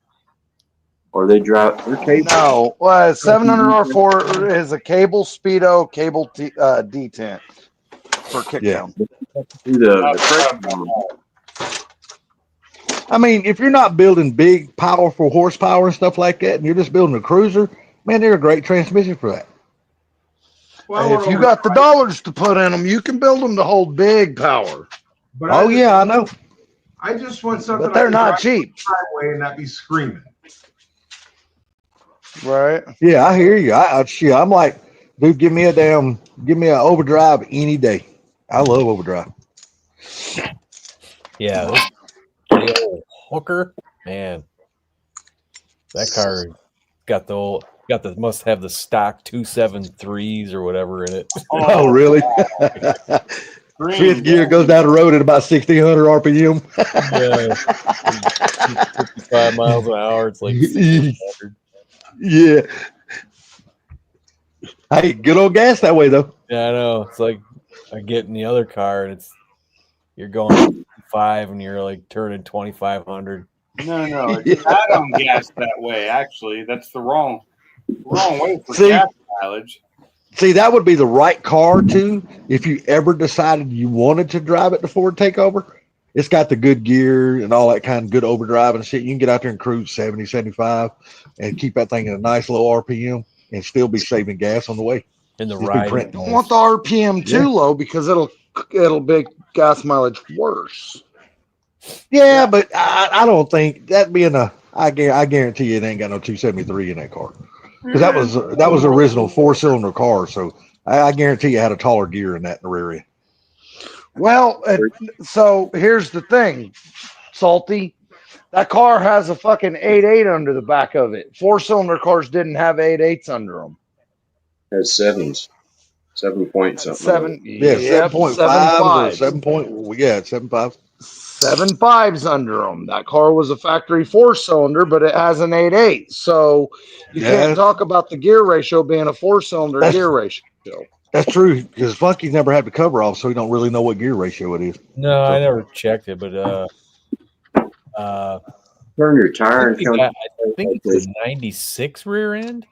Speaker 13: Or they drive? They're cable.
Speaker 2: No, 700 R4 is a cable speedo, cable detent for kickdown.
Speaker 8: I mean, if you're not building big, powerful horsepower and stuff like that, and you're just building a cruiser, man, they're a great transmission for that.
Speaker 2: Well, if you got the dollars to put in them, you can build them to hold big power.
Speaker 4: But
Speaker 8: I know.
Speaker 4: I just want something.
Speaker 2: But they're not cheap.
Speaker 4: And not be screaming.
Speaker 2: Right.
Speaker 8: Yeah, I hear you. I'm like, dude, give me an overdrive any day. I love overdrive.
Speaker 1: Yeah, the old hooker, man. That car must have the stock 273s or whatever in it.
Speaker 8: Oh, really? Fifth gear goes down the road at about 1,600 RPM.
Speaker 1: Yeah. 55 miles an hour. It's like 600.
Speaker 8: Yeah. Hey, good old gas that way though.
Speaker 1: Yeah, I know. It's like I get in the other car and you're going 5 and you're like turning 2,500.
Speaker 10: No. It's not on gas that way. Actually, that's the wrong way for gas mileage.
Speaker 8: See, that would be the right car too. If you ever decided you wanted to drive it to Ford Takeover, it's got the good gear and all that kind of good overdrive and shit. You can get out there and cruise 70, 75 and keep that thing at a nice low RPM and still be saving gas on the way.
Speaker 1: In the ride.
Speaker 2: Don't want the RPM too low because it'll make gas mileage worse.
Speaker 8: Yeah, but I don't think that being I guarantee you it ain't got no 273 in that car. Because that was the original 4-cylinder car, so I guarantee you had a taller gear in that in the rear end.
Speaker 2: Well, so here's the thing, Salty. That car has a fucking 8.8 under the back of it. 4-cylinder cars didn't have 8.8s under them.
Speaker 13: Has 7s. 7 point something.
Speaker 8: 7.5 or 7 point. Yeah, 7.5.
Speaker 2: 7.5s under them. That car was a factory 4-cylinder, but it has an 8.8. So you can't talk about the gear ratio being a 4-cylinder gear ratio.
Speaker 8: That's true, because Funky's never had the cover off, so he don't really know what gear ratio it is.
Speaker 1: No, I never checked it, but
Speaker 13: turn your tire and
Speaker 1: I think it's a 96 rear end.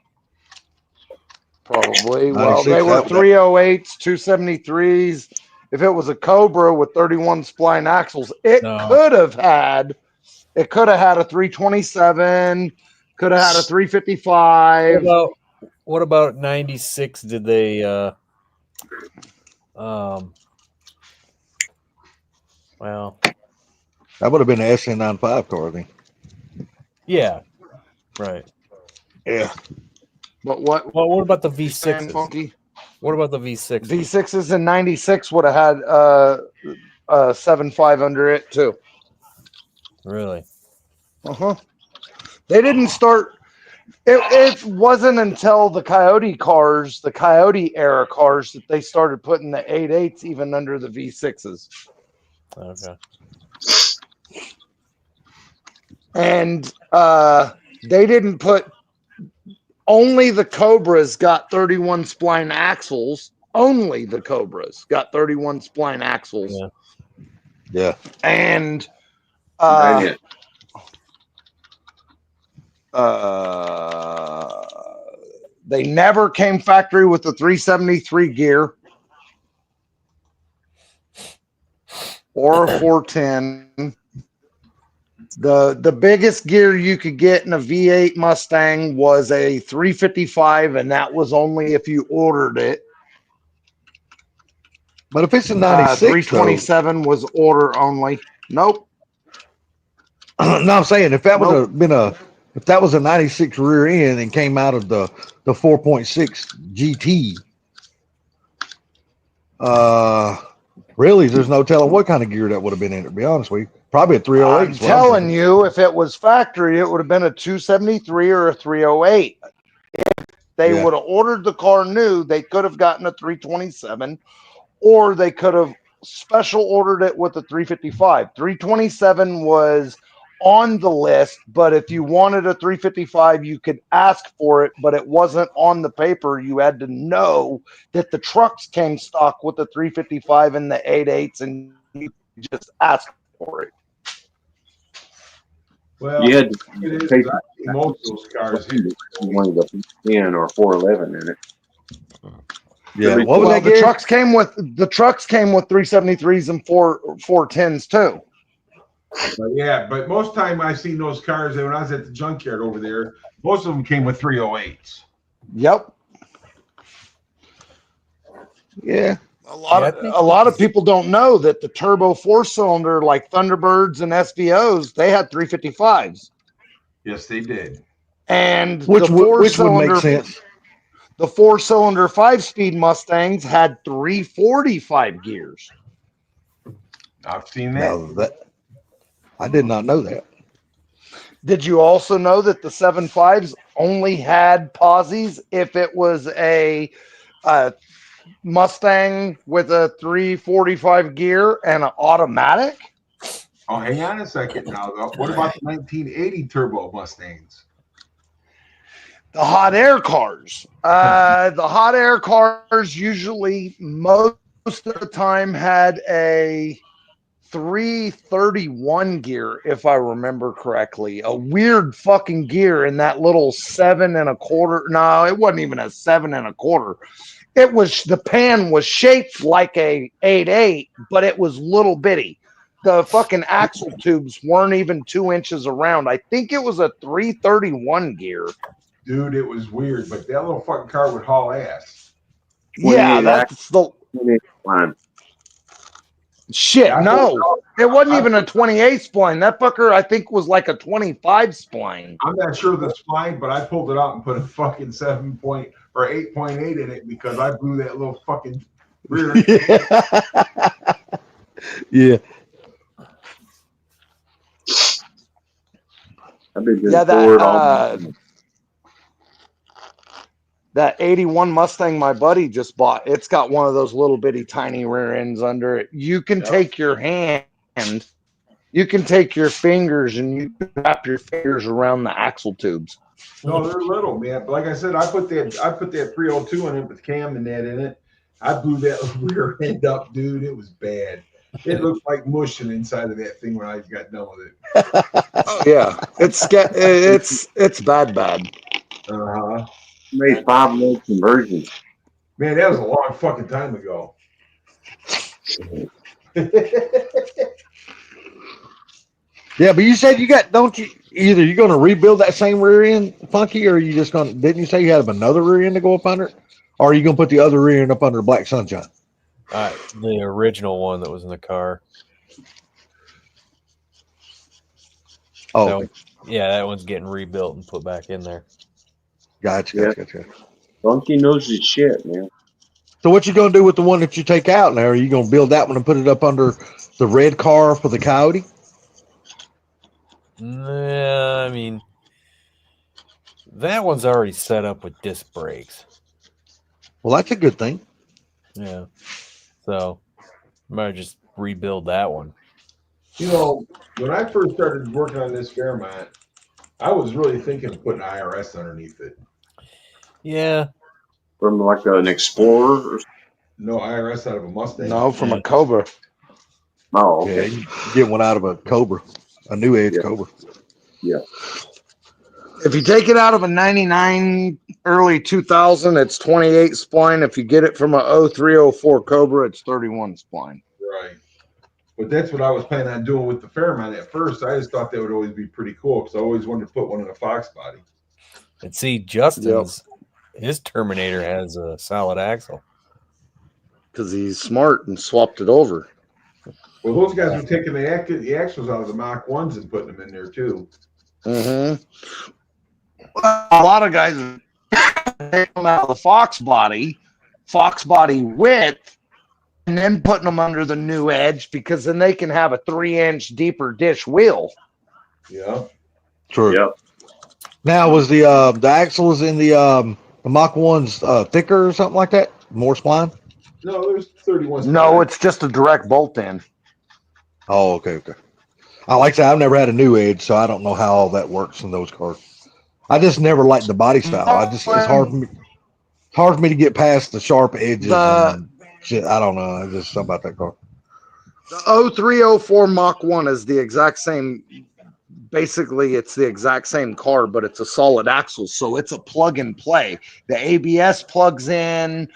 Speaker 2: Probably. Well, they were 308s, 273s. If it was a Cobra with 31 spline axles, it could have had a 327, could have had a 355.
Speaker 1: What about 96? Did they well,
Speaker 8: that would have been an SN95 car, I think.
Speaker 1: Yeah. Right.
Speaker 2: Yeah. But what
Speaker 1: about the V6? What about the V6?
Speaker 2: V6s in 96 would have had 7.5 under it too.
Speaker 1: Really?
Speaker 2: Uh-huh. They didn't start It wasn't until the Coyote era cars, that they started putting the 8.8s even under the V6s.
Speaker 1: Okay.
Speaker 2: And they didn't put, only the Cobras got 31 spline axles. Only the Cobras got 31 spline axles.
Speaker 1: Yeah.
Speaker 6: Yeah.
Speaker 2: And
Speaker 13: Dang
Speaker 2: they never came factory with the 373 gear or a 410. The biggest gear you could get in a V8 Mustang was a 355, and that was only if you ordered it.
Speaker 6: But if it's a 96,
Speaker 2: 327 was order only. Nope.
Speaker 6: No, I'm saying if that
Speaker 2: Nope.
Speaker 6: if that was a 96 rear end and came out of the 4.6 GT, really, there's no telling what kind of gear that would have been in it, to be honest with you. Probably a 308.
Speaker 2: I'm telling you, if it was factory, it would have been a 273 or a 308. If they would have ordered the car new, they could have gotten a 327, or they could have special ordered it with a 355. 327 was on the list, but if you wanted a 355, you could ask for it, but it wasn't on the paper. You had to know that the trucks came stock with the 355 and the 8.8s, and you just ask for it.
Speaker 4: Well,
Speaker 13: You had to
Speaker 4: it is.
Speaker 13: pay
Speaker 4: I see most of those cars here.
Speaker 13: you wanted a 10 or 411 in it.
Speaker 6: Yeah, what was that
Speaker 2: the
Speaker 6: gear?
Speaker 2: trucks came with 373s and 410s too.
Speaker 4: But most time I seen those cars when I was at the junkyard over there. Most of them came with 308s.
Speaker 2: Yep.
Speaker 6: Yeah.
Speaker 2: A lot of people don't know that the turbo 4-cylinder like Thunderbirds and SVOs, they had 355s.
Speaker 4: Yes, they did.
Speaker 2: And
Speaker 6: which would make sense.
Speaker 2: The 4-cylinder 5-speed Mustangs had 345 gears.
Speaker 4: I've seen that.
Speaker 6: No, I did not know that.
Speaker 2: Did you also know that the 7.5s only had posies if it was a Mustang with a 345 gear and an automatic?
Speaker 4: Oh, hang on a second now, though. What about the 1980 turbo Mustangs?
Speaker 2: The hot air cars. The hot air cars usually, most of the time, had a 331 gear, if I remember correctly. A weird fucking gear in that little 7 1/4. No, it wasn't even a 7 1/4. It was, the pan was shaped like a 8.8, but it was little bitty. The fucking axle tubes weren't even 2 inches around. I think it was a 331 gear.
Speaker 4: Dude, it was weird, but that little fucking car would haul ass.
Speaker 2: Yeah, that's the shit.
Speaker 4: Yeah,
Speaker 2: No, it wasn't even a 28 spline. That fucker, I think, was like a 25 spline.
Speaker 4: I'm not sure of the spline, but I pulled it out and put a fucking 7 point or 8.8 in it because I blew that little fucking rear.
Speaker 6: Yeah.
Speaker 13: I've been
Speaker 2: Yeah, that 81 Mustang my buddy just bought, it's got one of those little bitty tiny rear ends under it. You can take your hand, you can take your fingers and you can wrap your fingers around the axle tubes.
Speaker 4: No, they're little, man. But like I said, I put that 302 in it with cam and that in it. I blew that rear end up, dude. It was bad. It looked like mushing inside of that thing when I got done with it.
Speaker 2: Oh yeah, it's bad.
Speaker 4: Uh-huh.
Speaker 13: Made 5-mode conversions.
Speaker 4: Man, that was a long fucking time ago.
Speaker 6: Yeah, but you said either you're going to rebuild that same rear end, Funky, or are you just going to, didn't you say you had another rear end to go up under it? Or are you going to put the other rear end up under the Black Sunshine?
Speaker 1: The original one that was in the car.
Speaker 6: Oh,
Speaker 1: So, yeah, that one's getting rebuilt and put back in there.
Speaker 6: Gotcha.
Speaker 13: Funky knows his shit, man.
Speaker 6: So what you going to do with the one that you take out now? Are you going to build that one and put it up under the red car for the Coyote?
Speaker 1: Yeah, I mean, That one's already set up with disc brakes.
Speaker 6: Well, that's a good thing.
Speaker 1: Yeah. So I might just rebuild that one.
Speaker 4: You know, when I first started working on this Fairmont, I was really thinking of putting IRS underneath it.
Speaker 1: Yeah.
Speaker 13: From like an Explorer or
Speaker 4: No IRS out of a Mustang.
Speaker 2: No, from a Cobra.
Speaker 13: oh,
Speaker 6: Yeah,
Speaker 13: okay.
Speaker 6: you get one out of a Cobra, a new Edge
Speaker 13: Yeah.
Speaker 6: Cobra.
Speaker 13: Yeah.
Speaker 2: If you take it out of a 99 early 2000, it's 28 spline. If you get it from a 0304 Cobra, it's 31 spline.
Speaker 4: Right. But that's what I was planning on doing with the Fairmont at first. I just thought that would always be pretty cool because I always wanted to put one in a Fox body.
Speaker 1: And see, Justin's his Terminator has a solid axle.
Speaker 2: Because he's smart and swapped it over.
Speaker 4: Well, those guys were taking the axles out of the Mach 1s and putting them in there too.
Speaker 2: Mm-hmm. A lot of guys take them out of the Fox body width, and then putting them under the new Edge because then they can have a 3-inch deeper dish wheel.
Speaker 4: Yeah.
Speaker 6: True.
Speaker 13: Yep.
Speaker 6: Now, was the axles in the Mach 1s thicker or something like that? More spline?
Speaker 4: No, there's 31.
Speaker 2: No, it's just a direct bolt in.
Speaker 6: Oh, okay. I like that. I've never had a new Edge, so I don't know how all that works in those cars. I just never liked the body style. It's hard for me to get past the sharp edges and shit. I don't know. It's just something about that car.
Speaker 2: The 0304 Mach 1 is the exact same. Basically, it's the exact same car, but it's a solid axle, so it's a plug and play. The ABS plugs in.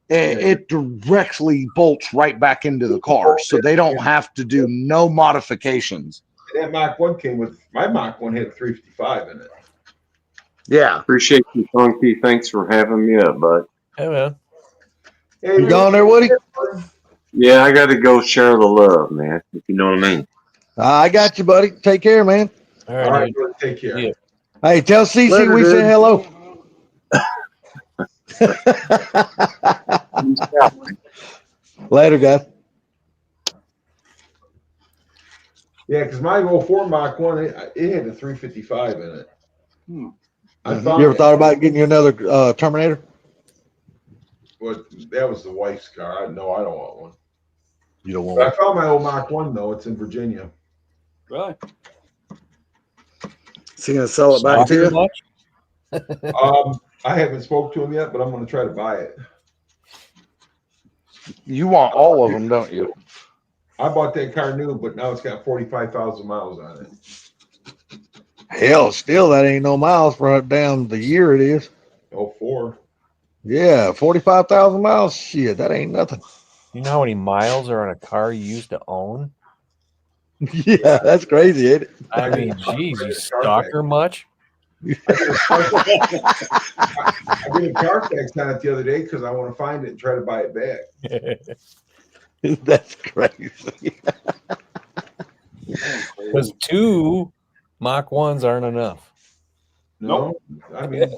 Speaker 2: It directly bolts right back into the car, so they don't have to do no modifications.
Speaker 4: And that Mach 1 came with my Mach 1 had a 355 in it.
Speaker 2: Yeah.
Speaker 13: Appreciate you, Funky. Thanks for having me up, bud.
Speaker 1: Hey, man.
Speaker 4: Hey,
Speaker 6: You gone there, Woody?
Speaker 13: Yeah, I got to go share the love, man. If you know what I mean.
Speaker 6: I got you, buddy. Take care, man.
Speaker 1: All
Speaker 4: All
Speaker 1: right,
Speaker 4: right,
Speaker 1: dude.
Speaker 4: brother, take care.
Speaker 1: Yeah.
Speaker 6: Hey, tell Cece
Speaker 2: Later,
Speaker 6: we
Speaker 2: dude.
Speaker 6: say hello. Later, guys.
Speaker 4: Yeah, because my 04 Mach 1, it had a 355 in it. I
Speaker 6: You ever thought about getting you another Terminator?
Speaker 4: Well, that was the wife's car. No, I don't want one.
Speaker 6: You don't want
Speaker 4: But I
Speaker 6: one?
Speaker 4: found my old Mach 1, though. It's in Virginia.
Speaker 9: Really?
Speaker 2: Is he going to sell it back to you?
Speaker 1: Much?
Speaker 4: I haven't spoke to him yet, but I'm going to try to buy it.
Speaker 2: You want all of them, don't you?
Speaker 4: I bought that car new, but now it's got 45,000 miles on it.
Speaker 6: Hell, still that ain't no miles for damn the year it is.
Speaker 4: 04.
Speaker 6: Yeah, 45,000 miles. Shit, that ain't nothing.
Speaker 1: You know how many miles are on a car you used to own?
Speaker 6: Yeah, that's crazy, ain't it?
Speaker 1: I mean, geez, you stalker much?
Speaker 4: I did a car tax on it the other day because I want to find it and try to buy it back.
Speaker 6: That's crazy.
Speaker 1: Because 2 Mach 1s aren't enough.
Speaker 4: No, I mean,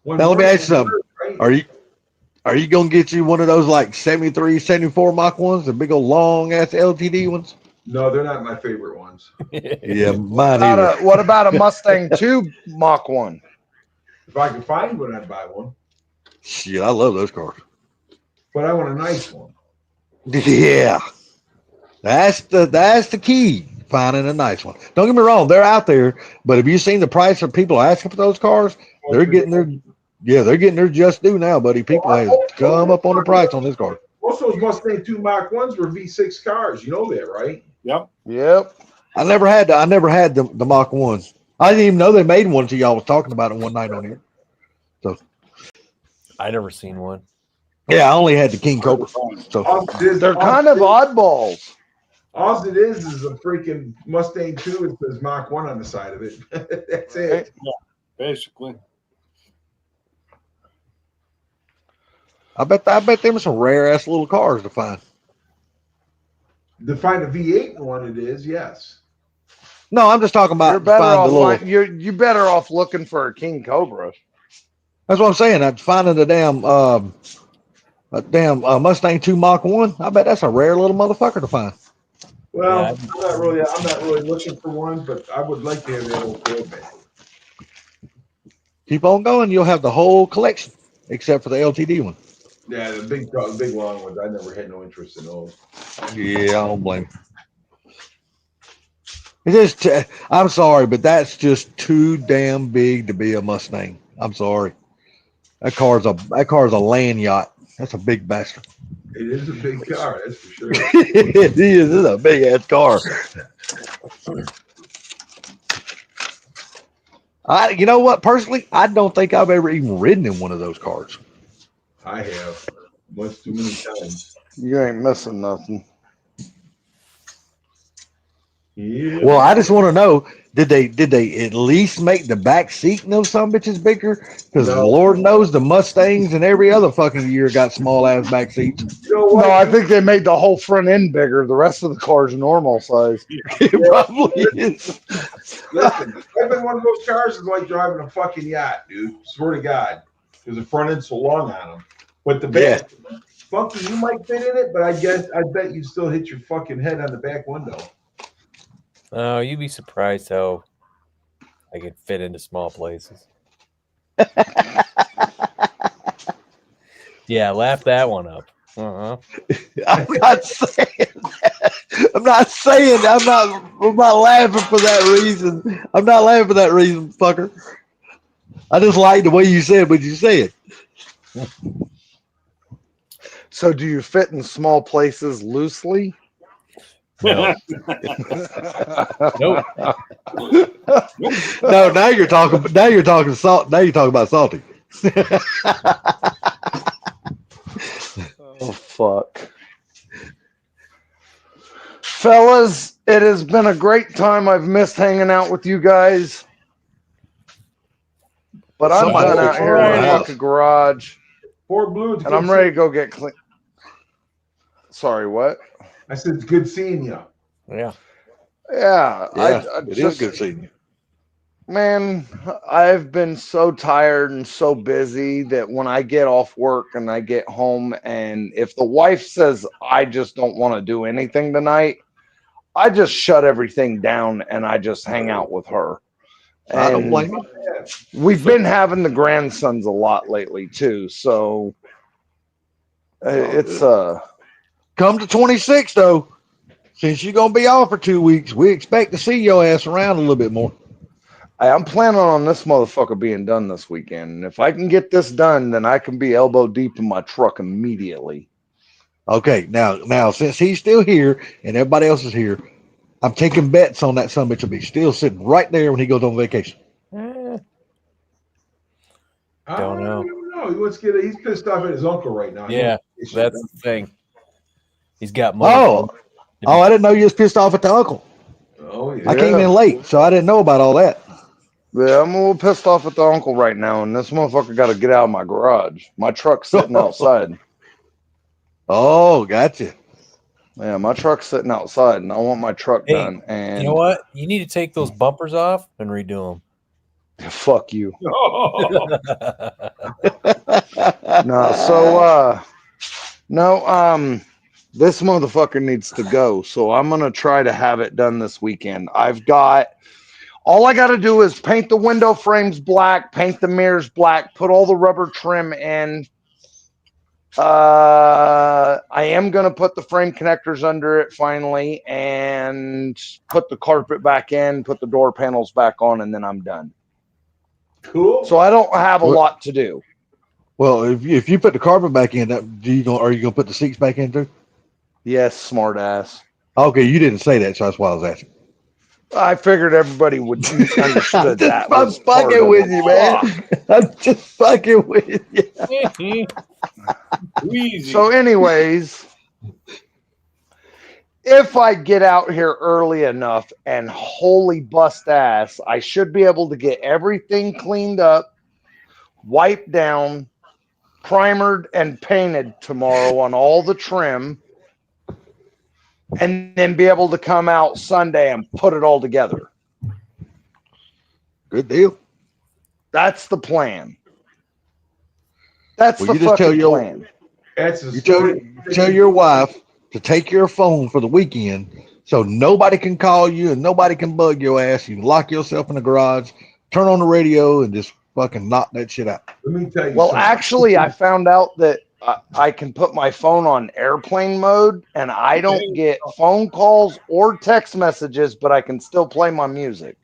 Speaker 6: Now let me ask you something. Are you gonna get you one of those like 73, 74 Mach 1s, the big old long ass LTD ones?
Speaker 4: No, they're not my favorite ones.
Speaker 6: Yeah, mine either.
Speaker 2: What about a Mustang 2 Mach 1?
Speaker 4: If I could find one, I'd buy one.
Speaker 6: Shit, I love those cars.
Speaker 4: But I want a nice one.
Speaker 6: Yeah, that's the key. Finding a nice one. Don't get me wrong, they're out there, but have you seen the price of people asking for those cars? They're getting their just due now, buddy. People have come up on the price on this car.
Speaker 4: Most of those Mustang 2 Mach 1s were V6 cars. You know that, right?
Speaker 9: Yep.
Speaker 6: I never had the Mach 1s. I didn't even know they made one until y'all was talking about it one night on here. So
Speaker 1: I never seen one.
Speaker 6: yeah, I only had the King Cobra. So
Speaker 2: They're kind of oddballs.
Speaker 4: All it is a freaking Mustang 2 and says Mach 1 on the side of it. That's it.
Speaker 9: Yeah, basically.
Speaker 6: I bet them are some rare ass little cars to find.
Speaker 4: To find a V8 one, it is, yes.
Speaker 6: No, I'm just talking about
Speaker 2: You're better
Speaker 6: find
Speaker 2: off.
Speaker 6: the little.
Speaker 2: You're better off looking for a King Cobra.
Speaker 6: That's what I'm saying. I'm finding the damn Mustang 2 Mach 1. I bet that's a rare little motherfucker to find.
Speaker 4: Well,
Speaker 1: Yeah.
Speaker 4: I'm not really looking for one, but I would like to have that old Corvette.
Speaker 6: Keep on going. You'll have the whole collection except for the LTD one.
Speaker 4: Yeah, the big long ones. I never had no interest in those.
Speaker 6: Yeah, I don't blame you. It's just, I'm sorry, but that's just too damn big to be a Mustang. I'm sorry. That car's a land yacht. That's a big bastard.
Speaker 4: It is a big car, that's for sure.
Speaker 6: It is. It's a big ass car. You know what? Personally, I don't think I've ever even ridden in one of those cars.
Speaker 4: I have once too many times.
Speaker 2: You ain't missing nothing.
Speaker 4: Yeah.
Speaker 6: Well, I just want to know, did they at least make the back seat in those some bitches bigger? Because
Speaker 4: No.
Speaker 6: Lord knows the Mustangs and every other fucking year got small ass back seats.
Speaker 4: You know what?
Speaker 2: No, I think they made the whole front end bigger. The rest of the car's normal size.
Speaker 6: It probably is.
Speaker 4: Listen, I've been one of those cars is like driving a fucking yacht, dude. Swear to God, because the front end's so long on them. But the back, funky, you might fit in it, but I bet you still hit your fucking head on the back window.
Speaker 1: Oh, you'd be surprised how I can fit into small places. Yeah, laugh that one up. Uh-huh.
Speaker 6: I'm not saying that. I'm not laughing for that reason. I'm not laughing for that reason, fucker. I just like the way you said what you said.
Speaker 2: So, do you fit in small places loosely?
Speaker 1: No. Nope.
Speaker 6: No, now you're talking salt. Now you're talking about salty.
Speaker 2: Oh fuck. Fellas, it has been a great time. I've missed hanging out with you guys. But I'm done out here in the fucking garage.
Speaker 4: Fort Blue,
Speaker 2: and I'm ready to go get clean. Sorry, what?
Speaker 4: I said it's good seeing you.
Speaker 1: Yeah.
Speaker 2: Yeah,
Speaker 6: It is good seeing you.
Speaker 2: Man, I've been so tired and so busy that when I get off work and I get home, and if the wife says I just don't want to do anything tonight, I just shut everything down and I just hang out with her. And
Speaker 6: I don't blame you.
Speaker 2: We've been having the grandsons a lot lately too, so it's
Speaker 6: Come to 26 though. Since you're gonna be off for 2 weeks, we expect to see your ass around a little bit more.
Speaker 2: I'm planning on this motherfucker being done this weekend. And if I can get this done, then I can be elbow deep in my truck immediately.
Speaker 6: Okay, now since he's still here and everybody else is here, I'm taking bets on that son bitch will be still sitting right there when he goes on vacation.
Speaker 1: Don't know.
Speaker 4: He's pissed off at his uncle right now.
Speaker 1: Yeah, that's the thing. He's got money.
Speaker 6: Oh, I didn't know you was pissed off at the uncle.
Speaker 4: Oh, yeah.
Speaker 6: I came in late, so I didn't know about all that.
Speaker 2: Yeah, I'm a little pissed off at the uncle right now, and this motherfucker got to get out of my garage. My truck's sitting outside.
Speaker 6: Oh, gotcha.
Speaker 2: Yeah, my truck's sitting outside, and I want my truck done. And
Speaker 1: you know what? You need to take those bumpers off and redo them.
Speaker 2: Fuck you. This motherfucker needs to go. So I'm gonna try to have it done this weekend. All I gotta do is paint the window frames black, paint the mirrors black, put all the rubber trim in. I am gonna put the frame connectors under it finally and put the carpet back in, put the door panels back on, and then I'm done.
Speaker 4: Cool.
Speaker 2: So I don't have a lot to do.
Speaker 6: Well, if you put the carpet back in, are you gonna put the seats back in too?
Speaker 2: Yes, smart ass.
Speaker 6: Okay, you didn't say that, so that's why I was asking.
Speaker 2: I figured everybody would understood that.
Speaker 6: I'm fucking with you, man. I'm just fucking with you.
Speaker 2: So, anyways, if I get out here early enough and holy bust ass, I should be able to get everything cleaned up, wiped down, primered, and painted tomorrow on all the trim, and then be able to come out Sunday and put it all together.
Speaker 6: Good deal.
Speaker 2: That's the plan. That's
Speaker 6: Well,
Speaker 2: the
Speaker 6: you just
Speaker 2: fucking plan.
Speaker 6: Tell your wife to take your phone for the weekend so nobody can call you and nobody can bug your ass. You can lock yourself in the garage, turn on the radio, and just fucking knock that shit out.
Speaker 4: Let me tell you.
Speaker 2: Well,
Speaker 4: something.
Speaker 2: actually, I found out that I can put my phone on airplane mode, and I don't get phone calls or text messages, but I can still play my music.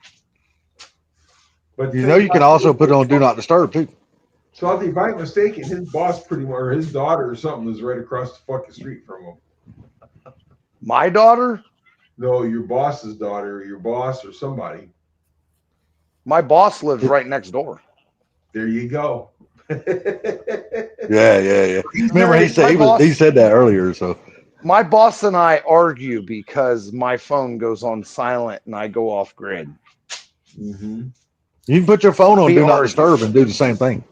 Speaker 4: But
Speaker 6: You know, you can also put it on do not disturb too.
Speaker 4: Salty, if I'm mistaken, his boss pretty much, or his daughter or something, is right across the fucking street from him.
Speaker 2: My daughter?
Speaker 4: No, your boss's daughter, or your boss, or somebody.
Speaker 2: My boss lives right next door.
Speaker 4: There you go.
Speaker 6: Yeah. Remember, he said he said that earlier. So
Speaker 2: my boss and I argue because my phone goes on silent and I go off grid.
Speaker 4: Mm-hmm.
Speaker 6: You can put your phone on
Speaker 2: We
Speaker 6: do not
Speaker 2: argue.
Speaker 6: disturb and do the same thing.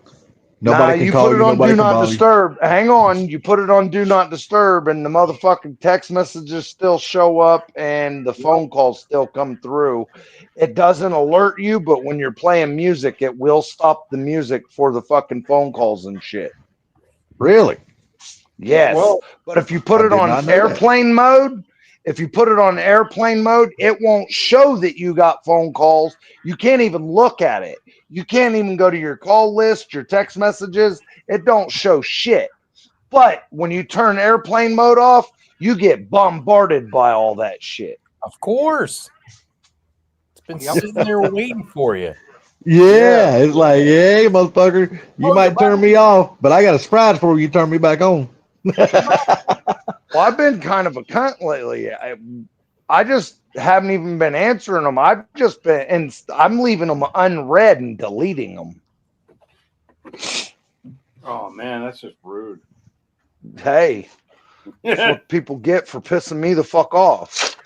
Speaker 2: Nah,
Speaker 6: Nobody can
Speaker 2: you
Speaker 6: call
Speaker 2: put
Speaker 6: you.
Speaker 2: it on
Speaker 6: Nobody
Speaker 2: do
Speaker 6: can
Speaker 2: not
Speaker 6: bother you.
Speaker 2: disturb. Hang on, you put it on do not disturb, and the motherfucking text messages still show up, and the phone calls still come through. It doesn't alert you, but when you're playing music, it will stop the music for the fucking phone calls and shit.
Speaker 6: Really?
Speaker 2: Yes.
Speaker 4: Well,
Speaker 2: but if you put
Speaker 6: I
Speaker 2: it
Speaker 6: did
Speaker 2: on
Speaker 6: not know
Speaker 2: airplane mode, it won't show that you got phone calls. You can't even look at it. You can't even go to your call list, your text messages. It don't show shit. But when you turn airplane mode off, you get bombarded by all that shit.
Speaker 1: Of course. It's been sitting there waiting for you.
Speaker 6: Yeah, it's like, yeah, motherfucker, you might turn me off, but I got a surprise for you. Turn me back on.
Speaker 2: Well, I've been kind of a cunt lately. I just haven't even been answering them. I've just been, and I'm leaving them unread and deleting them.
Speaker 10: Oh man, that's just rude.
Speaker 2: Hey, that's what people get for pissing me the fuck off.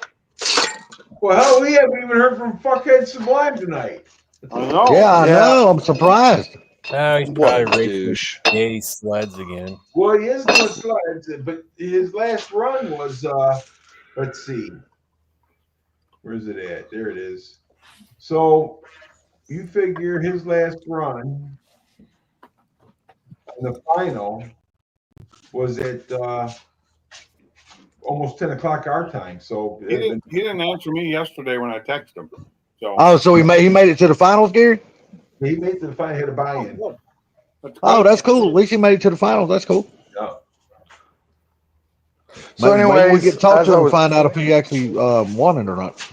Speaker 4: Well, hell, we haven't even heard from fuckhead Sublime tonight.
Speaker 10: I know.
Speaker 6: Yeah, I know. I'm surprised.
Speaker 1: Oh, he's
Speaker 2: What a
Speaker 1: probably
Speaker 2: douche.
Speaker 1: racing gay sleds again.
Speaker 4: Well, he is doing slides, but his last run was, let's see. Where's it at? There it is. So you figure his last run in the final was at almost 10 o'clock our time. So
Speaker 10: He didn't answer me yesterday when I texted him. So
Speaker 6: So he made it to the finals, Gary?
Speaker 4: he made the final, hit a buy-in.
Speaker 6: Oh, that's cool. At least he made it to the finals. That's cool.
Speaker 4: Yeah.
Speaker 2: So
Speaker 6: Maybe we
Speaker 2: anyways,
Speaker 6: get to talk
Speaker 2: as
Speaker 6: to
Speaker 2: I
Speaker 6: him and
Speaker 2: was-
Speaker 6: find out if he actually won it or not.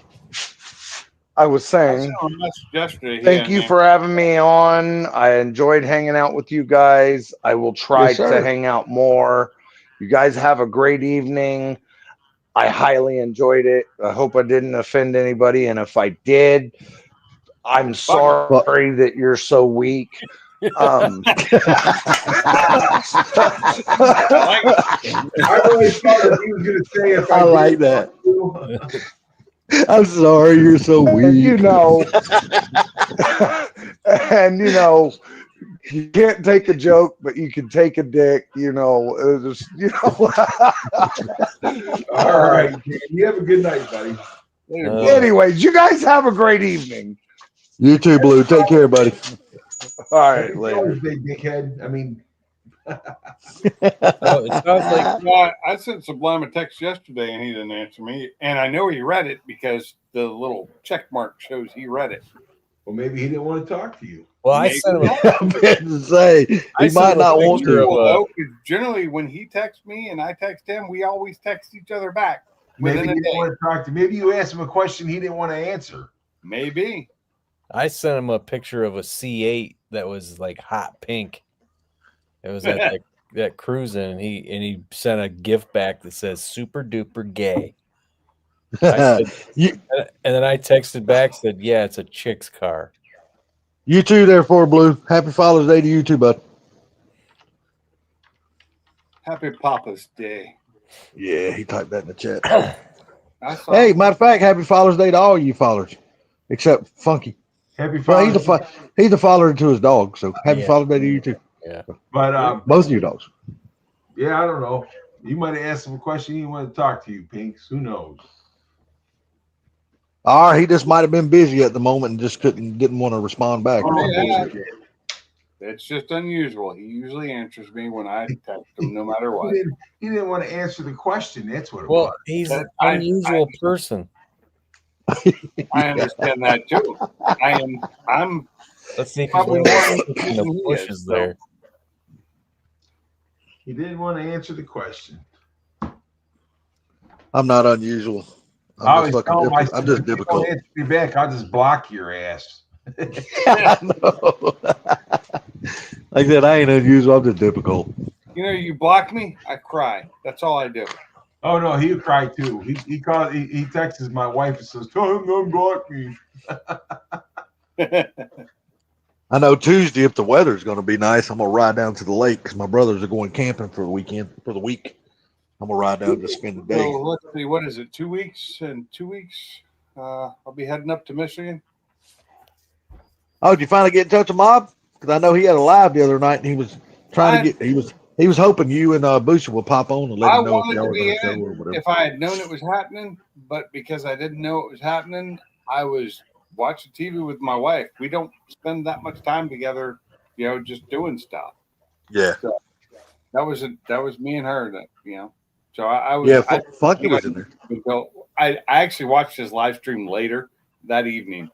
Speaker 2: I was
Speaker 10: I
Speaker 2: saying,
Speaker 10: sent him a message yesterday. He
Speaker 2: thank
Speaker 10: hadn't
Speaker 2: you
Speaker 10: answered.
Speaker 2: for having me on. I enjoyed hanging out with you guys. I will try
Speaker 6: Yes,
Speaker 2: to
Speaker 6: sir.
Speaker 2: hang out more. You guys have a great evening. I highly enjoyed it. I hope I didn't offend anybody. And if I did, I'm sorry that you're so weak.
Speaker 4: I really thought that he was going to say if
Speaker 6: I like that. I'm sorry, you're so weak.
Speaker 2: And you know, you can't take a joke, but you can take a dick.
Speaker 4: All right, Dan, you have a good night, buddy.
Speaker 2: Anyways, you guys have a great evening.
Speaker 6: You too, Blue. Take care, buddy.
Speaker 2: All right,
Speaker 4: Happy
Speaker 2: later.
Speaker 4: Father's Day, dickhead. I mean,
Speaker 1: Oh, it sounds like
Speaker 10: Yeah, I sent Sublime a text yesterday and he didn't answer me. And I know he read it because the little check mark shows he read it.
Speaker 4: well, maybe he didn't want to talk to you.
Speaker 1: well, I
Speaker 10: Maybe
Speaker 1: sent him.
Speaker 6: I'm about to say
Speaker 1: I
Speaker 6: he
Speaker 1: sent
Speaker 6: might
Speaker 1: him a
Speaker 6: not want
Speaker 1: picture
Speaker 6: to.
Speaker 1: of
Speaker 10: Well, because generally when he texts me and I text him, we always text each other back
Speaker 4: Maybe
Speaker 10: within
Speaker 4: he
Speaker 10: a
Speaker 4: didn't
Speaker 10: day.
Speaker 4: want to talk to you. Maybe you asked him a question he didn't want to answer.
Speaker 10: Maybe.
Speaker 1: I sent him a picture of a C8 that was like hot pink. It was at that cruising, and he sent a gift back that says "super duper gay." I said, and then I texted back, said, "Yeah, it's a chick's car."
Speaker 6: You too, therefore, Blue. Happy Father's Day to you too, bud.
Speaker 10: Happy Papa's Day.
Speaker 6: Yeah, he typed that in the chat.
Speaker 10: I saw
Speaker 6: Hey, matter of fact, happy Father's Day to all you fathers, except Funky.
Speaker 4: Happy
Speaker 6: Well,
Speaker 4: Father's
Speaker 6: he's a father to his dog, so happy
Speaker 1: Yeah.
Speaker 6: Father's Day to you too.
Speaker 1: Yeah.
Speaker 4: But
Speaker 6: Both of your dogs.
Speaker 4: yeah, I don't know. You might have asked him a question he didn't want to talk to you, Pinks. Who knows?
Speaker 6: Or he just might have been busy at the moment and just didn't want to respond back.
Speaker 10: Yeah. It's just unusual. He usually answers me when I text him, no matter what.
Speaker 4: He didn't want to answer the question. That's what it
Speaker 1: Well,
Speaker 4: was.
Speaker 1: he's
Speaker 10: That-
Speaker 1: an unusual person.
Speaker 10: I understand that too. I'm
Speaker 1: Let's see if he's
Speaker 10: Probably
Speaker 1: one of
Speaker 10: more
Speaker 1: the in the
Speaker 10: than he
Speaker 1: bushes
Speaker 10: is, so.
Speaker 1: there.
Speaker 4: He didn't want to answer the question.
Speaker 8: I'm not unusual.
Speaker 4: I
Speaker 8: I'm
Speaker 4: was
Speaker 8: just fucking
Speaker 4: telling
Speaker 8: difficult. I'm
Speaker 4: myself,
Speaker 8: just
Speaker 4: if you don't
Speaker 8: difficult.
Speaker 4: answer me back, I'll just block your ass.
Speaker 8: I know. Like I said, I ain't unusual. I'm just difficult.
Speaker 10: You know, you block me, I cry. That's all I do.
Speaker 4: Oh no, he'll cry too. He texts my wife and says, "Tell him to unblock me."
Speaker 8: I know Tuesday, if the weather's going to be nice, I'm going to ride down to the lake because my brothers are going camping for the weekend, for the week. I'm going to ride down to spend the day.
Speaker 10: So let's see, what is it? 2 weeks? In 2 weeks, I'll be heading up to Michigan.
Speaker 8: Oh, did you finally get in touch with Mob? Because I know he had a live the other night and he was trying to get, he was hoping you and Booster would pop on and let
Speaker 10: I
Speaker 8: him know if
Speaker 10: wanted
Speaker 8: y'all
Speaker 10: to
Speaker 8: were
Speaker 10: be
Speaker 8: going to show
Speaker 10: in
Speaker 8: or whatever.
Speaker 10: if I had known it was happening, but because I didn't know it was happening, I was watching TV with my wife. We don't spend that much time together, you know, just doing stuff.
Speaker 8: Yeah.
Speaker 10: So that was me and her. That you know, so I was.
Speaker 8: Yeah,
Speaker 10: I,
Speaker 8: Funky was in there.
Speaker 10: until I actually watched his live stream later that evening,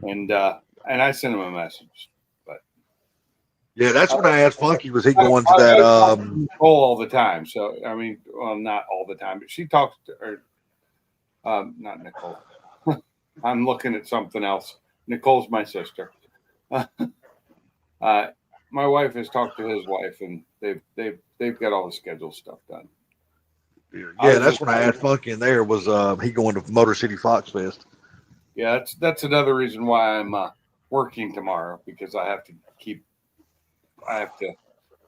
Speaker 10: and I sent him a message. But
Speaker 8: Yeah, that's when I asked Funky, was he going to
Speaker 10: I
Speaker 8: that?
Speaker 10: talk to Nicole all the time. So I mean, well, not all the time, but she talks to her. Not Nicole. I'm looking at something else. Nicole's my sister. My wife has talked to his wife, and they've got all the schedule stuff done.
Speaker 8: Yeah, that's when I asked Funky in there. Was he going to Motor City Fox Fest?
Speaker 10: Yeah, that's another reason why I'm working tomorrow, because I have to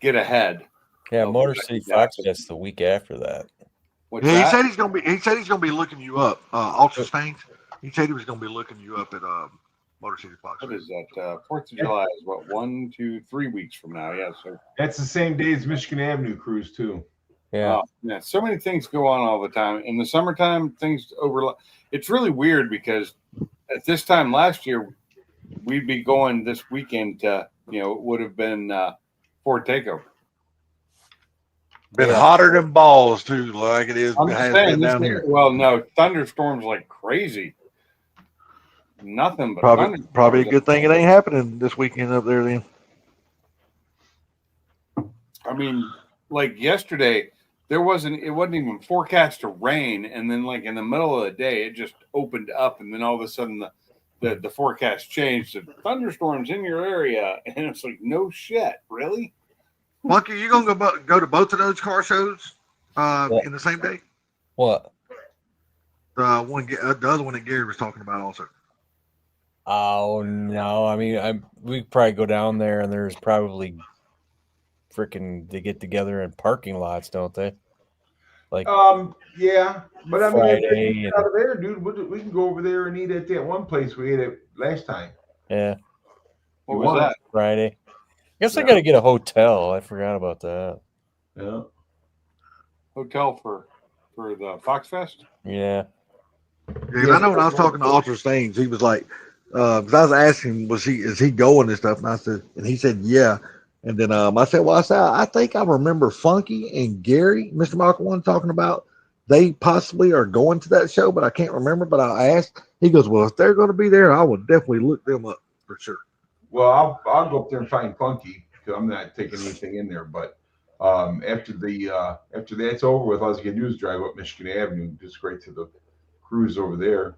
Speaker 10: get ahead.
Speaker 1: Yeah, Motor City Fox Fest the week after that.
Speaker 10: What's
Speaker 8: Yeah, he
Speaker 10: that?
Speaker 8: said he's gonna be. He said he's gonna be looking you up. Ultra Stains. He said he was gonna be looking you up at Motor City Fox.
Speaker 10: What is that? 4th of July is what, 1, 2, 3 weeks from now. Yeah, so
Speaker 4: That's the same day as Michigan Avenue cruise too.
Speaker 1: Yeah.
Speaker 10: yeah. So many things go on all the time. In the summertime, things overlap. It's really weird because at this time last year, we'd be going this weekend to, you know, it would have been Ford Takeover.
Speaker 8: Been hotter than balls too, like it is.
Speaker 10: I'm
Speaker 8: It
Speaker 10: just
Speaker 8: has
Speaker 10: saying,
Speaker 8: been down here.
Speaker 10: well, no, thunderstorms like crazy. Nothing but
Speaker 8: Probably a good thing it ain't happening this weekend up there then.
Speaker 10: I mean, like yesterday, it wasn't even forecast to rain, and then like in the middle of the day, it just opened up, and then all of a sudden the forecast changed to thunderstorms in your area, and it's like, no shit, really?
Speaker 8: Monkey, you gonna go to both of those car shows in the same day?
Speaker 1: What?
Speaker 8: The other one that Gary was talking about also.
Speaker 1: Oh no! I mean, we probably go down there, and there's probably freaking they get together in parking lots, don't they? Like
Speaker 4: Yeah, but I mean, if
Speaker 1: Friday
Speaker 4: we get out of there, dude, we can go over there and eat at that one place we ate at last time.
Speaker 1: Yeah.
Speaker 10: What was that?
Speaker 1: Friday. Guess I got to get a hotel. I forgot about that.
Speaker 4: Yeah.
Speaker 10: Hotel for the Fox Fest?
Speaker 1: Yeah.
Speaker 8: Yeah, I know when I was talking to Ultra Stains, he was like, because I was asking, is he going and stuff? And I said, and he said, yeah. And then I said, I think I remember Funky and Gary, Mr. Michael one, talking about they possibly are going to that show, but I can't remember. But I asked, he goes, well, if they're going to be there, I will definitely look them up for sure.
Speaker 4: Well, I'll go up there and find Funky because I'm not taking anything in there. But after that's over with, all I was gonna do is drive up Michigan Avenue, just straight to the cruise over there.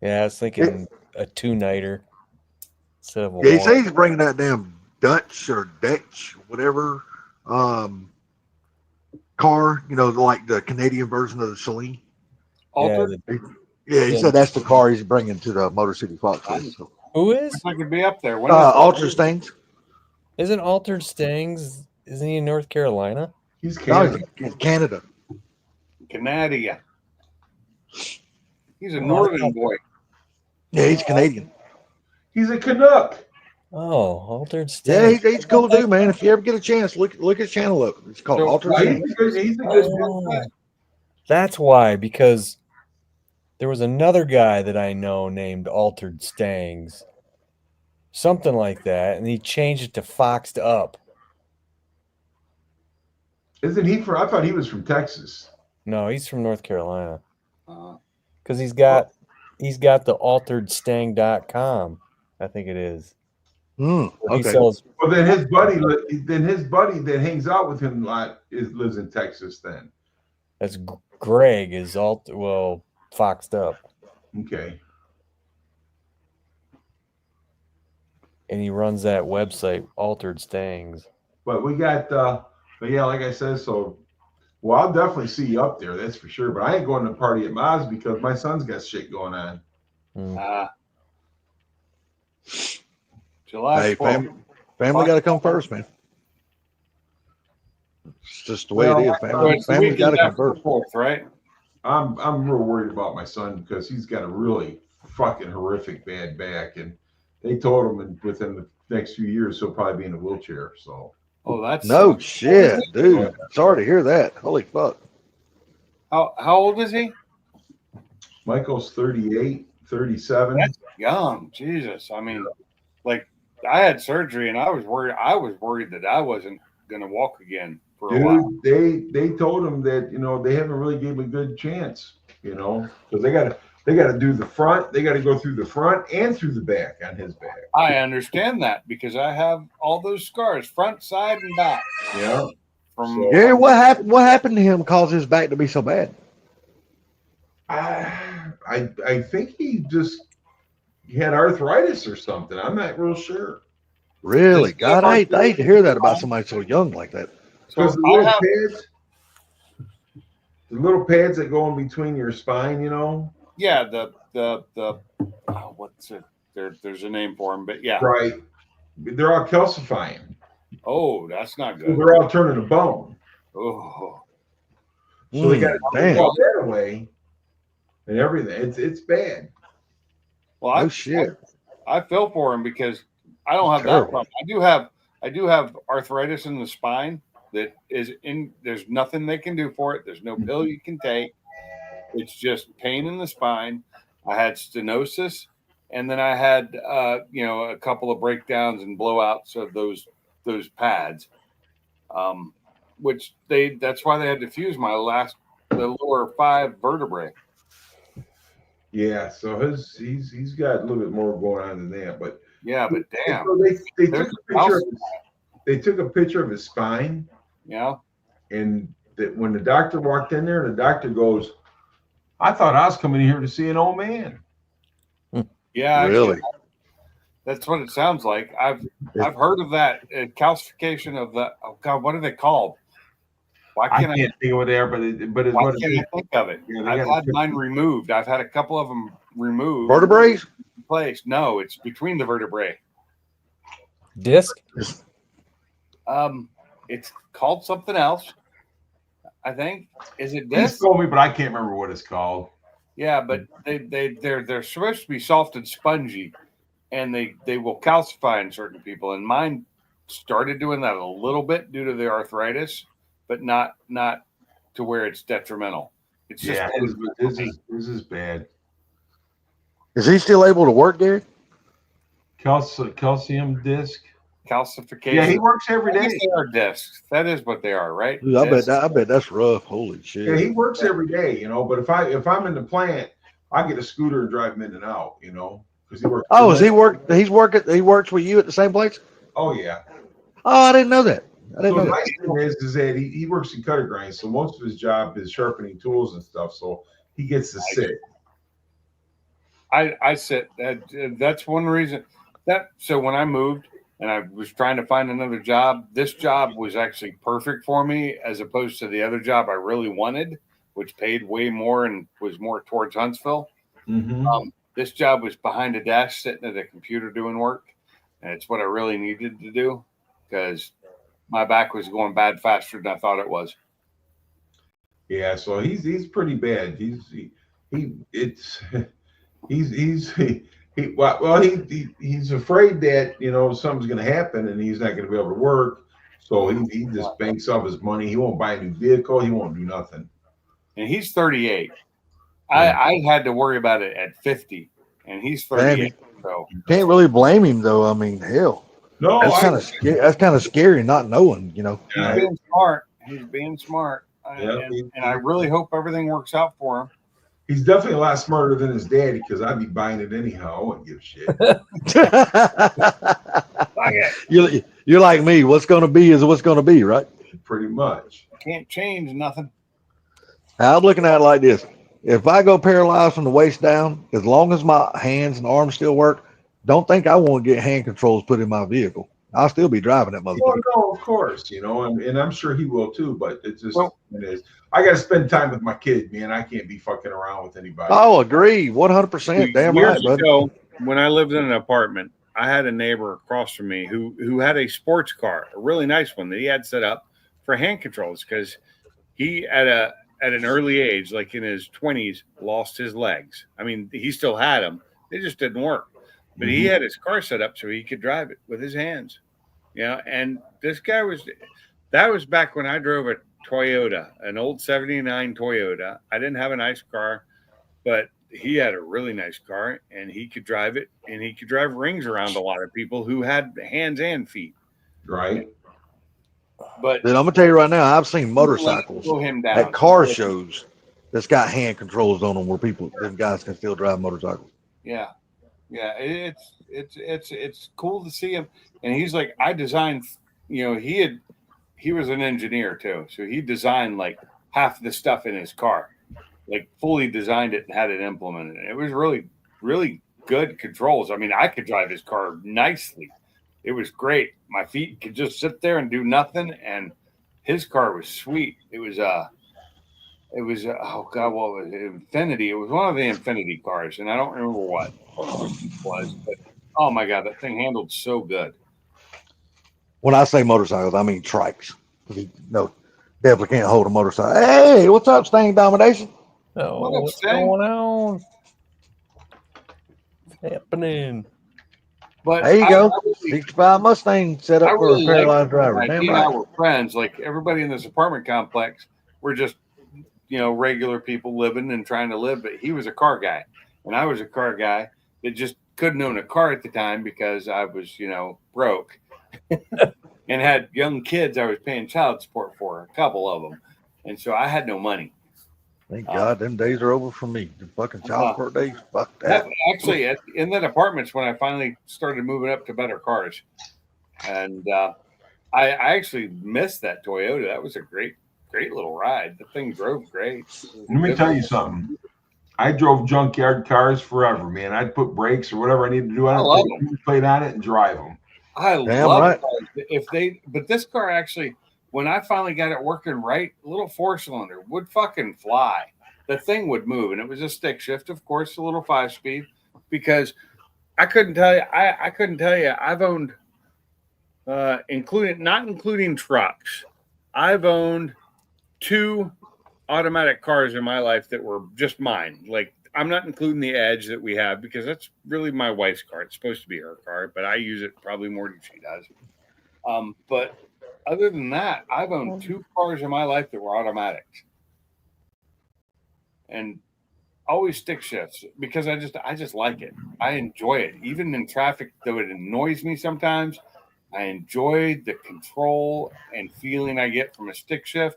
Speaker 1: Yeah, I was thinking a 2-nighter instead of a
Speaker 8: Yeah, he
Speaker 1: one.
Speaker 8: says he's bringing that damn Dutch or Dutch, whatever car, you know, like the Canadian version of the Celine.
Speaker 10: Altered?
Speaker 8: Yeah, he said that's the car he's bringing to the Motor City Fox Fest. So.
Speaker 1: Who is?
Speaker 10: I could be up there. When
Speaker 8: Ultra Stains.
Speaker 1: Isn't Altered Stings? Isn't he in North Carolina?
Speaker 4: He's
Speaker 8: Canada. No, he's Canada.
Speaker 10: Canada. He's a northern boy.
Speaker 8: Yeah, he's Canadian.
Speaker 4: He's a Canuck.
Speaker 1: Oh, Altered
Speaker 8: Yeah,
Speaker 1: Stings.
Speaker 8: he's cool dude, man. If you ever get a chance, look his channel up. It's called Altered Stains.
Speaker 4: He's a good guy.
Speaker 1: That's why, because there was another guy that I know named Altered Stangs. Something like that, and he changed it to Foxed Up.
Speaker 4: Isn't he from? I thought he was from Texas.
Speaker 1: No, he's from North Carolina. Because he's got the alteredstang.com, I think it is. He
Speaker 8: Okay.
Speaker 1: sells.
Speaker 4: Well, then his buddy that hangs out with him a lot lives in Texas. Then
Speaker 1: That's Greg is foxed up,
Speaker 4: okay.
Speaker 1: and he runs that website, Altered Stangs.
Speaker 4: But we got, but yeah, like I said, so well, I'll definitely see you up there, that's for sure. But I ain't going to the party at Ma's because my son's got shit going on.
Speaker 9: July
Speaker 8: Hey,
Speaker 9: 12th.
Speaker 8: family got to come first, man. It's just the way
Speaker 4: Well,
Speaker 8: it is.
Speaker 9: So
Speaker 8: Family,
Speaker 9: it's the
Speaker 8: family got
Speaker 9: weekend
Speaker 8: to come
Speaker 9: after the
Speaker 8: first.
Speaker 9: 4th, right?
Speaker 4: I'm real worried about my son because he's got a really fucking horrific bad back, and they told him within the next few years he'll probably be in a wheelchair. So
Speaker 9: Oh, that's
Speaker 8: No shit, dude. Sorry to hear that. Holy fuck.
Speaker 9: How old is he?
Speaker 4: Michael's 38, 37.
Speaker 9: That's young. Jesus. I mean, like I had surgery and I was worried that I wasn't gonna walk again for a while.
Speaker 4: Dude, they told him that they haven't really gave him a good chance, because they got to do the front, they got to go through the front and through the back on his back.
Speaker 9: I understand that because I have all those scars, front, side, and back.
Speaker 4: Yeah.
Speaker 9: From
Speaker 8: Gary, what happened? What happened to him caused his back to be so bad?
Speaker 4: I think he had arthritis or something. I'm not real sure.
Speaker 8: Really? God, I hate to hear that about somebody so young like that.
Speaker 4: Because the little pads that go in between your spine,
Speaker 9: yeah, what's it? There's a name for them, but yeah.
Speaker 4: Right. They're all calcifying.
Speaker 9: Oh, that's not
Speaker 4: So
Speaker 9: good.
Speaker 4: they're all turning to bone.
Speaker 9: Oh.
Speaker 4: So they got to
Speaker 8: damn.
Speaker 4: take all that away and everything. It's bad.
Speaker 9: Well,
Speaker 8: Oh shit.
Speaker 9: I feel for him because I don't have
Speaker 8: Terrible.
Speaker 9: that problem. I do have arthritis in the spine that is in. There's nothing they can do for it. There's no pill you can take. It's just pain in the spine. I had stenosis, and then I had a couple of breakdowns and blowouts of those pads, which that's why they had to fuse the lower 5 vertebrae.
Speaker 4: Yeah, so he's got a little bit more going on than that, but
Speaker 9: yeah, but damn,
Speaker 4: so they took a picture of his spine.
Speaker 9: Yeah,
Speaker 4: and that when the doctor walked in there, the doctor goes, "I thought I was coming here to see an old man."
Speaker 9: Yeah,
Speaker 8: really.
Speaker 4: That's
Speaker 9: what it sounds like. I've heard of that calcification of the. Oh God, what are they called? Why
Speaker 4: I
Speaker 9: can't
Speaker 4: can't think of it there, but it's
Speaker 9: why
Speaker 4: what
Speaker 9: can't I think of it?
Speaker 4: Yeah, they
Speaker 9: I've
Speaker 4: got
Speaker 9: had mine removed. I've had a couple of them removed.
Speaker 8: Vertebrae?
Speaker 9: Placed. No, it's between the vertebrae.
Speaker 1: Disc?
Speaker 9: It's called something else. I think. Is it
Speaker 4: He's
Speaker 9: disc?
Speaker 4: told me, but I can't remember what it's called.
Speaker 9: Yeah, but they're supposed to be soft and spongy, and they will calcify in certain people. And mine started doing that a little bit due to the arthritis, but not to where it's detrimental. It's just
Speaker 4: this is bad.
Speaker 8: Is he still able to work, Gary?
Speaker 4: Calcium disc.
Speaker 9: Calcification.
Speaker 4: Yeah, he works every
Speaker 9: I guess
Speaker 4: day.
Speaker 9: they are discs. That is what they are, right?
Speaker 8: Dude, I bet that's rough. Holy shit.
Speaker 4: Yeah, he works every day, But if I'm in the plant, I get a scooter and drive him in and out, because he works.
Speaker 8: Oh, he works with you at the same place?
Speaker 4: Oh yeah.
Speaker 8: Oh, I didn't know that.
Speaker 4: The nice thing is that he works in cutter grinds, so most of his job is sharpening tools and stuff. So he gets to sit.
Speaker 9: I sit. That's one reason. So when I moved and I was trying to find another job, this job was actually perfect for me as opposed to the other job I really wanted, which paid way more and was more towards Huntsville.
Speaker 4: Mm-hmm.
Speaker 9: This job was behind a desk, sitting at a computer doing work, and it's what I really needed to do because my back was going bad faster than I thought it was.
Speaker 4: Yeah, so he's pretty bad. He's afraid that something's going to happen and he's not going to be able to work. So he just banks off his money. He won't buy a new vehicle. He won't do nothing.
Speaker 9: And he's 38. I had to worry about it at 50, and he's 38. So
Speaker 8: you can't really blame him, though. I mean, hell.
Speaker 4: No,
Speaker 8: that's kind of scary, not knowing.
Speaker 9: He's being smart. He's being smart, and I really hope everything works out for him.
Speaker 4: He's definitely a lot smarter than his daddy because I'd be buying it anyhow. I wouldn't give a shit.
Speaker 8: You're like me. What's going to be is what's going to be, right?
Speaker 4: Pretty much.
Speaker 10: Can't change nothing.
Speaker 8: I'm looking at it like this. If I go paralyzed from the waist down, as long as my hands and arms still work, don't think I won't get hand controls put in my vehicle. I'll still be driving that
Speaker 4: Well,
Speaker 8: motherfucker.
Speaker 4: no, of course, and I'm sure he will too. But it's just
Speaker 10: Well-
Speaker 4: it is. I got to spend time with my kid, man. I can't be fucking around with anybody.
Speaker 8: Oh, agree. 100%. Damn
Speaker 10: Years
Speaker 8: right, bud.
Speaker 10: ago, when I lived in an apartment, I had a neighbor across from me who had a sports car, a really nice one that he had set up for hand controls because he at an early age, like in his 20s, lost his legs. I mean, he still had them; they just didn't work. But he had his car set up so he could drive it with his hands. And this guy that was back when I drove a Toyota, an old '79 Toyota. I didn't have a nice car, but he had a really nice car and he could drive it, and he could drive rings around a lot of people who had hands and feet.
Speaker 4: Right.
Speaker 10: But
Speaker 8: Dude, I'm gonna tell you right now, I've seen motorcycles
Speaker 10: slow him down
Speaker 8: at car shows that's got hand controls on them where them guys can still drive motorcycles.
Speaker 10: Yeah. It's cool to see him. And he's like, I designed, he was an engineer too. So he designed like half the stuff in his car, like fully designed it and had it implemented. It was really, really good controls. I mean, I could drive his car nicely. It was great. My feet could just sit there and do nothing. And his car was sweet. It was oh God, what was it? Infinity. It was one of the Infinity cars, and I don't remember what it was, but oh my God, that thing handled so good.
Speaker 8: When I say motorcycles, I mean trikes. No, definitely can't hold a motorcycle. Hey, what's up, Sting Domination?
Speaker 1: Oh,
Speaker 10: What up,
Speaker 1: what's
Speaker 10: Sting?
Speaker 1: going on? What's happening?
Speaker 10: But
Speaker 8: There you go.
Speaker 10: I really,
Speaker 8: 65 Mustang set
Speaker 10: I
Speaker 8: up for
Speaker 10: really
Speaker 8: a paralyzed
Speaker 10: liked
Speaker 8: driver.
Speaker 10: that.
Speaker 8: Damn
Speaker 10: He and I
Speaker 8: right.
Speaker 10: were friends. Like everybody in this apartment complex, we're just regular people living and trying to live. But he was a car guy, and I was a car guy that just couldn't own a car at the time because I was broke and had young kids I was paying child support for, a couple of them, and so I had no money.
Speaker 8: Thank God them days are over for me. The fucking child support days. Fuck that.
Speaker 10: Actually, in that apartment's when I finally started moving up to better cars, and I actually missed that Toyota. That was a great little ride. The thing drove great.
Speaker 4: Let me tell you something. I drove junkyard cars forever, man. I'd put brakes or whatever I needed to do on
Speaker 10: love
Speaker 4: it, put a plate on it, and drive them.
Speaker 10: I
Speaker 8: Damn
Speaker 10: love
Speaker 8: right.
Speaker 10: cars. But this car actually, when I finally got it working right, a little 4-cylinder would fucking fly. The thing would move, and it was a stick shift, of course, a little 5-speed, because I couldn't tell you. I couldn't tell you. I've owned, not including trucks, I've owned 2 automatic cars in my life that were just mine. Like, I'm not including the Edge that we have because that's really my wife's car. It's supposed to be her car, but I use it probably more than she does. But other than that, I've owned 2 cars in my life that were automatics, and always stick shifts because I just like it. I enjoy it, even in traffic, though it annoys me sometimes. I enjoy the control and feeling I get from a stick shift.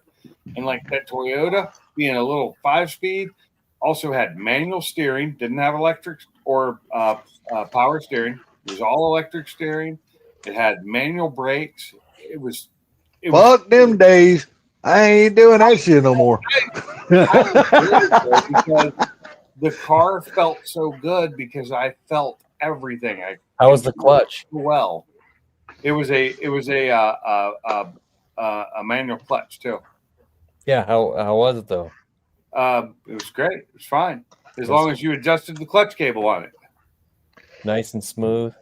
Speaker 10: And like that Toyota being a little 5-speed, also had manual steering, didn't have electric or power steering. It was all electric steering. It had manual brakes. It was
Speaker 8: Fuck them days. I ain't doing that shit no more.
Speaker 10: because the car felt so good because I felt everything.
Speaker 1: How was the clutch?
Speaker 10: Well, it was a manual clutch too.
Speaker 1: Yeah, how was it though?
Speaker 10: It was great. It was fine as long as you adjusted the clutch cable on it.
Speaker 1: Nice and smooth.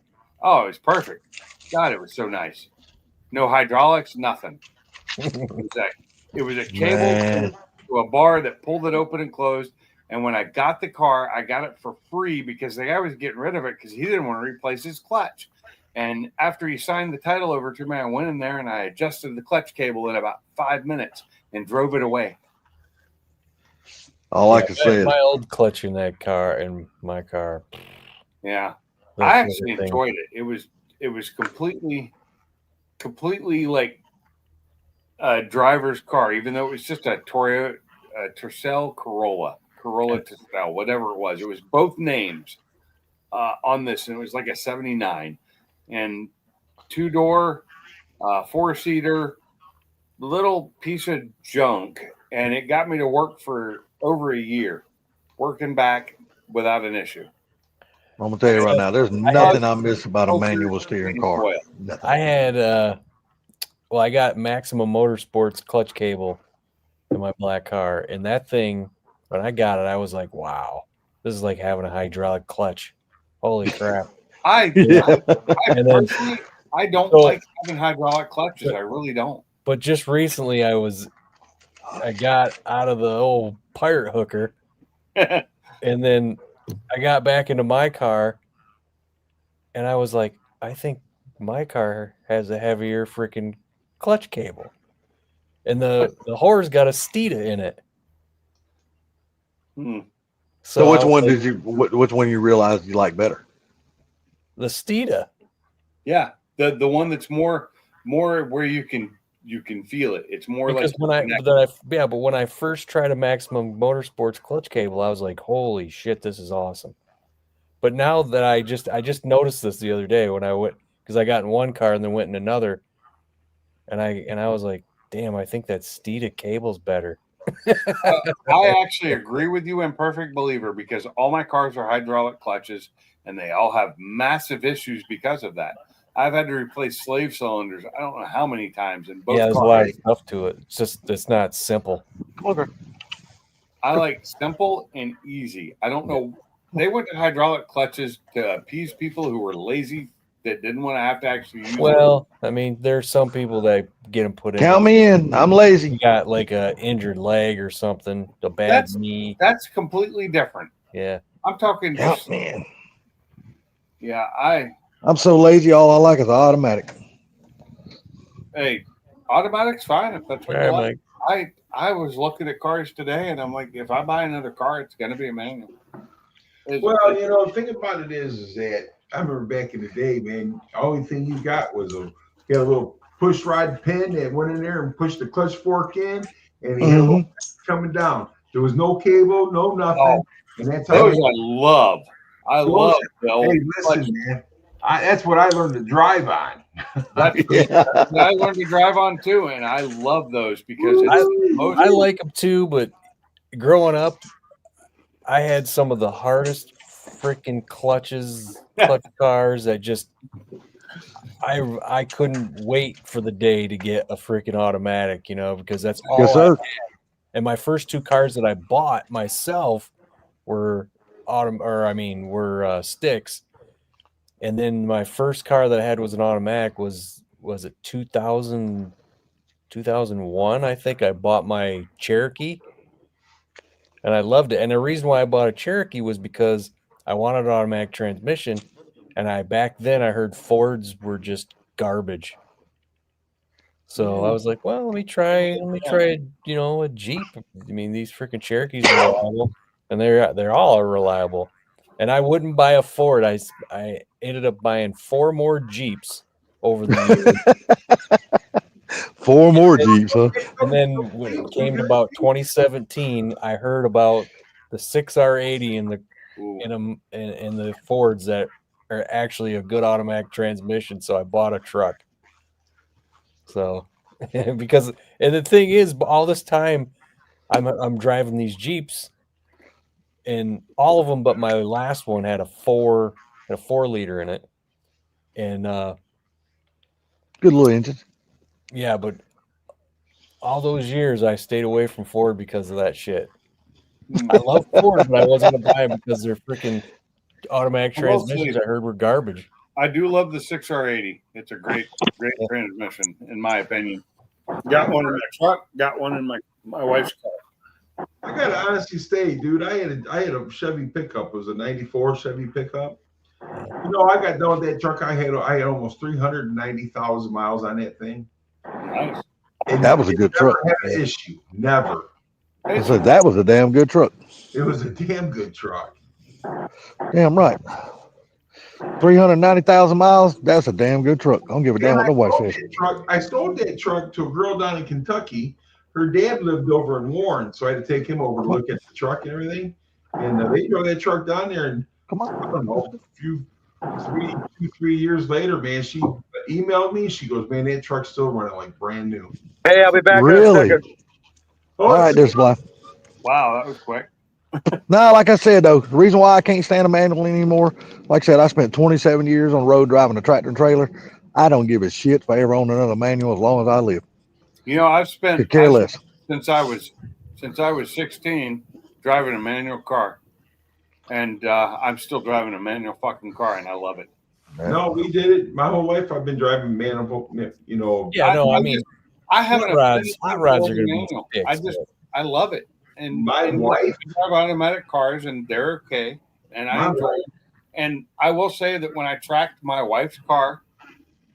Speaker 10: Oh, it was perfect. God, it was so nice. No hydraulics, nothing. It was a cable to a bar that pulled it open and closed. And when I got the car, I got it for free because the guy was getting rid of it because he didn't want to replace his clutch. And after he signed the title over to me, I went in there and I adjusted the clutch cable in about 5 minutes and drove it away.
Speaker 8: All I can say is
Speaker 1: my old clutch in that car, in my car.
Speaker 10: Yeah,
Speaker 1: That's
Speaker 10: I actually
Speaker 1: another thing.
Speaker 10: enjoyed it. It was completely like a driver's car, even though it was just a Toyota Tercel Corolla Tercel, whatever it was. It was both names on this, and it was like a '79. And 2-door, 4-seater, little piece of junk, and it got me to work for over a year, working back without an issue.
Speaker 8: I'm gonna tell you right now, there's nothing I miss about a manual steering car.
Speaker 10: Oil.
Speaker 8: Nothing.
Speaker 1: I had well, I got Maximum Motorsports clutch cable in my black car, and that thing, when I got it, I was like, wow, this is like having a hydraulic clutch. Holy crap.
Speaker 10: I
Speaker 1: And then
Speaker 10: personally, I don't
Speaker 1: So-
Speaker 10: like having hydraulic clutches. I really don't.
Speaker 1: but just recently I got out of the old pirate hooker, and then I got back into my car, and I was like, I think my car has a heavier freaking clutch cable, and the horse got a Steeda in it.
Speaker 8: So which
Speaker 1: I was
Speaker 8: one
Speaker 1: like,
Speaker 8: did you? Which one you realized you like better?
Speaker 1: The Steeda.
Speaker 10: Yeah, the one that's more where you can feel it. It's more
Speaker 1: Because
Speaker 10: like
Speaker 1: but when I first tried a Maximum Motorsports clutch cable, I was like, holy shit, this is awesome. But now that I just noticed this the other day when I went, because I got in one car and then went in another, and I was like, damn, I think that Steeda cable's better.
Speaker 10: I actually agree with you in Perfect Believer, because all my cars are hydraulic clutches and they all have massive issues because of that. I've had to replace slave cylinders I don't know how many times in both
Speaker 1: Yeah, there's
Speaker 10: cars.
Speaker 1: a lot of stuff to it. It's not simple.
Speaker 8: Okay.
Speaker 10: I like simple and easy. I don't know. They went to hydraulic clutches to appease people who were lazy that didn't want to have to actually use
Speaker 1: Well, I mean, there's some people that get them put in.
Speaker 8: Count me in. I'm lazy.
Speaker 1: You got like a injured leg or something, a bad knee.
Speaker 10: That's completely different.
Speaker 1: Yeah.
Speaker 10: I'm talking
Speaker 8: Count
Speaker 10: just
Speaker 8: me in.
Speaker 10: yeah,
Speaker 8: I'm so lazy. All I like is automatic.
Speaker 10: hey, automatic's fine if that's what
Speaker 1: All
Speaker 10: you
Speaker 1: right,
Speaker 10: like. I was looking at cars today and I'm like, if I buy another car, it's gonna be a manual.
Speaker 4: Well, you know, the thing about it is that I remember back in the day, man, the only thing you got was you had a little push rod pin that went in there and pushed the clutch fork in, and he had a little coming down. There was no cable, no nothing. And that's how
Speaker 10: those I love. I love the old
Speaker 4: Hey, listen, man. That's what I learned to drive on.
Speaker 10: That's what I learned to drive on too, and I love those because
Speaker 1: I like them too, but growing up, I had some of the hardest freaking clutch cars that just I couldn't wait for the day to get a freaking automatic, because that's all
Speaker 8: Yes,
Speaker 1: I
Speaker 8: sir.
Speaker 1: had. And my first two cars that I bought myself were sticks. And then my first car that I had was an automatic. Was it 2001? I think I bought my Cherokee, and I loved it. And the reason why I bought a Cherokee was because I wanted an automatic transmission, and back then I heard Fords were just garbage. So I was like, well, let me try a Jeep. I mean, these freaking Cherokees are reliable, and they're all reliable. And I wouldn't buy a Ford. I ended up buying 4 more Jeeps over the years.
Speaker 8: 4 more Jeeps, huh?
Speaker 1: And then when it came to about 2017, I heard about the 6R80 in the Fords that are actually a good automatic transmission. So I bought a truck. So and the thing is, all this time I'm driving these Jeeps, and all of them but my last one had a 4-liter in it, and
Speaker 8: good little engine.
Speaker 1: Yeah, but all those years I stayed away from Ford because of that shit. I love Ford, but I wasn't gonna buy them because their freaking automatic transmissions I heard were garbage.
Speaker 10: I do love the 6R80. It's a great transmission, in my opinion. Got one in my truck. Got one in my wife's car.
Speaker 4: I gotta honestly say, dude, I had a Chevy pickup. It was a '94 Chevy pickup. I got done with that truck. I had almost 390,000 miles on that thing.
Speaker 10: Nice.
Speaker 4: And
Speaker 8: that was a good truck.
Speaker 4: Never had an issue. Never.
Speaker 8: I said that was a damn good truck.
Speaker 4: It was a damn good truck.
Speaker 8: Damn right. 390,000 miles. That's a damn good truck. I don't give a damn what nobody says.
Speaker 4: I stole that truck to a girl down in Kentucky. Her dad lived over in Warren, so I had to take him over to look at the truck and everything. And they drove that truck down there, and I don't know, 2-3 years later, man, she emailed me. She goes, man, that truck's still running like brand new.
Speaker 14: Hey, I'll be back in a
Speaker 6: Really?
Speaker 14: second.
Speaker 4: Oh,
Speaker 6: All right, there's Bly.
Speaker 9: Wow, that was quick.
Speaker 6: No, like I said though, the reason why I can't stand a manual anymore, like I said, I spent 27 years on the road driving a tractor and trailer. I don't give a shit if I ever own another manual as long as I live.
Speaker 9: You know, I've spent
Speaker 6: Could care less.
Speaker 9: since I was 16 driving a manual car, and I'm still driving a manual fucking car, and I love it.
Speaker 4: No, we did it. My whole life, I've been driving manual. You know.
Speaker 1: Yeah, no, I mean,
Speaker 9: I haven't.
Speaker 1: hot rods are going to be
Speaker 9: manual.
Speaker 1: fixed.
Speaker 9: I love it. And
Speaker 4: My wife
Speaker 9: I drive automatic cars, and they're okay, and I enjoy it. And I will say that when I tracked my wife's car,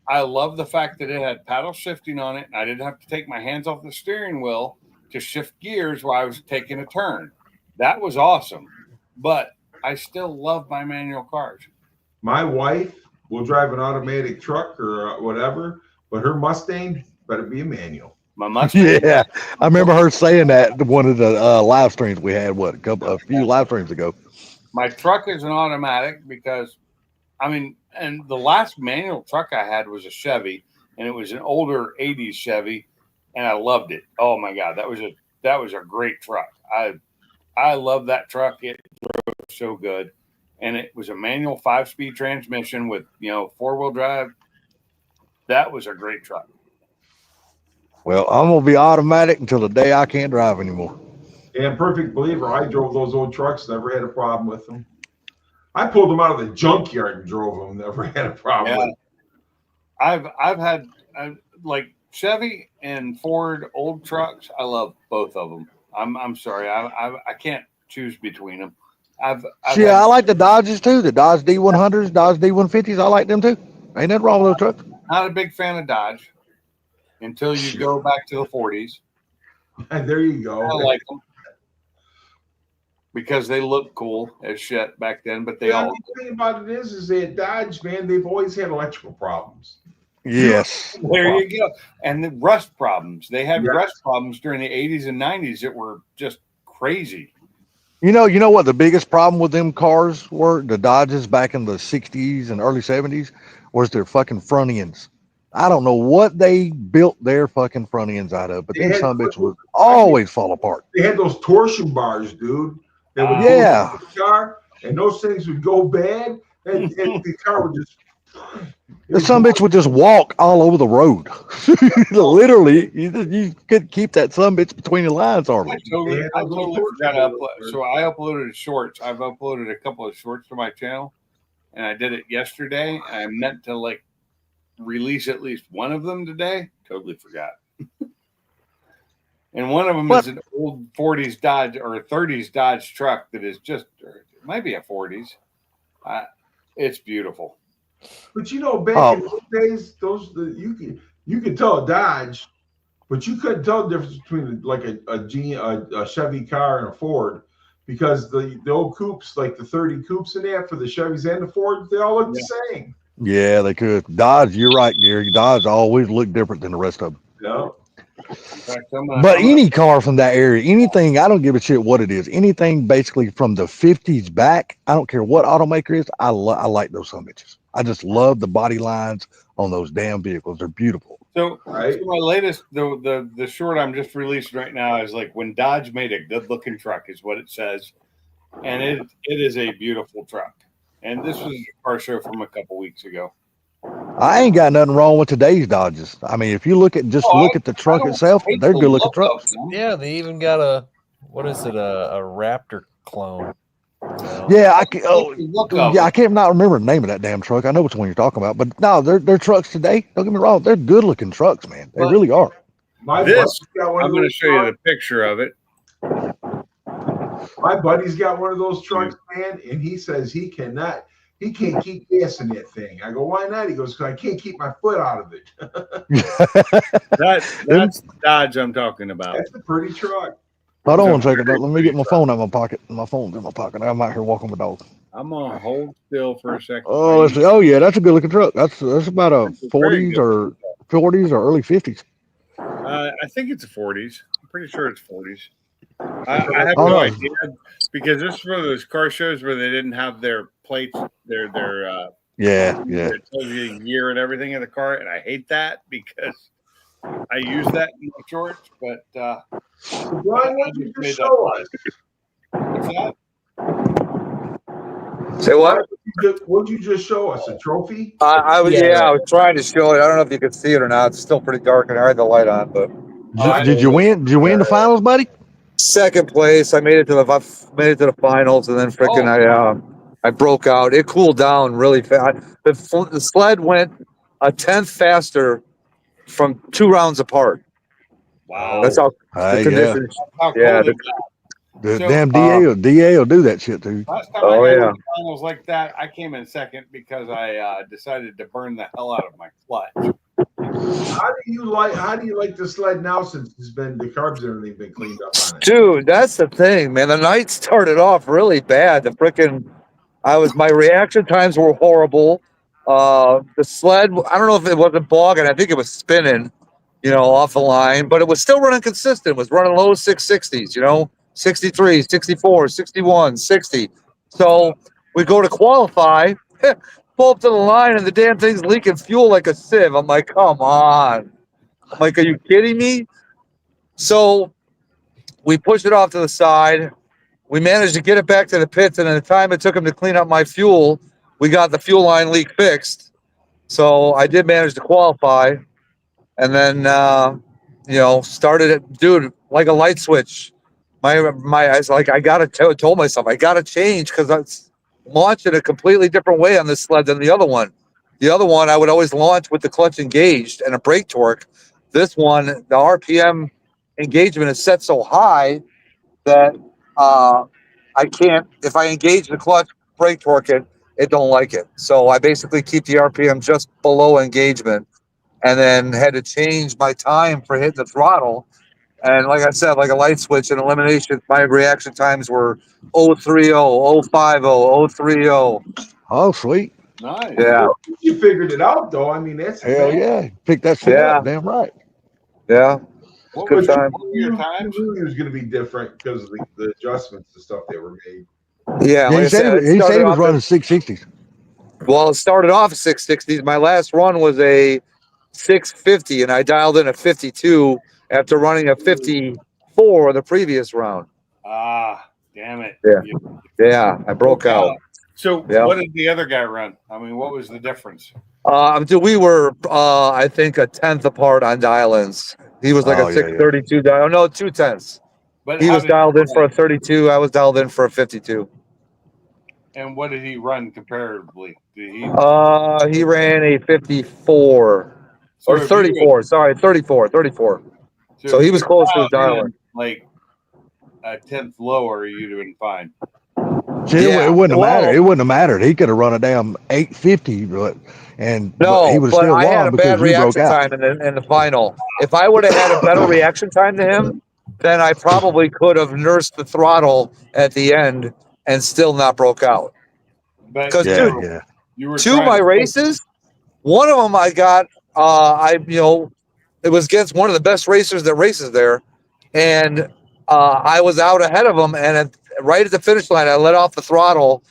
Speaker 9: I love the fact that it had paddle shifting on it, and I didn't have to take my hands off the steering wheel to shift gears while I was taking a turn. That was awesome. But I still love my manual cars.
Speaker 4: My wife will drive an automatic truck or whatever, but her Mustang better be a manual.
Speaker 9: My Mustang.
Speaker 6: Yeah, I remember her saying that in one of the live streams we had. A few live streams ago.
Speaker 9: My truck is an automatic because, I mean, and the last manual truck I had was a Chevy, and it was an older '80s Chevy, and I loved it. Oh my God, that was a great truck. I love that truck. It drove so good, and it was a manual 5-speed transmission with 4-wheel drive. That was a great truck.
Speaker 6: Well, I'm gonna be automatic until the day I can't drive anymore.
Speaker 4: And perfect believer, I drove those old trucks, never had a problem with them. I pulled them out of the junkyard and drove them, never had a problem with them.
Speaker 9: I've had like Chevy and Ford old trucks. I love both of them. I'm sorry, I can't choose between them.
Speaker 6: I like the Dodges too. The Dodge D100s, Dodge D150s. I like them too. Ain't nothing wrong with those trucks.
Speaker 9: Not a big fan of Dodge until you go back to the 40s.
Speaker 4: And there you go.
Speaker 9: I like them because they look cool as shit back then, but they all.
Speaker 4: The thing about it is that Dodge, man, they've always had electrical problems.
Speaker 6: Yes.
Speaker 9: There you go. And the rust problems. They had rust problems during the 80s and 90s that were just crazy.
Speaker 6: You know what the biggest problem with them cars were? The Dodges back in the 60s and early 70s was their fucking front ends. I don't know what they built their fucking front ends out of, but them some bitch would always fall apart.
Speaker 4: They had those torsion bars, dude. That would
Speaker 6: yeah.
Speaker 4: go to the car, and those things would go bad, and the car would just.
Speaker 6: Some bitch would just walk all over the road. Literally, you could keep that some bitch between the lines hardly.
Speaker 9: I totally forgot to upload. So I uploaded shorts. I've uploaded a couple of shorts to my channel, and I did it yesterday. I meant to release at least one of them today. Totally forgot. And one of them is an old 40s Dodge or 30s Dodge truck that is just, it might be a 40s. It's beautiful.
Speaker 4: But back in those days, you could tell a Dodge, but you couldn't tell the difference between a Chevy car and a Ford, because the old coupes, like the 30 coupes in there for the Chevys and the Fords, they all look the same.
Speaker 6: Yeah, they could. Dodge, you're right, Gary. Dodge always look different than the rest of them.
Speaker 4: Yeah.
Speaker 6: But any car from that area, anything, I don't give a shit what it is. Anything basically from the 50s back, I don't care what automaker is. I like those some bitches. I just love the body lines on those damn vehicles. They're beautiful.
Speaker 9: So my latest, the short I'm just releasing right now is when Dodge made a good looking truck is what it says. And it is a beautiful truck. And this was a car show from a couple weeks ago.
Speaker 6: I ain't got nothing wrong with today's Dodges. I mean, if you look at the truck itself, they're good looking trucks.
Speaker 1: Yeah, they even got a Raptor clone.
Speaker 6: Yeah, I can't not remember the name of that damn truck. I know which one you're talking about, but no, they're trucks today. Don't get me wrong, they're good looking trucks, man. They really are.
Speaker 9: I'm going to show you the picture of it.
Speaker 4: My buddy's got one of those trucks, man, and he says he can't keep gas in that thing. I go, why not? He goes, because I can't keep my foot out of it.
Speaker 9: That's Dodge I'm talking about.
Speaker 4: That's a pretty truck.
Speaker 6: Hold on one second. Let me get my phone out of my pocket. My phone's in my pocket. I'm out here walking my dog.
Speaker 9: I'm gonna hold still for a second.
Speaker 6: Oh, let's see. Oh yeah, that's a good looking truck. That's about a 40s or early 50s.
Speaker 9: I think it's a 40s. I'm pretty sure it's 40s. I have no idea, because this is one of those car shows where they didn't have their plates, their
Speaker 6: Yeah, yeah.
Speaker 10: It tells you the year and everything of the car, and I hate that because I use that in my shorts. But
Speaker 4: Brian, what did you just show us?
Speaker 10: what's that?
Speaker 1: Say what?
Speaker 4: What did you just show us? A trophy?
Speaker 14: I was I was trying to show it. I don't know if you can see it or not. It's still pretty dark, and I had the light on. But
Speaker 6: Did you win? Did you win the finals, buddy?
Speaker 14: second place, I made it to the finals, and then freaking I broke out. It cooled down really fast. The sled went a tenth faster from 2 rounds apart.
Speaker 10: Wow.
Speaker 14: That's how
Speaker 6: Hey,
Speaker 14: the
Speaker 6: yeah.
Speaker 14: conditions.
Speaker 10: How cool
Speaker 14: Yeah.
Speaker 10: is that?
Speaker 6: The
Speaker 10: So-
Speaker 6: damn DA will do that shit too.
Speaker 10: Last time
Speaker 14: Oh,
Speaker 10: I got
Speaker 14: yeah.
Speaker 10: in finals like that, I came in second because I decided to burn the hell out of my clutch.
Speaker 4: How do you like the sled now since the carbs and everything been cleaned up on it?
Speaker 14: Dude, that's the thing, man. The night started off really bad. My reaction times were horrible. The sled, I don't know if it wasn't bogging. I think it was spinning, off the line, but it was still running consistent. It was running low 660s, 63, 64, 61, 60. So we go to qualify, pull up to the line, and the damn thing's leaking fuel like a sieve. I'm like, come on. I'm like, are you kidding me? So we pushed it off to the side. We managed to get it back to the pits, and in the time it took them to clean up my fuel, we got the fuel line leak fixed. So I did manage to qualify, and then started it, dude, like a light switch. I was like, told myself I gotta change because I was launching a completely different way on this sled than the other one. The other one I would always launch with the clutch engaged and a brake torque. This one, the RPM engagement is set so high that I can't. If I engage the clutch, brake torque it don't like it. So I basically keep the RPM just below engagement, and then had to change my time for hitting the throttle. And like I said, like a light switch and elimination, my reaction times were 030, 050, 030.
Speaker 6: Oh, sweet.
Speaker 10: Nice.
Speaker 14: Yeah.
Speaker 4: You figured it out, though. I mean, that's
Speaker 6: Hell yeah. Pick that shit up. Damn right.
Speaker 14: Yeah.
Speaker 10: What
Speaker 14: Good
Speaker 10: was
Speaker 14: time.
Speaker 10: your times?
Speaker 4: You knew it was going to be different because of the adjustments and stuff that were made.
Speaker 14: Yeah. Like
Speaker 6: he
Speaker 14: I
Speaker 6: said
Speaker 14: said,
Speaker 6: he said he was running 660s.
Speaker 14: Well, it started off at 660s. My last run was a 650, and I dialed in a 52 after running a 54 the previous round.
Speaker 10: Ah, damn it.
Speaker 14: Yeah. Yeah, I broke out.
Speaker 10: So
Speaker 14: Yeah.
Speaker 10: what did the other guy run? I mean, what was the difference?
Speaker 14: Dude, we were, I think, a tenth apart on dial-ins. He was like
Speaker 6: Oh,
Speaker 14: a
Speaker 6: yeah,
Speaker 14: 632 dial. No, 2/10.
Speaker 10: But
Speaker 14: He
Speaker 10: how
Speaker 14: was
Speaker 10: did
Speaker 14: dialed
Speaker 10: he
Speaker 14: in for a 32. I was dialed in for a 52.
Speaker 10: And what did he run comparatively? Did he?
Speaker 14: He ran a 54
Speaker 10: So
Speaker 14: or
Speaker 10: if you
Speaker 14: 34. Sorry, 34. So
Speaker 10: if
Speaker 14: he
Speaker 10: you
Speaker 14: was
Speaker 10: had
Speaker 14: close to his
Speaker 10: dialed
Speaker 14: dial-in.
Speaker 10: in, like a tenth lower, you'd have been fine.
Speaker 6: See,
Speaker 14: Yeah.
Speaker 6: it wouldn't have
Speaker 14: Well-
Speaker 6: mattered. It wouldn't have mattered. He could have run a damn 850, but he was
Speaker 14: but
Speaker 6: still
Speaker 14: I had
Speaker 6: won
Speaker 14: a
Speaker 6: because
Speaker 14: bad
Speaker 6: you broke
Speaker 14: reaction
Speaker 6: out.
Speaker 14: time in the final. If I would have had a better reaction time to him, then I probably could have nursed the throttle at the end and still not broke out.
Speaker 10: But
Speaker 14: Because
Speaker 10: you were
Speaker 14: two of
Speaker 10: trying
Speaker 14: my
Speaker 10: to-
Speaker 14: races, one of them I got, it was against one of the best racers that races there, and I was out ahead of him, and right at the finish line, I let off the throttle,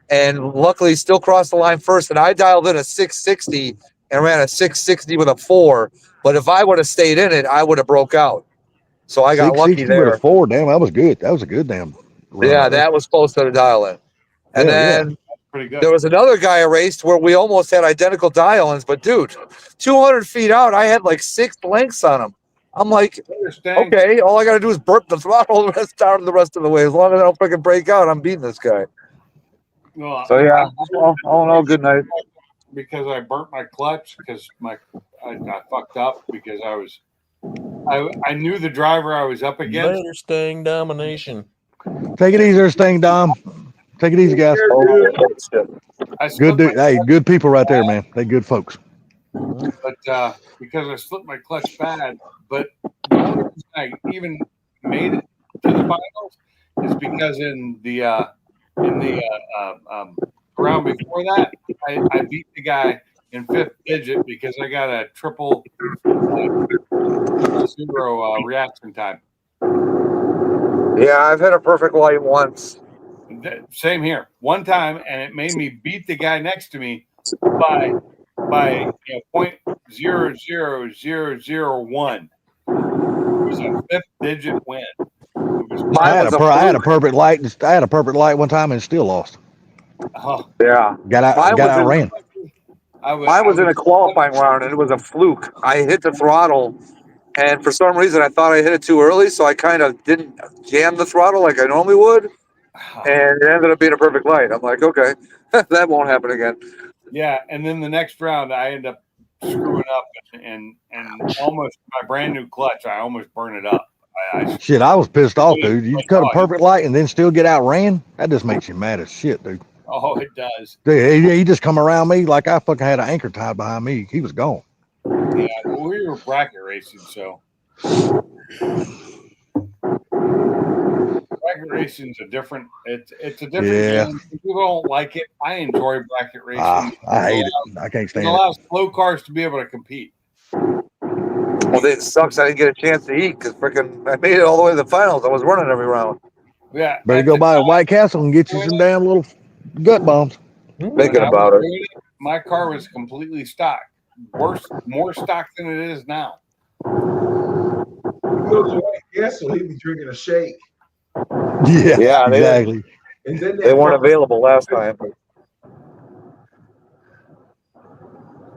Speaker 14: and luckily still crossed the line first, and I dialed in a 660 and ran a 660 with a 4. But if I would have stayed in it, I would have broke out. So I got lucky
Speaker 6: 660 with
Speaker 14: there.
Speaker 6: a 4. Damn, that was good. That was a good damn run.
Speaker 14: Yeah, that was close to the dial in. And
Speaker 6: Hell yeah.
Speaker 14: then
Speaker 10: pretty good.
Speaker 14: there was another guy I raced where we almost had identical dial-ins, but dude, 200 feet out, I had like 6 lengths on him. I'm like, okay, all I got to do is burp the throttle the rest of the way. As long as I don't freaking break out, I'm beating this guy.
Speaker 10: Well,
Speaker 14: So yeah, all in all, good night.
Speaker 10: Because I burnt my clutch because I fucked up because I knew the driver I was up against.
Speaker 1: Later, Sting domination.
Speaker 6: Take it easy there, Sting Dom. Take it easy, guys.
Speaker 10: I
Speaker 6: Good
Speaker 10: split
Speaker 6: dude. Hey, good people right there, man. They good folks.
Speaker 10: but because I slipped my clutch bad. But the only reason I even made it to the finals is because in the round before that, I beat the guy in 5th digit because I got a triple zero reaction time.
Speaker 14: Yeah, I've hit a perfect light once.
Speaker 10: Same here. One time, and it made me beat the guy next to me by 0.00001. It was a 5th-digit win. It was
Speaker 6: I had
Speaker 14: was
Speaker 6: a perfect light. I had a perfect light one time and still lost.
Speaker 14: Yeah.
Speaker 6: Got outran.
Speaker 14: Mine was in a qualifying round, and it was a fluke. I hit the throttle, and for some reason, I thought I hit it too early, so I kind of didn't jam the throttle like I normally would, and it ended up being a perfect light. I'm like, okay, that won't happen again.
Speaker 10: Yeah, and then the next round, I end up screwing up and almost my brand new clutch. I almost burned it up.
Speaker 6: Shit, I was pissed off, dude. You cut a perfect light and then still get outran? That just makes you mad as shit, dude.
Speaker 10: Oh, it does.
Speaker 6: Dude, he just come around me like I fucking had an anchor tied behind me. He was gone.
Speaker 10: Yeah, well, we were bracket racing, so bracket racing's a different. It's a different game. People don't like it. I enjoy bracket racing.
Speaker 6: I hate it. I can't
Speaker 10: It
Speaker 6: stand it.
Speaker 10: allows slow cars to be able to compete.
Speaker 14: Well, it sucks. I didn't get a chance to eat because freaking I made it all the way to the finals. I was running every round.
Speaker 10: Yeah,
Speaker 6: Better go by White Castle and get you some damn little gut bombs.
Speaker 14: Thinking about it.
Speaker 10: My car was completely stocked. More stock than it is now.
Speaker 4: He goes to White Castle, he'd be drinking a shake.
Speaker 6: Yeah, exactly.
Speaker 4: And then
Speaker 14: They weren't available last time.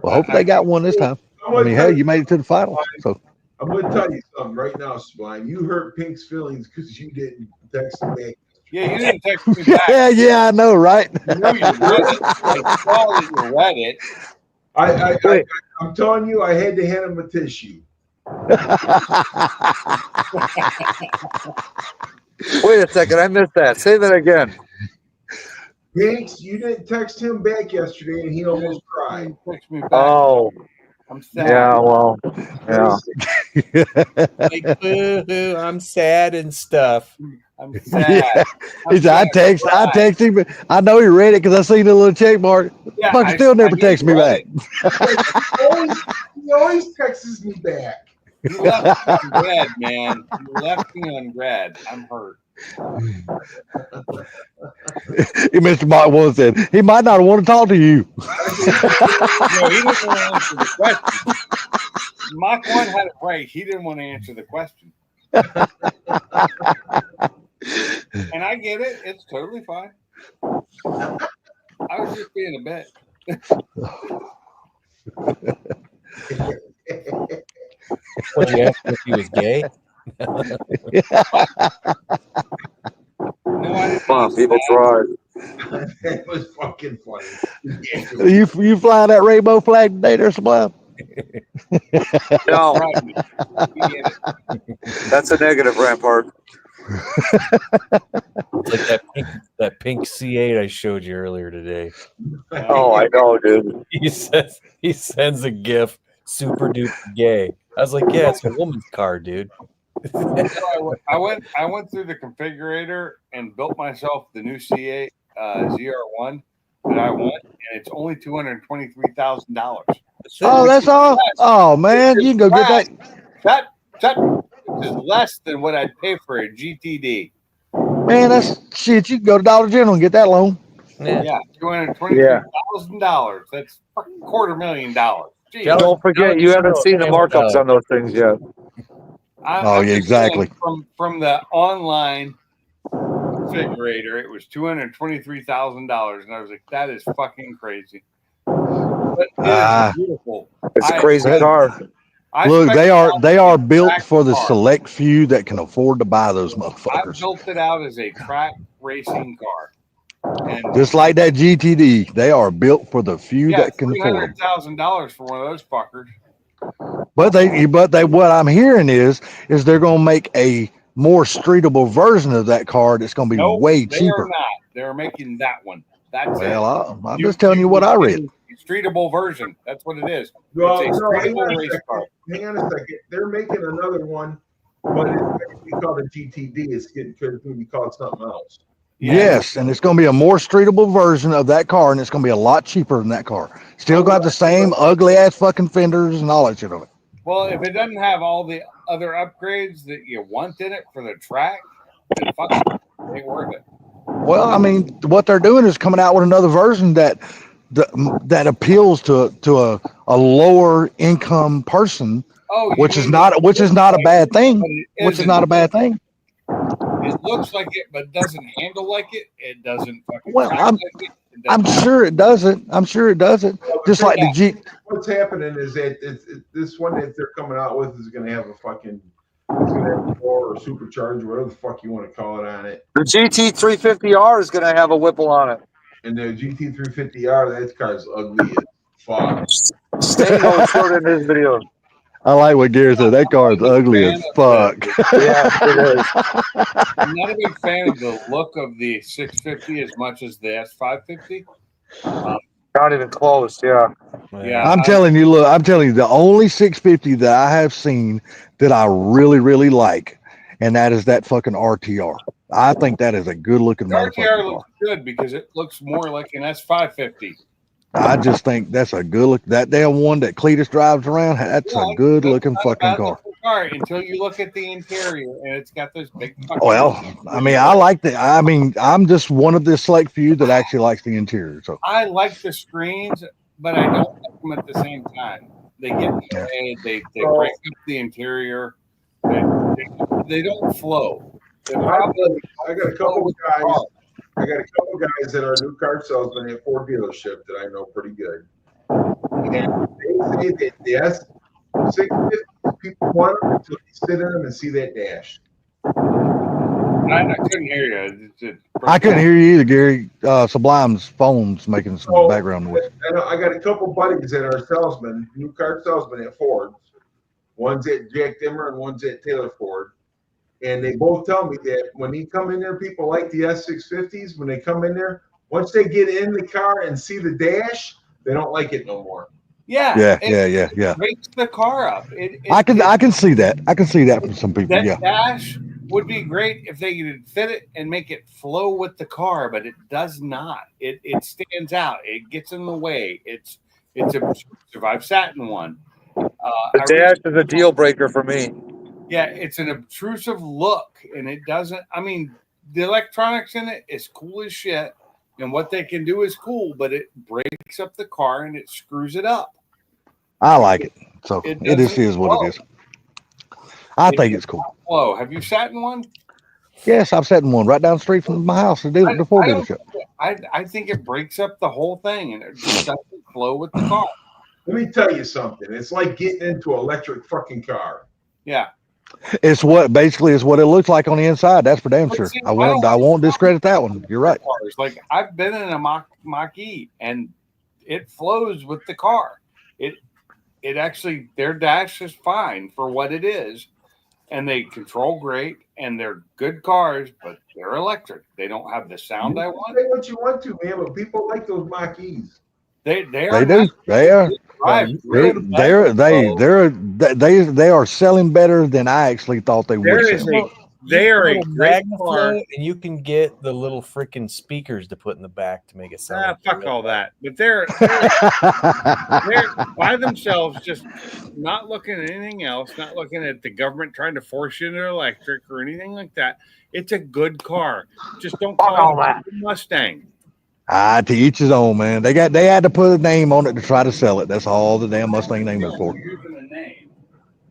Speaker 6: Well, hopefully they got one this time. I mean, hell, you made it to the finals. So
Speaker 4: I'm going to tell you something right now, Sublime. You hurt Pink's feelings because you didn't text him back.
Speaker 10: Yeah, you didn't text me back.
Speaker 6: yeah, I know, right?
Speaker 10: You know you read it. I saw that you read it.
Speaker 4: I'm telling you, I had to hand him a tissue.
Speaker 14: Wait a second, I missed that. Say that again.
Speaker 4: Pinks, you didn't text him back yesterday, and he almost cried.
Speaker 10: Text me back.
Speaker 14: Oh,
Speaker 10: I'm sad.
Speaker 14: yeah. Well, yeah.
Speaker 1: Like, boo-hoo, I'm sad and stuff.
Speaker 10: I'm sad.
Speaker 6: He said, I text him, but I know he read it because I seen the little check mark.
Speaker 10: Yeah,
Speaker 6: Fuck, still never text me back.
Speaker 4: He always texts me back.
Speaker 10: You left me on red, man. You left me on red. I'm hurt.
Speaker 6: Mr. Mike once said he might not want to talk to you.
Speaker 10: No, he didn't want to answer the question. Mach 1 had it right. He didn't want to answer the question. And I get it. It's totally fine. I was just being a bit.
Speaker 1: Would you ask him if he was gay?
Speaker 14: Come on, people try.
Speaker 4: That was fucking funny.
Speaker 6: You fly that rainbow flag today, there, Sublime?
Speaker 14: No, that's a negative, Rampart.
Speaker 1: It's like that pink C8 I showed you earlier today.
Speaker 14: Oh, I know, dude.
Speaker 1: He sends a GIF, super duper gay. I was like, yeah, it's a woman's car, dude.
Speaker 10: So I went through the configurator and built myself the new C8 ZR1 that I want, and it's only $223,000.
Speaker 6: Oh, that's all. Oh man, you can go get that.
Speaker 10: That is less than what I'd pay for a GTD.
Speaker 6: Man, that's shit. You can go to Dollar General and get that loan.
Speaker 10: Yeah, $223,000. That's fucking $250,000. Jeez.
Speaker 14: Don't forget, you haven't seen the markups on those things yet.
Speaker 6: Oh, yeah, exactly.
Speaker 10: From the online configurator, it was $223,000, and I was like, "That is fucking crazy." But it is beautiful.
Speaker 14: It's a crazy car.
Speaker 6: Look, they are built for the select few that can afford to buy those motherfuckers.
Speaker 10: I built it out as a track racing car. And
Speaker 6: Just like that GTD, they are built for the few that can afford them.
Speaker 10: $300,000 for one of those fuckers.
Speaker 6: But what I'm hearing is they're going to make a more streetable version of that car that's going to be way
Speaker 10: They
Speaker 6: cheaper.
Speaker 10: are not. They're making that one. That's
Speaker 6: Well, I'm just telling you what I read.
Speaker 10: Streetable version. That's what it is.
Speaker 4: Well,
Speaker 10: it's a
Speaker 4: no, hang
Speaker 10: streetable
Speaker 4: on a
Speaker 10: race
Speaker 4: second.
Speaker 10: car.
Speaker 4: Hang on a second. They're making another one, but it's going to be called a GTD. It's going to be called something else.
Speaker 6: Yes, and it's going to be a more streetable version of that car, and it's going to be a lot cheaper than that car. Still got the same ugly ass fucking fenders and all that shit on it.
Speaker 10: Well, if it doesn't have all the other upgrades that you want in it for the track, then fuck it. It ain't worth it.
Speaker 6: Well, I mean, what they're doing is coming out with another version that that appeals to a lower income person,
Speaker 10: Oh, you
Speaker 6: which is
Speaker 10: mean
Speaker 6: not
Speaker 10: it
Speaker 6: which is
Speaker 10: looks
Speaker 6: not a
Speaker 10: like
Speaker 6: bad
Speaker 10: it,
Speaker 6: thing.
Speaker 10: but it
Speaker 6: Which is
Speaker 10: isn't.
Speaker 6: not a bad thing.
Speaker 10: It looks like it, but doesn't handle like it. It doesn't fucking
Speaker 6: Well,
Speaker 10: track like it. It
Speaker 6: I'm
Speaker 10: doesn't.
Speaker 6: sure it doesn't. I'm sure it doesn't.
Speaker 4: Well,
Speaker 6: Just like the G.
Speaker 4: what's happening is that this one that they're coming out with is going to have a fucking, it's going to have a four or supercharger, whatever the fuck you want to call it on it.
Speaker 14: The GT350R is going to have a Whipple on it.
Speaker 4: And the GT350R, that car's ugly as fuck.
Speaker 14: Stamo showed in his video.
Speaker 6: I like what Gary said. That car is ugly as fuck.
Speaker 14: Yeah, it is.
Speaker 10: I'm not a big fan of the look of the 650 as much as the S550.
Speaker 14: Not even close. Yeah.
Speaker 10: Yeah,
Speaker 6: I'm telling you, look, I'm telling you, the only 650 that I have seen that I really, really like, and that is that fucking RTR. I think that is a good looking
Speaker 10: The
Speaker 6: motherfucking
Speaker 10: RTR
Speaker 6: car.
Speaker 10: looks good because it looks more like an S550.
Speaker 6: I just think that's a good look. That damn one that Cletus drives around, that's a good looking fucking car.
Speaker 10: Car until you look at the interior and it's got those big fucking.
Speaker 6: Well, I mean, I like the. I mean, I'm just one of the select few that actually likes the interior. So
Speaker 10: I like the screens, but I don't like them at the same time. They get in the way. They break up the interior. They don't flow.
Speaker 4: I got a couple of guys. I got a couple of guys that are new car salesmen at Ford dealership that I know pretty good. And they say that the S650 people want them until you sit in them and see that dash.
Speaker 10: I couldn't hear you.
Speaker 6: I couldn't hear you either, Gary. Sublime's phone's making some background noise.
Speaker 4: I got a couple buddies that are salesmen, new car salesmen at Ford. One's at Jack Dimmer and one's at Taylor Ford. And they both tell me that when they come in there, people like the S650s. When they come in there, once they get in the car and see the dash, they don't like it no more.
Speaker 10: Yeah.
Speaker 6: Yeah.
Speaker 10: Breaks the car up.
Speaker 6: I can see that. I can see that from some people.
Speaker 10: That
Speaker 6: Yeah.
Speaker 10: dash would be great if they could fit it and make it flow with the car, but it does not. It stands out. It gets in the way. It's obtrusive. I've sat in one.
Speaker 14: The dash is a deal breaker for me.
Speaker 10: Yeah, it's an obtrusive look, and it doesn't. I mean, the electronics in it is cool as shit, and what they can do is cool, but it breaks up the car and it screws it up.
Speaker 6: I like it. So
Speaker 10: It
Speaker 6: it is
Speaker 10: doesn't
Speaker 6: what it is. I think it's cool.
Speaker 10: Flow. Have you sat in one?
Speaker 6: Yes, I've sat in one right down the street from my house. The Ford dealership.
Speaker 10: I think it breaks up the whole thing, and it just doesn't flow with the car.
Speaker 4: Let me tell you something. It's like getting into an electric fucking car.
Speaker 10: Yeah.
Speaker 6: It's what basically is what it looks like on the inside. That's for damn sure.
Speaker 10: See,
Speaker 6: I won't discredit that one. You're right.
Speaker 10: Cars. Like I've been in a Mach-E, and it flows with the car. It actually, their dash is fine for what it is, and they control great, and they're good cars, but they're electric. They don't have the sound I want.
Speaker 4: Say what you want to, man, but people like those Mach-Es.
Speaker 10: They
Speaker 6: do. They are. They are selling better than I actually thought they would sell.
Speaker 10: They are a great car,
Speaker 1: and you can get the little freaking speakers to put in the back to make it sound.
Speaker 10: Fuck all that. But they're by themselves, just not looking at anything else, not looking at the government trying to force you into electric or anything like that. It's a good car. Just don't call it a Mustang.
Speaker 6: To each his own, man. They had to put a name on it to try to sell it. That's all the damn Mustang name is for.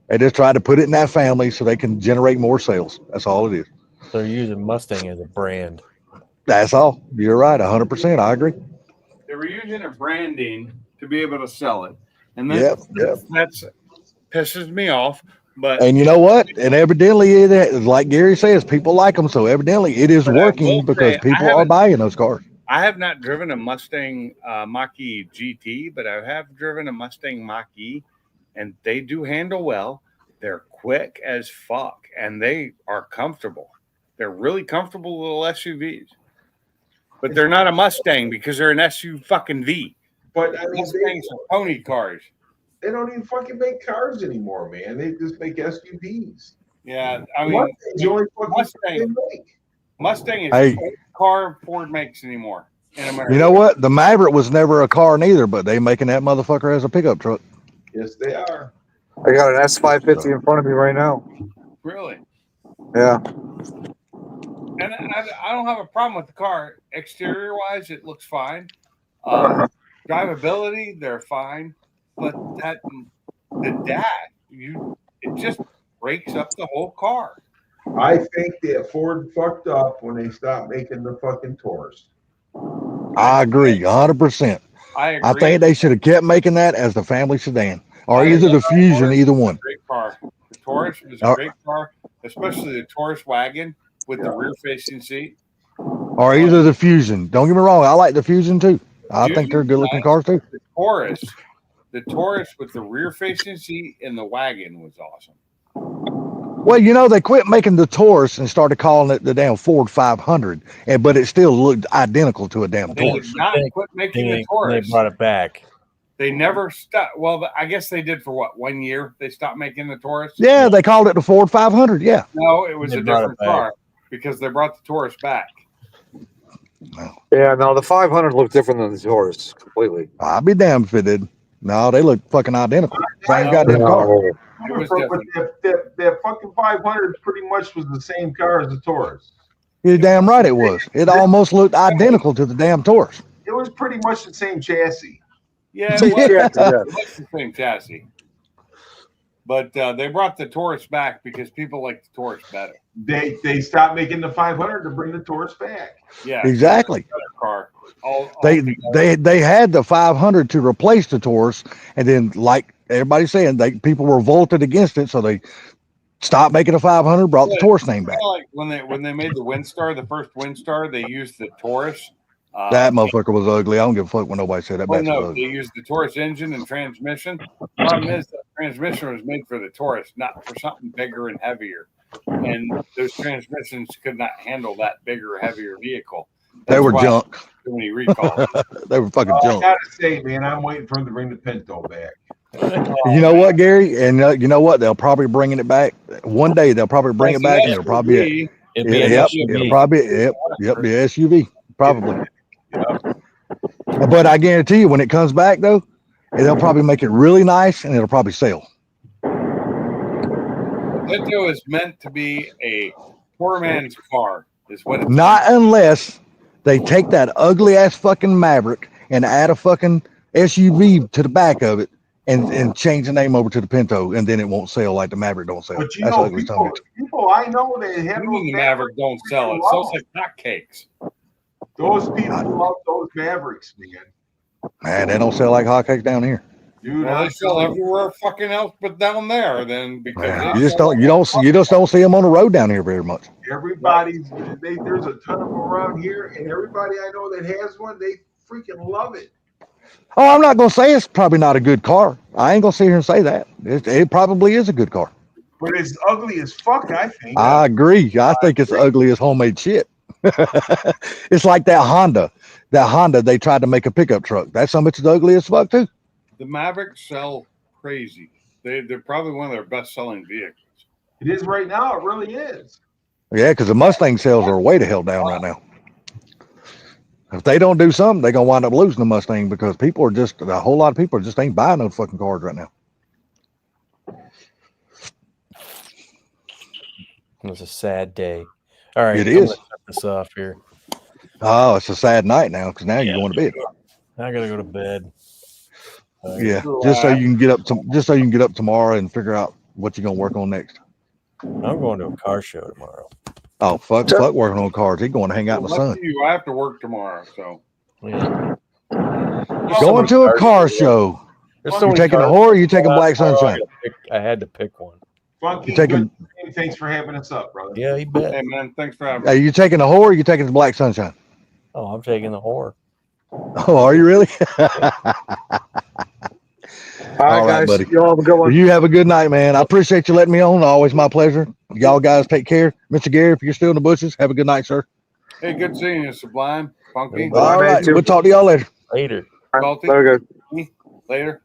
Speaker 6: They just tried to put it in that family so they can generate more sales. That's all it is.
Speaker 1: So they're using Mustang as a brand.
Speaker 6: That's all. You're right, 100%. I agree.
Speaker 10: They were using a branding to be able to sell it, and that's pisses me off. But
Speaker 6: and you know what? And evidently, like Gary says, people like them. So evidently, it is working because people are buying those cars.
Speaker 10: I have not driven a Mustang Mach-E GT, but I have driven a Mustang Mach-E, and they do handle well. They're quick as fuck, and they are comfortable. They're really comfortable little SUVs. But they're not a Mustang because they're an SUV fucking V.
Speaker 4: But I mean,
Speaker 10: Mustangs are pony cars.
Speaker 4: They don't even fucking make cars anymore, man. They just make SUVs.
Speaker 10: Yeah, I mean, Mustang is the car Ford makes anymore in America.
Speaker 6: You know what? The Maverick was never a car neither, but they making that motherfucker as a pickup truck.
Speaker 4: Yes, they are.
Speaker 14: I got an S550 in front of me right now.
Speaker 10: Really?
Speaker 14: Yeah.
Speaker 10: And I don't have a problem with the car. Exterior wise, it looks fine. drivability, they're fine, but the dash, it just breaks up the whole car.
Speaker 4: I think that Ford fucked up when they stopped making the fucking Taurus.
Speaker 6: I agree, 100%.
Speaker 10: I agree.
Speaker 6: I think they should have kept making that as the family sedan, or
Speaker 10: I
Speaker 6: either
Speaker 10: agree.
Speaker 6: the Fusion, either one.
Speaker 10: Great car. The Taurus was a great car, especially the Taurus wagon with the rear-facing seat.
Speaker 6: Or either the Fusion. Don't get me wrong, I like the Fusion too. I think they're good looking cars too.
Speaker 10: The Taurus with the rear-facing seat and the wagon was awesome.
Speaker 6: Well, you know, they quit making the Taurus and started calling it the damn Ford 500, but it still looked identical to a damn
Speaker 10: They
Speaker 6: Taurus.
Speaker 10: did not quit making the
Speaker 1: They
Speaker 10: Taurus.
Speaker 1: brought it back.
Speaker 10: They never stopped. Well, I guess they did for what, 1 year? They stopped making the Taurus?
Speaker 6: Yeah, they called it the Ford 500. Yeah.
Speaker 10: No, it was
Speaker 1: They
Speaker 10: a
Speaker 1: brought it
Speaker 10: different
Speaker 1: back.
Speaker 10: car because they brought the Taurus back.
Speaker 14: Yeah, no, the 500 looked different than the Taurus completely.
Speaker 6: I'll be damned if it did. No, they look fucking identical. Same goddamn car.
Speaker 10: It was
Speaker 4: But that fucking 500 pretty much was the same car as the Taurus.
Speaker 6: You're damn right it was. It almost looked identical to the damn Taurus.
Speaker 4: It was pretty much the same chassis.
Speaker 10: Yeah, it was, it was the same chassis. But they brought the Taurus back because people like the Taurus better.
Speaker 4: They stopped making the 500 to bring the Taurus back.
Speaker 10: Yeah,
Speaker 6: Exactly.
Speaker 10: car.
Speaker 6: They had the 500 to replace the Taurus, and then like everybody's saying, people revolted against it, so they stopped making a 500, brought the Taurus name back.
Speaker 10: Like when they made the Windstar, the first Windstar, they used the Taurus.
Speaker 6: That motherfucker was ugly. I don't give a fuck when nobody said that.
Speaker 10: Well,
Speaker 6: Bitch was
Speaker 10: no,
Speaker 6: ugly.
Speaker 10: they used the Taurus engine and transmission. Problem is, the transmission was made for the Taurus, not for something bigger and heavier. And those transmissions could not handle that bigger, heavier vehicle.
Speaker 6: They were
Speaker 10: why
Speaker 6: junk.
Speaker 10: Too many recalls.
Speaker 6: They were fucking
Speaker 4: I
Speaker 6: junk.
Speaker 4: gotta say, man, I'm waiting for them to bring the Pinto back.
Speaker 6: You know what, Gary? And you know what? They'll probably bringing it back one day. They'll probably bring it back, and it'll probably
Speaker 1: It'd be an SUV.
Speaker 6: it'll probably the SUV probably. But I guarantee you, when it comes back though, they'll probably make it really nice, and it'll probably sell.
Speaker 10: Pinto is meant to be a poor man's car. Is what it's
Speaker 6: Not unless they take that ugly ass fucking Maverick and add a fucking SUV to the back of it, and change the name over to the Pinto, and then it won't sell like the Maverick don't sell.
Speaker 4: But you
Speaker 6: That's
Speaker 4: know,
Speaker 6: ugly.
Speaker 4: people I know that have
Speaker 10: Even the Maverick don't sell. It sells like hotcakes.
Speaker 4: Those people love those Mavericks, man.
Speaker 6: Man, they don't sell like hotcakes down here.
Speaker 4: Dude,
Speaker 10: Well, they sell everywhere fucking else but down there. Then because
Speaker 6: Man, you just don't see them on the road down here very much.
Speaker 4: Everybody's there's a ton of them around here, and everybody I know that has one, they freaking love it.
Speaker 6: Oh, I'm not gonna say it's probably not a good car. I ain't gonna sit here and say that. It probably is a good car.
Speaker 4: But it's ugly as fuck, I think.
Speaker 6: I agree. I think it's ugly as homemade shit. It's like that Honda. That Honda, they tried to make a pickup truck. That some bitch is ugly as fuck too.
Speaker 10: the Mavericks sell crazy. They're probably one of their best selling vehicles.
Speaker 4: It is right now. It really is.
Speaker 6: Yeah, because the Mustang sales are way to hell down right now. If they don't do something, they're gonna wind up losing the Mustang because people are just a whole lot of people just ain't buying no fucking cars right now.
Speaker 1: It was a sad day. All right,
Speaker 6: It
Speaker 1: I'm
Speaker 6: is.
Speaker 1: gonna cut this off here.
Speaker 6: Oh, it's a sad night now because now you're going to bed.
Speaker 1: I gotta go to bed.
Speaker 6: Yeah, just so you can get up tomorrow and figure out what you're gonna work on next.
Speaker 1: I'm going to a car show tomorrow.
Speaker 6: Oh fuck working on cars. He's going to hang out in the sun.
Speaker 10: I have to work tomorrow, so
Speaker 1: Yeah.
Speaker 6: Going to a car show. You taking a whore or you taking Black Sunshine?
Speaker 1: I had to pick one.
Speaker 4: Funky,
Speaker 6: You taking-
Speaker 4: thanks for having us up, brother.
Speaker 1: Yeah, you bet.
Speaker 10: hey man, thanks for having
Speaker 6: Are
Speaker 10: me.
Speaker 6: you taking a whore or you taking the Black Sunshine?
Speaker 1: Oh, I'm taking the whore.
Speaker 6: Oh, are you really?
Speaker 14: All right, guys.
Speaker 6: buddy.
Speaker 14: Y'all have a good
Speaker 6: Well,
Speaker 14: one.
Speaker 6: you have a good night, man. I appreciate you letting me on. Always my pleasure. Y'all guys take care. Mr. Gary, if you're still in the bushes, have a good night, sir.
Speaker 10: Hey, good seeing you, Sublime, Funky.
Speaker 6: All right. We'll talk to y'all later.
Speaker 1: Later.
Speaker 10: Salty.
Speaker 14: Very good.
Speaker 10: Later.